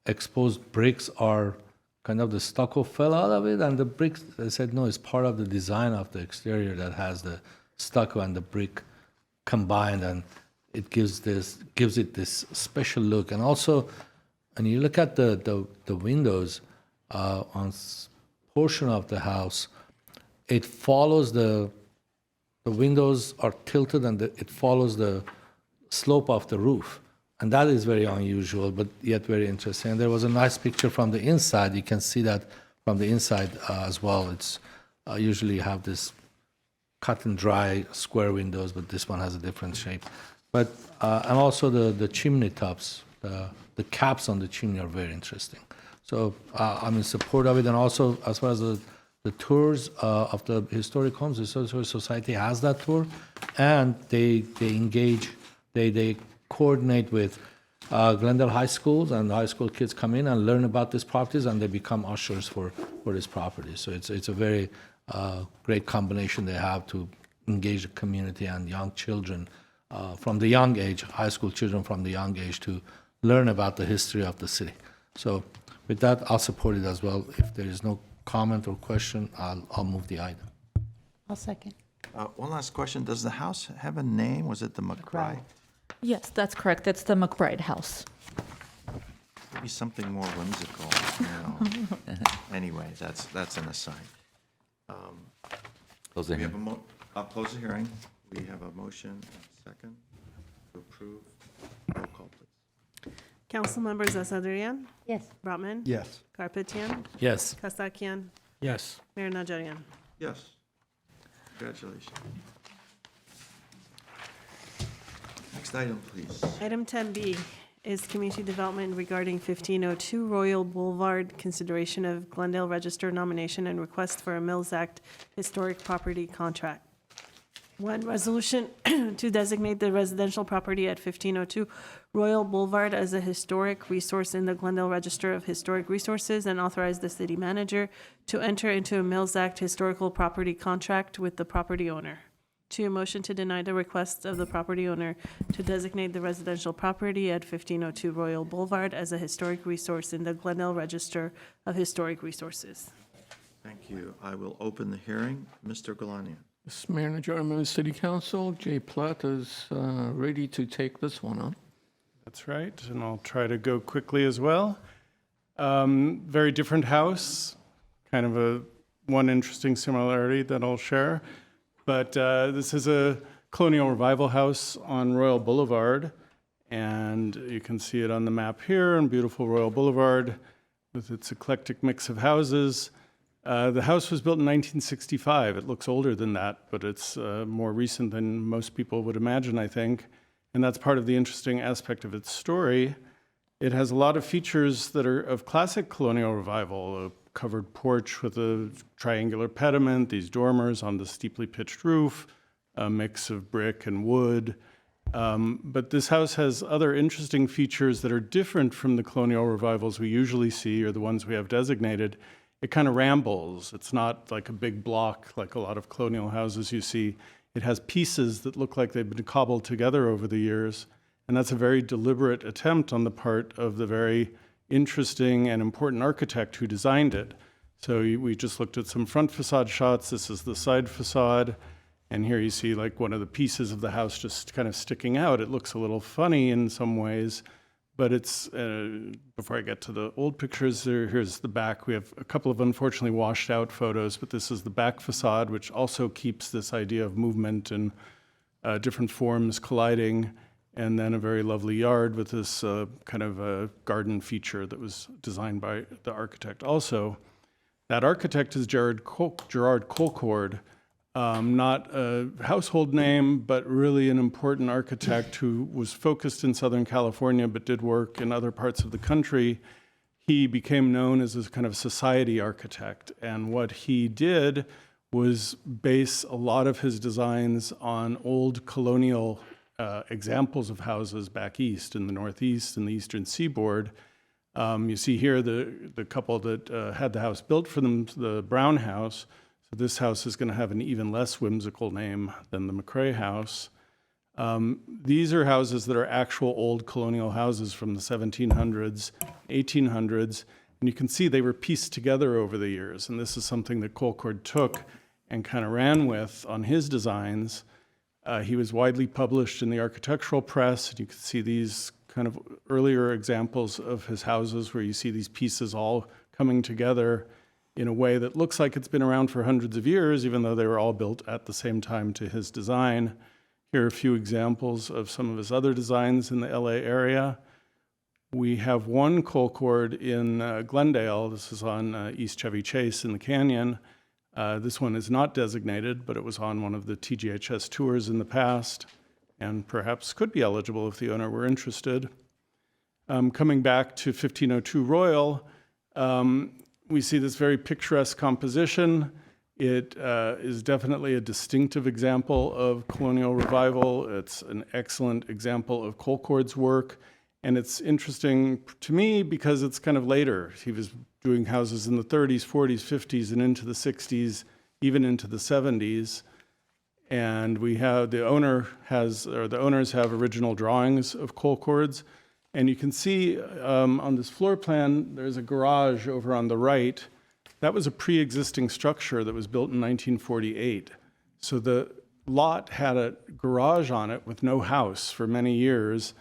exposed bricks are kind of the stucco fell out of it, and the bricks, they said, no, it's part of the design of the exterior that has the stucco and the brick combined, and it gives it this special look. And also, when you look at the windows on portion of the house, it follows the windows are tilted, and it follows the slope of the roof. And that is very unusual, but yet very interesting. And there was a nice picture from the inside. You can see that from the inside as well. It's usually have this cut and dry square windows, but this one has a different shape. But and also the chimney tops, the caps on the chimney are very interesting. So I'm in support of it. And also, as far as the tours of the historic homes, the Historical Society has that tour, and they engage, they coordinate with Glendale High Schools, and the high school kids come in and learn about these properties, and they become ushers for this property. So it's a very great combination they have to engage the community and young children from the young age, high school children from the young age, to learn about the history of the city. So with that, I'll support it as well. If there is no comment or question, I'll move the item. I'll second. One last question. Does the house have a name? Was it the McBride? Yes, that's correct. It's the McBride House. Maybe something more whimsical. Anyway, that's an aside. Close the We have hearing. I'll close the hearing. We have a motion and a second to approve. Roll call, please. Council members Asadrian, Yes. Brotman, Yes. Karpetian, Yes. Kasakian, Yes. Mayor Najarian. Yes. Congratulations. Next item, please. Item 10B is community development regarding 1502 Royal Boulevard, consideration of Glendale Register nomination and request for a Mills Act historic property contract. One, resolution to designate the residential property at 1502 Royal Boulevard as a historic resource in the Glendale Register of Historic Resources, and authorize the city manager to enter into a Mills Act historical property contract with the property owner. Two, a motion to deny the request of the property owner to designate the residential property at 1502 Royal Boulevard as a historic resource in the Glendale Register of Historic Resources. Thank you. I will open the hearing. Mr. Galanian. Mr. Mayor Najarian, members of City Council, Jay Platt is ready to take this one on. That's right, and I'll try to go quickly as well. Very different house, kind of one interesting similarity that I'll share. But this is a colonial revival house on Royal Boulevard, and you can see it on the map here on beautiful Royal Boulevard with its eclectic mix of houses. The house was built in 1965. It looks older than that, but it's more recent than most people would imagine, I think. And that's part of the interesting aspect of its story. It has a lot of features that are of classic colonial revival: a covered porch with a triangular pediment, these dormers on the steeply pitched roof, a mix of brick and wood. But this house has other interesting features that are different from the colonial revivals we usually see, or the ones we have designated. It kind of rambles. It's not like a big block like a lot of colonial houses you see. It has pieces that look like they've been cobbled together over the years. And that's a very deliberate attempt on the part of the very interesting and important architect who designed it. So we just looked at some front facade shots. This is the side facade. And here you see like one of the pieces of the house just kind of sticking out. It looks a little funny in some ways, but it's, before I get to the old pictures, here's the back. We have a couple of unfortunately washed out photos, but this is the back facade, which also keeps this idea of movement and different forms colliding. And then a very lovely yard with this kind of a garden feature that was designed by the architect also. That architect is Gerard Colcord, not a household name, but really an important architect who was focused in Southern California but did work in other parts of the country. He became known as a kind of society architect, and what he did was base a lot of his designs on old colonial examples of houses back east in the Northeast and the Eastern Seaboard. You see here the couple that had the house built for them, the Brown House. So this house is going to have an even less whimsical name than the McRae House. These are houses that are actual old colonial houses from the 1700s, 1800s, and you can see they were pieced together over the years. And this is something that Colcord took and kind of ran with on his designs. He was widely published in the architectural press, and you can see these kind of earlier examples of his houses where you see these pieces all coming together in a way that looks like it's been around for hundreds of years, even though they were all built at the same time to his design. Here are a few examples of some of his other designs in the LA area. We have one Colcord in Glendale. This is on East Chevy Chase in the canyon. This one is not designated, but it was on one of the TGHS tours in the past, and perhaps could be eligible if the owner were interested. Coming back to 1502 Royal, we see this very picturesque composition. It is definitely a distinctive example of colonial revival. It's an excellent example of Colcord's work. And it's interesting to me because it's kind of later. He was doing houses in the 30s, 40s, 50s, and into the 60s, even into the 70s. And we have, the owners have original drawings of Colcord's. And you can see on this floor plan, there's a garage over on the right. That was a pre-existing structure that was built in 1948. So the lot had a garage on it with no house for many years,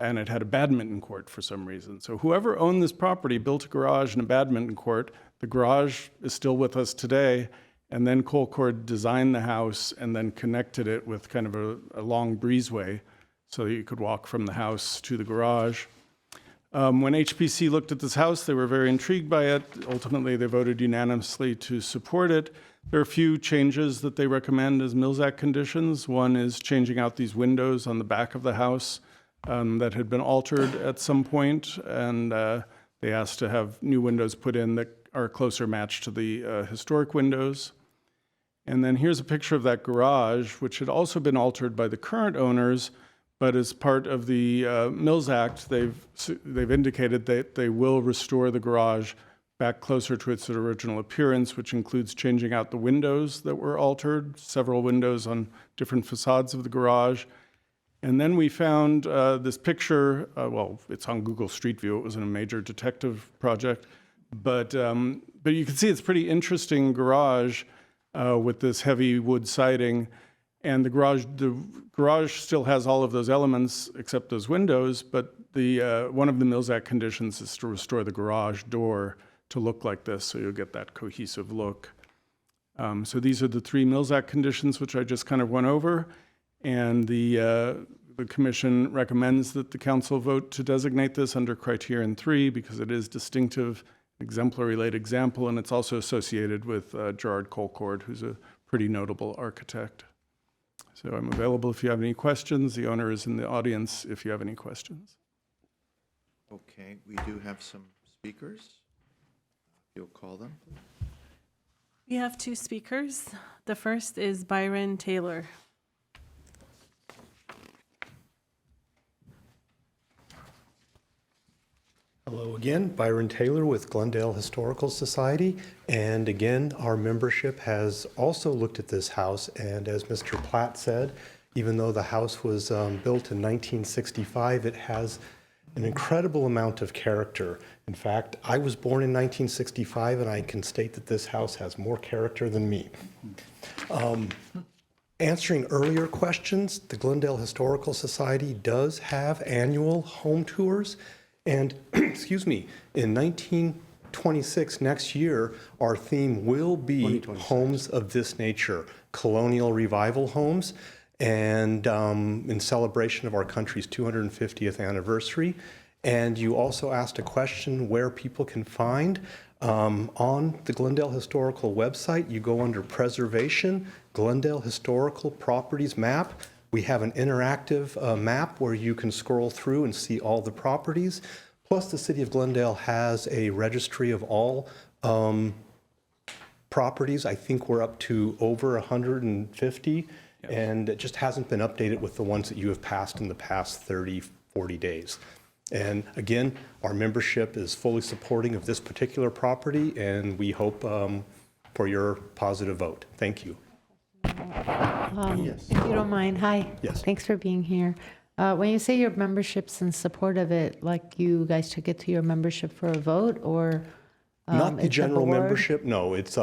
and it had a badminton court for some reason. So whoever owned this property built a garage and a badminton court. The garage is still with us today, and then Colcord designed the house and then connected it with kind of a long breezeway so that you could walk from the house to the garage. When HPC looked at this house, they were very intrigued by it. Ultimately, they voted unanimously to support it. There are a few changes that they recommend as Mills Act conditions. One is changing out these windows on the back of the house that had been altered at some point, and they asked to have new windows put in that are a closer match to the historic windows. And then here's a picture of that garage, which had also been altered by the current owners, but as part of the Mills Act, they've indicated that they will restore the garage back closer to its original appearance, which includes changing out the windows that were altered, several windows on different facades of the garage. And then we found this picture, well, it's on Google Street View. It wasn't a major detective project, but you can see it's a pretty interesting garage with this heavy wood siding. And the garage still has all of those elements except those windows, but one of the Mills Act conditions is to restore the garage door to look like this, so you'll get that cohesive look. So these are the three Mills Act conditions, which I just kind of went over. And the commission recommends that the council vote to designate this under criterion 3 because it is distinctive, exemplary late example, and it's also associated with Gerard Colcord, who's a pretty notable architect. So I'm available if you have any questions. The owner is in the audience if you have any questions. Okay, we do have some speakers. You'll call them. We have two speakers. The first is Byron Taylor. Hello again, Byron Taylor with Glendale Historical Society. And again, our membership has also looked at this house. And as Mr. Platt said, even though the house was built in 1965, it has an incredible amount of character. In fact, I was born in 1965, and I can state that this house has more character than me. Answering earlier questions, the Glendale Historical Society does have annual home tours. And, excuse me, in 1926, next year, our theme will be homes of this nature, colonial revival homes, and in celebration of our country's 250th anniversary. And you also asked a question where people can find. On the Glendale Historical website, you go under Preservation, Glendale Historical Properties Map. We have an interactive map where you can scroll through and see all the properties. Plus, the City of Glendale has a registry of all properties. I think we're up to over 150, and it just hasn't been updated with the ones that you have passed in the past 30, 40 days. And again, our membership is fully supporting of this particular property, and we hope for your positive vote. Thank you. If you don't mind, hi. Yes. Thanks for being here. When you say your membership's in support of it, like you guys took it to your membership for a vote, or Not the it's general board? membership, no. It's,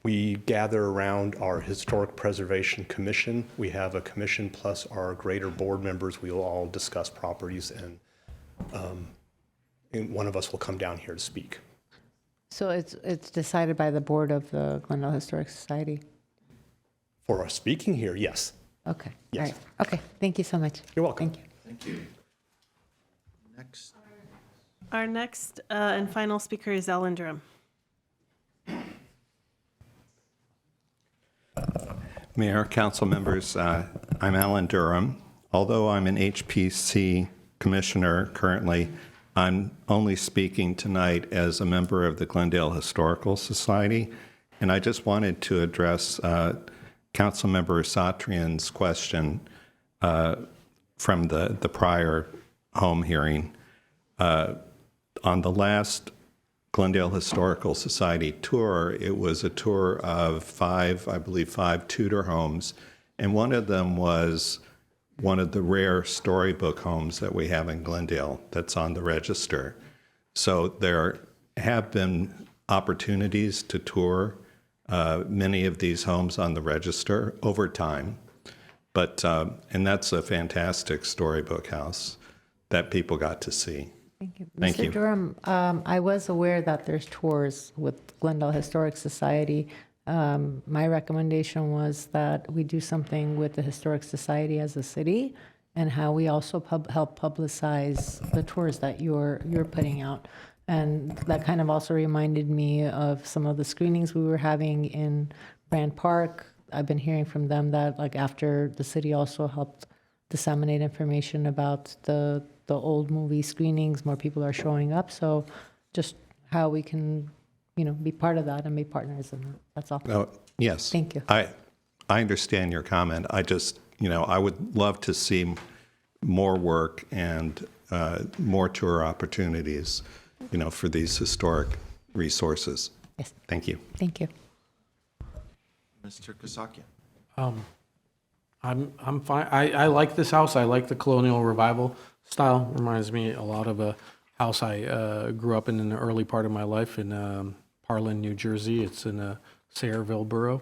we gather around our Historic Preservation Commission. We have a commission plus our greater board members. We will all discuss properties, and one of us will come down here to speak. So it's decided by the board of the Glendale Historic Society? For our speaking here, yes. Okay. Yes. All right. Okay. Thank you so much. You're welcome. Thank you. Thank you. Next. Our next and final speaker is Alan Durham. Mayor, council members, I'm Alan Durham. Although I'm an HPC commissioner currently, I'm only speaking tonight as a member of the Glendale Historical Society, and I just wanted to address Councilmember Satrian's question from the prior home hearing. On the last Glendale Historical Society tour, it was a tour of five Tudor homes, and one of them was one of the rare storybook homes that we have in Glendale that's on the register. So there have been opportunities to tour many of these homes on the register over time, but and that's a fantastic storybook house that people got to see. Thank you. Thank Mr. you. Durham, I was aware that there's tours with Glendale Historic Society. My recommendation was that we do something with the Historic Society as a city, and how we also help publicize the tours that you're putting out. And that kind of also reminded me of some of the screenings we were having in Brand Park. I've been hearing from them that, like, after the city also helped disseminate information about the old movie screenings, more people are showing up. So just how we can, be part of that and be partners in that. That's all. Oh, yes. Thank you. I understand your comment. I just, I would love to see more work and more tour opportunities, for these historic resources. Yes. Thank you. Thank you. Mr. Kasakian. I'm fine. I like this house. I like the colonial revival style. Reminds me a lot of a house I grew up in the early part of my life in Parlin, New Jersey. It's in Sayreville borough.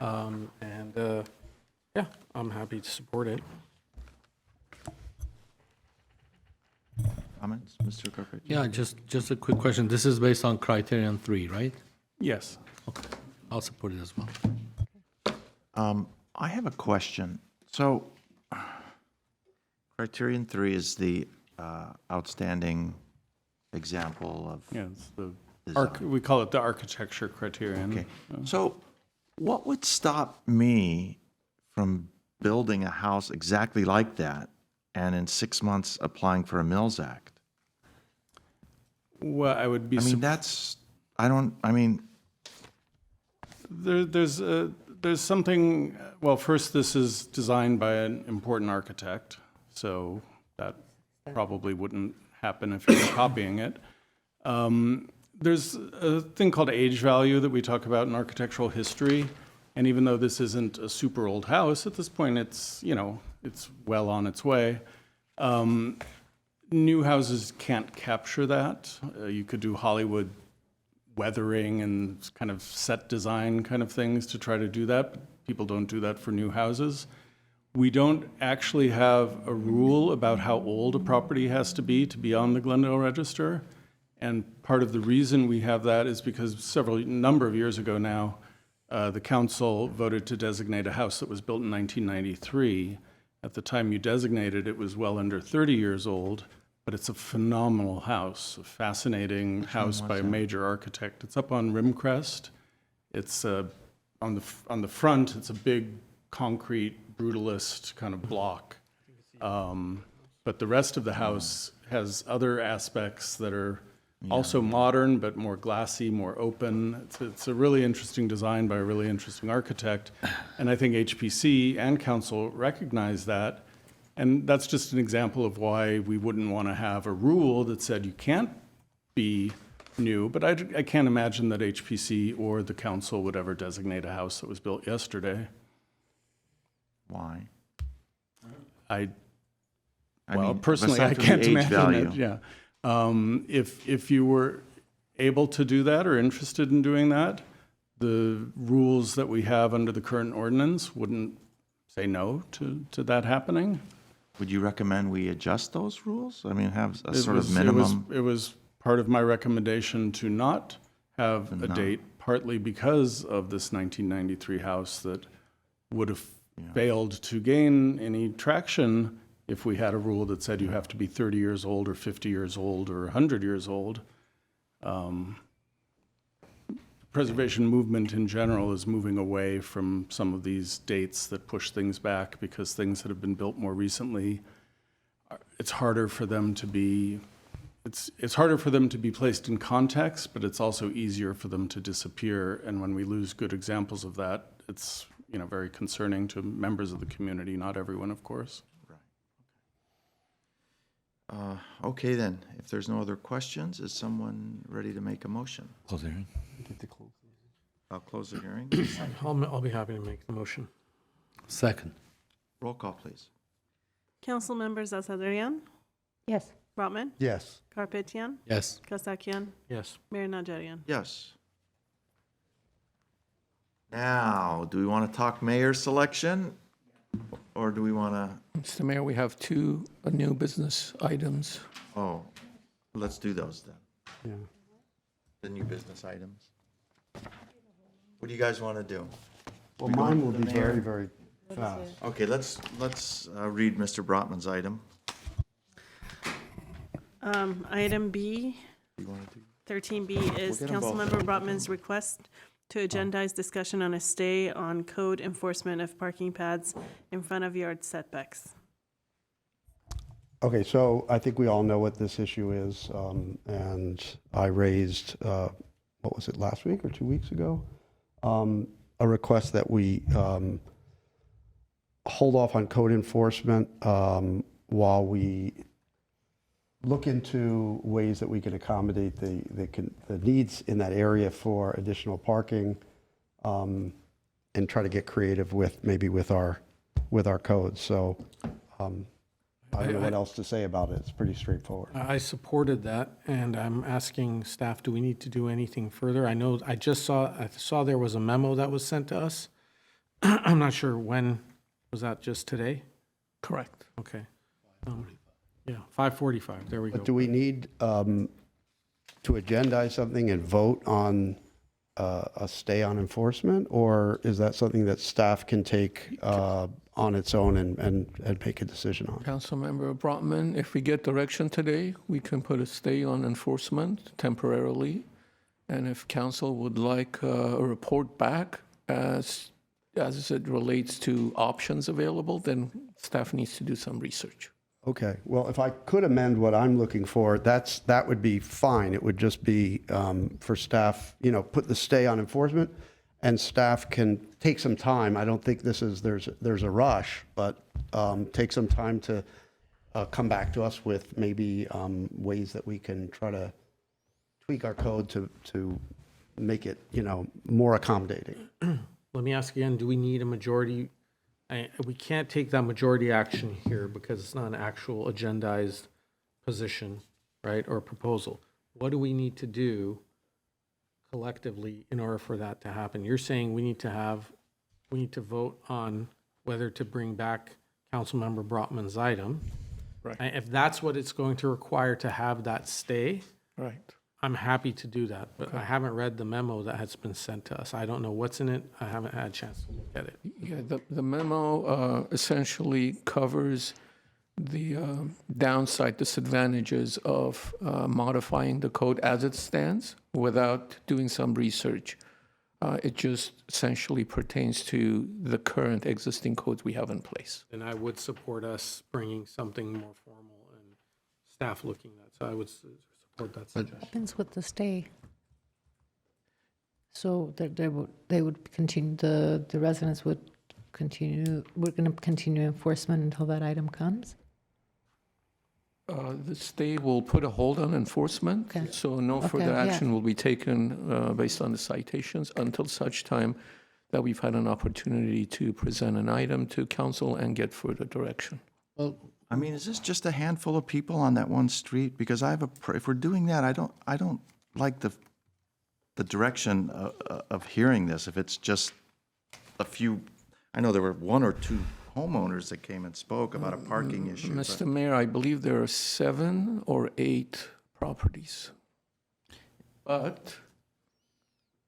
Yeah, I'm happy to support it. Comments, Mr. Kirkwood? Yeah, just a quick question. This is based on criterion 3, right? Yes. Okay, I'll support it as well. I have a question. So, criterion 3 is the outstanding example of. Yeah, it's the design. we call it the architecture criterion. Okay. So, what would stop me from building a house exactly like that and in 6 months applying for a Mills Act? Well, I would be. There's something. Well, first, this is designed by an important architect, so that probably wouldn't happen if you were copying it. There's a thing called age value that we talk about in architectural history, and even though this isn't a super old house, at this point it's it's well on its way. New houses can't capture that. You could do Hollywood weathering and kind of set design kind of things to try to do that. But people don't do that for new houses. We don't actually have a rule about how old a property has to be on the Glendale Register. And part of the reason we have that is because number of years ago now, the council voted to designate a house that was built in 1993. At the time you designated it was well under 30 years old, but it's a phenomenal house, a fascinating house by a major architect. It's up on Rimcrest. It's on the front, it's a big concrete brutalist kind of block. But the rest of the house has other aspects that are also modern, but more glassy, more open. It's a really interesting design by a really interesting architect. And I think HPC and council recognize that. And that's just an example of why we wouldn't want to have a rule that said you can't be new, but I can't imagine that HPC or the council would ever designate a house that was built yesterday. Why? Well, personally, I aside from the can't age imagine value. it, yeah. If you were able to do that or interested in doing that, the rules that we have under the current ordinance wouldn't say no to that happening. Would you recommend we adjust those rules? I mean, have a It sort was- of minimum? It was part of my recommendation to not have a not. date, partly because of this 1993 house that would have failed to gain any traction if we had a rule that said you have to be 30 years old or 50 years old or 100 years old. Preservation movement in general is moving away from some of these dates that push things back because things that have been built more recently, it's harder for them to be placed in context, but it's also easier for them to disappear. And when we lose good examples of that, it's very concerning to members of the community, not everyone, of course. Okay then, if there's no other questions, is someone ready to make a motion? Close the hearing. I'll close the hearing. I'll be happy to make the motion. Second. Roll call, please. Council members Azadarian, Yes. Brotman, Yes. Karpetian, Yes. Kasakian, Yes. Mayor Najarian. Yes. Now, do we want to talk mayor selection? Or do we want to, Mr. Mayor, we have two new business items. let's do those then. Yeah. The new business items. What do you guys want to do? Well, We go mine to will the be mayor? very, very fast. Okay, let's read Mr. Brotman's item. Item B, You want to do? 13B is get 'em both. Councilmember Brotman's request to agendize discussion on a stay on code enforcement of parking pads in front of yard setbacks. Okay, so I think we all know what this issue is, and I raised, what was it, last week or 2 weeks ago? A request that we hold off on code enforcement while we look into ways that we can accommodate the needs in that area for additional parking, and try to get creative with our codes. So I don't know what else to say about it. It's pretty straightforward. I supported that, and I'm asking staff, do we need to do anything further? I know, I saw there was a memo that was sent to us. I'm not sure when, was that just today? Correct. Okay. Yeah, 5:45, there we go. But do we need to agendize something and vote on a stay on enforcement? Or is that something that staff can take on its own and make a decision on? Councilmember Brotman, if we get direction today, we can put a stay on enforcement temporarily. And if council would like a report back as it relates to options available, then staff needs to do some research. Okay, well, if I could amend what I'm looking for, that would be fine. It would just be for staff, put the stay on enforcement, and staff can take some time. I don't think there's a rush, but take some time to come back to us with maybe ways that we can try to tweak our code to make it, more accommodating. Let me ask again, do we need a majority? We can't take that majority action here because it's not an actual agendized position, right, or proposal. What do we need to do collectively in order for that to happen? You're saying we need to vote on whether to bring back Councilmember Brotman's item. Right. And if that's what it's going to require to have that stay, Right. I'm happy to do that, but I haven't read the memo that has been sent to us. I don't know what's in it. I haven't had a chance to look at it. Yeah, the memo essentially covers the downside disadvantages of modifying the code as it stands without doing some research. It just essentially pertains to the current existing codes we have in place. And I would support us bringing something more formal and staff looking at. So I would support that suggestion. What happens with the stay? So they would continue, the residents would continue, we're going to continue enforcement until that item comes? The state will put a hold on enforcement, so no further yeah. action will be taken based on the citations until such time that we've had an opportunity to present an item to council and get further direction. Well, I mean, is this just a handful of people on that one street? Because I have if we're doing that, I don't like the direction of hearing this. If it's just a few, I know there were one or two homeowners that came and spoke about a parking issue. Mr. Mayor, I believe there are 7 or 8 properties. But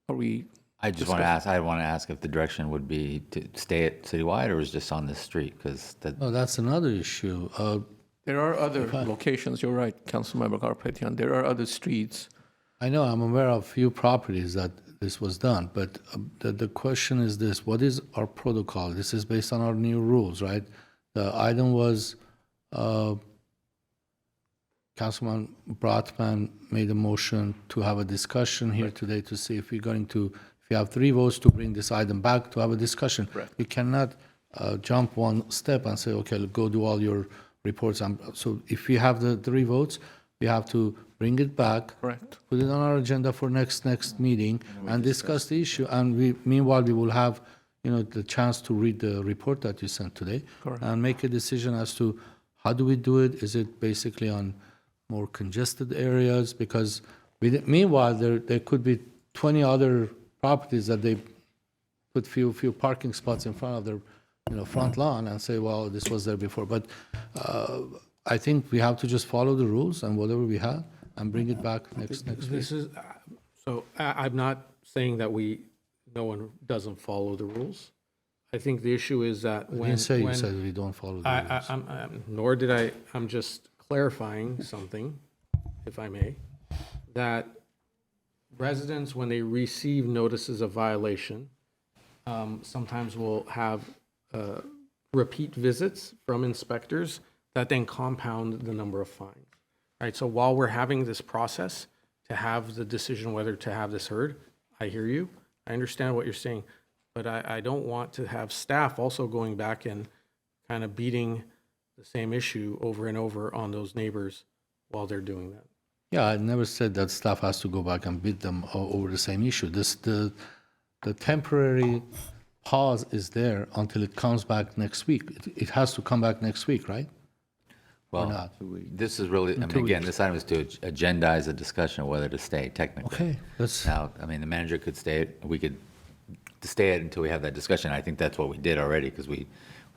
are we? I just want to ask, I want to ask if the direction would be to stay at citywide or is just on this street? Because that, no, that's another issue. There are other locations, you're right, Councilmember Garpetian, there are other streets. I know, I'm aware of few properties that this was done, but the question is this: what is our protocol? This is based on our new rules, right? The item was, Councilman Brotman made a motion to have a discussion here today to see if we're going to, if you have 3 votes to bring this item back to have a discussion. Correct. You cannot jump one step and say, okay, go do all your reports. So if we have the 3 votes, we have to bring it back. Correct. Put it on our agenda for next meeting and discuss the issue. And meanwhile, we will have, the chance to read the report that you sent today. Correct. And make a decision as to how do we do it? Is it basically on more congested areas? Because meanwhile, there could be 20 other properties that they put few parking spots in front of their front lawn and say, well, this was there before. But I think we have to just follow the rules and whatever we have and bring it back next week. This is, so I'm not saying that no one doesn't follow the rules. I think the issue is that I when. didn't say you when- said we don't follow the rules. Nor did I, I'm just clarifying something, if I may, that residents, when they receive notices of violation, sometimes will have repeat visits from inspectors that then compound the number of fines. Right, so while we're having this process to have the decision whether to have this heard, I hear you, I understand what you're saying, but I don't want to have staff also going back and kind of beating the same issue over and over on those neighbors while they're doing that. Yeah, I never said that staff has to go back and beat them over the same issue. The temporary pause is there until it comes back next week. It has to come back next week, right? well, not? this is really, I mean, 2 again, weeks. this item is to agendize a discussion of whether to stay technically. Okay, that's, Now, I mean, the manager could stay it, we could stay it until we have that discussion. I think that's what we did already, because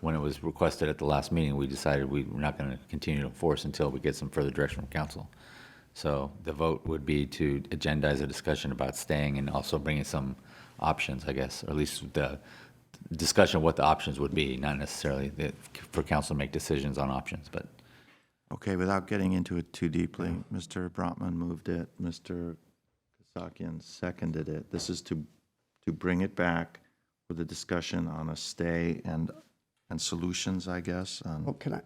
when it was requested at the last meeting, we decided we're not going to continue to enforce until we get some further direction from council. So the vote would be to agendize a discussion about staying and also bringing some options, I guess, or at least the discussion of what the options would be, not necessarily for council to make decisions on options, but. Okay, without getting into it too deeply, Mr. Brotman moved it, Mr. Kasakian seconded it. This is to bring it back with a discussion on a stay and solutions, I guess. Well, can I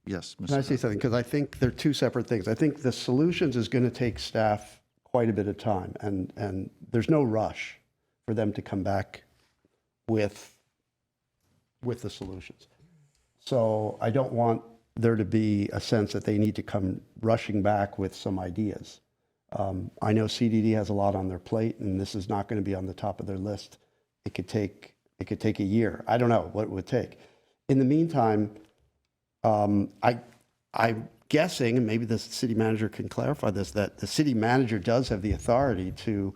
Yes, Mr. say something? Because I think they're 2 separate things. I think the solutions is going to take staff quite a bit of time, and there's no rush for them to come back with the solutions. So I don't want there to be a sense that they need to come rushing back with some ideas. I know CDD has a lot on their plate, and this is not going to be on the top of their list. It could take a year. I don't know what it would take. In the meantime, I'm guessing, and maybe the city manager can clarify this, that the city manager does have the authority to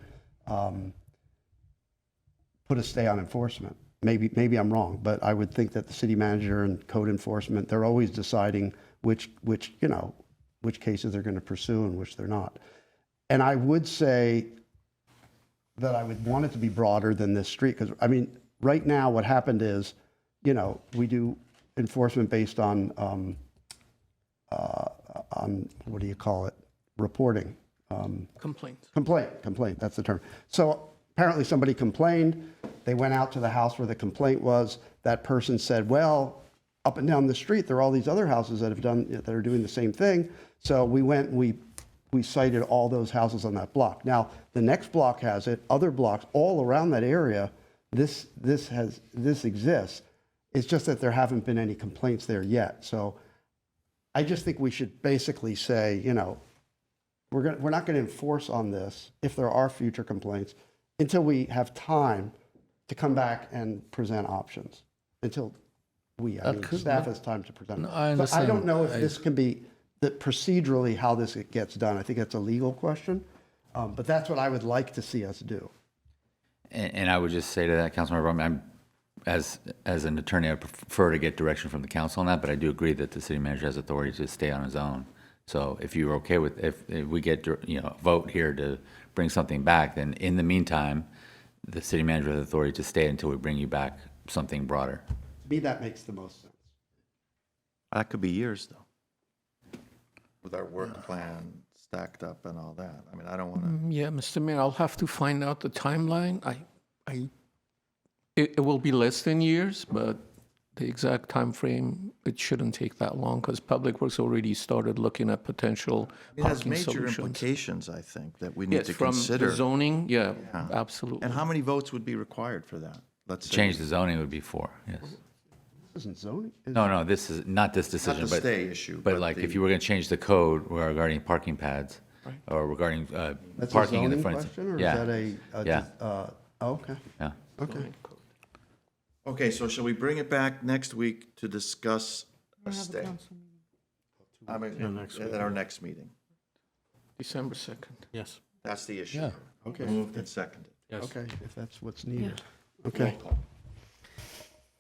put a stay on enforcement. Maybe I'm wrong, but I would think that the city manager and code enforcement, they're always deciding which cases they're going to pursue and which they're not. And I would say that I would want it to be broader than this street, because, I mean, right now what happened is, we do enforcement based on what do you call it? Reporting. Complaints. Complaint, that's the term. So apparently somebody complained, they went out to the house where the complaint was, that person said, well, up and down the street, there are all these other houses that are doing the same thing. So we went, we cited all those houses on that block. Now, the next block has it, other blocks all around that area, this exists. It's just that there haven't been any complaints there yet. So I just think we should basically say, you know, we're not going to enforce on this if there are future complaints until we have time to come back and present options. Until staff has time to present. No, I But I understand. don't know if this can be, that procedurally how this gets done. I think that's a legal question. But that's what I would like to see us do. And I would just say to that, Councilmember, I'm, as an attorney, I prefer to get direction from the council on that, but I do agree that the city manager has authority to stay on his own. So if you're okay with, if we get, you know, a vote here to bring something back, then in the meantime, the city manager has authority to stay until we bring you back something broader. To me, that makes the most sense. That could be years, though, with our work plan stacked up and all that. I mean, I don't want to. Yeah, Mr. Mayor, I'll have to find out the timeline. It will be less than years, but the exact time frame, it shouldn't take that long because Public Works already started looking at potential It has parking major solutions. implications, I think, that we need Yes, to from consider. the zoning, yeah, Yeah. absolutely. And how many votes would be required for that? Let's say. Change the zoning would be 4, yes. This isn't zoning? No, this is not this decision, the but. stay issue, But but like, the- if you were going to change the code regarding parking pads, or regarding That's parking a in the zoning front. question, or Yeah. is that Yeah. okay, Yeah. okay. Okay, so shall we bring it back next week to discuss a stay? I mean, at our next meeting. December 2nd. Yes. That's the issue. Yeah. Okay. Moved and seconded. Yes. Okay, if that's what's needed. Okay,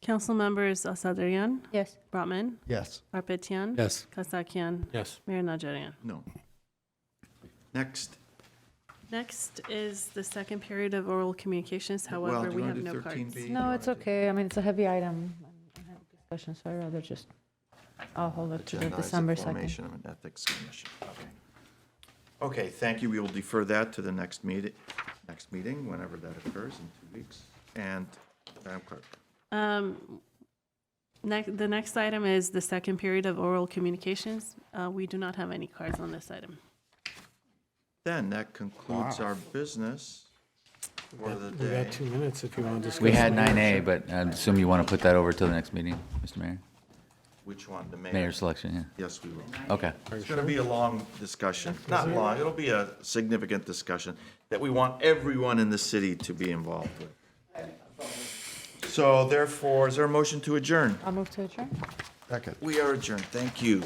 Council members Asadrian, Yes. Brotman, yes. Arpetian. Yes. Kasakian. Yes. Mayor Najarian. No. Next. Next is the second period of oral communications. However, do we you wanna have do no 13B? cards. No, it's okay. I mean, it's a heavy item. I have discussion, so I'd rather just, I'll hold it to the Agenda is December the 2nd. formation of an ethics commission. Okay. Okay, thank you. We will defer that to the next meeting, whenever that occurs in 2 weeks. And Madam Clerk. The next item is the second period of oral communications. We do not have any cards on this item. Then that concludes our business for the We day. got 2 minutes if you want to discuss. We had the 9A, but I assume you want to put that over till the next meeting, Mr. Mayor? Which one? The Mayor selection, yeah. Yes, we will. Okay. It's going to be a long discussion. Not long, it'll be a significant discussion that we want everyone in the city to be involved with. So therefore, is there a motion to adjourn? I'll move to adjourn. Second. We are adjourned. Thank you.